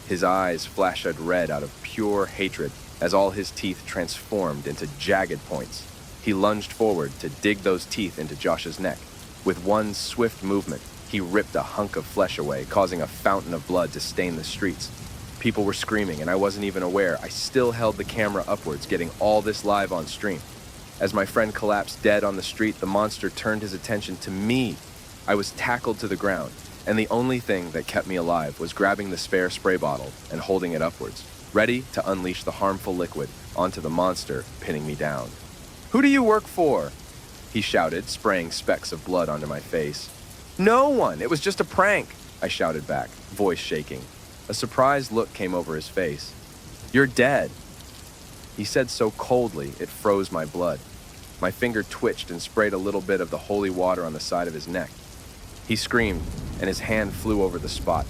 His eyes flashed red out of pure hatred as all his teeth transformed into jagged points. He lunged forward to dig those teeth into Josh's neck. With one swift movement, he ripped a hunk of flesh away, causing a fountain of blood to stain the streets. People were screaming, and I wasn't even aware. I still held the camera upwards, getting all this live on stream. As my friend collapsed dead on the street, the monster turned his attention to me. I was tackled to the ground, and the only thing that kept me alive was grabbing the spare spray bottle and holding it upwards, ready to unleash the harmful liquid onto the monster, pinning me down. "Who do you work for?" he shouted, spraying specks of blood onto my face. "No one! It was just a prank!" I shouted back, voice shaking. A surprised look came over his face. "You're dead." He said so coldly, it froze my blood. My finger twitched and sprayed a little bit of the holy water on the side of his neck. He screamed, and his hand flew over the spot.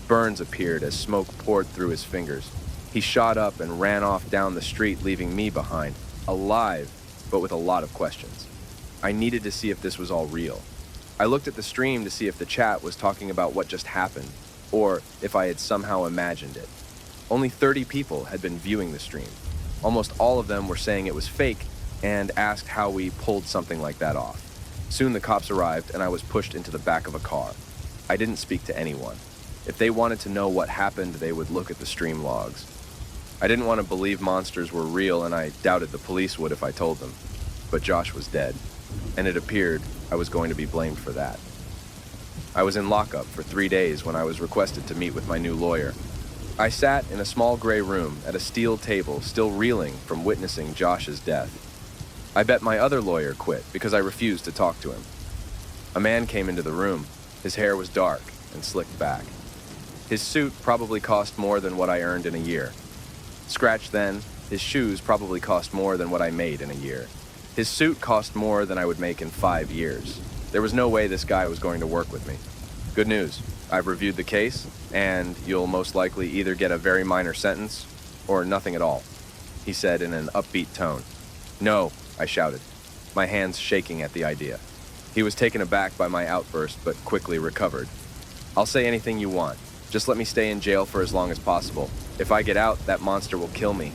Burns appeared as smoke poured through his fingers. He shot up and ran off down the street, leaving me behind, alive, but with a lot of questions. I needed to see if this was all real. I looked at the stream to see if the chat was talking about what just happened, or if I had somehow imagined it. Only 30 people had been viewing the stream. Almost all of them were saying it was fake and asked how we pulled something like that off. Soon the cops arrived and I was pushed into the back of a car. I didn't speak to anyone. If they wanted to know what happened, they would look at the stream logs. I didn't want to believe monsters were real, and I doubted the police would if I told them. But Josh was dead, and it appeared I was going to be blamed for that. I was in lockup for 3 days when I was requested to meet with my new lawyer. I sat in a small gray room at a steel table, still reeling from witnessing Josh's death. I bet my other lawyer quit because I refused to talk to him. A man came into the room. His hair was dark and slicked back. His suit probably cost more than what I earned in a year. Scratch then, his shoes probably cost more than what I made in a year. His suit cost more than I would make in 5 years. There was no way this guy was going to work with me. Good news, I've reviewed the case, and you'll most likely either get a very minor sentence or nothing at all, he said in an upbeat tone. No, I shouted, my hands shaking at the idea. He was taken aback by my outburst, but quickly recovered. I'll say anything you want. Just let me stay in jail for as long as possible. If I get out, that monster will kill me.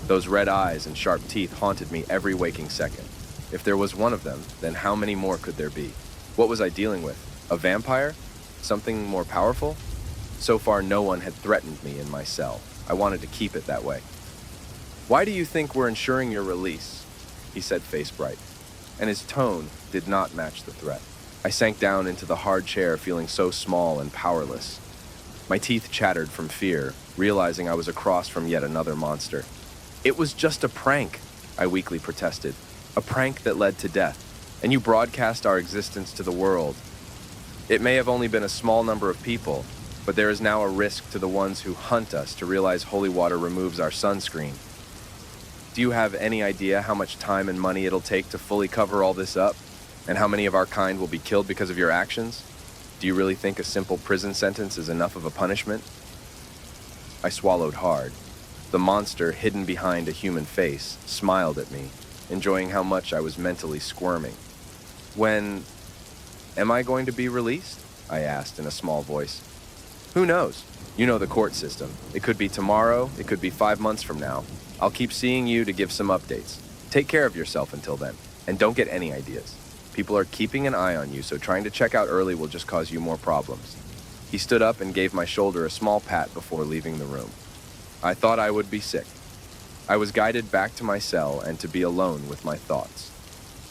Those red eyes and sharp teeth haunted me every waking second. If there was one of them, then how many more could there be? What was I dealing with? A vampire? Something more powerful? So far, no one had threatened me in my cell. I wanted to keep it that way. Why do you think we're ensuring your release? He said, face bright, and his tone did not match the threat. I sank down into the hard chair, feeling so small and powerless. My teeth chattered from fear, realizing I was across from yet another monster. It was just a prank, I weakly protested. A prank that led to death, and you broadcast our existence to the world. It may have only been a small number of people, but there is now a risk to the ones who hunt us to realize holy water removes our sunscreen. Do you have any idea how much time and money it'll take to fully cover all this up? And how many of our kind will be killed because of your actions? Do you really think a simple prison sentence is enough of a punishment? I swallowed hard. The monster, hidden behind a human face, smiled at me, enjoying how much I was mentally squirming. When am I going to be released? I asked in a small voice. Who knows? You know the court system. It could be tomorrow, it could be 5 months from now. I'll keep seeing you to give some updates. Take care of yourself until then, and don't get any ideas. People are keeping an eye on you, so trying to check out early will just cause you more problems. He stood up and gave my shoulder a small pat before leaving the room. I thought I would be sick. I was guided back to my cell and to be alone with my thoughts.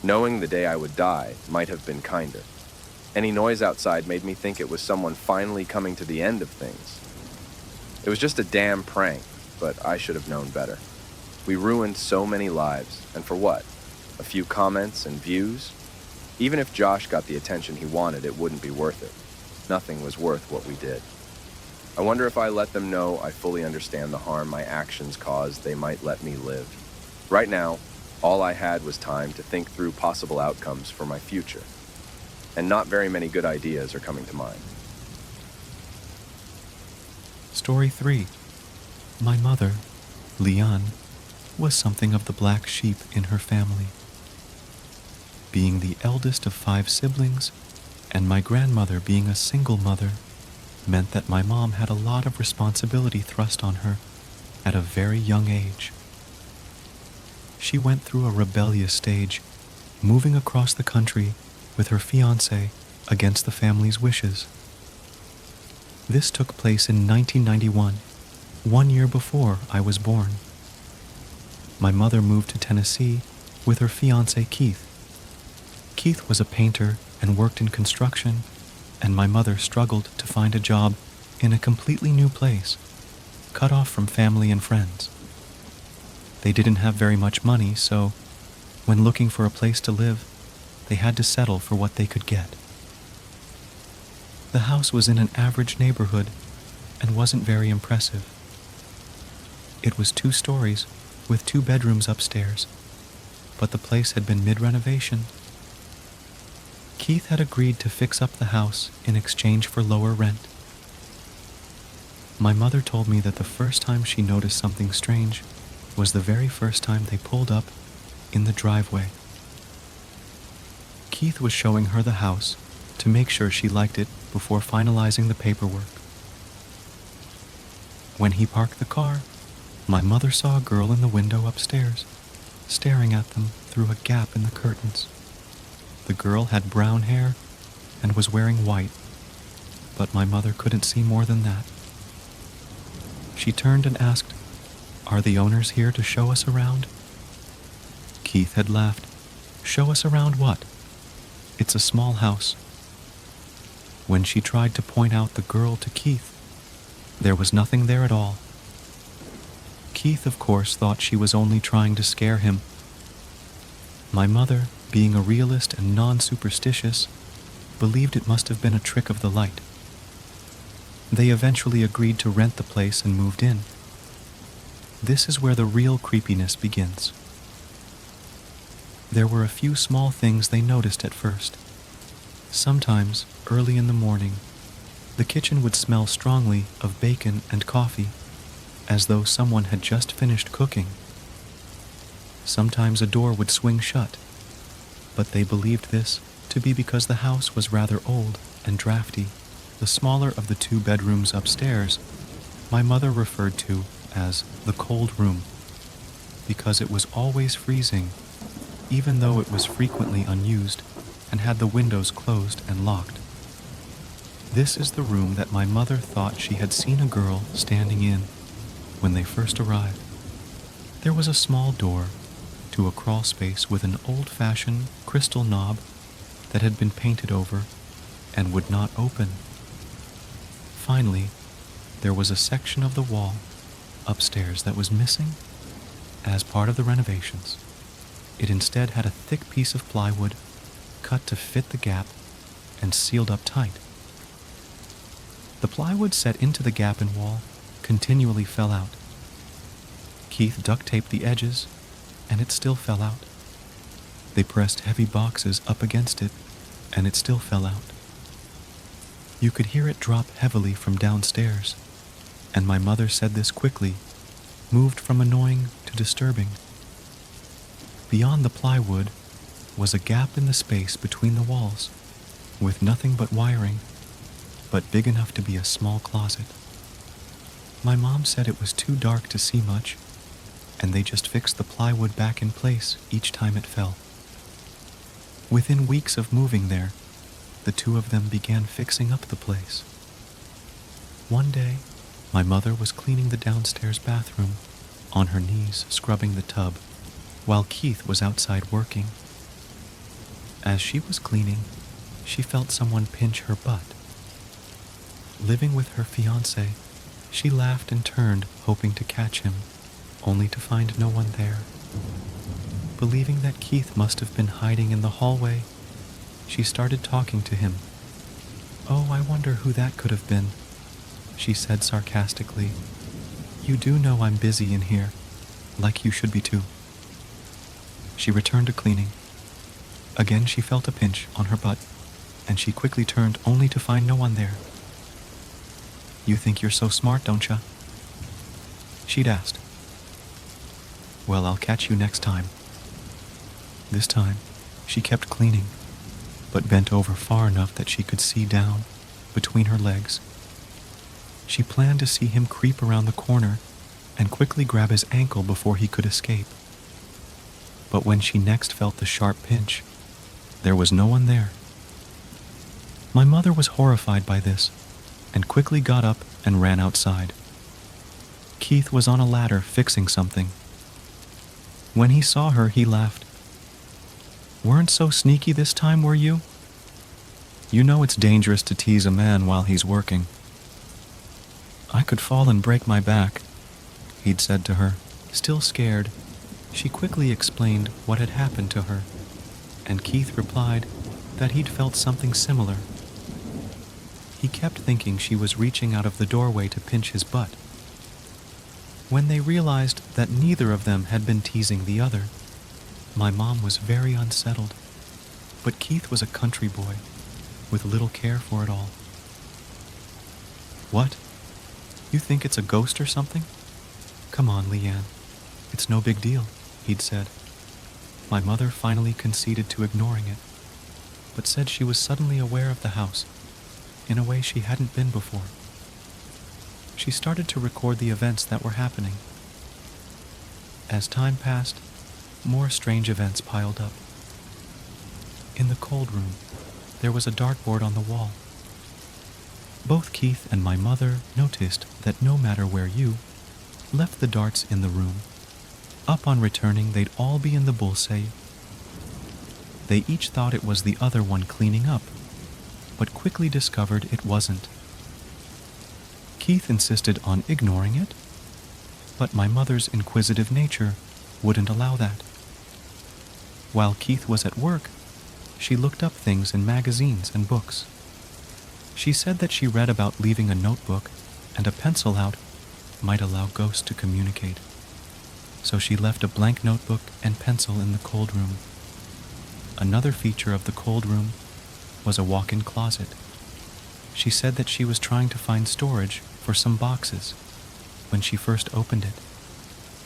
Knowing the day I would die might have been kinder. Any noise outside made me think it was someone finally coming to the end of things. It was just a damn prank, but I should have known better. We ruined so many lives, and for what? A few comments and views? Even if Josh got the attention he wanted, it wouldn't be worth it. Nothing was worth what we did. I wonder if I let them know I fully understand the harm my actions caused, they might let me live. Right now, all I had was time to think through possible outcomes for my future. And not very many good ideas are coming to mind. Story 3. My mother, Leanne, was something of the black sheep in her family. Being the eldest of 5 siblings, and my grandmother being a single mother, meant that my mom had a lot of responsibility thrust on her at a very young age. She went through a rebellious stage, moving across the country with her fiancé against the family's wishes. This took place in 1991, 1 year before I was born. My mother moved to Tennessee with her fiancé Keith. Keith was a painter and worked in construction, and my mother struggled to find a job in a completely new place, cut off from family and friends. They didn't have very much money, so when looking for a place to live, they had to settle for what they could get. The house was in an average neighborhood and wasn't very impressive. It was 2 stories with 2 bedrooms upstairs, but the place had been mid-renovation. Keith had agreed to fix up the house in exchange for lower rent. My mother told me that the first time she noticed something strange was the very first time they pulled up in the driveway. Keith was showing her the house to make sure she liked it before finalizing the paperwork. When he parked the car, my mother saw a girl in the window upstairs, staring at them through a gap in the curtains. The girl had brown hair and was wearing white, but my mother couldn't see more than that. She turned and asked, "Are the owners here to show us around?" Keith had laughed. "Show us around what? It's a small house." When she tried to point out the girl to Keith, there was nothing there at all. Keith, of course, thought she was only trying to scare him. My mother, being a realist and non-superstitious, believed it must have been a trick of the light. They eventually agreed to rent the place and moved in. This is where the real creepiness begins. There were a few small things they noticed at first. Sometimes, early in the morning, the kitchen would smell strongly of bacon and coffee, as though someone had just finished cooking. Sometimes a door would swing shut, but they believed this to be because the house was rather old and drafty. The smaller of the 2 bedrooms upstairs, my mother referred to as the cold room, because it was always freezing, even though it was frequently unused and had the windows closed and locked. This is the room that my mother thought she had seen a girl standing in when they first arrived. There was a small door to a crawl space with an old-fashioned crystal knob that had been painted over and would not open. Finally, there was a section of the wall upstairs that was missing as part of the renovations. It instead had a thick piece of plywood cut to fit the gap and sealed up tight. The plywood set into the gap in wall continually fell out. Keith duct-taped the edges, and it still fell out. They pressed heavy boxes up against it, and it still fell out. You could hear it drop heavily from downstairs, and my mother said this quickly, moved from annoying to disturbing. Beyond the plywood was a gap in the space between the walls, with nothing but wiring, but big enough to be a small closet. My mom said it was too dark to see much, and they just fixed the plywood back in place each time it fell. Within weeks of moving there, the 2 of them began fixing up the place. One day, my mother was cleaning the downstairs bathroom, on her knees scrubbing the tub, while Keith was outside working. As she was cleaning, she felt someone pinch her butt. Living with her fiancé, she laughed and turned, hoping to catch him, only to find no one there. Believing that Keith must have been hiding in the hallway, She started talking to him. "Oh, I wonder who that could have been," she said sarcastically. "You do know I'm busy in here, like you should be too." She returned to cleaning. Again she felt a pinch on her butt, and she quickly turned only to find no one there. "You think you're so smart, don't ya?" she'd asked. "Well, I'll catch you next time." This time, she kept cleaning, but bent over far enough that she could see down between her legs. She planned to see him creep around the corner and quickly grab his ankle before he could escape. But when she next felt the sharp pinch, there was no one there. My mother was horrified by this and quickly got up and ran outside. Keith was on a ladder fixing something. When he saw her, he laughed. "Weren't so sneaky this time, were you? You know it's dangerous to tease a man while he's working." "I could fall and break my back," he'd said to her. Still scared, she quickly explained what had happened to her, and Keith replied that he'd felt something similar. He kept thinking she was reaching out of the doorway to pinch his butt. When they realized that neither of them had been teasing the other, my mom was very unsettled, but Keith was a country boy with little care for it all. "What? You think it's a ghost or something? Come on, Leanne. It's no big deal," he'd said. My mother finally conceded to ignoring it, but said she was suddenly aware of the house in a way she hadn't been before. She started to record the events that were happening. As time passed, more strange events piled up. In the cold room, there was a dartboard on the wall. Both Keith and my mother noticed that no matter where you left the darts in the room, upon returning they'd all be in the bullseye. They each thought it was the other one cleaning up, but quickly discovered it wasn't. Keith insisted on ignoring it, but my mother's inquisitive nature wouldn't allow that. While Keith was at work, she looked up things in magazines and books. She said that she read about leaving a notebook and a pencil out might allow ghosts to communicate. So she left a blank notebook and pencil in the cold room. Another feature of the cold room was a walk-in closet. She said that she was trying to find storage for some boxes. When she first opened it,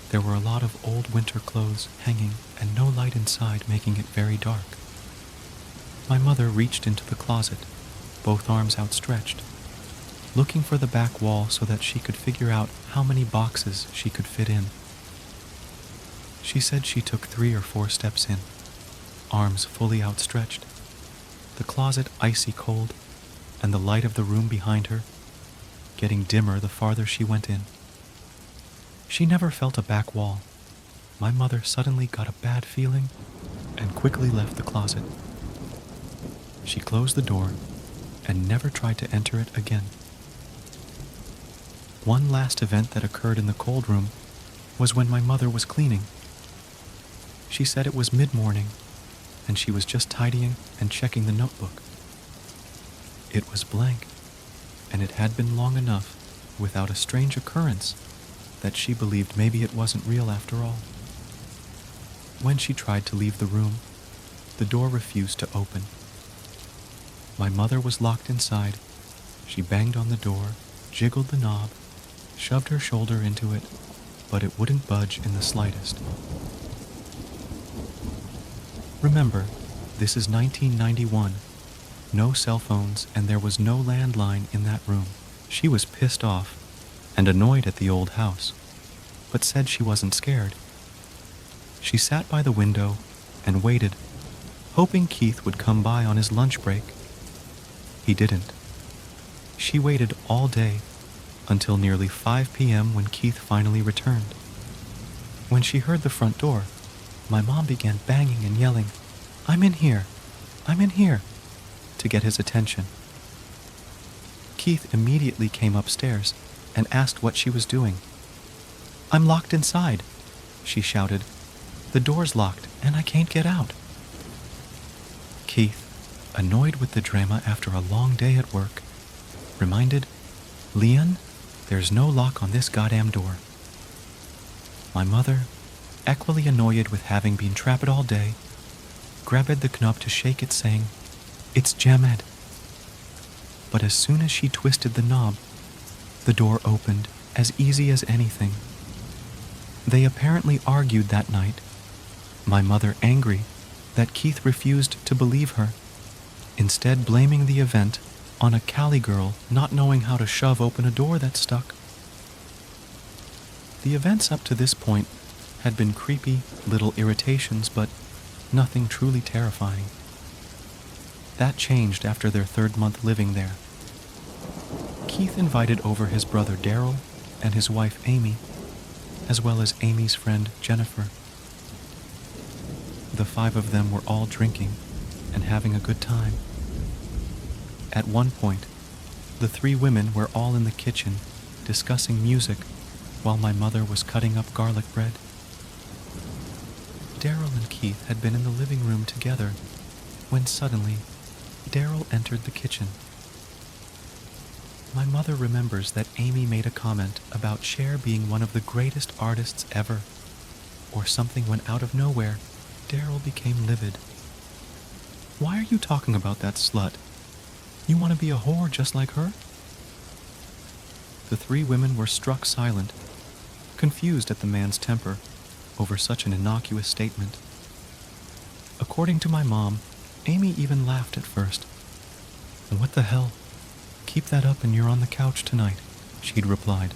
there were a lot of old winter clothes hanging and no light inside, making it very dark. My mother reached into the closet, both arms outstretched, looking for the back wall so that she could figure out how many boxes she could fit in. She said she took 3 or 4 steps in, arms fully outstretched, the closet icy cold, and the light of the room behind her getting dimmer the farther she went in. She never felt a back wall. My mother suddenly got a bad feeling and quickly left the closet. She closed the door and never tried to enter it again. One last event that occurred in the cold room was when my mother was cleaning. She said it was mid-morning and she was just tidying and checking the notebook. It was blank, and it had been long enough without a strange occurrence that she believed maybe it wasn't real after all. When she tried to leave the room, the door refused to open. My mother was locked inside. She banged on the door, jiggled the knob, shoved her shoulder into it, but it wouldn't budge in the slightest. Remember, this is 1991. No cell phones, and there was no landline in that room. She was pissed off and annoyed at the old house, but said she wasn't scared. She sat by the window and waited, hoping Keith would come by on his lunch break. He didn't. She waited all day until nearly 5 p.m. when Keith finally returned. When she heard the front door, my mom began banging and yelling, "I'm in here! I'm in here!" to get his attention. Keith immediately came upstairs and asked what she was doing. "I'm locked inside," she shouted. "The door's locked and I can't get out." "Keith, annoyed with the drama after a long day at work, reminded, "Leon, there's no lock on this goddamn door." My mother, equally annoyed with having been trapped all day, grabbed the knob to shake it, saying, "It's jammed." But as soon as she twisted the knob, the door opened as easy as anything. They apparently argued that night, my mother angry that Keith refused to believe her, instead blaming the event on a Cali girl not knowing how to shove open a door that stuck. The events up to this point had been creepy little irritations, but nothing truly terrifying. That changed after their 3rd month living there. Keith invited over his brother Daryl and his wife Amy, as well as Amy's friend Jennifer. The 5 of them were all drinking and having a good time. At one point, the 3 women were all in the kitchen discussing music while my mother was cutting up garlic bread. Daryl and Keith had been in the living room together when suddenly Daryl entered the kitchen. My mother remembers that Amy made a comment about Cher being one of the greatest artists ever, or something when out of nowhere, Daryl became livid. "Why are you talking about that slut? You want to be a whore just like her?" The 3 women were struck silent, confused at the man's temper over such an innocuous statement. According to my mom, Amy even laughed at first. "What the hell? Keep that up and you're on the couch tonight," she'd replied.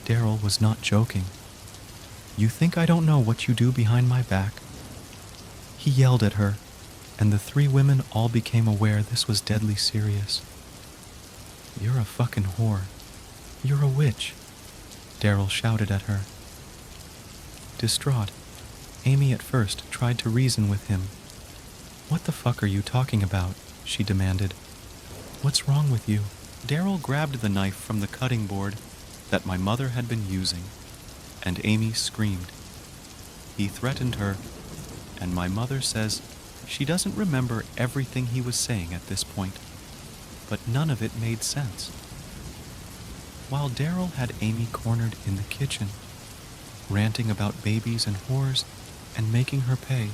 Daryl was not joking. "You think I don't know what you do behind my back?" He yelled at her, and the 3 women all became aware this was deadly serious. "You're a fucking whore. You're a witch," Daryl shouted at her. Distraught, Amy at first tried to reason with him. "What the fuck are you talking about?" she demanded. "What's wrong with you?" Daryl grabbed the knife from the cutting board that my mother had been using, and Amy screamed. He threatened her, and my mother says she doesn't remember everything he was saying at this point, but none of it made sense. While Daryl had Amy cornered in the kitchen, ranting about babies and whores and making her pay,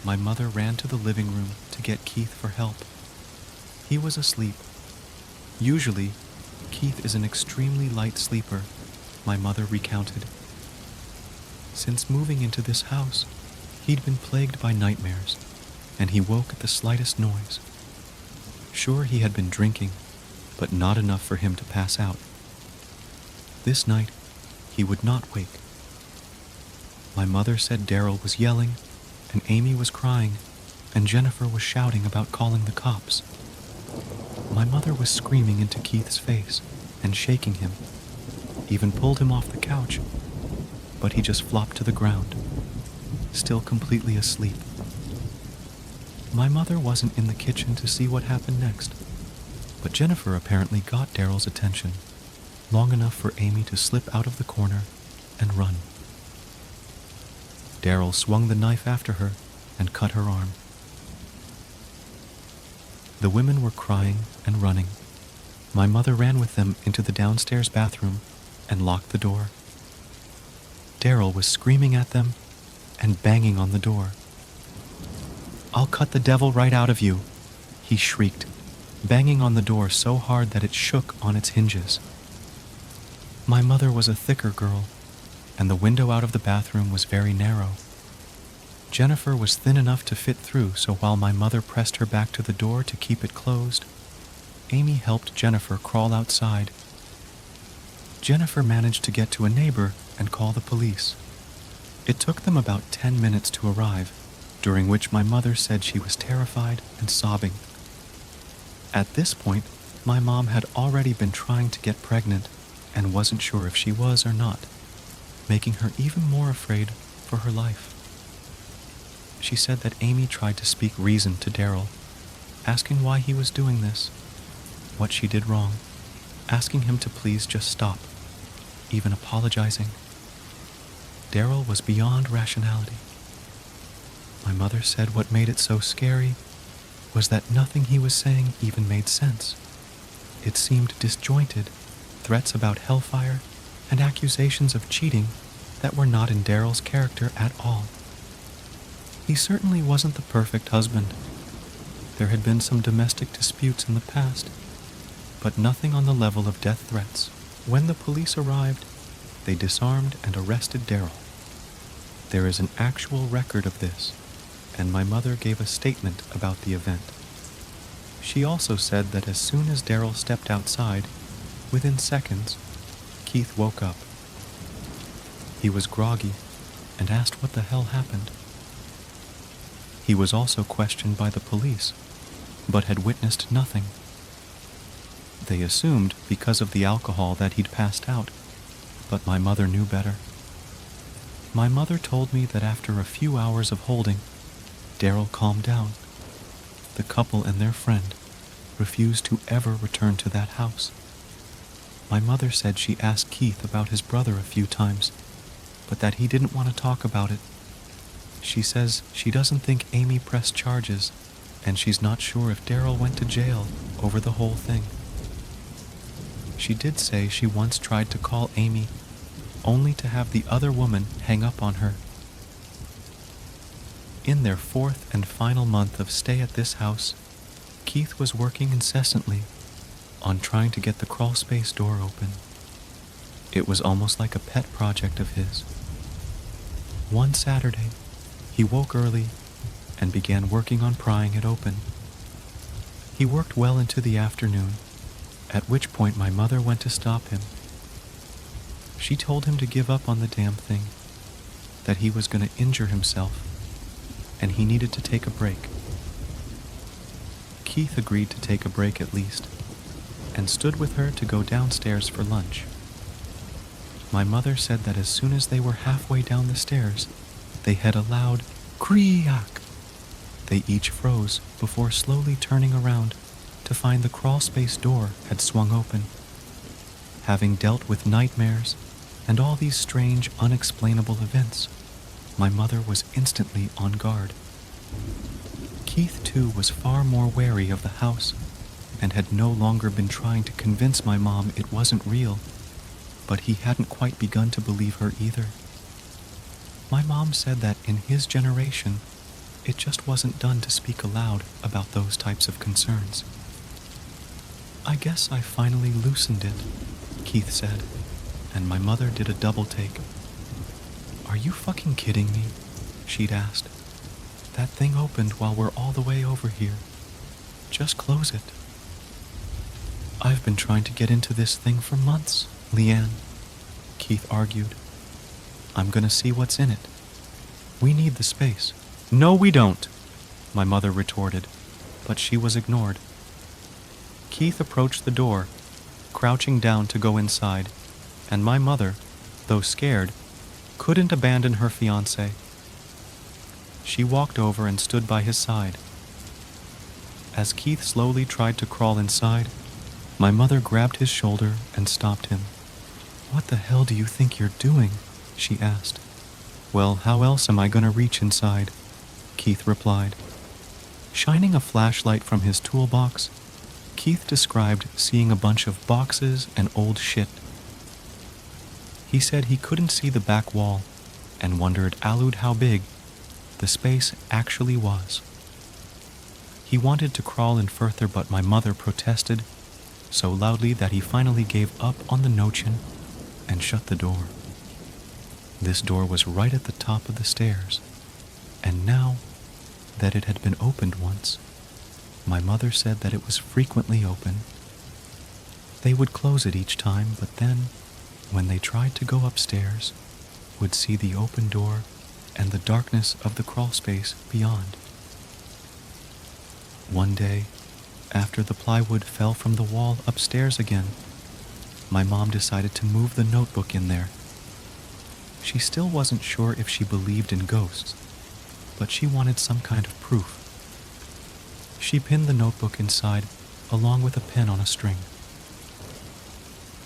my mother ran to the living room to get Keith for help. He was asleep. Usually, Keith is an extremely light sleeper, my mother recounted. Since moving into this house, he'd been plagued by nightmares, and he woke at the slightest noise. Sure, he had been drinking, but not enough for him to pass out. This night, he would not wake. My mother said Daryl was yelling, and Amy was crying, and Jennifer was shouting about calling the cops. My mother was screaming into Keith's face and shaking him, even pulled him off the couch, but he just flopped to the ground, still completely asleep. My mother wasn't in the kitchen to see what happened next, but Jennifer apparently got Daryl's attention long enough for Amy to slip out of the corner and run. Daryl swung the knife after her and cut her arm. The women were crying and running. My mother ran with them into the downstairs bathroom and locked the door. Daryl was screaming at them and banging on the door. "I'll cut the devil right out of you," he shrieked, banging on the door so hard that it shook on its hinges. My mother was a thicker girl, and the window out of the bathroom was very narrow. Jennifer was thin enough to fit through, so while my mother pressed her back to the door to keep it closed, Amy helped Jennifer crawl outside. Jennifer managed to get to a neighbor and call the police. It took them about 10 minutes to arrive, during which my mother said she was terrified and sobbing. At this point, my mom had already been trying to get pregnant and wasn't sure if she was or not, making her even more afraid for her life. She said that Amy tried to speak reason to Daryl, asking why he was doing this, what she did wrong, asking him to please just stop, even apologizing. Daryl was beyond rationality. My mother said what made it so scary was that nothing he was saying even made sense. It seemed disjointed, threats about hellfire and accusations of cheating that were not in Daryl's character at all. He certainly wasn't the perfect husband. There had been some domestic disputes in the past, but nothing on the level of death threats. When the police arrived, they disarmed and arrested Daryl. There is an actual record of this, and my mother gave a statement about the event. She also said that as soon as Daryl stepped outside, within seconds, Keith woke up. He was groggy and asked what the hell happened. He was also questioned by the police, but had witnessed nothing. They assumed because of the alcohol that he'd passed out, but my mother knew better. My mother told me that after a few hours of holding, Daryl calmed down. The couple and their friend refused to ever return to that house. My mother said she asked Keith about his brother a few times, but that he didn't want to talk about it. She says she doesn't think Amy pressed charges, and she's not sure if Daryl went to jail over the whole thing. She did say she once tried to call Amy, only to have the other woman hang up on her. In their fourth and final month of stay at this house, Keith was working incessantly on trying to get the crawlspace door open. It was almost like a pet project of his. One Saturday, he woke early and began working on prying it open. He worked well into the afternoon, at which point my mother went to stop him. She told him to give up on the damn thing, that he was going to injure himself, and he needed to take a break. Keith agreed to take a break at least, and stood with her to go downstairs for lunch. My mother said that as soon as they were halfway down the stairs, they had a loud creak. They each froze before slowly turning around to find the crawlspace door had swung open. Having dealt with nightmares and all these strange, unexplainable events, my mother was instantly on guard. Keith, too, was far more wary of the house and had no longer been trying to convince my mom it wasn't real, but he hadn't quite begun to believe her either. My mom said that in his generation, it just wasn't done to speak aloud about those types of concerns. I guess I finally loosened it, Keith said, and my mother did a double take. Are you fucking kidding me? She'd asked. That thing opened while we're all the way over here. Just close it. I've been trying to get into this thing for months, Leanne, Keith argued. I'm gonna see what's in it. We need the space. No, we don't, my mother retorted, but she was ignored. Keith approached the door, crouching down to go inside, and my mother, though scared, couldn't abandon her fiancé. She walked over and stood by his side. As Keith slowly tried to crawl inside, my mother grabbed his shoulder and stopped him. What the hell do you think you're doing? She asked. Well, how else am I going to reach inside? Keith replied. Shining a flashlight from his toolbox, Keith described seeing a bunch of boxes and old shit. He said he couldn't see the back wall and wondered aloud how big the space actually was. He wanted to crawl in further, but my mother protested so loudly that he finally gave up on the notion and shut the door. This door was right at the top of the stairs, and now that it had been opened once, my mother said that it was frequently open. They would close it each time, but then, when they tried to go upstairs, would see the open door and the darkness of the crawlspace beyond. One day, after the plywood fell from the wall upstairs again, my mom decided to move the notebook in there. She still wasn't sure if she believed in ghosts, but she wanted some kind of proof. She pinned the notebook inside, along with a pen on a string.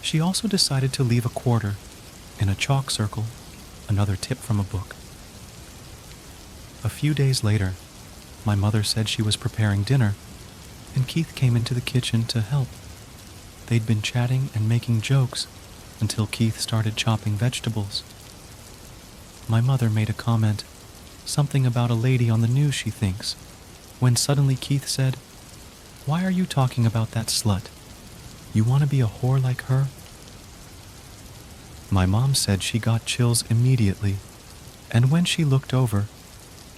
She also decided to leave a quarter in a chalk circle, another tip from a book. A few days later, My mother said she was preparing dinner, and Keith came into the kitchen to help. They'd been chatting and making jokes until Keith started chopping vegetables. My mother made a comment, something about a lady on the news she thinks, when suddenly Keith said, "Why are you talking about that slut? You want to be a whore like her?" My mom said she got chills immediately, and when she looked over,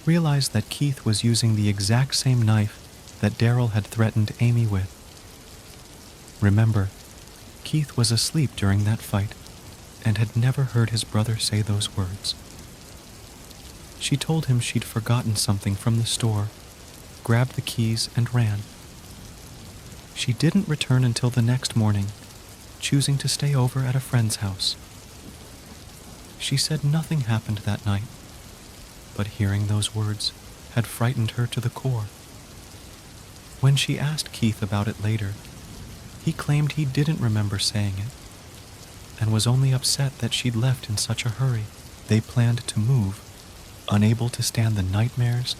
realized that Keith was using the exact same knife that Daryl had threatened Amy with. Remember, Keith was asleep during that fight and had never heard his brother say those words. She told him she'd forgotten something from the store, grabbed the keys, and ran. She didn't return until the next morning, choosing to stay over at a friend's house. She said nothing happened that night, but hearing those words had frightened her to the core. When she asked Keith about it later, he claimed he didn't remember saying it, and was only upset that she'd left in such a hurry. They planned to move, unable to stand the nightmares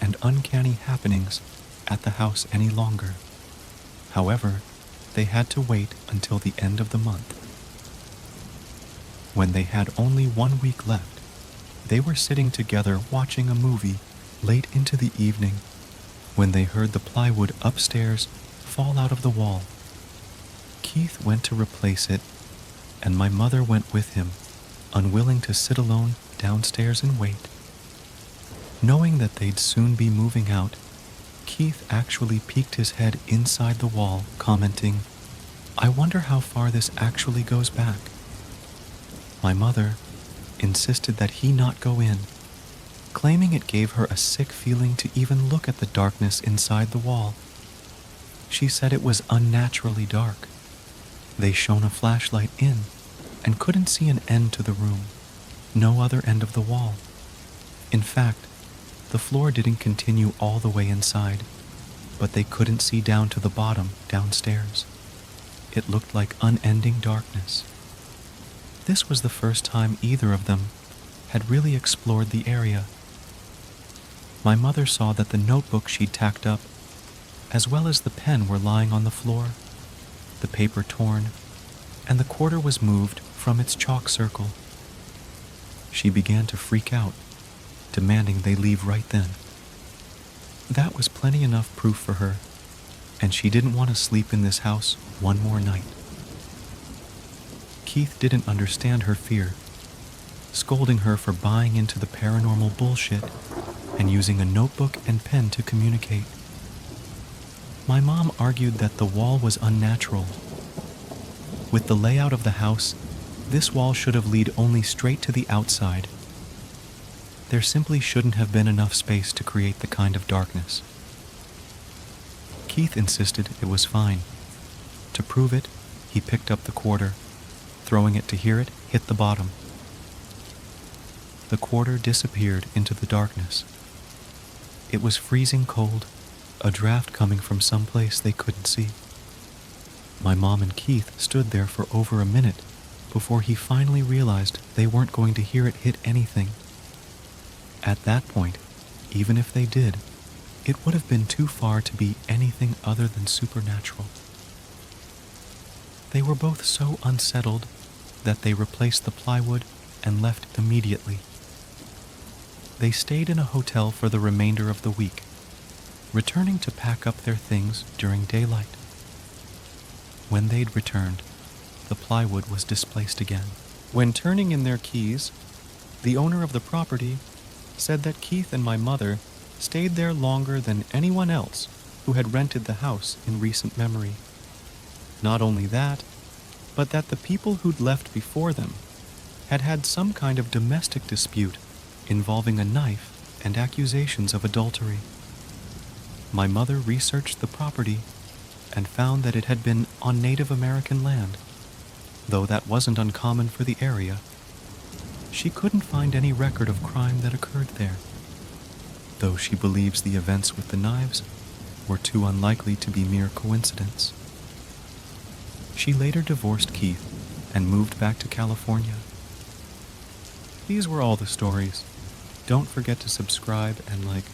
and uncanny happenings at the house any longer. However, they had to wait until the end of the month. When they had only 1 week left, they were sitting together watching a movie late into the evening when they heard the plywood upstairs fall out of the wall. Keith went to replace it, and my mother went with him, unwilling to sit alone downstairs and wait. Knowing that they'd soon be moving out, Keith actually peeked his head inside the wall, commenting, "I wonder how far this actually goes back." My mother insisted that he not go in, claiming it gave her a sick feeling to even look at the darkness inside the wall. She said it was unnaturally dark. They shone a flashlight in and couldn't see an end to the room, no other end of the wall. In fact, the floor didn't continue all the way inside, but they couldn't see down to the bottom downstairs. It looked like unending darkness. This was the first time either of them had really explored the area. My mother saw that the notebook she'd tacked up, as well as the pen, were lying on the floor, the paper torn, and the quarter was moved from its chalk circle. She began to freak out, demanding they leave right then. That was plenty enough proof for her, and she didn't want to sleep in this house one more night. Keith didn't understand her fear, scolding her for buying into the paranormal bullshit and using a notebook and pen to communicate. My mom argued that the wall was unnatural. With the layout of the house, this wall should have led only straight to the outside. There simply shouldn't have been enough space to create the kind of darkness. Keith insisted it was fine. To prove it, he picked up the quarter, throwing it to hear it hit the bottom. The quarter disappeared into the darkness. It was freezing cold, a draft coming from someplace they couldn't see. My mom and Keith stood there for over a minute before he finally realized they weren't going to hear it hit anything. At that point, even if they did, it would have been too far to be anything other than supernatural. They were both so unsettled that they replaced the plywood and left immediately. They stayed in a hotel for the remainder of the week, returning to pack up their things during daylight. When they'd returned, the plywood was displaced again. When turning in their keys, the owner of the property said that Keith and my mother stayed there longer than anyone else who had rented the house in recent memory. Not only that, but that the people who'd left before them had had some kind of domestic dispute involving a knife and accusations of adultery. My mother researched the property and found that it had been on Native American land, though that wasn't uncommon for the area. She couldn't find any record of crime that occurred there, though she believes the events with the knives were too unlikely to be mere coincidence. She later divorced Keith and moved back to California. These were all the stories. Don't forget to subscribe and like